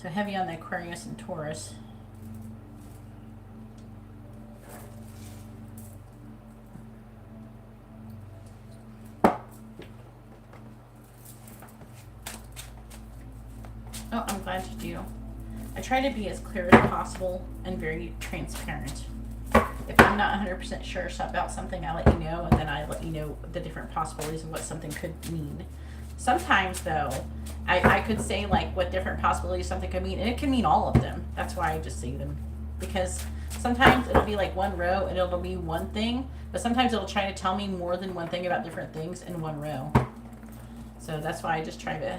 So heavy on the Aquarius and Taurus. Oh, I'm glad you do. I try to be as clear as possible and very transparent. If I'm not 100% sure about something, I let you know, and then I let you know the different possibilities of what something could mean. Sometimes, though, I could say, like, what different possibilities something could mean, and it can mean all of them. That's why I just say them. Because sometimes it'll be like one row, and it'll be one thing, but sometimes it'll try to tell me more than one thing about different things in one row. So that's why I just try to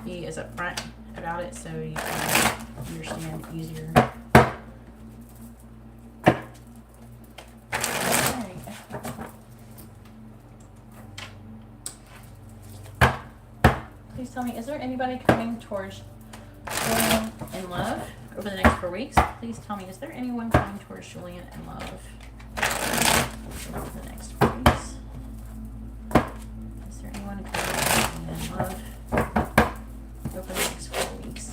be as upfront about it, so you can understand easier. Please tell me, is there anybody coming towards Julian in love over the next 4 weeks? Please tell me, is there anyone coming towards Julian in love over the next 4 weeks? Is there anyone coming towards Julian in love over the next 4 weeks?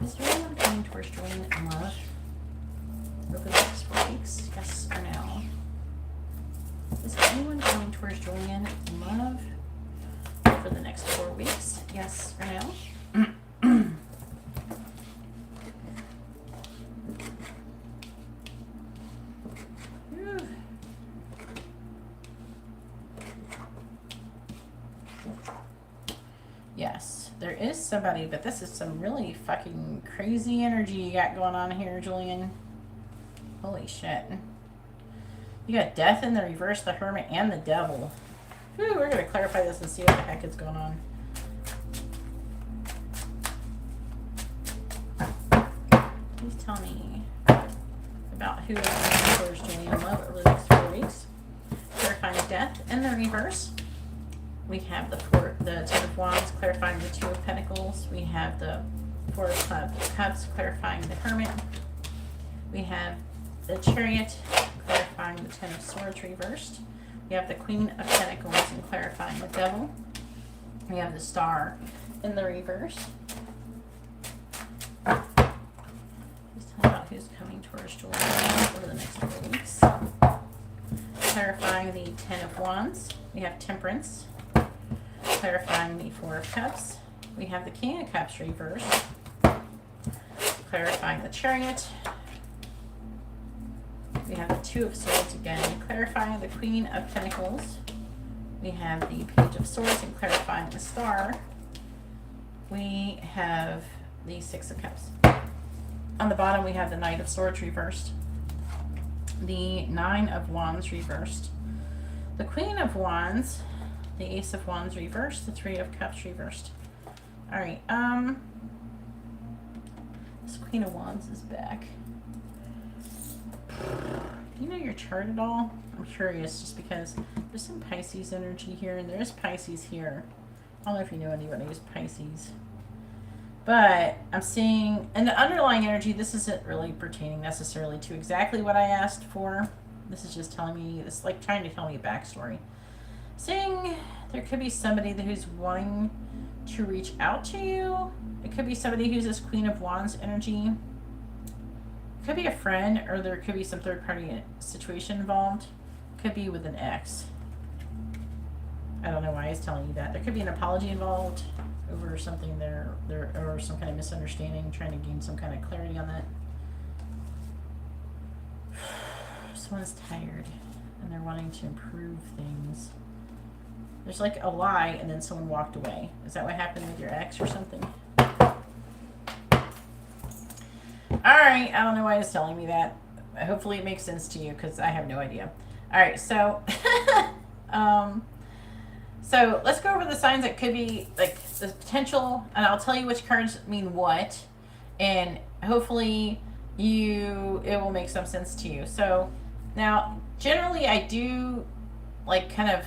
Is there anyone coming towards Julian in love over the next 4 weeks? Yes or no? Is there anyone coming towards Julian in love for the next 4 weeks? Yes or no? Yes, there is somebody, but this is some really fucking crazy energy you got going on here, Julian. Holy shit. You got Death in the reverse, the Hermit, and the Devil. Whew, we're going to clarify this and see what the heck is going on. Please tell me about who is coming towards Julian in love over the next 4 weeks. Clarifying Death in the reverse. We have the Ten of Wands, clarifying the Two of Pentacles. We have the Four of Cups, clarifying the Hermit. We have the Chariot, clarifying the Ten of Swords reversed. We have the Queen of Pentacles and clarifying the Devil. We have the Star in the reverse. Please tell me about who's coming towards Julian over the next 4 weeks. Clarifying the Ten of Wands. We have Temperance. Clarifying the Four of Cups. We have the King of Cups reversed. Clarifying the Chariot. We have the Two of Swords again, clarifying the Queen of Pentacles. We have the Page of Swords and clarifying the Star. We have the Six of Cups. On the bottom we have the Knight of Swords reversed. The Nine of Wands reversed. The Queen of Wands. The Ace of Wands reversed. The Three of Cups reversed. Alright, this Queen of Wands is back. Do you know your chart at all? I'm curious just because there's some Pisces energy here and there's Pisces here. I don't know if you know anybody who's Pisces. But I'm seeing, and the underlying energy, this isn't really pertaining necessarily to exactly what I asked for. This is just telling me, it's like trying to tell me a backstory. Seeing there could be somebody who's wanting to reach out to you. It could be somebody who's this Queen of Wands energy. It could be a friend, or there could be some third-party situation involved. It could be with an ex. I don't know why he's telling you that. There could be an apology involved over something there, or some kind of misunderstanding, trying to gain some kind of clarity on that. Someone's tired and they're wanting to improve things. There's like a lie and then someone walked away. Is that what happened with your ex or something? Alright, I don't know why it's telling me that. Hopefully it makes sense to you because I have no idea. Alright, so so let's go over the signs that could be like the potential, and I'll tell you which cards mean what, and hopefully it will make some sense to you. So now generally I do like kind of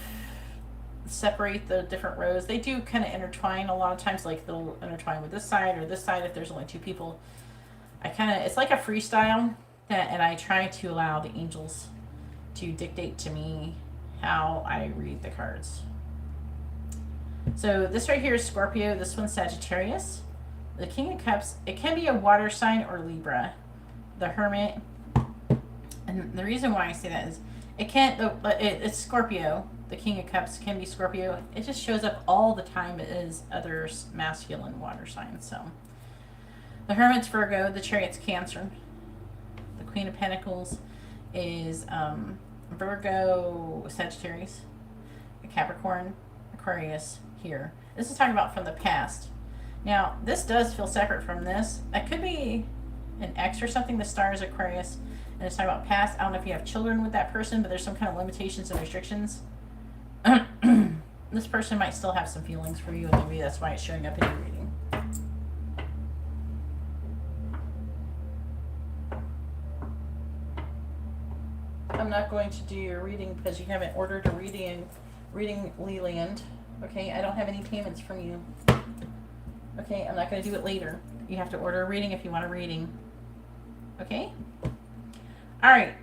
separate the different rows. They do kind of intertwine a lot of times, like they'll intertwine with this side or this side if there's only two people. It's like a freestyle, and I try to allow the angels to dictate to me how I read the cards. So this right here is Scorpio, this one's Sagittarius. The King of Cups, it can be a water sign or Libra. The Hermit, and the reason why I say that is it's Scorpio. The King of Cups can be Scorpio. It just shows up all the time as other masculine water signs. So the Hermit's Virgo, the Chariot's Cancer. The Queen of Pentacles is Virgo, Sagittarius, Capricorn, Aquarius here. This is talking about from the past. Now, this does feel separate from this. That could be an ex or something. The star is Aquarius, and it's talking about past. I don't know if you have children with that person, but there's some kind of limitations and restrictions. This person might still have some feelings for you, and maybe that's why it's showing up in your reading. I'm not going to do your reading because you haven't ordered a reading Liliana. Okay, I don't have any payments from you. Okay, I'm not going to do it later. You have to order a reading if you want a reading. Okay? Alright.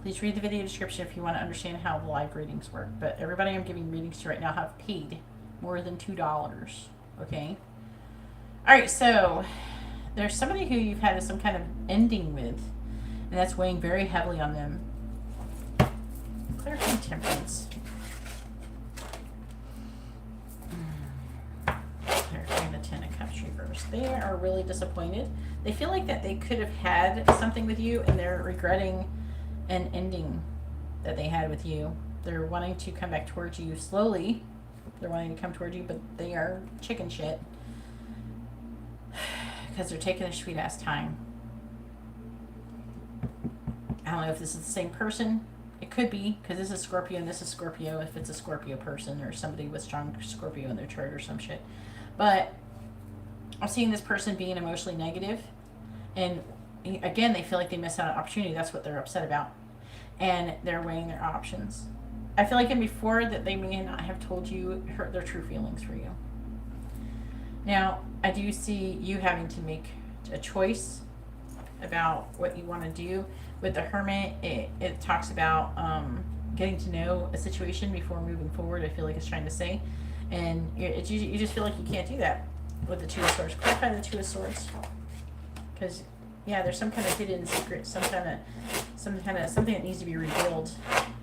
Please read the video description if you want to understand how the live readings work. But everybody I'm giving readings to right now have paid more than $2. Okay? Alright, so there's somebody who you've had some kind of ending with, and that's weighing very heavily on them. Clarifying Temperance. Clarifying the Ten of Cups reverse. They are really disappointed. They feel like that they could have had something with you, and they're regretting an ending that they had with you. They're wanting to come back towards you slowly. They're wanting to come towards you, but they are chicken shit because they're taking their sweet ass time. I don't know if this is the same person. It could be, because this is Scorpio and this is Scorpio, if it's a Scorpio person or somebody with strong Scorpio in their chart or some shit. But I'm seeing this person being emotionally negative, and again, they feel like they missed out on opportunity. That's what they're upset about, and they're weighing their options. I feel like in before that they may not have told you their true feelings for you. Now, I do see you having to make a choice about what you want to do. With the Hermit, it talks about getting to know a situation before moving forward, I feel like it's trying to say. And you just feel like you can't do that with the Two of Swords. Clarify the Two of Swords. Because, yeah, there's some kind of hidden secret, something that needs to be revealed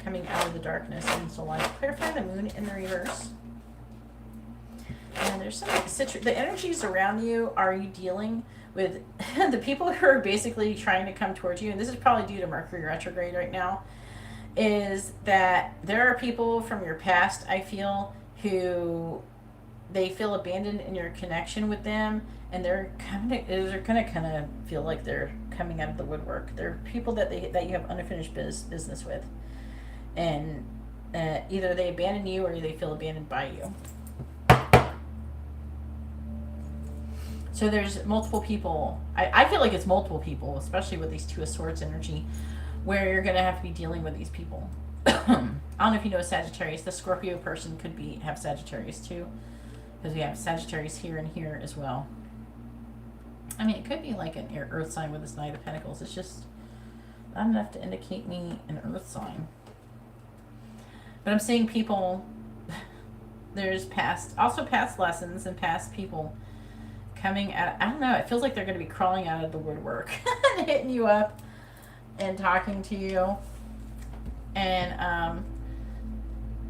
coming out of the darkness into light. Clarify the Moon in the reverse. And there's some the energies around you. Are you dealing with the people who are basically trying to come towards you? And this is probably due to Mercury Retrograde right now. Is that there are people from your past, I feel, who they feel abandoned in your connection with them, and they're gonna kind of feel like they're coming out of the woodwork. They're people that you have unfinished business with, and either they abandon you or they feel abandoned by you. So there's multiple people. I feel like it's multiple people, especially with these Two of Swords energy, where you're going to have to be dealing with these people. I don't know if you know Sagittarius. The Scorpio person could have Sagittarius too, because we have Sagittarius here and here as well. I mean, it could be like an earth sign with this Knight of Pentacles. It's just, Not enough to indicate me an earth sign. But I'm seeing people, there's past lessons and past people coming at, I don't know, it feels like they're going to be crawling out of the woodwork and hitting you up and talking to you. And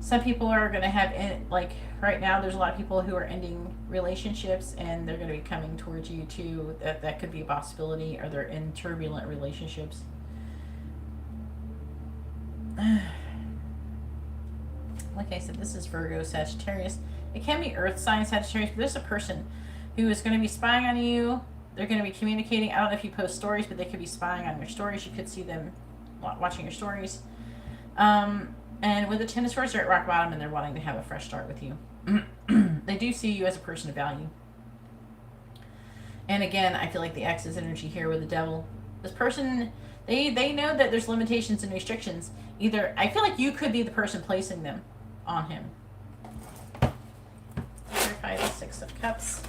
some people are going to have, like right now, there's a lot of people who are ending relationships and they're going to be coming towards you too. That could be a possibility, or they're in turbulent relationships. Like I said, this is Virgo, Sagittarius. It can be Earth sign Sagittarius, but there's a person who is going to be spying on you. They're going to be communicating. I don't know if you post stories, but they could be spying on your stories. You could see them watching your stories. And with the Ten of Swords, they're at rock bottom and they're wanting to have a fresh start with you. They do see you as a person of value. And again, I feel like the X's energy here with the Devil. This person, they know that there's limitations and restrictions. Either, I feel like you could be the person placing them on him. Clarify the Six of Cups.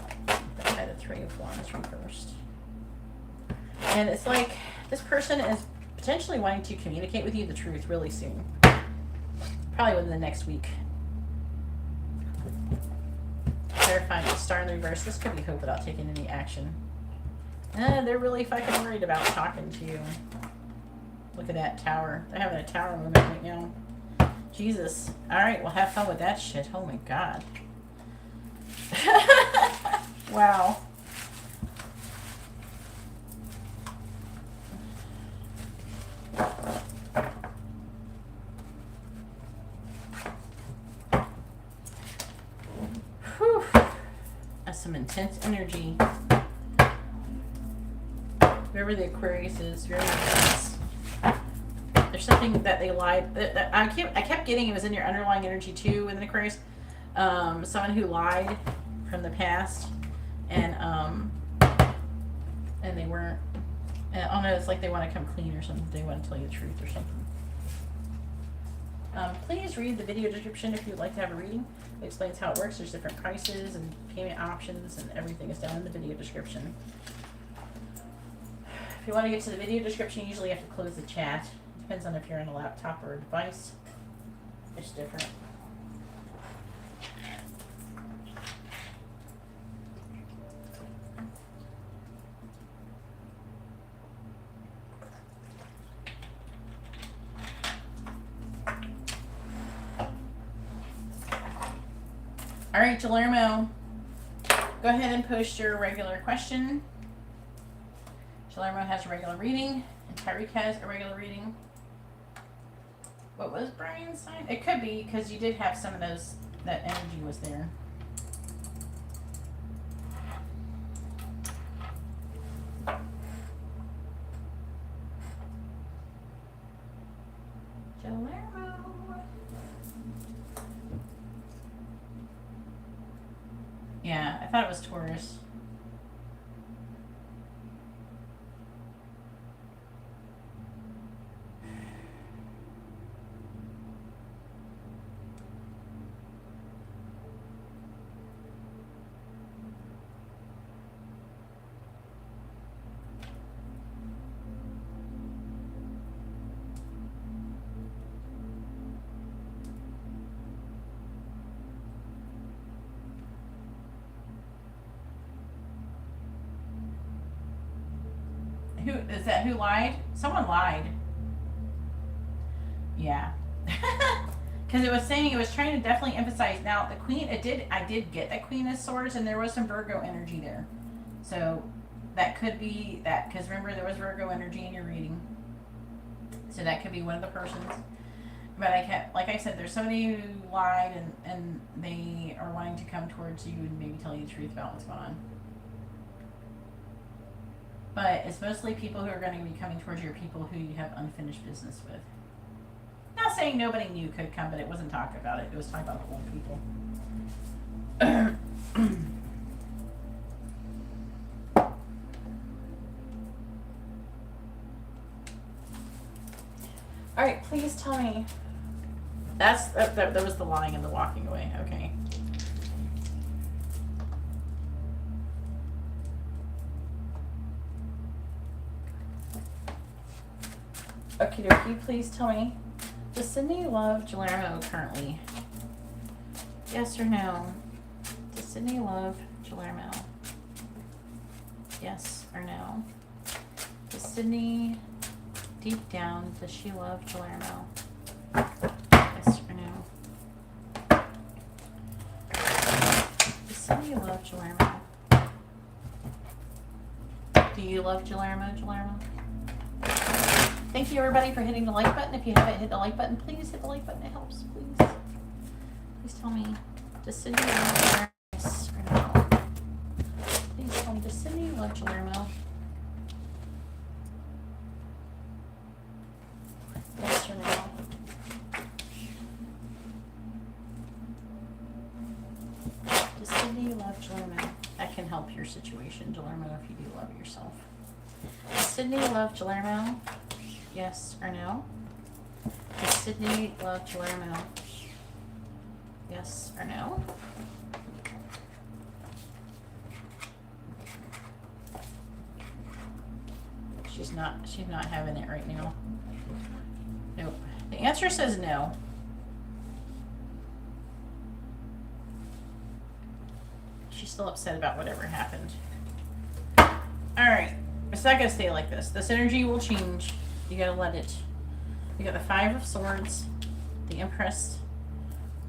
Clarify the Three of Wands from first. And it's like this person is potentially wanting to communicate with you the truth really soon. Probably within the next week. Clarifying the Star in the reverse. This could be hope without taking any action. They're really fucking worried about talking to you. Look at that tower. They're having a tower moment right now. Jesus. Alright, well have fun with that shit. Oh my god. Wow. Whew. That's some intense energy. Whoever the Aquarius is, very intense. There's something that they lied. I kept getting it was in your underlying energy too with an Aquarius. Someone who lied from the past, and they weren't. I don't know. It's like they want to come clean or something. They want to tell you the truth or something. Please read the video description if you'd like to have a reading. It explains how it works. There's different prices and payment options, and everything is down in the video description. If you want to get to the video description, you usually have to close the chat. Depends on if you're on a laptop or a device. It's different. All right, Jalermo, go ahead and post your regular question. Jalermo has a regular reading, and Tyreek has a regular reading. What was Brian's sign? It could be, because you did have some of those, that energy was there. Jalermo. Yeah, I thought it was Taurus. Who is that? Who lied? Someone lied. Yeah. Because it was saying, it was trying to definitely emphasize. Now, the Queen, I did get the Queen of Swords, and there was some Virgo energy there. So, that could be that. Because remember, there was Virgo energy in your reading. So, that could be one of the persons. But I kept, like I said, there's somebody who lied, and they are wanting to come towards you and maybe tell you the truth about what's going on. But it's mostly people who are going to be coming towards you, or people who you have unfinished business with. Not saying nobody new could come, but it wasn't talking about it. It was talking about old people. All right, please tell me. That was the lying and the walking away. Okay. Okie dokie, please tell me. Does Sydney love Guillermo currently? Yes or no? Does Sydney love Guillermo? Yes or no? Does Sydney, deep down, does she love Guillermo? Yes or no? Does Sydney love Guillermo? Do you love Guillermo, Thank you, everybody, for hitting the like button. If you haven't hit the like button, please hit the like button. It helps, please. Please tell me, does Sydney love Guillermo? Yes or no? Please tell me, does Sydney love Guillermo? Yes or no? Does Sydney love Guillermo? That can help your situation, Guillermo, if you do love yourself. Does Sydney love Guillermo? Yes or no? Does Sydney love Guillermo? Yes or no? She's not having it right now. Nope. The answer says no. She's still upset about whatever happened. Alright. It's not gonna stay like this. This energy will change. You gotta let it. You got the 5 of Swords, the Empress,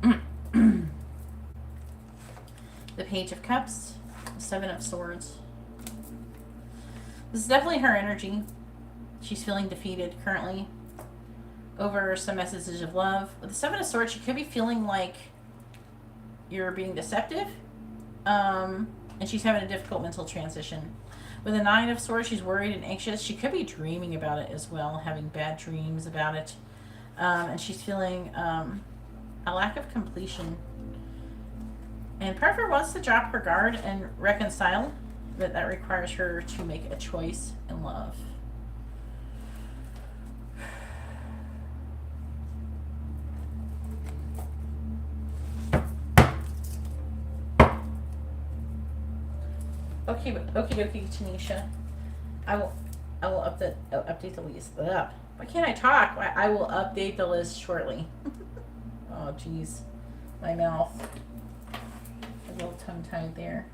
the Page of Cups, the 7 of Swords. This is definitely her energy. She's feeling defeated currently over some messages of love. With the 7 of Swords, she could be feeling like you're being deceptive. And she's having a difficult mental transition. With the 9 of Swords, she's worried and anxious. She could be dreaming about it as well, having bad dreams about it. And she's feeling a lack of completion. And part of her wants to drop her guard and reconcile, but that requires her to make a choice in love. Okay, okie dokie, Tanisha. I will update the list. Ugh. Why can't I talk? I will update the list shortly. Oh, jeez. My mouth. A little tongue-tied there.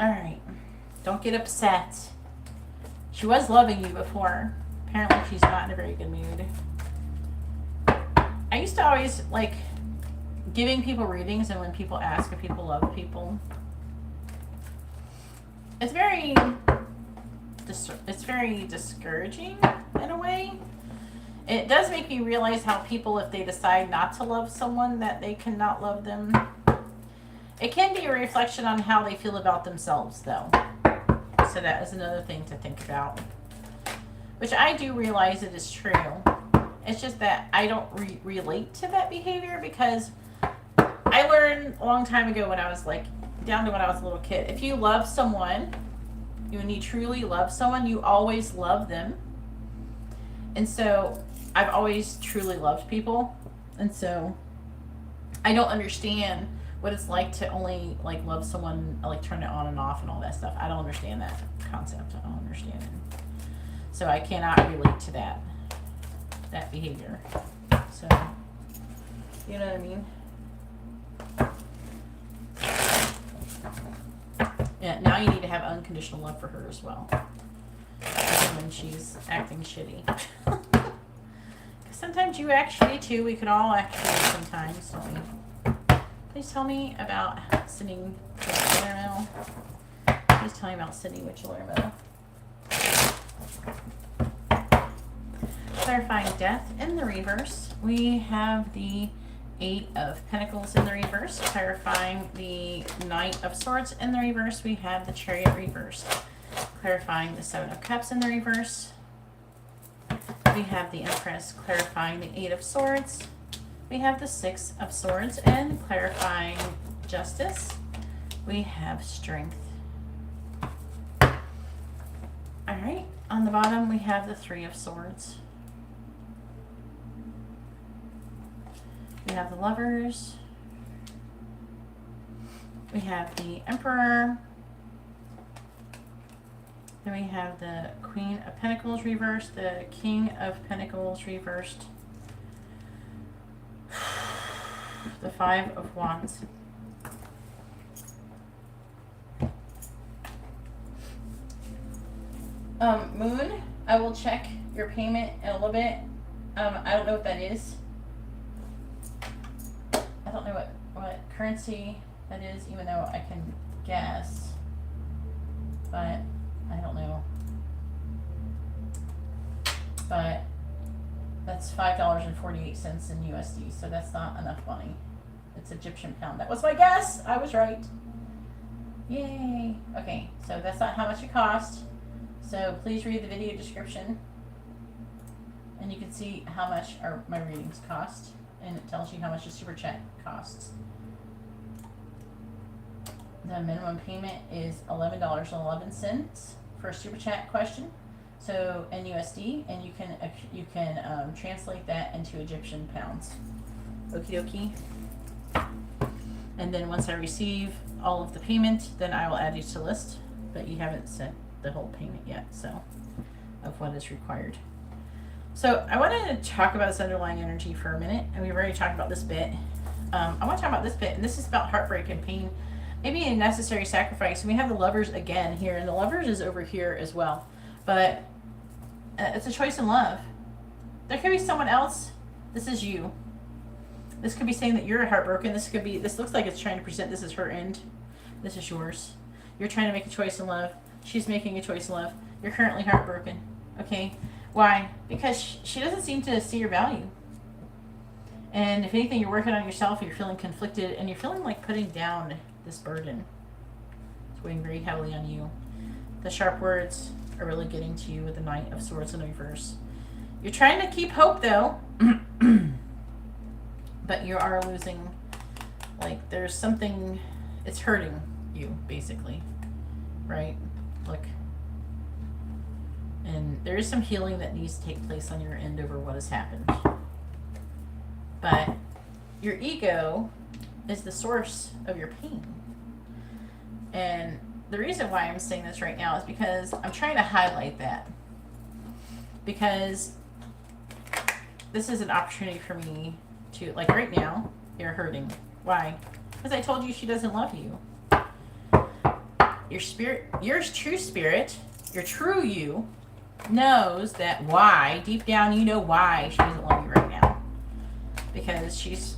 Alright. Don't get upset. She was loving you before. Apparently she's not in a very good mood. I used to always like giving people readings, and when people ask if people love people, it's very discouraging in a way. It does make me realize how people, if they decide not to love someone, that they cannot love them. It can be a reflection on how they feel about themselves, though. So that is another thing to think about. Which I do realize it is true. It's just that I don't relate to that behavior, because I learned a long time ago when I was like, down to when I was a little kid. If you love someone, when you truly love someone, you always love them. And so I've always truly loved people. And so I don't understand what it's like to only like love someone, like turn it on and off and all that stuff. I don't understand that concept. I don't understand it. So I cannot relate to that behavior. So, you know what I mean? Yeah, now you need to have unconditional love for her as well. When she's acting shitty. Sometimes you act shitty too. We could all act shitty sometimes, don't we? Please tell me about sitting with Guillermo. Please tell me about sitting with Guillermo. Clarifying death in the reverse. We have the 8 of Pentacles in the reverse. Clarifying the Knight of Swords in the reverse. We have the Chariot reversed. Clarifying the 7 of Cups in the reverse. We have the Empress. Clarifying the 8 of Swords. We have the Six of Swords, and clarifying justice, we have strength. All right, on the bottom we have the Three of Swords. We have the Lovers. We have the Emperor. Then we have the Queen of Pentacles reversed, the King of Pentacles reversed, the Five of Wands. Moon, I will check your payment in a little bit. I don't know what that is. I don't know what currency that is, even though I can guess. But I don't know. But that's $5.48 in USD, so that's not enough money. It's Egyptian pound. That was my guess. I was right. Yay. Okay, so that's not how much it cost. So please read the video description, and you can see how much my readings cost, and it tells you how much a super chat costs. The minimum payment is $11.11 for a super chat question, so in USD, and you can translate that into Egyptian pounds. Okie dokie. And then once I receive all of the payment, then I will add you to the list, but you haven't sent the whole payment yet, so of what is required. So I wanted to talk about this underlying energy for a minute, and we've already talked about this bit. I want to talk about this bit, and this is about heartbreak and pain, maybe a necessary sacrifice. And we have the Lovers again here, and the Lovers is over here as well, but it's a choice in love. There could be someone else. This is you. This could be saying that you're heartbroken. This looks like it's trying to present this as her end. This is yours. You're trying to make a choice in love. She's making a choice in love. You're currently heartbroken. Okay? Why? Because she doesn't seem to see your value. And if anything, you're working on yourself, you're feeling conflicted, and you're feeling like putting down this burden. It's weighing very heavily on you. The sharp words are really getting to you with the Knight of Swords in reverse. You're trying to keep hope, though. But you are losing. Like, there's something, it's hurting you, basically. Right? Look. And there is some healing that needs to take place on your end over what has happened. But your ego is the source of your pain. And the reason why I'm saying this right now is because I'm trying to highlight that. Because this is an opportunity for me to, like right now, you're hurting. Why? Because I told you she doesn't love you. Your spirit, your true spirit, your true you, knows that why, deep down you know why she doesn't love you right now. Because she's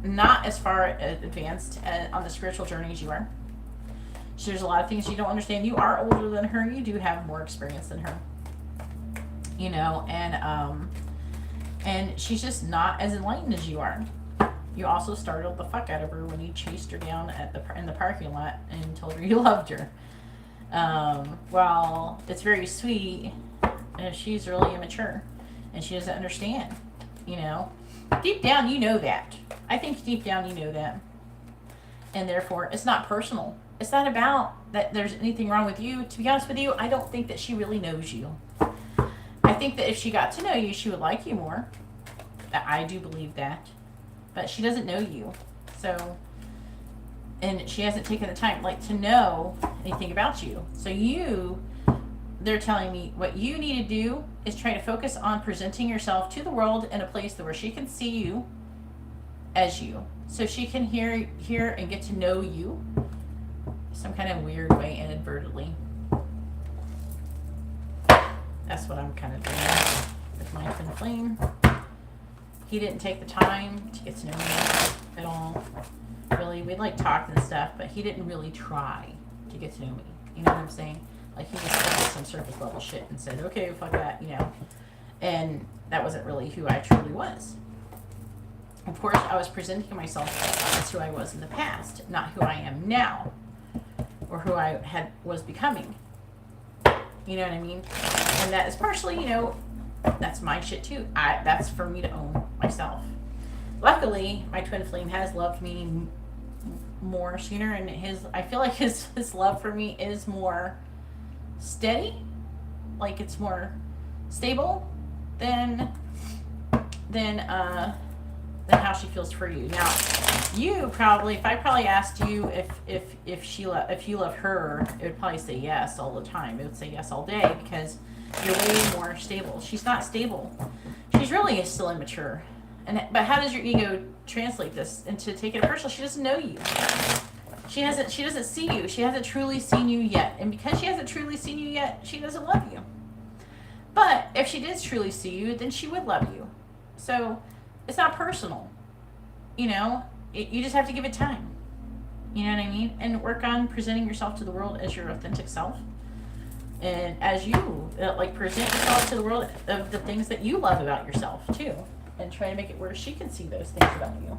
not as far advanced on the spiritual journey as you are. There's a lot of things you don't understand. You are older than her. You do have more experience than her. You know, and she's just not as enlightened as you are. You also startled the fuck out of her when you chased her down in the parking lot and told her you loved her. While it's very sweet, she's really immature and she doesn't understand. You know, deep down you know that. I think deep down you know that, and therefore it's not personal. It's not about that there's anything wrong with you. To be honest with you, I don't think that she really knows you. I think that if she got to know you, she would like you more. I do believe that. But she doesn't know you. So, and she hasn't taken the time, like, to know anything about you. So they're telling me what you need to do is try to focus on presenting yourself to the world in a place where she can see you as you. So she can hear and get to know you some kind of weird way inadvertently. That's what I'm kind of doing with my twin flame. He didn't take the time to get to know me at all. Really, we'd like talked and stuff, but he didn't really try to get to know me. You know what I'm saying? Like, he just did some surface level shit and said, okay, fuck that, you know. And that wasn't really who I truly was. Of course, I was presenting myself as who I was in the past, not who I am now, or who I was becoming. You know what I mean? And that is partially, you know, That's my shit too. That's for me to own myself. Luckily, my twin flame has loved me more sooner, and I feel like his love for me is more steady, like it's more stable than how she feels for you. Now, if I probably asked you if you love her, it would probably say yes all the time. It would say yes all day because you're way more stable. She's not stable. She's really still immature. But how does your ego translate this into take it personal? She doesn't know you. She doesn't see you. She hasn't truly seen you yet. And because she hasn't truly seen you yet, she doesn't love you. But if she did truly see you, then she would love you. So it's not personal. You know, you just have to give it time. You know what I mean? And work on presenting yourself to the world as your authentic self. And as you, present yourself to the world of the things that you love about yourself, too. And try to make it where she can see those things about you.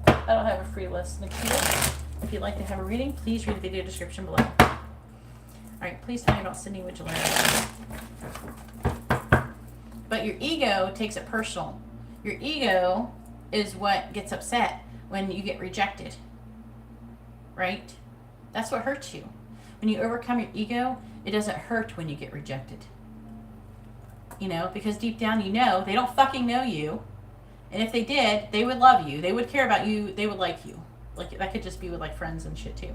I don't have a free list, Nikita. If you'd like to have a reading, please read the video description below. Alright, please tell me about Sydney, what you learned. But your ego takes it personal. Your ego is what gets upset when you get rejected. Right? That's what hurts you. When you overcome your ego, it doesn't hurt when you get rejected. You know, because deep down you know they don't fucking know you. And if they did, they would love you. They would care about you. They would like you. Like, that could just be with like friends and shit too.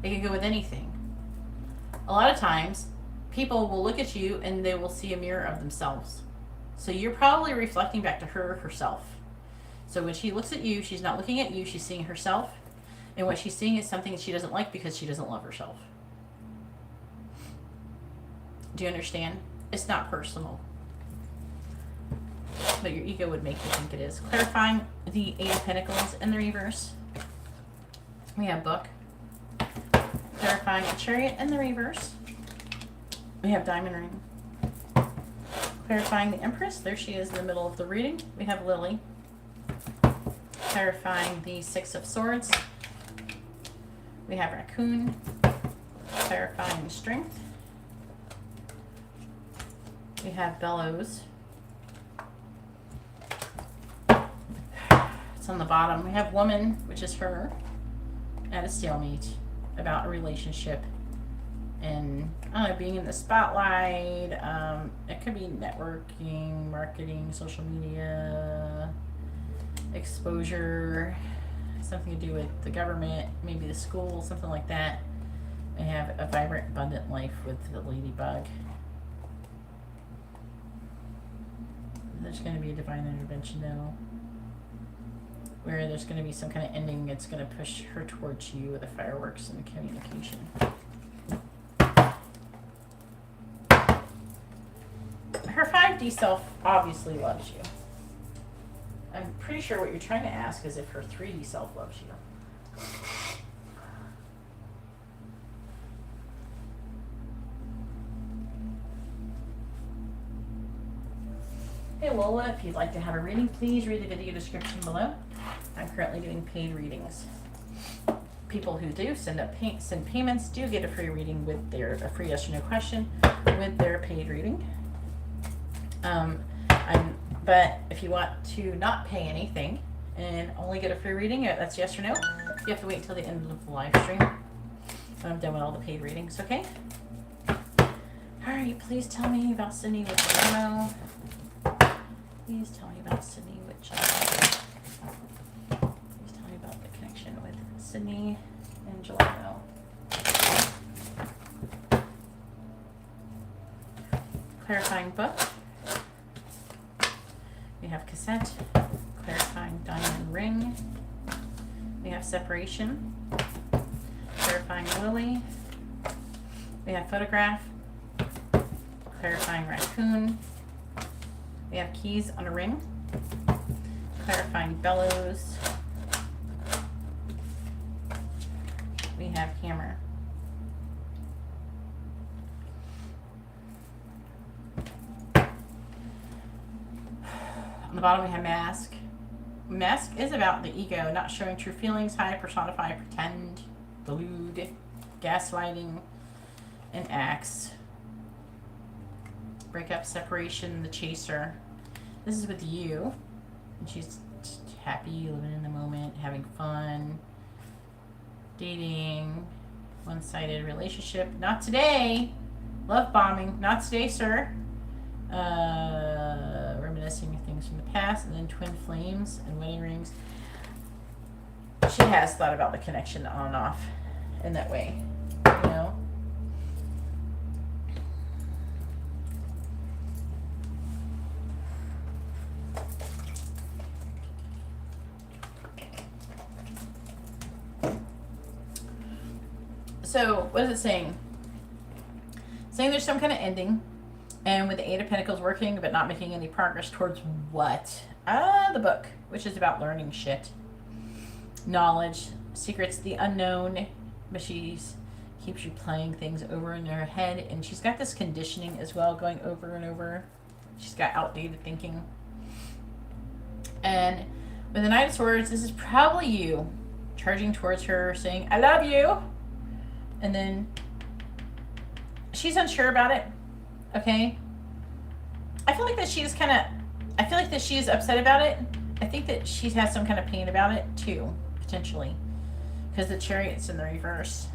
It could go with anything. A lot of times, people will look at you and they will see a mirror of themselves. So you're probably reflecting back to her herself. So when she looks at you, she's not looking at you, she's seeing herself. And what she's seeing is something that she doesn't like because she doesn't love herself. Do you understand? It's not personal. But your ego would make you think it is. Clarifying the Eight of Pentacles in the reverse. We have Book. Clarifying the Chariot in the reverse. We have Diamond Ring. Clarifying the Empress. There she is in the middle of the reading. We have Lily. Clarifying the Six of Swords. We have Raccoon. Clarifying Strength. We have Bellows. It's on the bottom. We have Woman, which is her, at a stalemate about a relationship and being in the spotlight. It could be networking, marketing, social media, exposure, something to do with the government, maybe the school, something like that. We have a vibrant, abundant life with the ladybug. There's going to be a divine intervention though, where there's going to be some kind of ending. It's going to push her towards you with the fireworks and the communication. Her 5D self obviously loves you. I'm pretty sure what you're trying to ask is if her 3D self loves you. Hey Lola, if you'd like to have a reading, please read the video description below. I'm currently doing paid readings. People who do send payments do get a free reading with a free yes or no question with their paid reading. But if you want to not pay anything and only get a free reading, that's yes or no, you have to wait until the end of the live stream when I'm done with all the paid readings, okay? Alright, please tell me about Sydney with Venmo. Please tell me about Sydney with Please tell me about the connection with Sydney and Gelano. Clarifying Book. We have Cassette. Clarifying Diamond Ring. We have Separation. Clarifying Lily. We have Photograph. Clarifying Raccoon. We have Keys on a Ring. Clarifying Bellows. We have Hammer. On the bottom we have Mask. Mask is about the ego, not showing true feelings, hide, personify, pretend, delude, gaslighting, an ex. Breakup, separation, the chaser. This is with you. And she's happy, living in the moment, having fun, dating, one-sided relationship. Not today. Love bombing. Not today, sir. Reminiscing things from the past, and then twin flames and wedding rings. She has thought about the connection on and off in that way, you know. So, what is it saying? Saying there's some kind of ending, and with the Eight of Pentacles working, but not making any progress towards what? The book, which is about learning shit. Knowledge, secrets, the unknown, but she keeps you playing things over in her head, and she's got this conditioning as well going over and over. She's got outdated thinking. And with the Knight of Swords, this is probably you charging towards her saying, I love you. And then she's unsure about it. Okay. I feel like that she's upset about it. I think that she has some kind of pain about it too, potentially. Because the Chariot's in the reverse.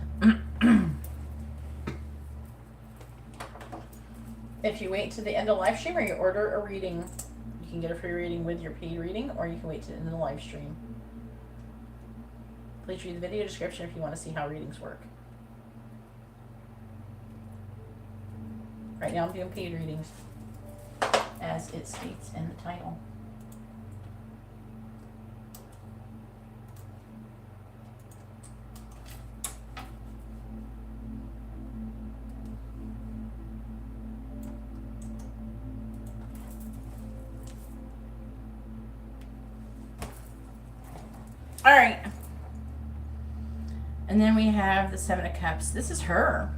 If you wait to the end of the live stream or you order a reading, you can get a free reading with your paid reading, or you can wait to the end of the live stream. Please read the video description if you want to see how readings work. Right now I'm doing paid readings, as it states in the title. All right. And then we have the Seven of Cups. This is her.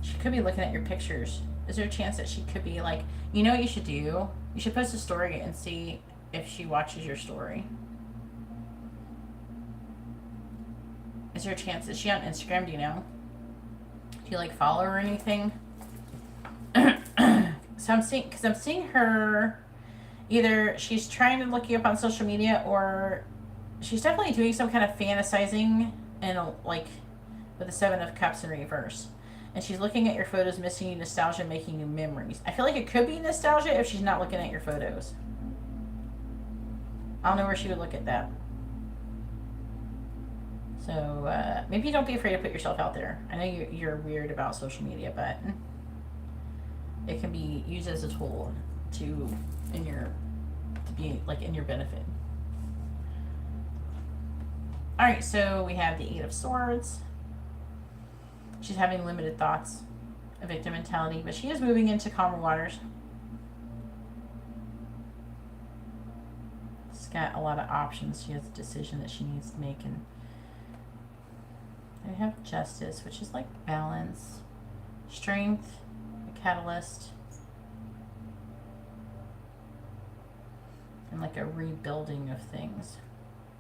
She could be looking at your pictures. Is there a chance that she could be like, you know what you should do? You should post a story and see if she watches your story. Is there a chance that she on Instagram, do you know? Do you like follow her or anything? So I'm seeing her, either she's trying to look you up on social media, or she's definitely doing some kind of fantasizing, and like with the Seven of Cups in reverse. And she's looking at your photos, missing you nostalgia, making you memories. I feel like it could be nostalgia if she's not looking at your photos. I don't know where she would look at that. So maybe don't be afraid to put yourself out there. I know you're weird about social media, but it can be used as a tool to be like in your benefit. All right, so we have the Eight of Swords. She's having limited thoughts, a victim mentality, but she is moving into calmer waters. She's got a lot of options. She has a decision that she needs to make, and we have Justice, which is like balance, strength, a catalyst, and like a rebuilding of things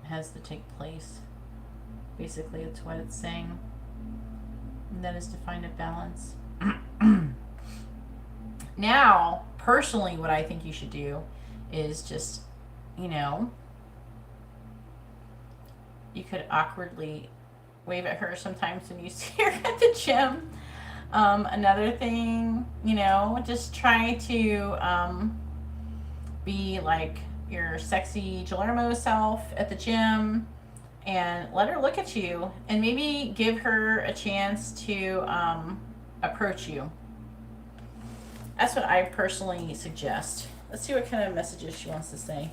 has to take place. Basically, it's what it's saying. And that is to find a balance. Now, personally, what I think you should do is just, you know, you could awkwardly wave at her sometimes when you see her at the gym. Another thing, you know, just try to be like your sexy Guillermo self at the gym. And let her look at you, and maybe give her a chance to approach you. That's what I personally suggest. Let's see what kind of messages she wants to say.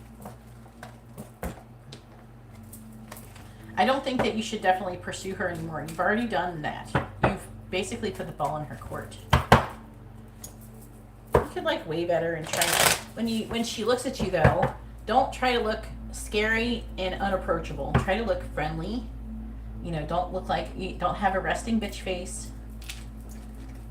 I don't think that you should definitely pursue her anymore. You've already done that. You've basically put the ball in her court. You could like wave at her and try to, when she looks at you though, don't try to look scary and unapproachable. Try to look friendly. You know, don't look like, don't have a resting bitch face.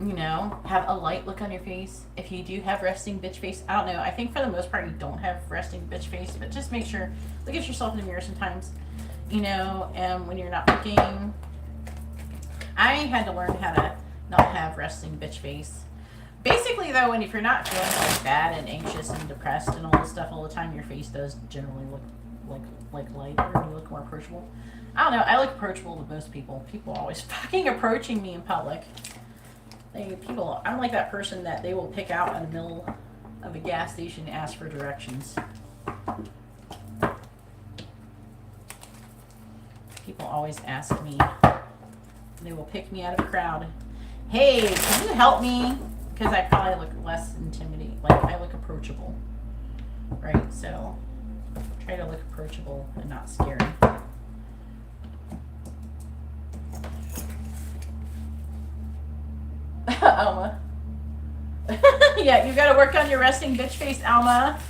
You know, have a light look on your face. If you do have resting bitch face, I don't know. I think for the most part you don't have resting bitch face, but just make sure, look at yourself in the mirror sometimes. You know, and when you're not looking, I had to learn how to not have resting bitch face. Basically, though, if you're not feeling like bad and anxious and depressed and all this stuff all the time, your face does generally look like lighter and you look more approachable. I don't know. I look approachable to most people. People are always fucking approaching me in public. I'm like that person that they will pick out in the middle of a gas station and ask for directions. People always ask me. They will pick me out of a crowd. Hey, can you help me? Because I probably look less intimidating. Like, I look approachable. Right? So, try to look approachable and not scary. Alma. Yeah, you gotta work on your resting bitch face, Alma.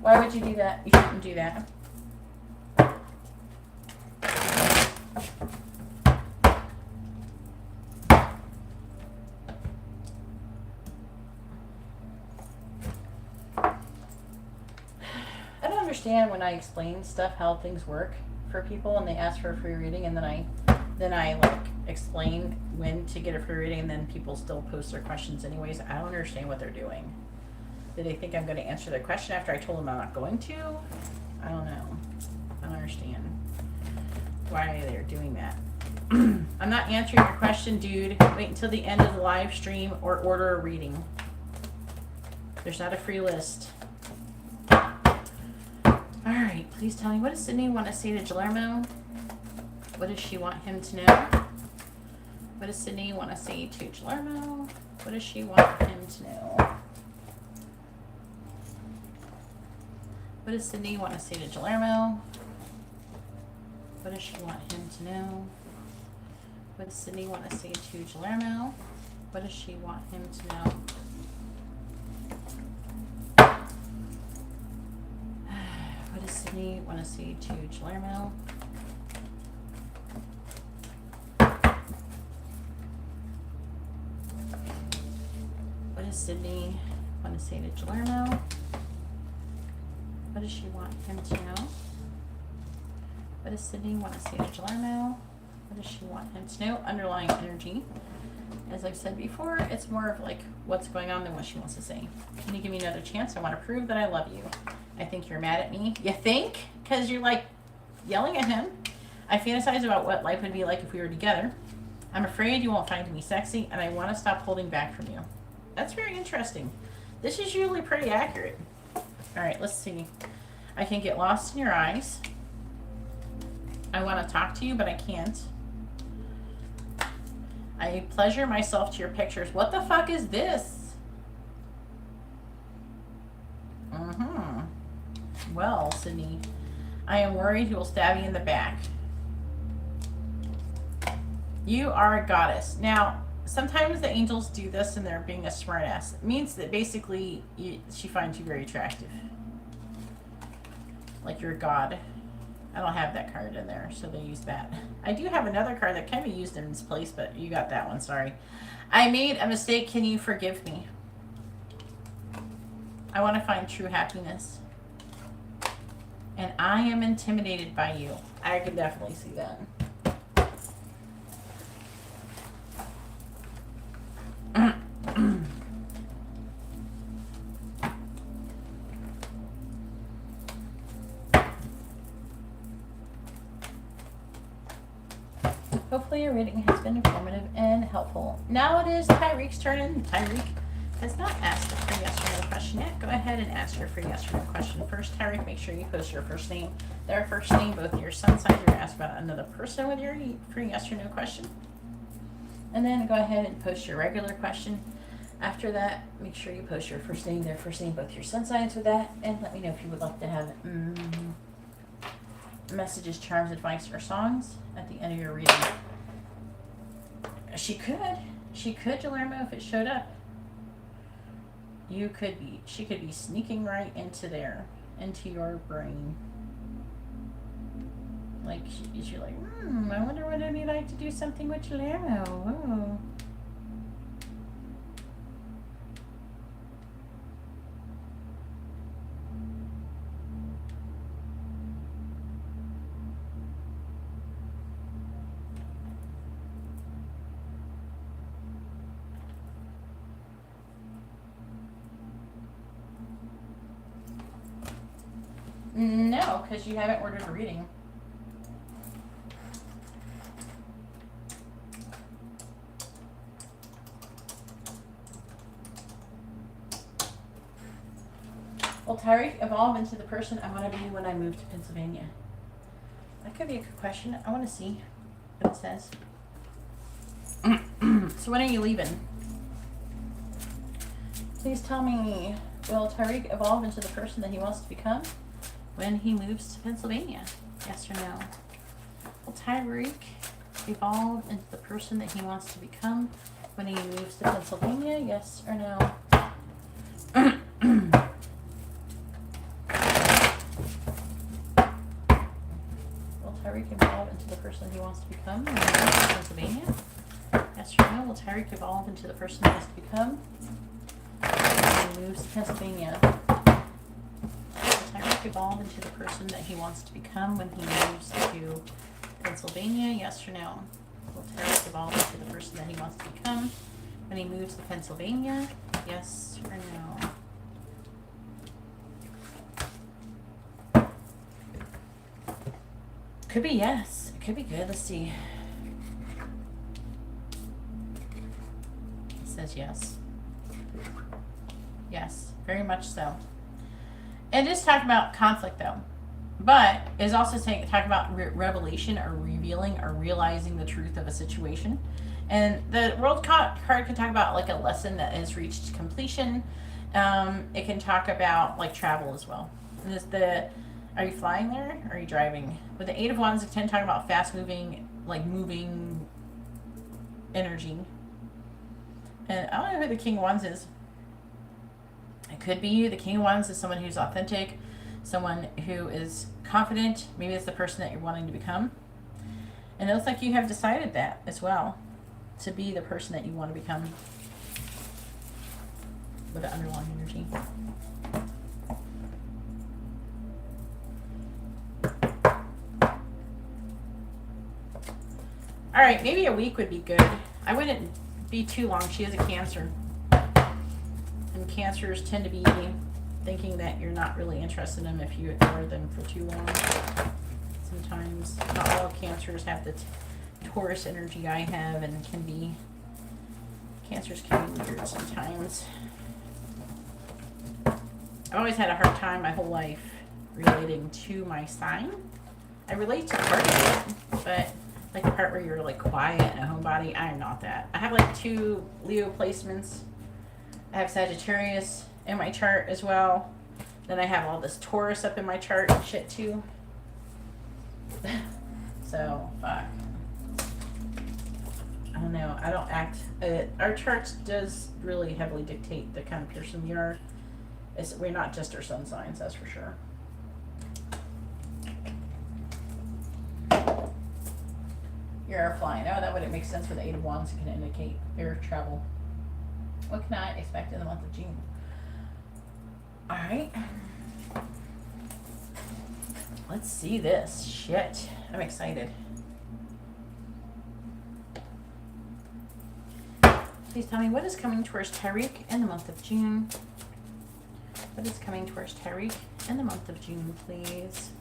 Why would you do that? You shouldn't do that. I don't understand when I explain stuff, how things work for people, and they ask for a free reading, and then I like explain when to get a free reading, and then people still post their questions anyways. I don't understand what they're doing. Do they think I'm going to answer their question after I told them I'm not going to? I don't know. I don't understand why they're doing that. I'm not answering your question, dude. Wait until the end of the live stream or order a reading. There's not a free list. Alright, please tell me, what does Sydney want to say to Guillermo? What does she want him to know? What does Sydney want to say to Guillermo? What does she want him to know? What does Sydney want to say to Guillermo? What does she want him to know? What does Sydney want to say to Guillermo? What does she want him to know? What does Sydney want to say to Guillermo? What does Sydney want to say to Guillermo? What does she want him to know? What does Sydney want to say to Guillermo? What does she want him to know? Underlying energy. As I've said before, it's more of like what's going on than what she wants to say. Can you give me another chance? I want to prove that I love you. I think you're mad at me. You think? Because you're like yelling at him. I fantasize about what life would be like if we were together. I'm afraid you won't find me sexy, and I want to stop holding back from you. That's very interesting. This is usually pretty accurate. All right, let's see. I can get lost in your eyes. I want to talk to you, but I can't. I pleasure myself to your pictures. What the fuck is this? Well, Sydney, I am worried you will stab me in the back. You are a goddess. Now, sometimes the angels do this and they're being a smartass. It means that basically she finds you very attractive. Like you're a god. I don't have that card in there, so they use that. I do have another card that can be used in its place, but you got that one, sorry. I made a mistake. Can you forgive me? I want to find true happiness. And I am intimidated by you. I can definitely see that. Hopefully your reading has been informative and helpful. Now it is Tyreek's turn, and Tyreek has not asked a free yes or no question yet. Go ahead and ask your free yes or no question first. Tyreek, make sure you post your first name, their first name, both your sun signs. You're going to ask about another person with your free yes or no question. And then go ahead and post your regular question. After that, make sure you post your first name, their first name, both your sun signs with that. And let me know if you would like to have messages, charms, advice, or songs at the end of your reading. She could, Guillermo, if it showed up. She could be sneaking right into there, into your brain. Like, you're like, I wonder what it'd be like to do something with Guillermo. Oh. No, because you haven't ordered a reading. Will Tyreek evolve into the person I want to be when I move to Pennsylvania? That could be a good question. I want to see what it says. So when are you leaving? Please tell me, will Tyreek evolve into the person that he wants to become when he moves to Pennsylvania? Yes or no? Will Tyreek evolve into the person that he wants to become when he moves to Pennsylvania? Yes or no? Will Tyreek evolve into the person he wants to become when he moves to Pennsylvania? Yes or no? Will Tyreek evolve into the person he wants to become when he moves to Pennsylvania? Will Tyreek evolve into the person that he wants to become when he moves to Pennsylvania? Yes or no? Will Tyreek evolve into the person that he wants to become when he moves to Pennsylvania? Yes or no? Could be yes. It could be good. Let's see. It says yes. Yes, very much so. It is talking about conflict though, but it's also talking about revelation or revealing or realizing the truth of a situation. And the World card can talk about like a lesson that has reached completion. It can talk about like travel as well. And this are you flying there? Or are you driving? With the Eight of Wands, it tends to talk about fast moving, like moving energy. And I don't know who the King of Wands is. It could be you. The King of Wands is someone who's authentic, someone who is confident. Maybe it's the person that you're wanting to become. And it looks like you have decided that as well, to be the person that you want to become with the underlying energy. All right, maybe a week would be good. I wouldn't be too long. She has a Cancer. And Cancers tend to be thinking that you're not really interested in them if you ignore them for too long. Sometimes not all Cancers have the Taurus energy I have, and Cancers can be weird sometimes. I've always had a hard time my whole life relating to my sign. I relate to part of it, but like the part where you're like quiet and a homebody, I am not that. I have like 2 Leo placements. I have Sagittarius in my chart as well. Then I have all this Taurus up in my chart and shit too. So, fuck. I don't know. I don't act. Our charts does really heavily dictate the kind of person we are. We're not just our sun signs, that's for sure. You're air flying. Oh, that would make sense for the Eight of Wands. It can indicate air travel. What can I expect in the month of June? All right. Let's see this. Shit. I'm excited. Please tell me what is coming towards Tyreek in the month of June. What is coming towards Tyreek in the month of June, please?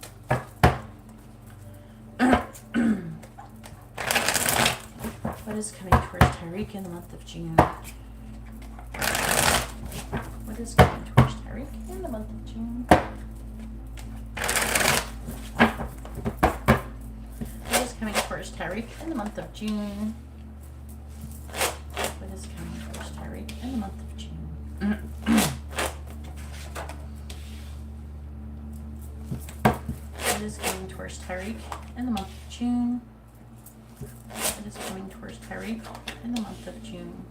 What is coming towards Tyreek in the month of June? What is coming towards Tyreek in the month of June? What is coming towards Tyreek in the month of June? What is coming towards Tyreek in the month of June? What is coming towards Tyreek in the month of June? What is coming towards Tyreek in the month of June?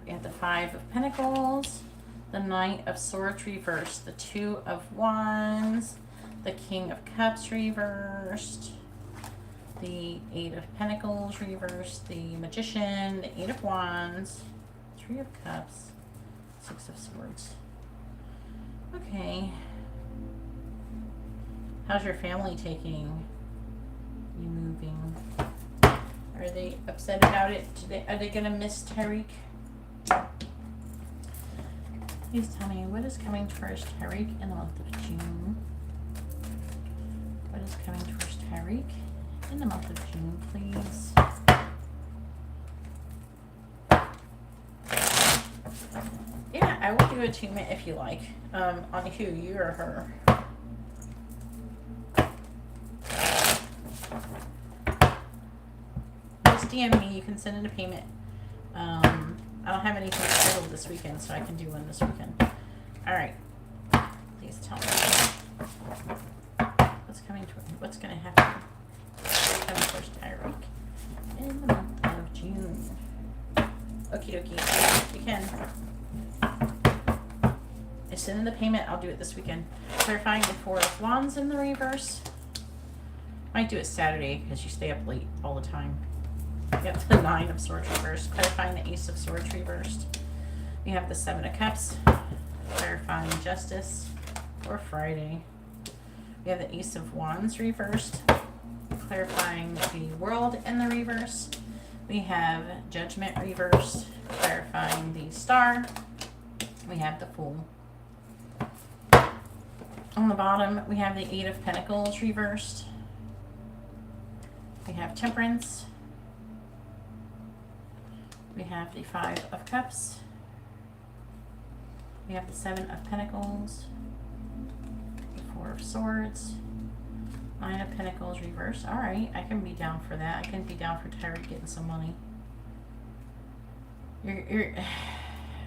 We have the Five of Pentacles, the Knight of Swords reversed, the Two of Wands, the King of Cups reversed, the Eight of Pentacles reversed, the Magician, the Eight of Wands, Three of Cups, Six of Swords. Okay. How's your family taking you moving? Are they upset about it today? Are they going to miss Tyreek? Please tell me what is coming towards Tyreek in the month of June. What is coming towards Tyreek in the month of June, please? Yeah, I will do attunement if you like. On who, you or her? Just DM me. You can send in a payment. I don't have anything scheduled this weekend, so I can do one this weekend. All right. Please tell me what's coming to, what's going to happen. Coming first, Tyreek, in the month of June. Okie dokie. You can. I send in the payment. I'll do it this weekend. Clarifying the Four of Wands in the reverse. Might do it Saturday because you stay up late all the time. Yep, the Nine of Swords reversed. Clarifying the Ace of Swords reversed. We have the Seven of Cups. Clarifying Justice for Friday. We have the Ace of Wands reversed. Clarifying the World in the reverse. We have Judgment reversed. Clarifying the Star. We have the Fool. On the bottom, we have the Eight of Pentacles reversed. We have Temperance. We have the Five of Cups. We have the Seven of Pentacles. The Four of Swords. Nine of Pentacles reversed. All right, I can be down for that. I can be down for Tyreek getting some money. I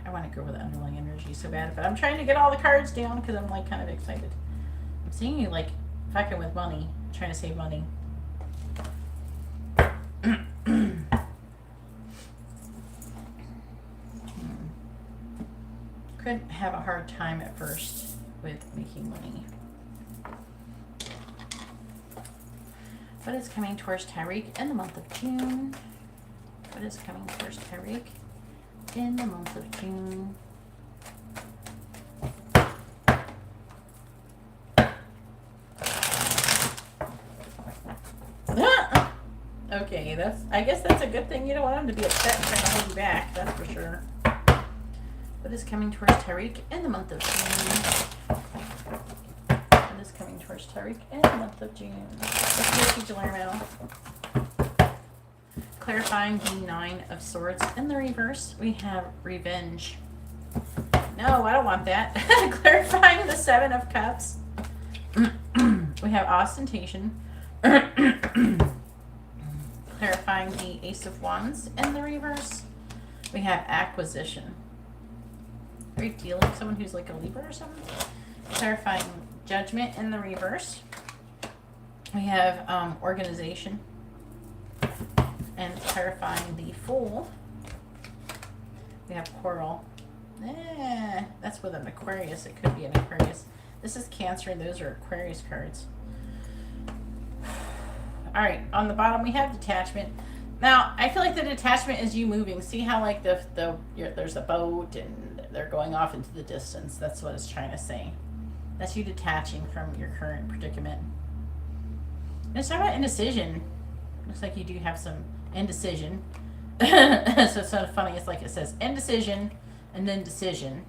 want to go over the underlying energy so bad, but I'm trying to get all the cards down because I'm like kind of excited. I'm seeing you like fucking with money, trying to save money. Could have a hard time at first with making money. What is coming towards Tyreek in the month of June? What is coming towards Tyreek in the month of June? Okay, I guess that's a good thing. You don't want him to be upset and trying to hold you back, that's for sure. What is coming towards Tyreek in the month of June? What is coming towards Tyreek in the month of June? Let's see what you learn now. Clarifying the Nine of Swords in the reverse. We have Revenge. No, I don't want that. Clarifying the Seven of Cups. We have Ostentation. Clarifying the Ace of Wands in the reverse. We have Acquisition. Are you dealing with someone who's like a Libra or something? Clarifying Judgment in the reverse. We have Organization. And clarifying the Fool. We have Quarrel. That's with an Aquarius. It could be an Aquarius. This is Cancer. Those are Aquarius cards. All right, on the bottom we have Detachment. Now, I feel like the detachment is you moving. See how like there's a boat and they're going off into the distance. That's what it's trying to say. That's you detaching from your current predicament. And it's talking about indecision. Looks like you do have some indecision. So it's sort of funny. It's like it says indecision and then decision.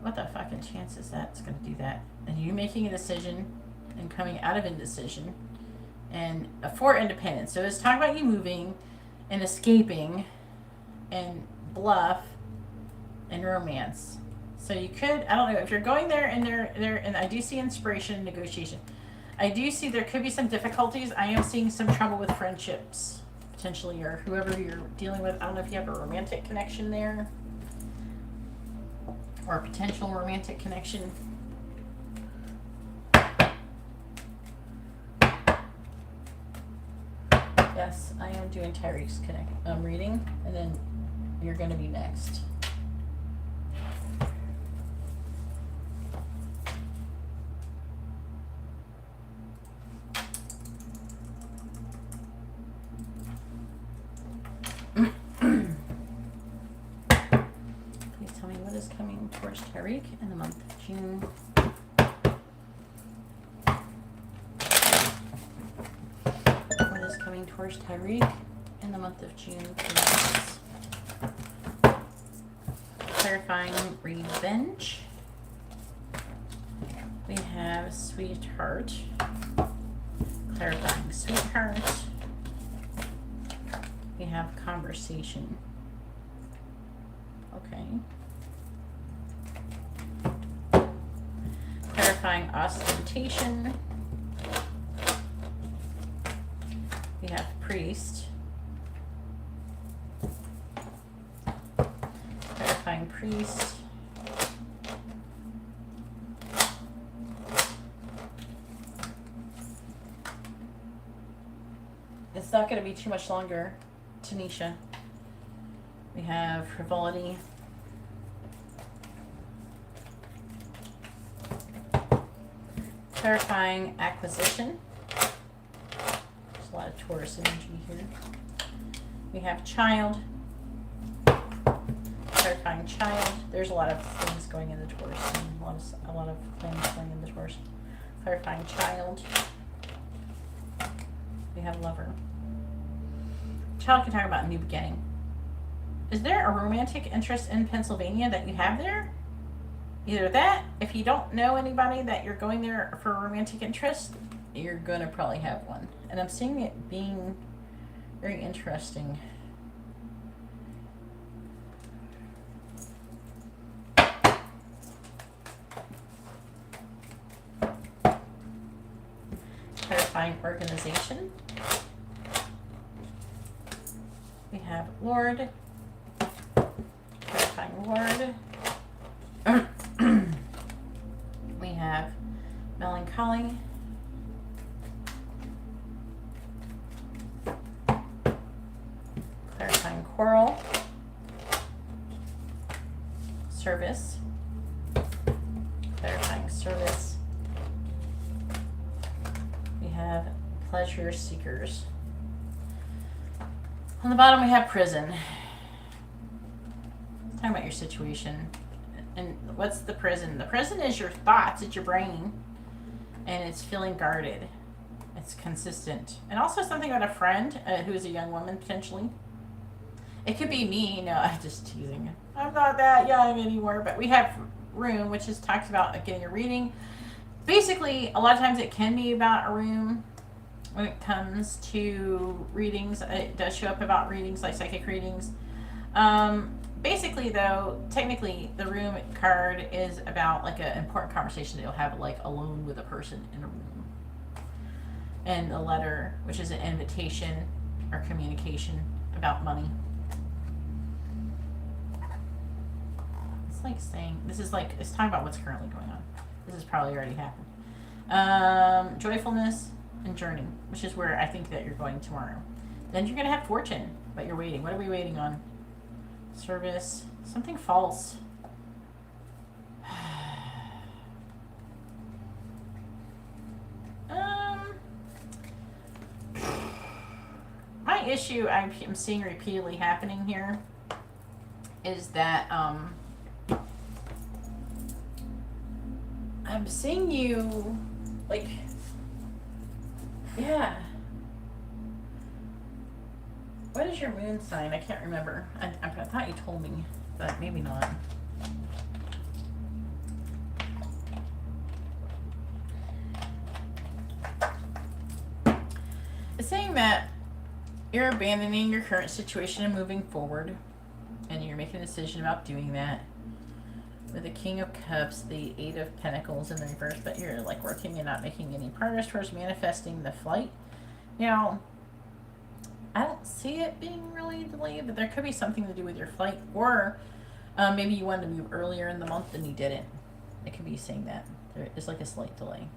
What the fucking chance is that it's going to do that? And you making a decision and coming out of indecision. And for independence. So it's talking about you moving and escaping and bluff and romance. So you could, I don't know, if you're going there and I do see inspiration and negotiation. I do see there could be some difficulties. I am seeing some trouble with friendships, potentially, or whoever you're dealing with. I don't know if you have a romantic connection there or a potential romantic connection. Yes, I am doing Tyreek's reading, and then you're going to be next. Please tell me what is coming towards Tyreek in the month of June. Coming towards Tyreek in the month of June, please. clarifying revenge. We have sweetheart, clarifying sweetheart. We have conversation. Okay. Clarifying ostentation. We have priest. Clarifying priest. It's not going to be too much longer, Tanisha. We have frivolity. Clarifying acquisition. There's a lot of Taurus energy here. We have child. Clarifying child. There's a lot of things going in the Taurus. A lot of things going in the Taurus. Clarifying child. We have lover. Child can talk about a new beginning. Is there a romantic interest in Pennsylvania that you have there? Either that, if you don't know anybody that you're going there for a romantic interest, you're gonna probably have one. And I'm seeing it being very interesting. Clarifying organization. We have Lord. Clarifying Lord. We have melancholy. Clarifying quarrel. Service. Clarifying service. We have pleasure seekers. On the bottom we have prison. Talking about your situation. And what's the prison? The prison is your thoughts, it's your brain, and it's feeling guarded. It's consistent. And also something about a friend who is a young woman, potentially. It could be me. No, I'm just teasing. I'm not that young anymore. But we have room, which is talks about getting a reading. Basically, a lot of times it can be about a room when it comes to readings. It does show up about readings, like psychic readings. Basically, though, technically, the room card is about like an important conversation that you'll have like alone with a person in a room. And the letter, which is an invitation or communication about money. It's like saying, this is like, it's talking about what's currently going on. This has probably already happened. Joyfulness and journey, which is where I think that you're going tomorrow. Then you're going to have fortune, but you're waiting. What are we waiting on? Service, something false. My issue I'm seeing repeatedly happening here is that I'm seeing you like, yeah. What is your moon sign? I can't remember. I thought you told me, but maybe not. It's saying that you're abandoning your current situation and moving forward, and you're making a decision about doing that. With the King of Cups, the Eight of Pentacles in the reverse, but you're like working and not making any progress towards manifesting the flight. Now, I don't see it being really delayed, but there could be something to do with your flight, or maybe you wanted to move earlier in the month and you didn't. It could be saying that there is like a slight delay.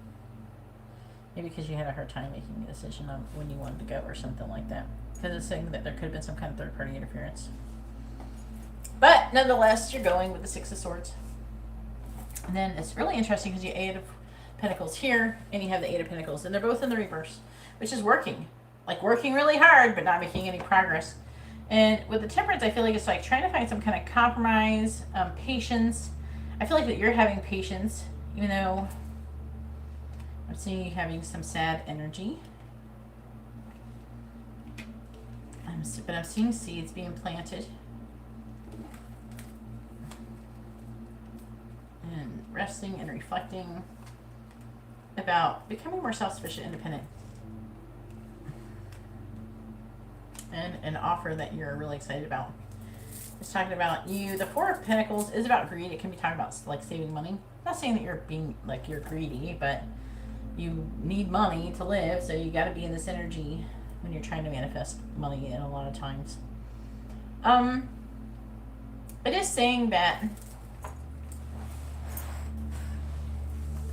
Maybe because you had a hard time making a decision on when you wanted to go or something like that. Because it's saying that there could have been some kind of third-party interference. But nonetheless, you're going with the Six of Swords. And then it's really interesting because you have Eight of Pentacles here, and you have the Eight of Pentacles, and they're both in the reverse, which is working. Like working really hard, but not making any progress. And with the Temperance, I feel like it's like trying to find some kind of compromise, patience. I feel like that you're having patience, even though I'm seeing you having some sad energy. But I'm seeing seeds being planted. resting and reflecting about becoming more self-sufficient, independent. And an offer that you're really excited about. It's talking about you. The Four of Pentacles is about greed. It can be talking about like saving money. I'm not saying that you're being like you're greedy, but you need money to live, so you got to be in this energy when you're trying to manifest money in a lot of times. It is saying that,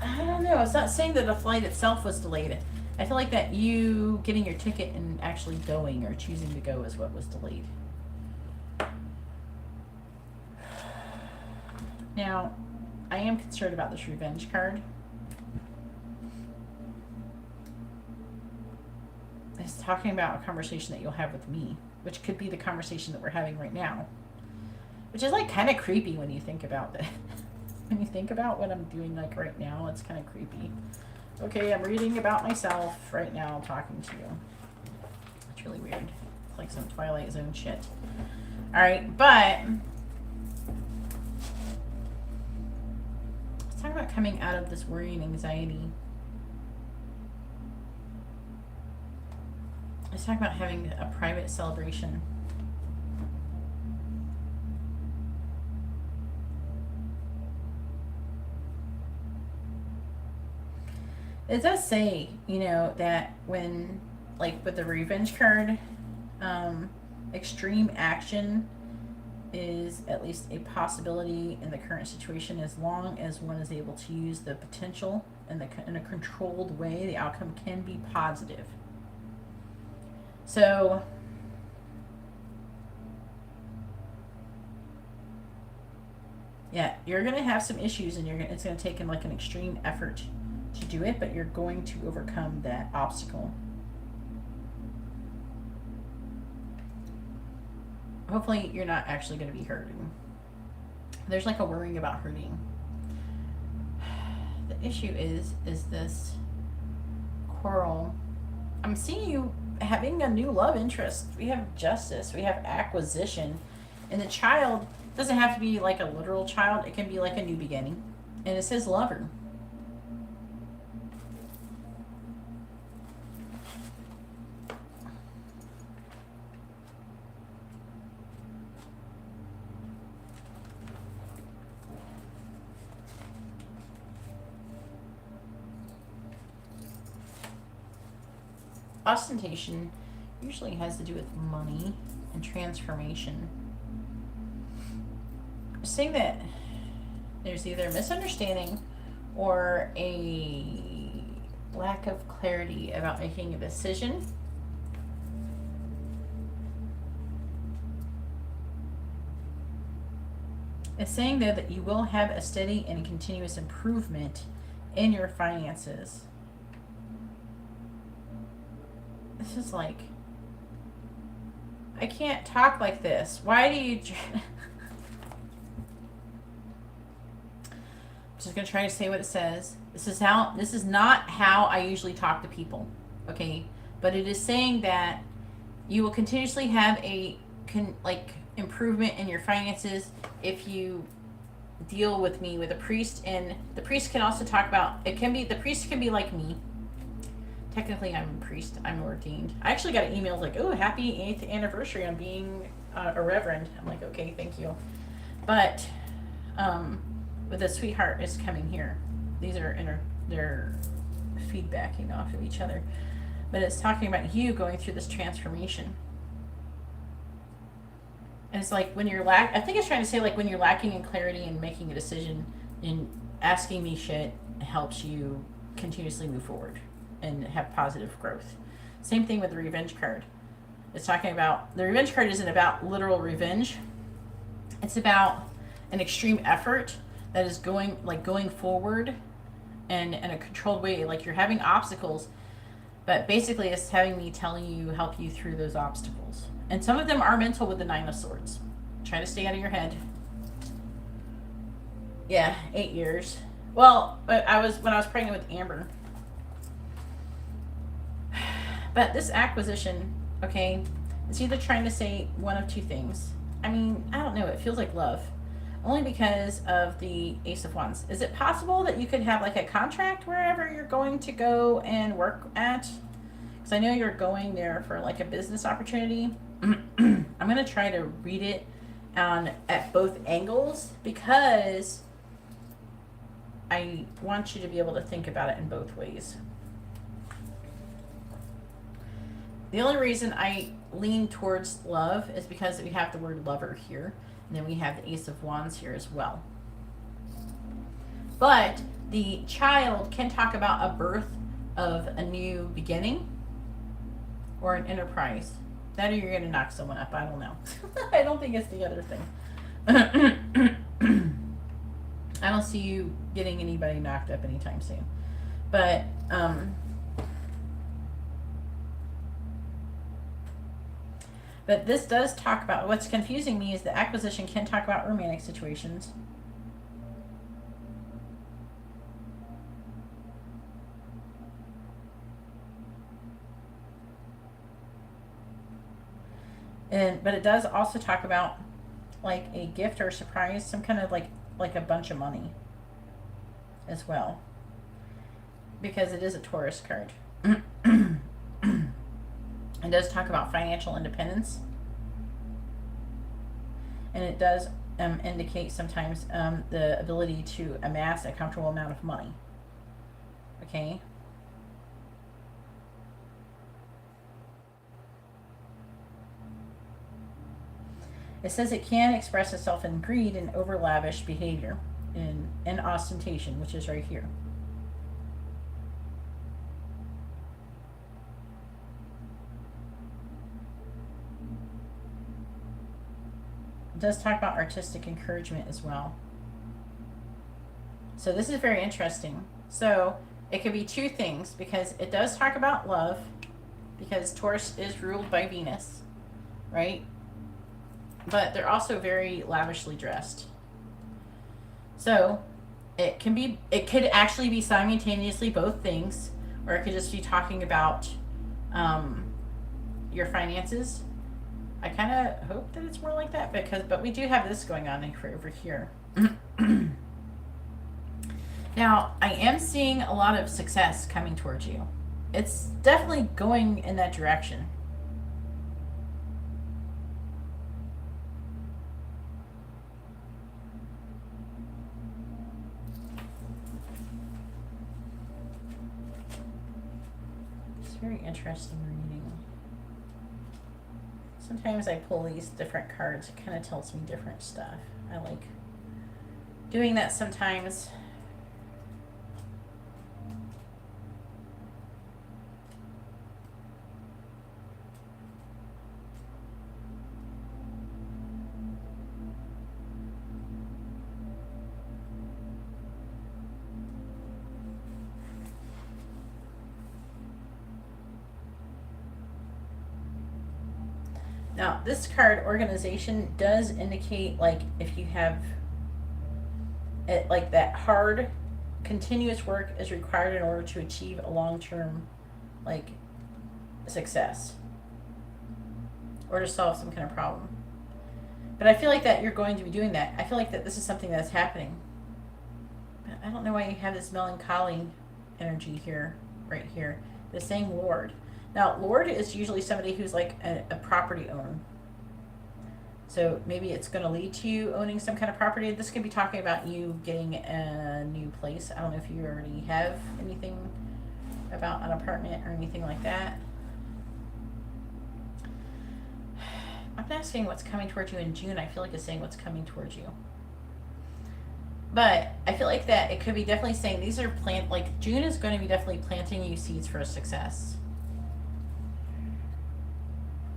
I don't know, it's not saying that the flight itself was delayed. I feel like that you getting your ticket and actually going or choosing to go is what was delayed. Now, I am concerned about this revenge card. It's talking about a conversation that you'll have with me, which could be the conversation that we're having right now. Which is like kind of creepy when you think about it. When you think about what I'm doing like right now, it's kind of creepy. Okay, I'm reading about myself right now, talking to you. It's really weird. It's like some Twilight Zone shit. Alright, but let's talk about coming out of this worry and anxiety. Let's talk about having a private celebration. It does say, you know, that when, like with the revenge card, extreme action is at least a possibility in the current situation as long as one is able to use the potential in a controlled way. The outcome can be positive. So, yeah, you're going to have some issues and it's going to take like an extreme effort to do it, but you're going to overcome that obstacle. Hopefully you're not actually going to be hurting. There's like a worrying about hurting. The issue is this quarrel. I'm seeing you having a new love interest. We have justice, we have acquisition, and the child doesn't have to be like a literal child. It can be like a new beginning, and it says lover. Ostentation usually has to do with money and transformation. Saying that there's either a misunderstanding or a lack of clarity about making a decision. It's saying though that you will have a steady and continuous improvement in your finances. This is like, I can't talk like this. Why do you... I'm just going to try to say what it says. This is not how I usually talk to people. Okay? But it is saying that you will continuously have a improvement in your finances if you deal with me with a priest. And the priest can also talk about, the priest can be like me. Technically, I'm a priest. I'm ordained. I actually got an email like, oh, happy 8th anniversary on being a reverend. I'm like, okay, thank you. But with the sweetheart is coming here. These are they're feedbacking off of each other. But it's talking about you going through this transformation. And it's like when you're I think it's trying to say like when you're lacking in clarity and making a decision and asking me shit helps you continuously move forward and have positive growth. Same thing with the revenge card. It's talking about, the revenge card isn't about literal revenge. It's about an extreme effort that is going forward and in a controlled way. Like you're having obstacles, but basically it's having me telling you, help you through those obstacles. And some of them are mental with the 9 of Swords. Try to stay out of your head. Yeah, 8 years. Well, when I was pregnant with Amber. But this acquisition, okay, it's either trying to say one of two things. I mean, I don't know. It feels like love. only because of the Ace of Wands. Is it possible that you could have like a contract wherever you're going to go and work at? Because I know you're going there for like a business opportunity. I'm going to try to read it at both angles because I want you to be able to think about it in both ways. The only reason I lean towards love is because we have the word lover here, and then we have the Ace of Wands here as well. But the child can talk about a birth of a new beginning or an enterprise. That or you're going to knock someone up. I don't know. I don't think it's the other thing. I don't see you getting anybody knocked up anytime soon. But this does talk about, what's confusing me is the acquisition can talk about romantic situations. But it does also talk about like a gift or a surprise, some kind of like a bunch of money as well, because it is a Taurus card. It does talk about financial independence, and it does indicate sometimes the ability to amass a comfortable amount of money. Okay. It says it can express itself in greed and over lavish behavior and ostentation, which is right here. It does talk about artistic encouragement as well. So this is very interesting. So it could be two things, because it does talk about love, because Taurus is ruled by Venus, right? But they're also very lavishly dressed. So it could actually be simultaneously both things, or it could just be talking about your finances. I kind of hope that it's more like that, but we do have this going on over here. Now, I am seeing a lot of success coming towards you. It's definitely going in that direction. Very interesting reading. Sometimes I pull these different cards. It kind of tells me different stuff. I like doing that sometimes. Now, this card, organization, does indicate like if you have it, like that hard, continuous work is required in order to achieve a long-term like success or to solve some kind of problem. But I feel like that you're going to be doing that. I feel like that this is something that's happening. But I don't know why you have this melancholy energy here, right here. The saying Lord. Now, Lord is usually somebody who's like a property owner. So maybe it's going to lead to you owning some kind of property. This could be talking about you getting a new place. I don't know if you already have anything about an apartment or anything like that. I'm not saying what's coming towards you in June. I feel like it's saying what's coming towards you. But I feel like that it could be definitely saying these are like June is going to be definitely planting you seeds for a success.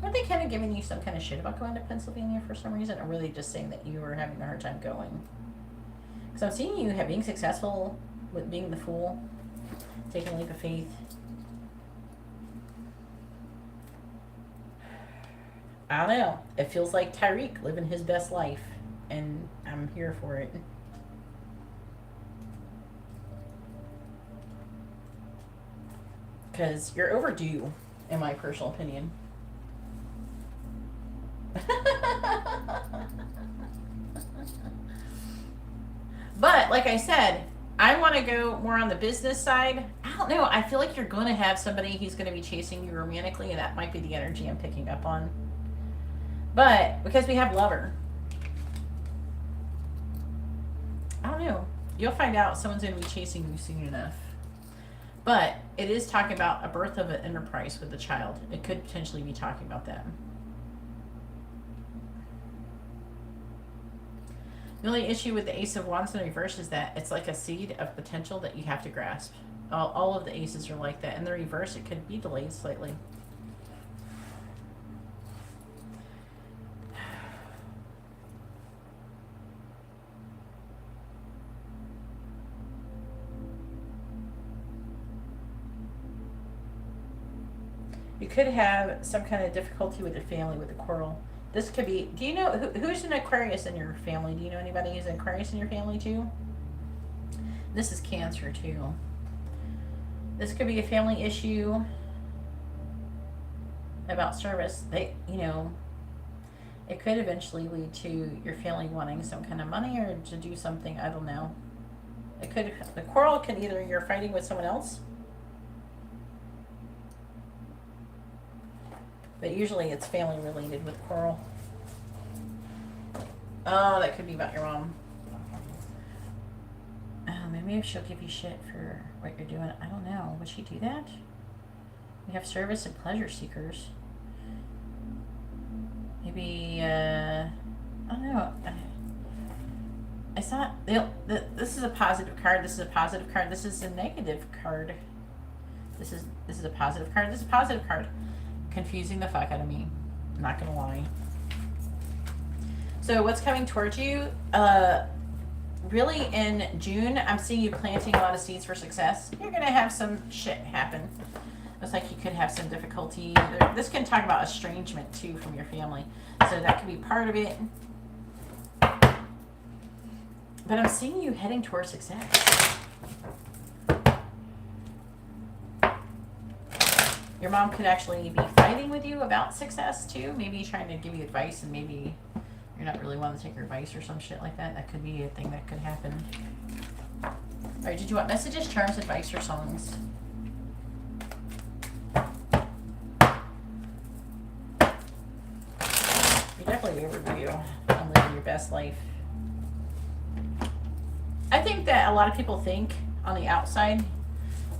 Are they kind of giving you some kind of shit about going to Pennsylvania for some reason? Or were they just saying that you were having a hard time going? Because I'm seeing you being successful with being the fool, taking a leap of faith. I don't know. It feels like Tyreek living his best life, and I'm here for it. Because you're overdue, in my personal opinion. But like I said, I want to go more on the business side. I don't know. I feel like you're going to have somebody who's going to be chasing you romantically, and that might be the energy I'm picking up on. But because we have lover, I don't know. You'll find out someone's going to be chasing you soon enough. But it is talking about a birth of an enterprise with a child. It could potentially be talking about that. The only issue with the Ace of Wands in reverse is that it's like a seed of potential that you have to grasp. All of the aces are like that. In the reverse, it could be delayed slightly. You could have some kind of difficulty with the family with the quarrel. This could be, do you know, who's an Aquarius in your family? Do you know anybody who's an Aquarius in your family too? This is Cancer too. This could be a family issue about service. It could eventually lead to your family wanting some kind of money or to do something, I don't know. The quarrel could either you're fighting with someone else, but usually it's family related with quarrel. Oh, that could be about your mom. Maybe she'll give you shit for what you're doing. I don't know. Would she do that? We have service and pleasure seekers. Maybe, I don't know. I saw this is a positive card. This is a positive card. This is a negative card. This is a positive card. This is a positive card. Confusing the fuck out of me. I'm not gonna lie. So what's coming towards you? Really in June, I'm seeing you planting a lot of seeds for success. You're gonna have some shit happen. Looks like you could have some difficulty. This can talk about estrangement too from your family. So that could be part of it. But I'm seeing you heading towards success. Your mom could actually be fighting with you about success too. Maybe trying to give you advice and maybe you're not really wanting to take her advice or some shit like that. That could be a thing that could happen. Alright, did you want messages, charms, advice, or songs? You're definitely overdue on living your best life. I think that a lot of people think on the outside,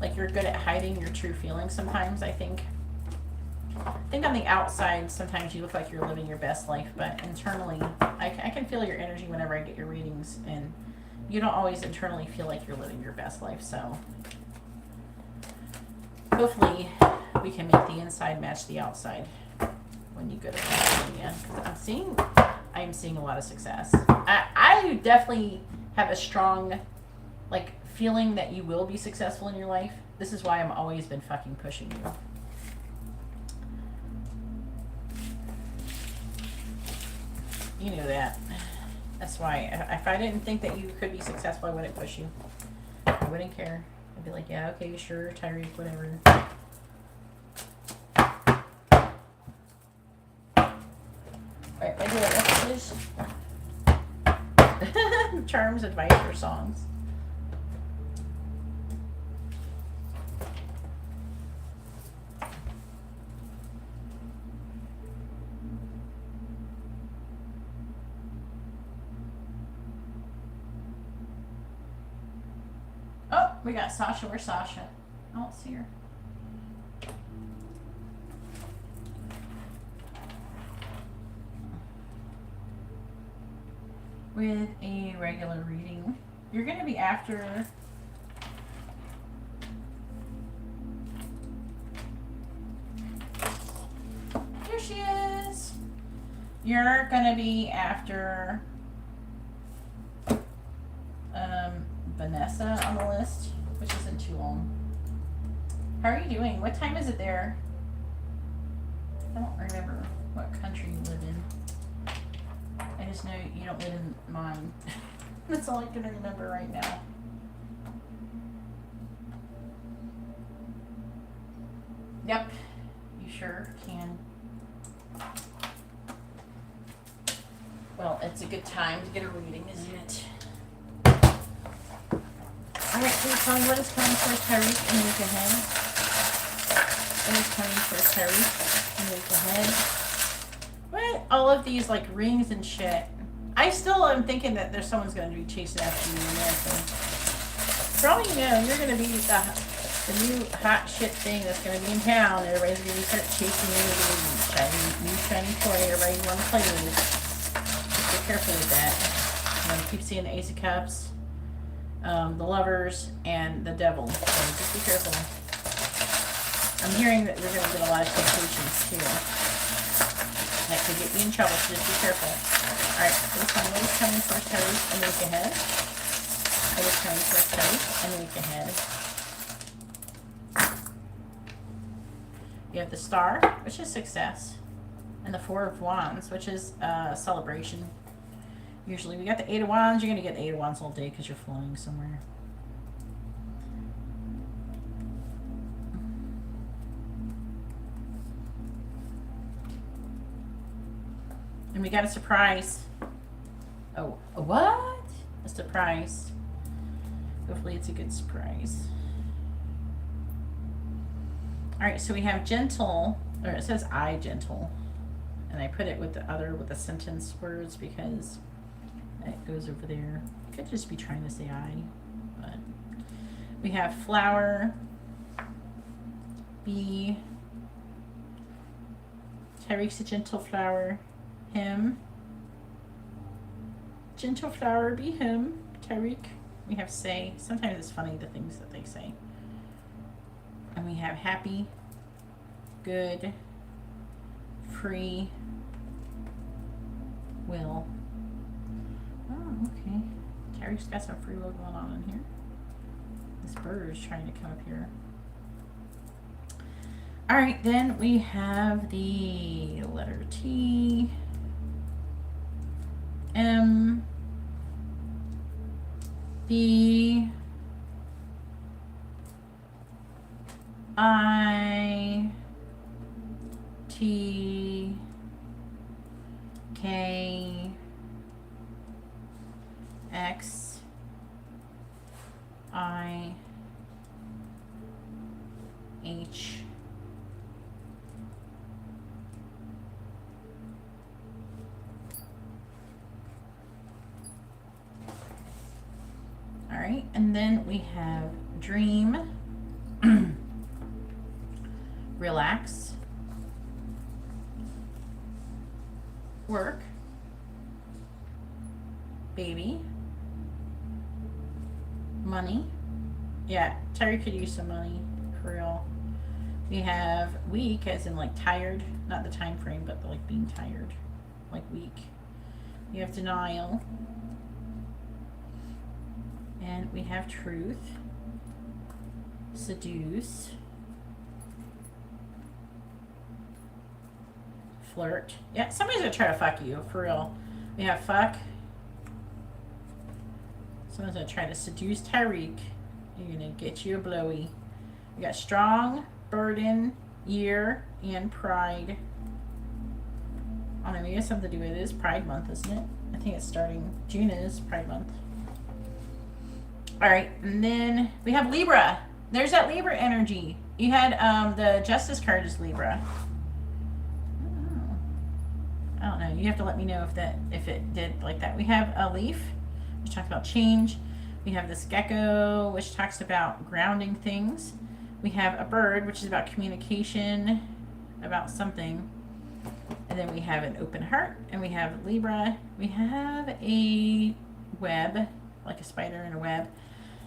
like you're good at hiding your true feelings sometimes, I think on the outside, sometimes you look like you're living your best life, but internally, I can feel your energy whenever I get your readings, and you don't always internally feel like you're living your best life, so hopefully we can make the inside match the outside when you go to California. I am seeing a lot of success. I definitely have a strong, feeling that you will be successful in your life. This is why I've always been fucking pushing you. You know that. That's why. If I didn't think that you could be successful, I wouldn't push you. I wouldn't care. I'd be like, yeah, okay, sure, Tyreek, whatever. Alright, regular messages. Charms, advice, or songs. We got Sasha. Where's Sasha? I don't see her. With a regular reading, you're going to be after here she is. You're going to be after Vanessa on the list, which isn't too long. How are you doing? What time is it there? I don't remember what country you live in. I just know you don't live in mine. That's all I can remember right now. Yep, you sure can. Well, it's a good time to get a reading, isn't it? Alright, please tell me what is coming for Tariq in the week ahead. What is coming for Tariq in the week ahead. What? All of these like rings and shit. I still am thinking that there's someone's going to be chasing after you in America. For all you know, you're going to be the new hot shit thing that's going to be in town. Everybody's going to start chasing you with new shiny toy. Everybody want to play with. Just be careful with that. I'm going to keep seeing the Ace of Cups. The Lovers, and the Devil. So just be careful. I'm hearing that we're going to get a lot of temptations too. That could get you in trouble, so just be careful. Alright, this one, what is coming for Tariq in the week ahead? What is coming for Tariq in the week ahead? You have the Star, which is success. And the Four of Wands, which is celebration. Usually we got the Eight of Wands. You're going to get the Eight of Wands all day because you're flying somewhere. And we got a surprise. Oh, a what? A surprise. Hopefully it's a good surprise. Alright, so we have gentle, or it says I gentle. And I put it with the sentence words because it goes over there. I could just be trying to say I, but we have flower, be, Tariq's a gentle flower, him, gentle flower, be him, Tariq. We have say, sometimes it's funny the things that they say. And we have happy, good, free, will. Oh, okay. Tariq's got some free will going on in here. This bird is trying to come up here. Alright, then we have the letter T, M, B, I, T, K, X, I, H, all right, and then we have dream, relax, work, baby, money. Yeah, Terry could use some money for real. We have weak, as in like tired, not the time frame, but like being tired, like weak. We have denial, and we have truth, seduce, flirt. Yeah, somebody's gonna try to fuck you for real. We have fuck. Someone's gonna try to seduce Tariq. You're gonna get you a blowy. We got strong, burden, year, and pride. I don't know, maybe it has something to do with it. It is Pride Month, isn't it? I think it's starting. June is Pride Month. Alright, and then we have Libra. There's that Libra energy. You had the Justice card is Libra. I don't know. You have to let me know if it did like that. We have a leaf, which talks about change. We have this gecko, which talks about grounding things. We have a bird, which is about communication, about something. And then we have an open heart, and we have Libra. We have a web, like a spider in a web.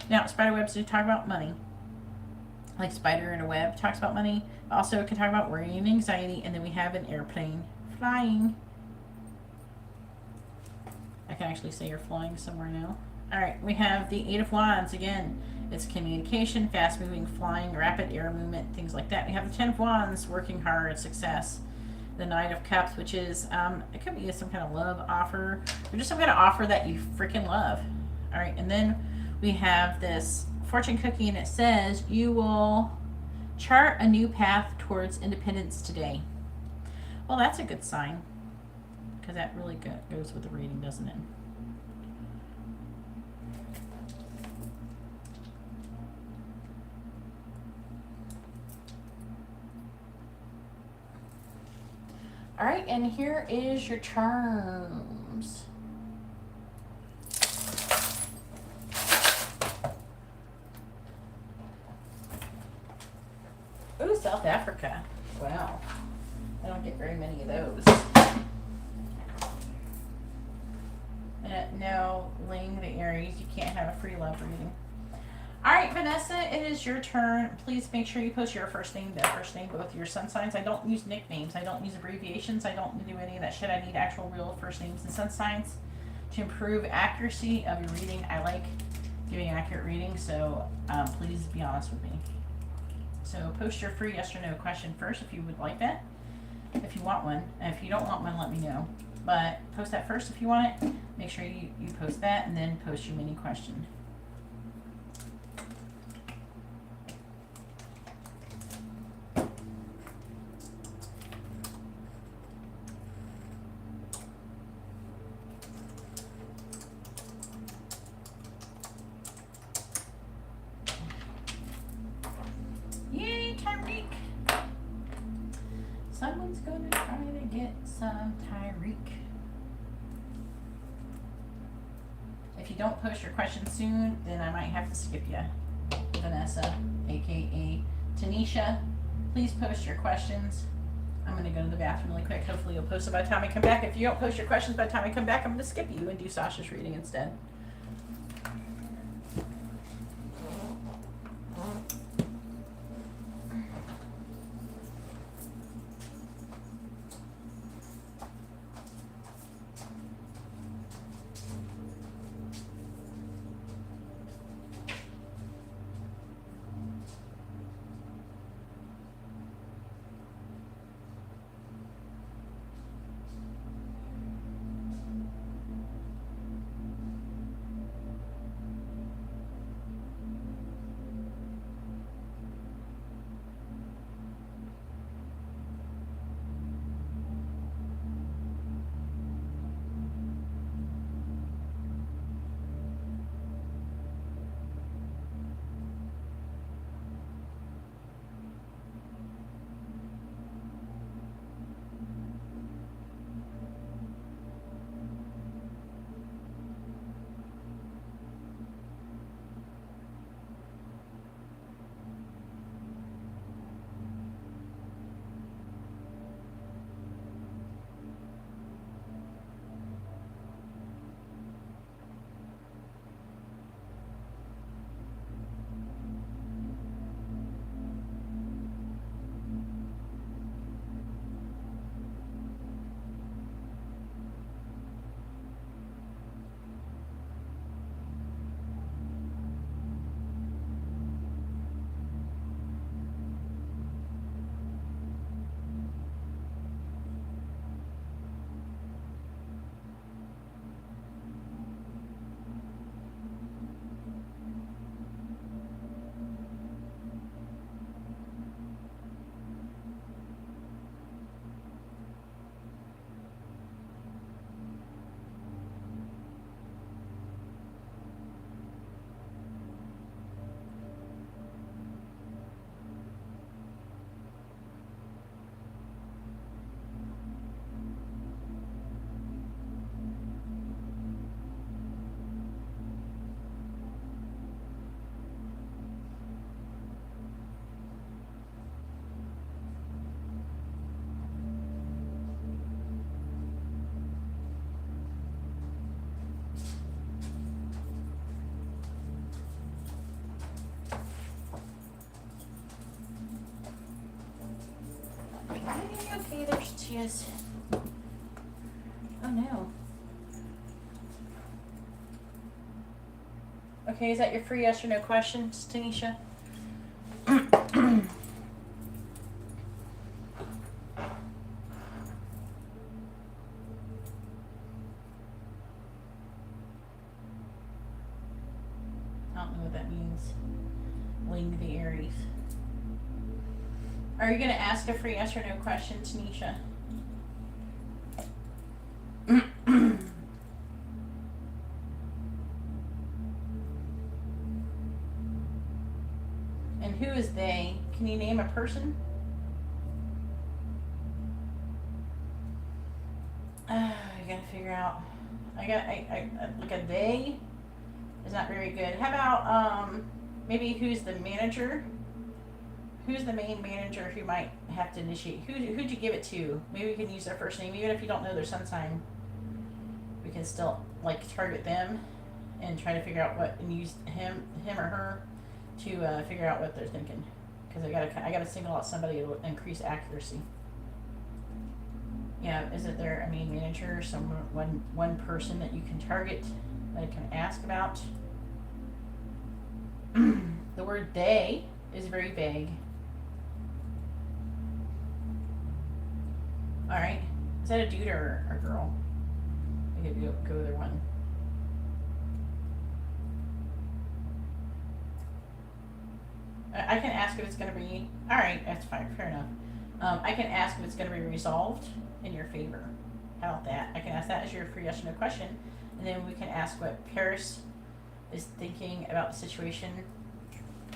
Now, spider webs do talk about money. Like spider in a web talks about money. Also, it can talk about worry and anxiety. And then we have an airplane flying. I can actually say you're flying somewhere now. Alright, we have the Eight of Wands. Again, it's communication, fast-moving, flying, rapid air movement, things like that. We have the Ten of Wands, working hard, success. The Nine of Cups, which is, it could be some kind of love offer, or just some kind of offer that you freaking love. Alright, and then we have this fortune cookie, and it says, you will chart a new path towards independence today. Well, that's a good sign, because that really goes with the reading, doesn't it? and here is your charms. Ooh, South Africa. Wow. I don't get very many of those. No, Ling the Aries, you can't have a free love reading. All right, Vanessa, it is your turn. Please make sure you post your first name, their first name, both your sun signs. I don't use nicknames. I don't use abbreviations. I don't do any of that shit. I need actual real first names and sun signs to improve accuracy of your reading. I like giving accurate readings, so please be honest with me. So post your free yes or no question first if you would like that, if you want one. And if you don't want one, let me know. But post that first if you want it. Make sure you post that and then post your mini question. Yay, Tyreek! Someone's gonna try to get some Tyreek. If you don't post your question soon, then I might have to skip you. Vanessa, aka Tanisha, please post your questions. I'm gonna go to the bathroom really quick. Hopefully you'll post it by the time I come back. If you don't post your questions by the time I come back, I'm gonna skip you and do Sasha's reading instead. Okay, there's tears. Oh no. Okay, is that your free yes or no questions, Tanisha? I don't know what that means. Ling the Aries. Are you going to ask a free yes or no question, Tanisha? And who is they? Can you name a person? out. I like a they is not very good. How about maybe who's the manager? Who's the main manager who might have to initiate? Who'd you give it to? Maybe we can use their first name, even if you don't know their sun sign. We can still like target them and try to figure out what, and use him or her to figure out what they're thinking. Because I gotta single out somebody to increase accuracy. Yeah, is it their main manager, one person that you can target, that you can ask about? The word they is very vague. Alright, is that a dude or a girl? I could go with one. I can ask if it's going to be, alright, that's fine, fair enough. I can ask if it's going to be resolved in your favor. How about that? I can ask that as your free yes or no question, and then we can ask what Paris is thinking about the situation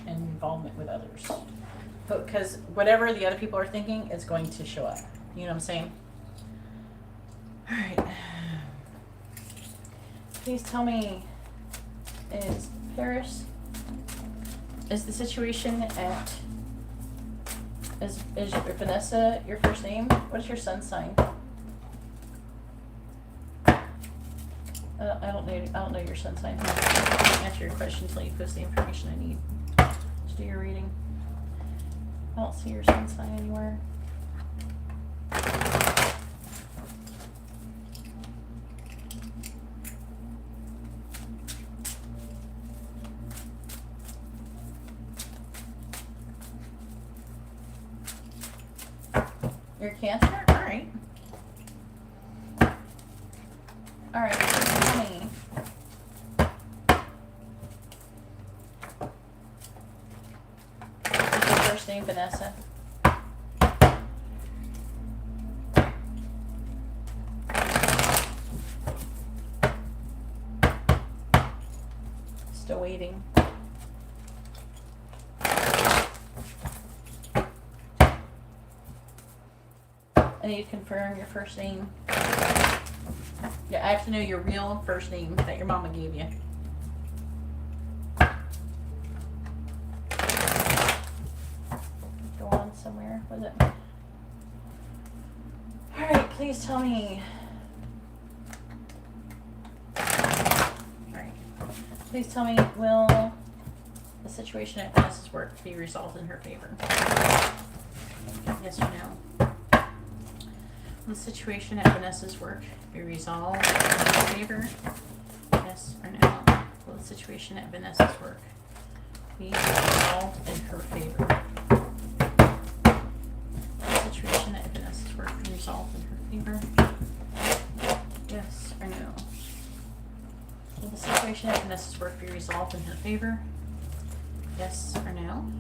and involvement with others. Because whatever the other people are thinking is going to show up. You know what I'm saying? Alright. Please tell me, is the situation at, is Vanessa your first name? What is your sun sign? I don't know your sun sign. I can't answer your question until you post the information I need to do your reading. I don't see your sun sign anywhere. You're Cancer? Alright. Alright, tell me. Is your first name Vanessa? Still waiting. I need to confirm your first name. Yeah, I have to know your real first name that your mama gave you. Go on somewhere with it. Alright, please tell me. Alright. Please tell me, will the situation at Vanessa's work be resolved in her favor? Yes or no? Will the situation at Vanessa's work be resolved in her favor? Yes or no? Will the situation at Vanessa's work be resolved in her favor? Will the situation at Vanessa's work be resolved in her favor? Yes or no? Will the situation at Vanessa's work be resolved in her favor? Yes or no?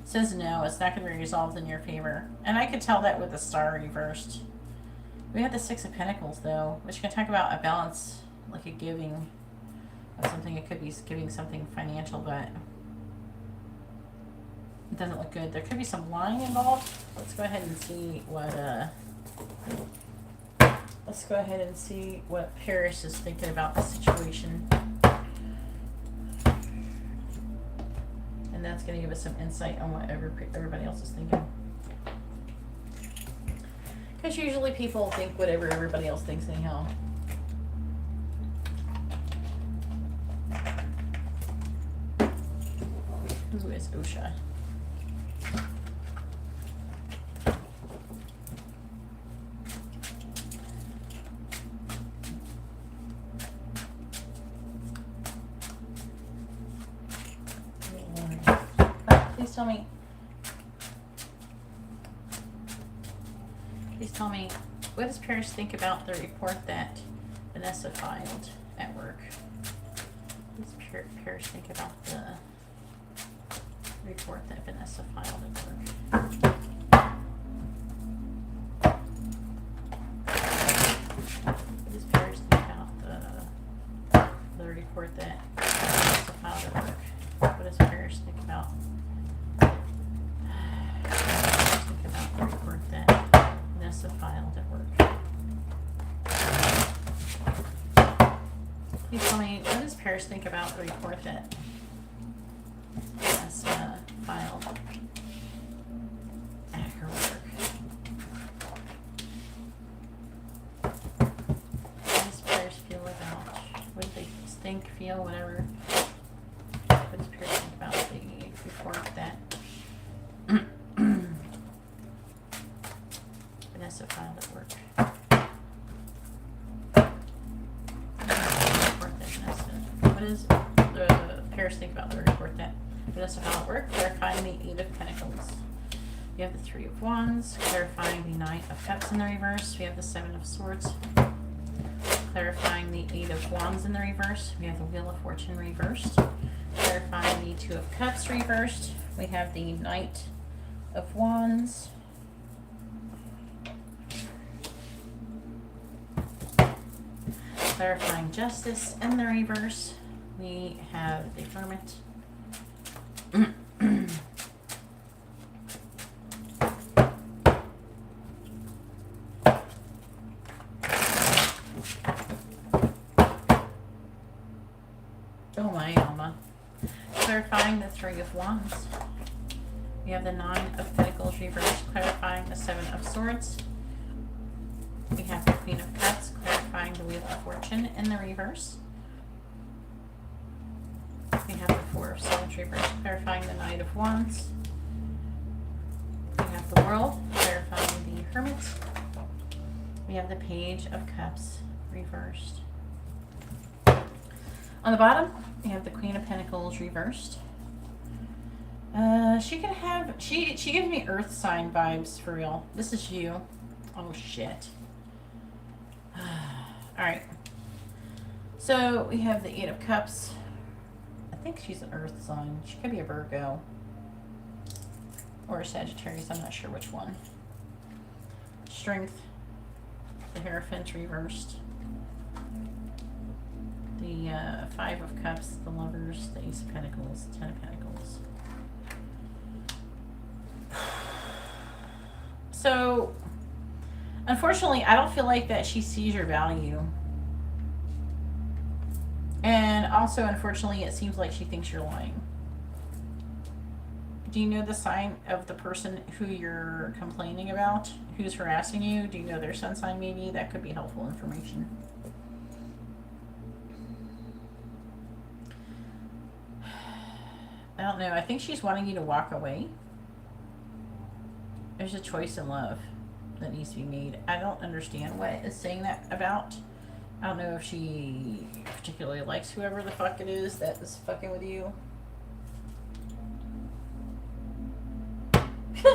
Says no, it's not going to be resolved in your favor. And I could tell that with the star reversed. We have the Six of Pentacles, though, which can talk about a balance, like a giving of something. It could be giving something financial, but it doesn't look good. There could be some lying involved. Let's go ahead and see what Paris is thinking about the situation. And that's going to give us some insight on what everybody else is thinking. Because usually people think whatever everybody else thinks anyhow. Who is Osha? Please tell me, what does Paris think about the report that Vanessa filed at work? What does Paris think about the report that Vanessa filed at work? What does Paris think about the report report that. That's a file at work. What does Paris think about? Think about the report that Nessa filed at work. Please tell me, what does Paris think about the report that Nessa filed at her work? What does Paris feel about? What do they think, feel, whatever? What does Paris think about the report that Vanessa filed at work? What does Paris think about the report that Vanessa filed at work? Clarifying the Eight of Pentacles. We have the Three of Wands, clarifying the Knight of Cups in the reverse. We have the Seven of Swords, clarifying the Eight of Wands in the reverse. We have the Wheel of Fortune reversed, clarifying the Two of Cups reversed. We have the Knight of Wands. Clarifying Justice in the reverse. We have the Hermit. Oh my Alma. Clarifying the Three of Wands. We have the Nine of Pentacles reversed, clarifying the Seven of Swords. We have the Queen of Cups, clarifying the Wheel of Fortune in the reverse. We have the Four of Swords reversed, clarifying the Knight of Wands. We have the World, clarifying the Hermit. We have the Page of Cups reversed. On the bottom, we have the Queen of Pentacles reversed. She could have, she gives me earth sign vibes for real. This is you. Oh shit. Alright. So we have the Eight of Cups. I think she's an earth sign. She could be a Virgo. Or a Sagittarius, I'm not sure which one. Strength. The Hierophant reversed. The Five of Cups, the Lovers, the Ace of Pentacles, Ten of Pentacles. So, unfortunately, I don't feel like that she sees your value. And also, unfortunately, it seems like she thinks you're lying. Do you know the sign of the person who you're complaining about? Who's harassing you? Do you know their sun sign maybe? That could be helpful information. I don't know. I think she's wanting you to walk away. There's a choice in love that needs to be made. I don't understand what it's saying that about. I don't know if she particularly likes whoever the fuck it is that is fucking with you. I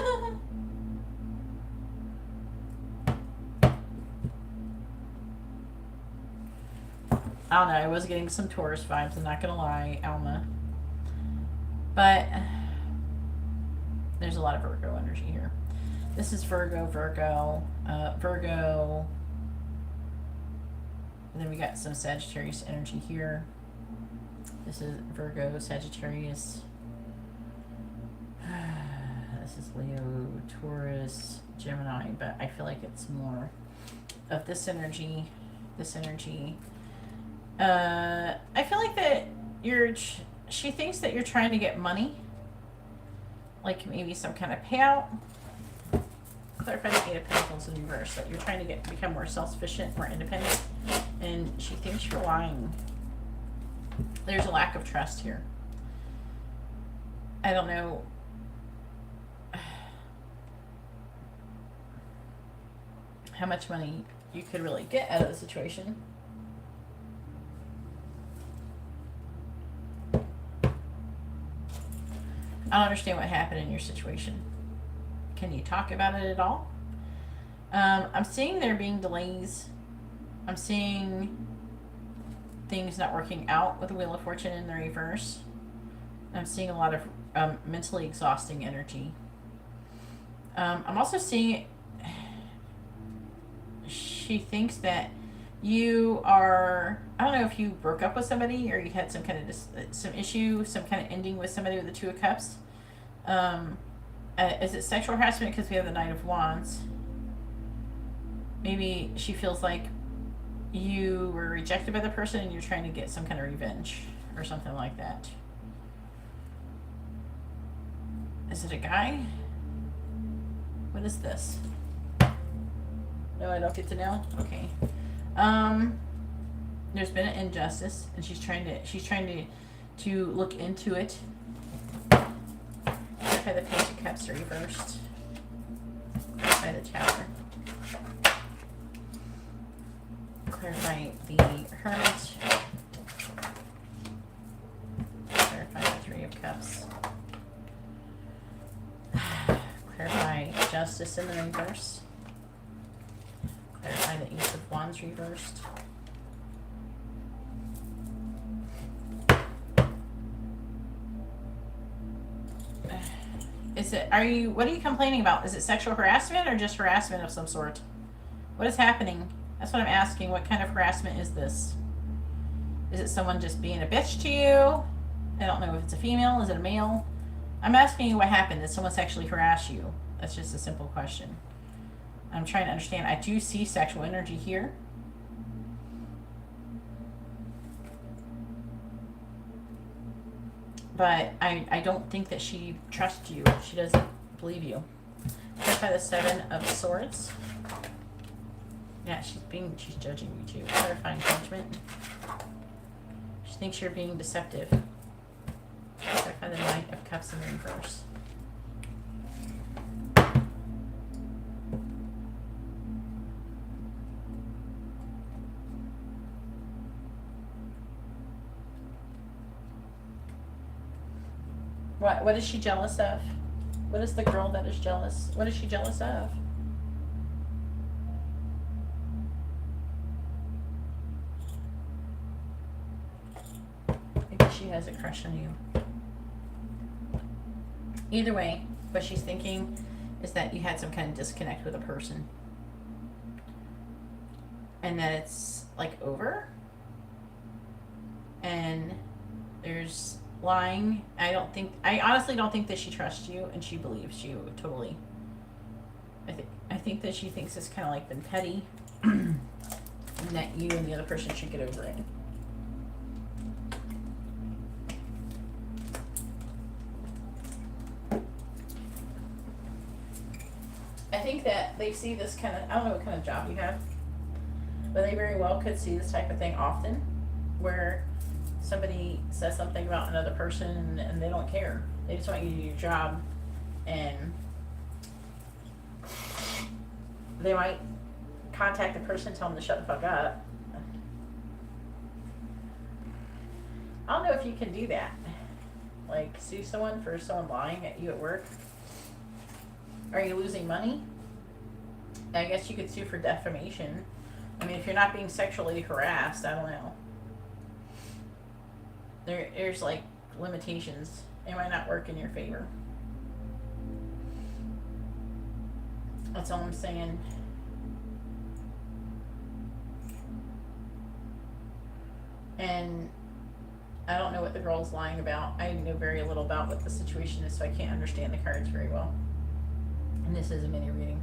don't know. I was getting some Taurus vibes. I'm not gonna lie, Alma. But there's a lot of Virgo energy here. This is Virgo, Virgo, Virgo. And then we got some Sagittarius energy here. This is Virgo, Sagittarius. This is Leo, Taurus, Gemini, but I feel like it's more of this energy, this energy. I feel like that she thinks that you're trying to get money, like maybe some kind of payout. Clarify the Eight of Pentacles in reverse, that you're trying to become more self-sufficient, more independent, and she thinks you're lying. There's a lack of trust here. I don't know. How much money you could really get out of the situation. I don't understand what happened in your situation. Can you talk about it at all? I'm seeing there being delays. I'm seeing things not working out with the Wheel of Fortune in the reverse. I'm seeing a lot of mentally exhausting energy. I'm also seeing she thinks that You are, I don't know if you broke up with somebody or you had some kind of some issue, some kind of ending with somebody with the Two of Cups. Is it sexual harassment because we have the Knight of Wands? Maybe she feels like you were rejected by the person and you're trying to get some kind of revenge or something like that. Is it a guy? What is this? No, I don't get to know? Okay. There's been an injustice and she's trying to look into it. Clarify the Page of Cups reversed. Clarify the Tower. Clarify the Hermit. Clarify the Three of Cups. Clarify Justice in the reverse. Clarify the Ace of Wands reversed. What are you complaining about? Is it sexual harassment or just harassment of some sort? What is happening? That's what I'm asking. What kind of harassment is this? Is it someone just being a bitch to you? I don't know if it's a female. Is it a male? I'm asking you what happened. Did someone sexually harass you? That's just a simple question. I'm trying to understand. I do see sexual energy here. But I don't think that she trusts you. She doesn't believe you. Clarify the Seven of Swords. Yeah, she's judging you too. Clarifying judgment. She thinks you're being deceptive. Clarify the Knight of Cups in reverse. What is she jealous of? What is the girl that is jealous? What is she jealous of? Maybe she has a crush on you. Either way, what she's thinking is that you had some kind of disconnect with a person. And that it's like over. And there's lying. I honestly don't think that she trusts you and she believes you totally. I think that she thinks it's kind of like been petty and that you and the other person should get over it. I think that they see this kind of, I don't know what kind of job you have, but they very well could see this type of thing often where somebody says something about another person and they don't care. They just want you to do your job, and they might contact the person and tell them to shut the fuck up. I don't know if you can do that. Like, sue someone for someone lying at you at work. Are you losing money? I guess you could sue for defamation. I mean, if you're not being sexually harassed, I don't know. There's like limitations. It might not work in your favor. That's all I'm saying. And I don't know what the girl's lying about. I know very little about what the situation is, so I can't understand the cards very well. And this is a mini reading.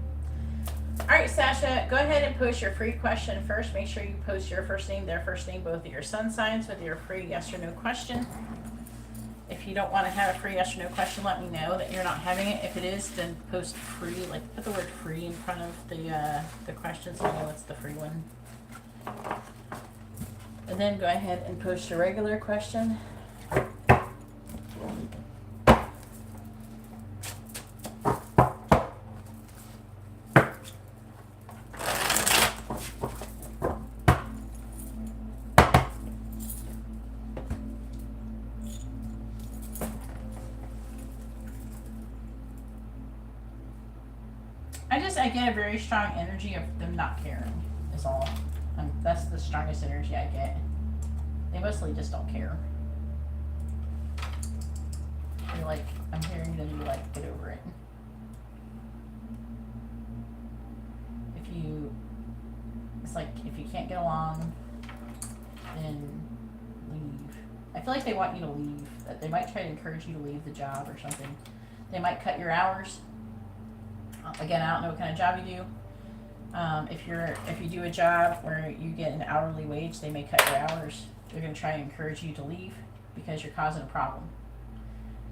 Alright, Sasha, go ahead and post your free question first. Make sure you post your first name, their first name, both of your sun signs with your free yes or no question. If you don't want to have a free yes or no question, let me know that you're not having it. If it is, then post free, like put the word free in front of the question so you know it's the free one. And then go ahead and post your regular question. I get a very strong energy of them not caring, is all. That's the strongest energy I get. They mostly just don't care. They're like, I'm hearing them be like, get over it. like if you can't get along, then leave. I feel like they want you to leave. That they might try to encourage you to leave the job or something. They might cut your hours. Again, I don't know what kind of job you do. If you do a job where you get an hourly wage, they may cut your hours. They're going to try and encourage you to leave because you're causing a problem.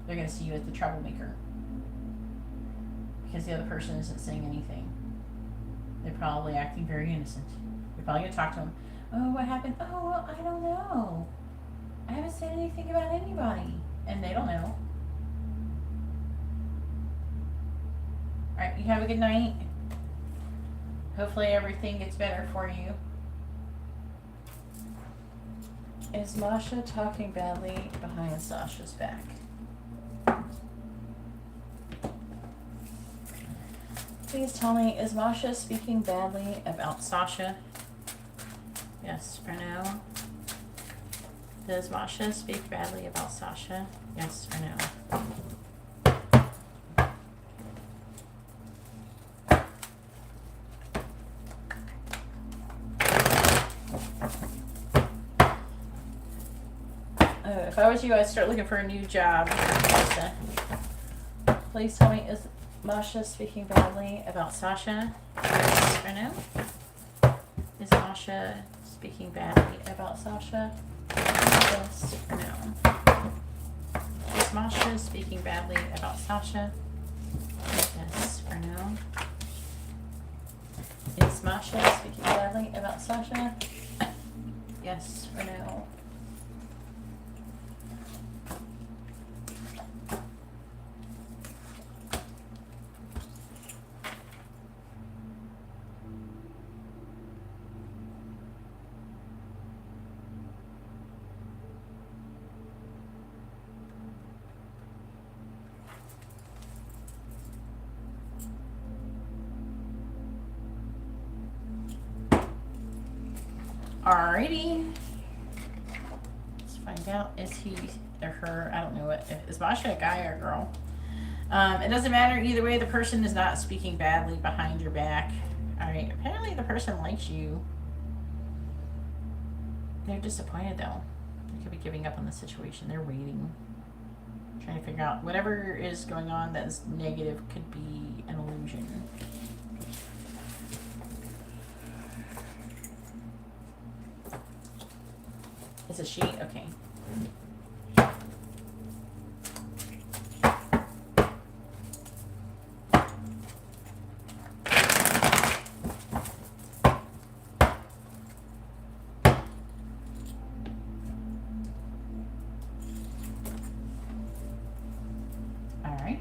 They're going to see you as the troublemaker because the other person isn't saying anything. They're probably acting very innocent. You're probably going to talk to them. Oh, what happened? Oh, well, I don't know. I haven't said anything about anybody. And they don't know. Alright, you have a good night. Hopefully everything gets better for you. Is Masha talking badly behind Sasha's back? Please tell me, is Masha speaking badly about Sasha? Yes or no? Does Masha speak badly about Sasha? Yes or no? If I was you, I'd start looking for a new job. Please tell me, is Masha speaking badly about Sasha? Yes or no? Is Masha speaking badly about Sasha? Yes or no? Is Masha speaking badly about Sasha? Yes or no? Is Masha speaking badly about Sasha? Yes or no? Alrighty. Let's find out. Is he or her? I don't know what. Is Masha a guy or a girl? It doesn't matter either way. The person is not speaking badly behind your back. Alright. Apparently the person likes you. They're disappointed though. They could be giving up on the situation. They're waiting. Trying to figure out whatever is going on that is negative could be an illusion. Is it she? Okay. All right.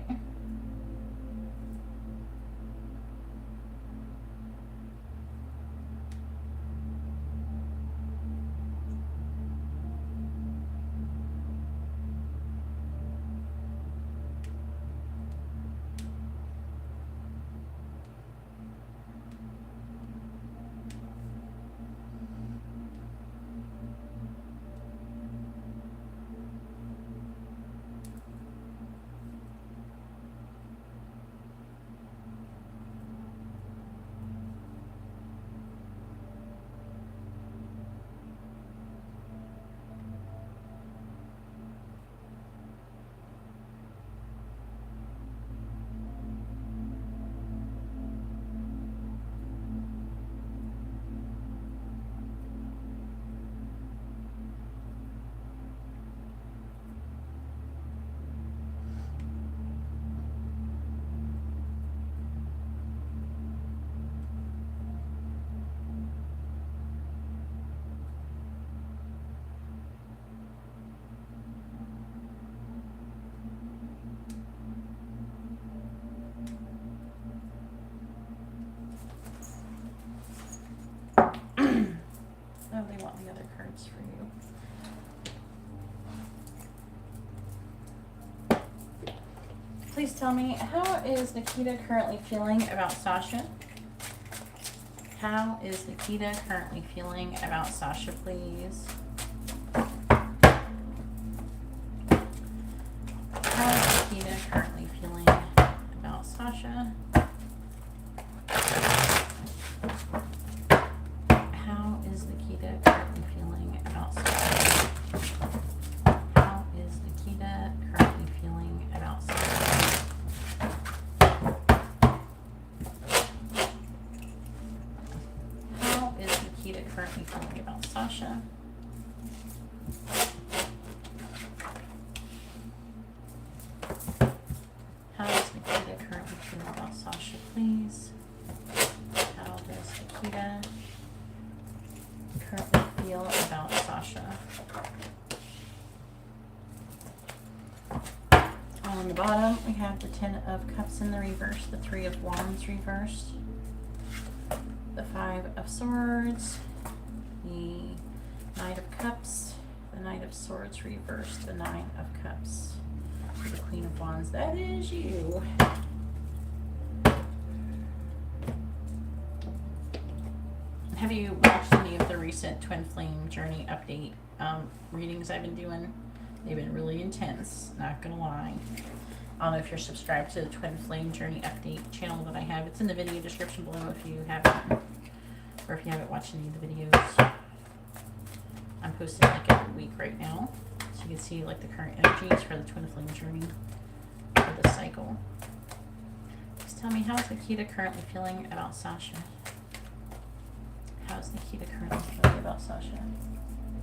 Oh, they want the other cards for you. Please tell me, how is Nikita currently feeling about Sasha? How is Nikita currently feeling about Sasha, please? How is Nikita currently feeling about Sasha? On the bottom, we have the Ten of Cups in the reverse, the Three of Wands reversed, the Five of Swords, the Knight of Cups, the Knight of Swords reversed, the Nine of Cups, the Queen of Wands. That is you. Have you watched any of the recent Twin Flame Journey update readings I've been doing? They've been really intense, not gonna lie. I don't know if you're subscribed to the Twin Flame Journey update channel that I have. It's in the video description below if you haven't, or if you haven't watched any of the videos. I'm posting like every week right now, so you can see like the current energies for the Twin Flame Journey for the cycle. Just tell me, how's Nikita currently feeling about Sasha? How's Nikita currently feeling about Sasha?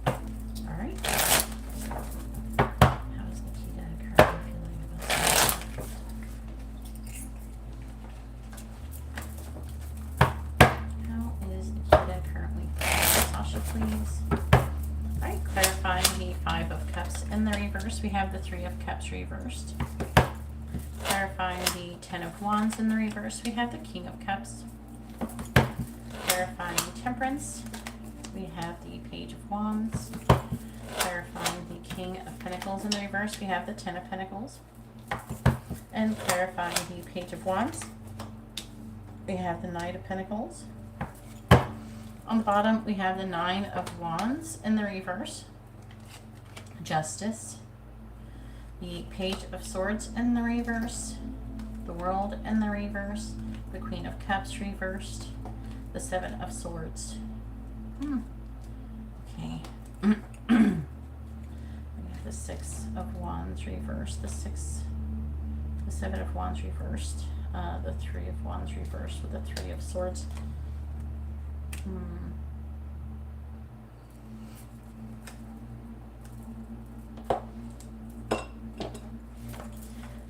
All right. How's Nikita currently feeling about Sasha? How is Nikita currently feeling about Sasha, please? All right, clarifying the Five of Cups in the reverse. We have the Three of Cups reversed. Clarifying the Ten of Wands in the reverse. We have the King of Cups. Clarifying Temperance, we have the Page of Wands. Clarifying the King of Pentacles in the reverse, we have the Ten of Pentacles. And clarifying the Page of Wands, we have the Knight of Pentacles. On the bottom, we have the Nine of Wands in the reverse, Justice, the Page of Swords in the reverse, the World in the reverse, the Queen of Cups reversed, the Seven of Swords. Okay. We have the Six of Wands reversed, the Seven of Wands reversed, the Three of Wands reversed with the Three of Swords.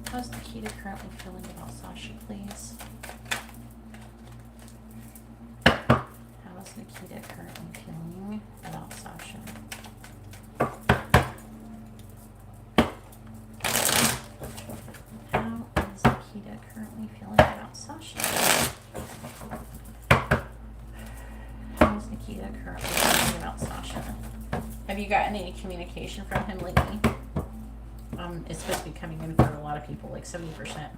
How's Nikita currently feeling about Sasha, please? How's Nikita currently feeling about Sasha? How is Nikita currently feeling about Sasha? How is Nikita currently feeling about Sasha? Have you gotten any communication from him lately? It's supposed to be coming in for a lot of people, like 70%.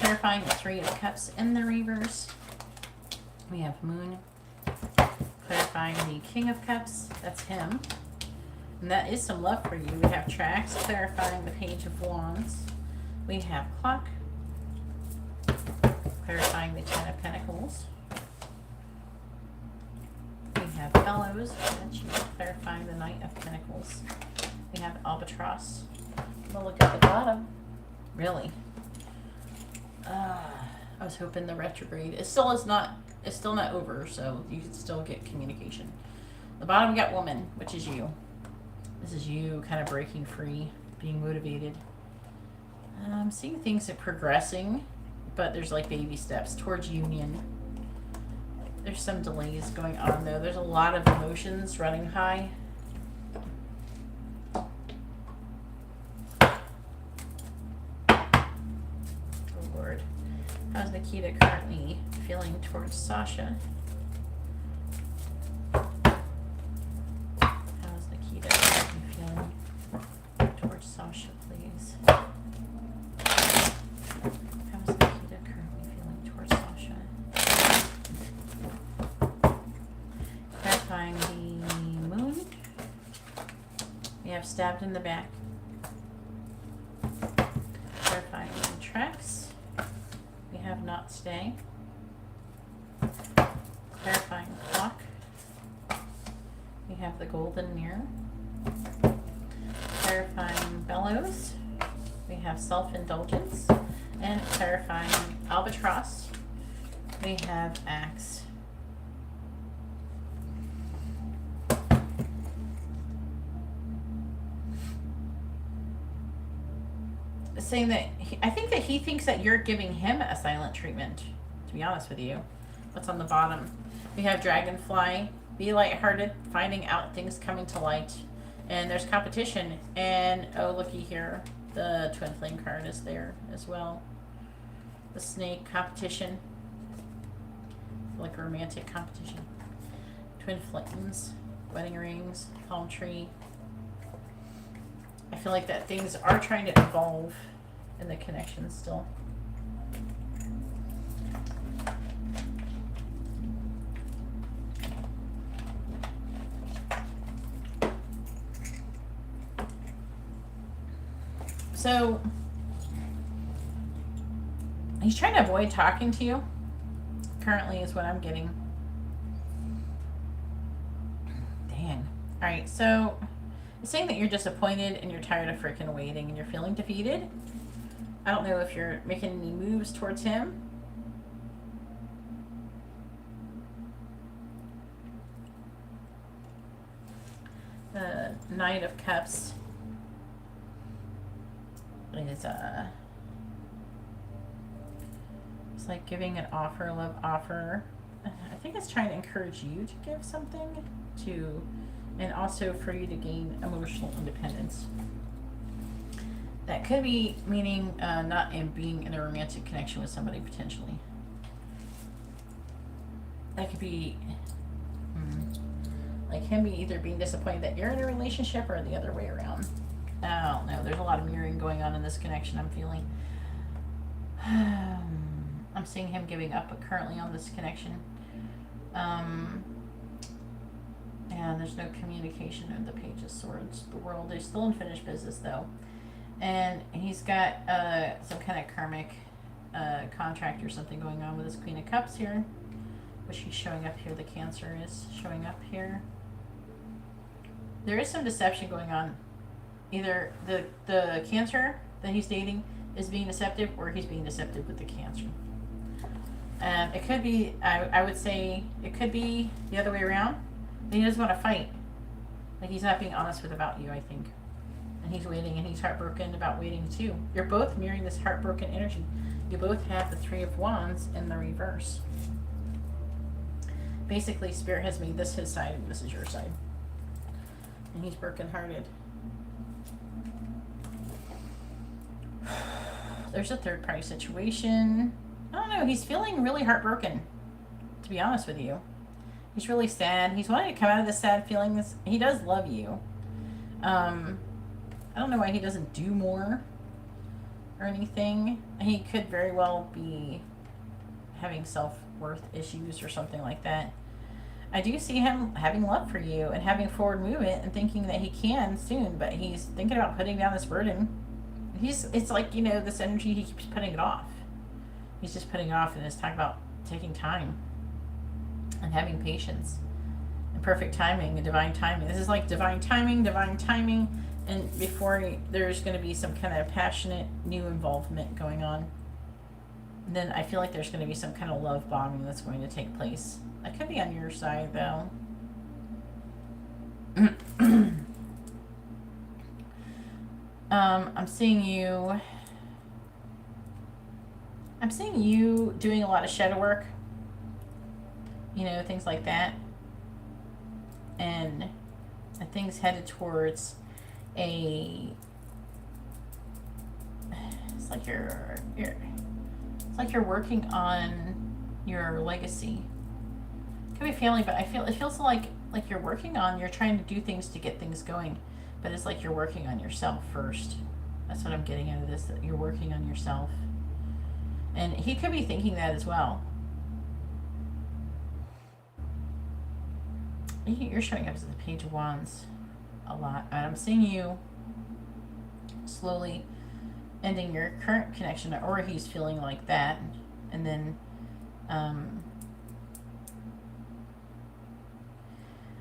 Clarifying the Three of Cups in the reverse. We have Moon. Clarifying the King of Cups, that's him. And that is some love for you. We have Tracks. Clarifying the Page of Wands. We have Clock. Clarifying the Ten of Pentacles. We have Bellows. That's you. Clarifying the Knight of Pentacles. We have Albatross. We'll look at the bottom. Really? I was hoping the retrograde. It still is not. It's still not over, so you can still get communication. The bottom, we got Woman, which is you. This is you kind of breaking free, being motivated. I'm seeing things are progressing, but there's like baby steps towards union. There's some delays going on though. There's a lot of emotions running high. Oh Lord. How's Nikita currently feeling towards Sasha? How's Nikita currently feeling towards Sasha, please? How's Nikita currently feeling towards Sasha? Clarifying the Moon. We have Stabbed in the Back. Clarifying the Tracks. We have Not Stay. Clarifying Clock. We have the Golden Mirror. Clarifying Bellows. We have Self-Indulgence. And clarifying Albatross. We have Axe. Saying that I think that he thinks that you're giving him a silent treatment, to be honest with you. What's on the bottom? We have Dragonfly. Be lighthearted, finding out things coming to light. And there's competition. And oh, looky here. The twin flame card is there as well. The snake, competition, like a romantic competition. Twin flames, wedding rings, palm tree. I feel like that things are trying to evolve in the connection still. So he's trying to avoid talking to you. Currently is what I'm getting. Dang. All right, so it's saying that you're disappointed and you're tired of freaking waiting and you're feeling defeated. I don't know if you're making any moves towards him. The Knight of Cups is it's like giving an offer, love offer. I think it's trying to encourage you to give something to, and also for you to gain emotional independence. That could be meaning not in being in a romantic connection with somebody potentially. That could be like him either being disappointed that you're in a relationship or the other way around. I don't know. There's a lot of mirroring going on in this connection, I'm feeling. I'm seeing him giving up currently on this connection. And there's no communication in the Page of Swords. The World is still unfinished business, though. And he's got some kind of karmic contract or something going on with his Queen of Cups here. Which he's showing up here. The Cancer is showing up here. There is some deception going on. Either the Cancer that he's dating is being deceptive, or he's being deceptive with the Cancer. It could be, I would say, it could be the other way around. He doesn't want to fight. Like, he's not being honest about you, I think. And he's waiting, and he's heartbroken about waiting too. You're both mirroring this heartbroken energy. You both have the Three of Wands in the reverse. Basically, Spirit has made this his side, and this is your side. And he's brokenhearted. There's a third party situation. I don't know, he's feeling really heartbroken, to be honest with you. He's really sad. He's wanting to come out of this sad feeling. He does love you. I don't know why he doesn't do more or anything. He could very well be having self-worth issues or something like that. I do see him having love for you and having forward movement and thinking that he can soon, but he's thinking about putting down this burden. It's like, you know, this energy, he keeps putting it off. He's just putting it off, and it's talking about taking time and having patience and perfect timing and divine timing. This is like divine timing, and before there's going to be some kind of passionate new involvement going on. And then I feel like there's going to be some kind of love bombing that's going to take place. That could be on your side, though. I'm seeing you doing a lot of shadow work. You know, things like that. And things headed towards it's like you're working on your legacy. Could be family, but it feels like you're trying to do things to get things going, but it's like you're working on yourself first. That's what I'm getting out of this, that you're working on yourself. And he could be thinking that as well. You're showing up as the Page of Wands a lot. And I'm seeing you slowly ending your current connection, or he's feeling like that. And then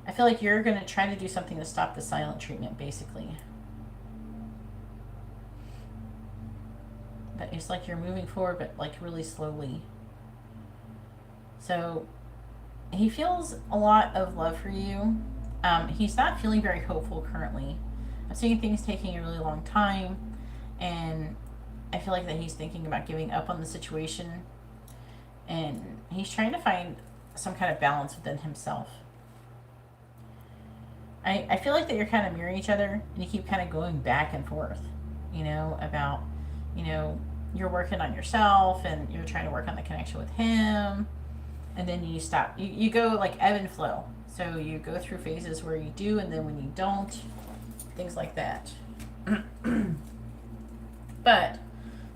I feel like you're going to try to do something to stop the silent treatment, basically. But it's like you're moving forward, but like really slowly. So he feels a lot of love for you. He's not feeling very hopeful currently. I'm seeing things taking a really long time, and I feel like that he's thinking about giving up on the situation, and he's trying to find some kind of balance within himself. I feel like that you're kind of mirroring each other, and you keep kind of going back and forth. you know, about, you know, you're working on yourself and you're trying to work on the connection with him, and then you stop. You go like ebb and flow. So you go through phases where you do, and then when you don't, things like that. But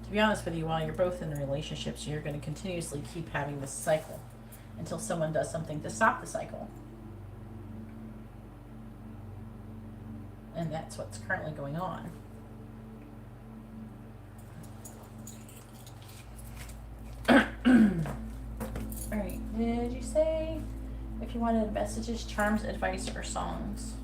to be honest with you, while you're both in relationships, you're going to continuously keep having this cycle until someone does something to stop the cycle. And that's what's currently going on. Alright, did you say if you wanted messages, charms, advice, or songs?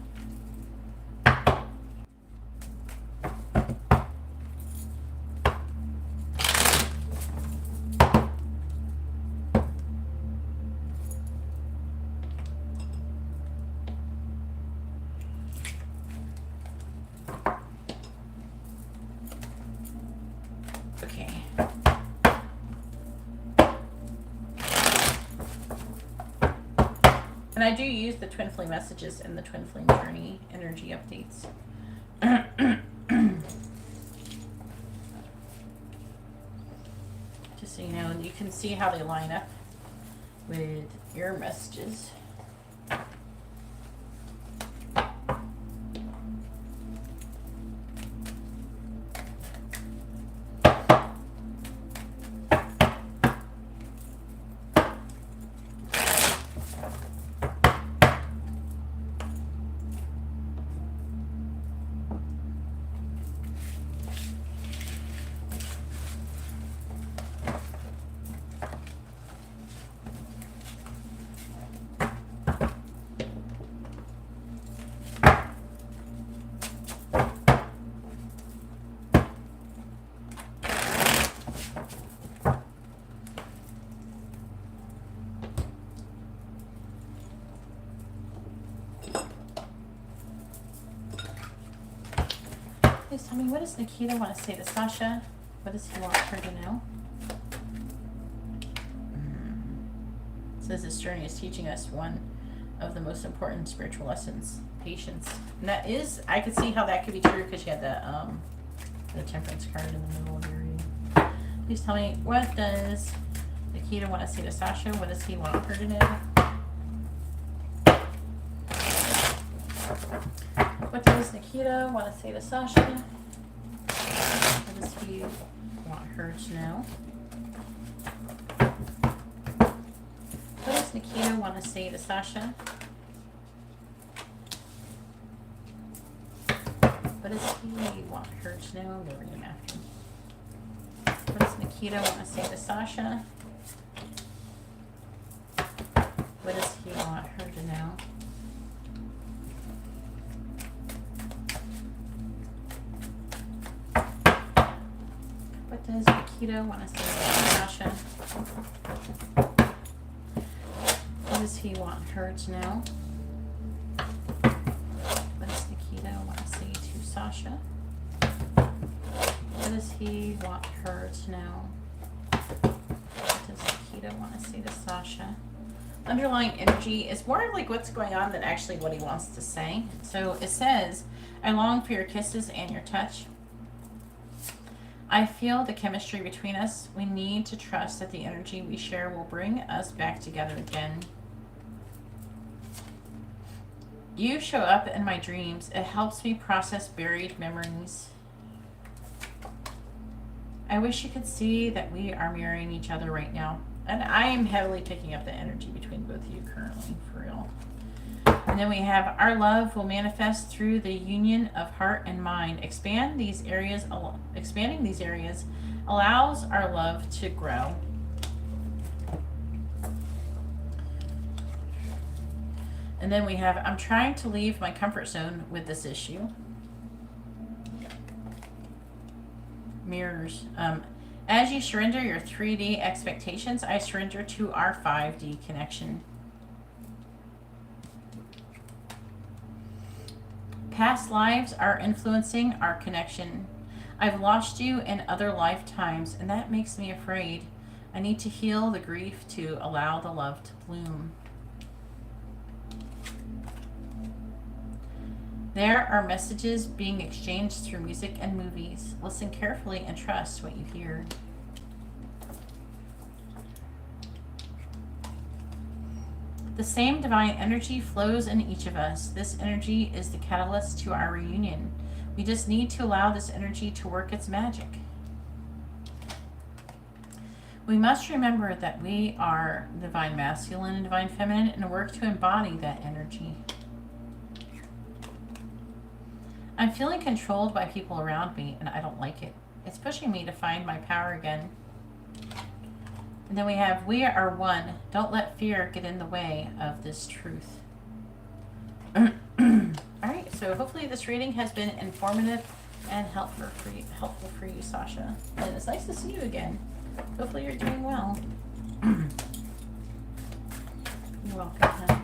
Okay. And I do use the twin flame messages and the twin flame journey energy updates. Just so you know, and you can see how they line up with your messages. Please tell me, what does Nikita want to say to Sasha? What does he want her to know? It says this journey is teaching us one of the most important spiritual lessons, patience. And that is, I could see how that could be true because you had the temperance card in the middle of your reading. Please tell me, what does Nikita want to say to Sasha? What does he want her to know? What does Nikita want to say to Sasha? What does he want her to know? What does Nikita want to say to Sasha? What does he want her to know? I'm reading after. What does Nikita want to say to Sasha? What does he want her to know? What does Nikita want to say to Sasha? What does he want her to know? What does Nikita want to say to Sasha? What does he want her to know? What does Nikita want to say to Sasha? Underlying energy is more like what's going on than actually what he wants to say. So it says, I long for your kisses and your touch. I feel the chemistry between us. We need to trust that the energy we share will bring us back together again. You show up in my dreams. It helps me process buried memories. I wish you could see that we are mirroring each other right now. And I am heavily picking up the energy between both of you currently, for real. And then we have our love will manifest through the union of heart and mind. Expanding these areas allows our love to grow. And then we have, I'm trying to leave my comfort zone with this issue. Mirrors. As you surrender your 3D expectations, I surrender to our 5D connection. Past lives are influencing our connection. I've lost you in other lifetimes, and that makes me afraid. I need to heal the grief to allow the love to bloom. There are messages being exchanged through music and movies. Listen carefully and trust what you hear. The same divine energy flows in each of us. This energy is the catalyst to our reunion. We just need to allow this energy to work its magic. We must remember that we are divine masculine and divine feminine and work to embody that energy. I'm feeling controlled by people around me and I don't like it. It's pushing me to find my power again. And then we have, we are one. Don't let fear get in the way of this truth. All right, so hopefully this reading has been informative and helpful for you, Sasha. And it's nice to see you again. Hopefully you're doing well. You're welcome, hon.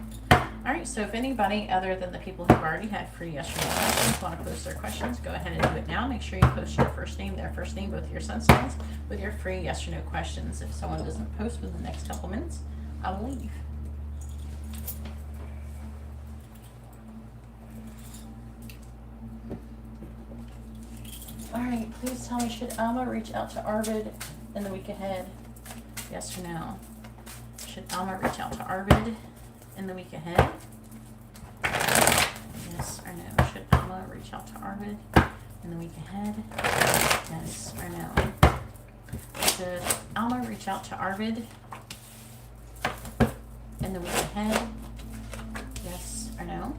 All right, so if anybody other than the people who already had free yes or no questions want to post their questions, go ahead and do it now. Make sure you post your first name, their first name, both your sun signs, with your free yes or no questions. If someone doesn't post within the next couple minutes, I will leave. All right, please tell me, should Alma reach out to Arvid in the week ahead? Yes or no? Should Alma reach out to Arvid in the week ahead? Yes or no? Should Alma reach out to Arvid in the week ahead? Yes or no? Should Alma reach out to Arvid in the week ahead? Yes or no?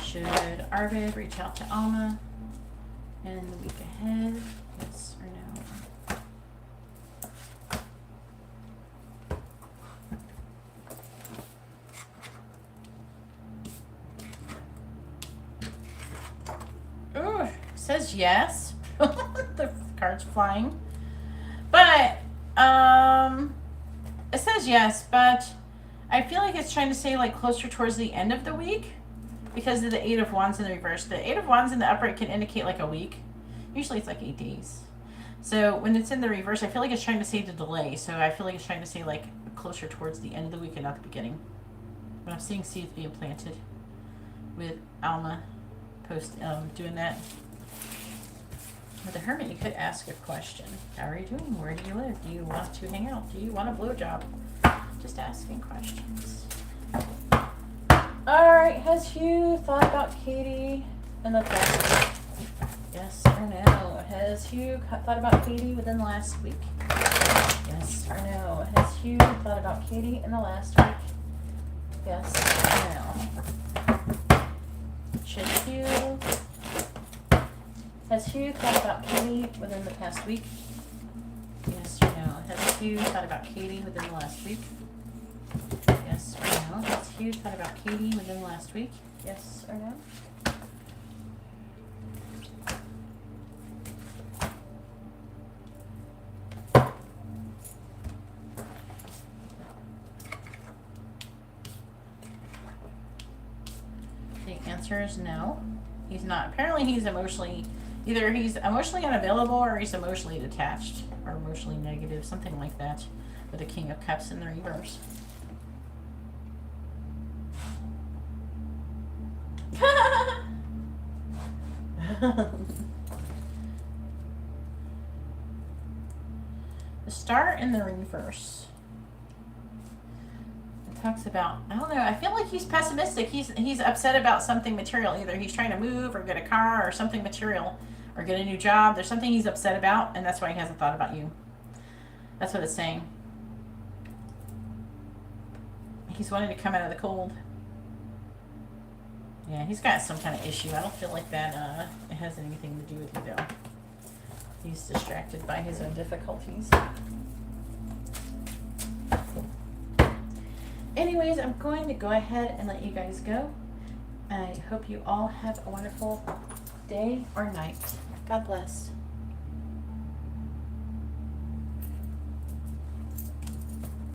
Should Arvid reach out to Alma in the week ahead? Yes or no? Ooh, says yes. The card's flying. But, it says yes, but I feel like it's trying to say like closer towards the end of the week because of the 8 of Wands in the reverse. The 8 of Wands in the upright can indicate like a week. Usually it's like 8 days. So when it's in the reverse, I feel like it's trying to say the delay. So I feel like it's trying to say like closer towards the end of the week and not the beginning. But I'm seeing seeds being planted with Alma doing that. With the Hermit, you could ask a question. How are you doing? Where do you live? Do you want to hang out? Do you want a blowjob? Just asking questions. Alright, has Hugh thought about Katie in the past? Yes or no? Has Hugh thought about Katie within the last week? Yes or no? Has Hugh thought about Katie in the last week? Yes or no? Should Hugh... Has Hugh thought about Katie within the past week? Yes or no? Has Hugh thought about Katie within the last week? Yes or no? Has Hugh thought about Katie within the last week? Yes or no? The answer is no. He's not. Apparently he's emotionally... Either he's emotionally unavailable or he's emotionally detached or emotionally negative, something like that, with the King of Cups in the reverse. The Star in the reverse. It talks about, I don't know, I feel like he's pessimistic. He's upset about something material. Either he's trying to move or get a car or something material. Or get a new job. There's something he's upset about, and that's why he hasn't thought about you. That's what it's saying. He's wanting to come out of the cold. Yeah, he's got some kind of issue. I don't feel like that it has anything to do with you, though. He's distracted by his own difficulties. Anyways, I'm going to go ahead and let you guys go. I hope you all have a wonderful day or night. God bless.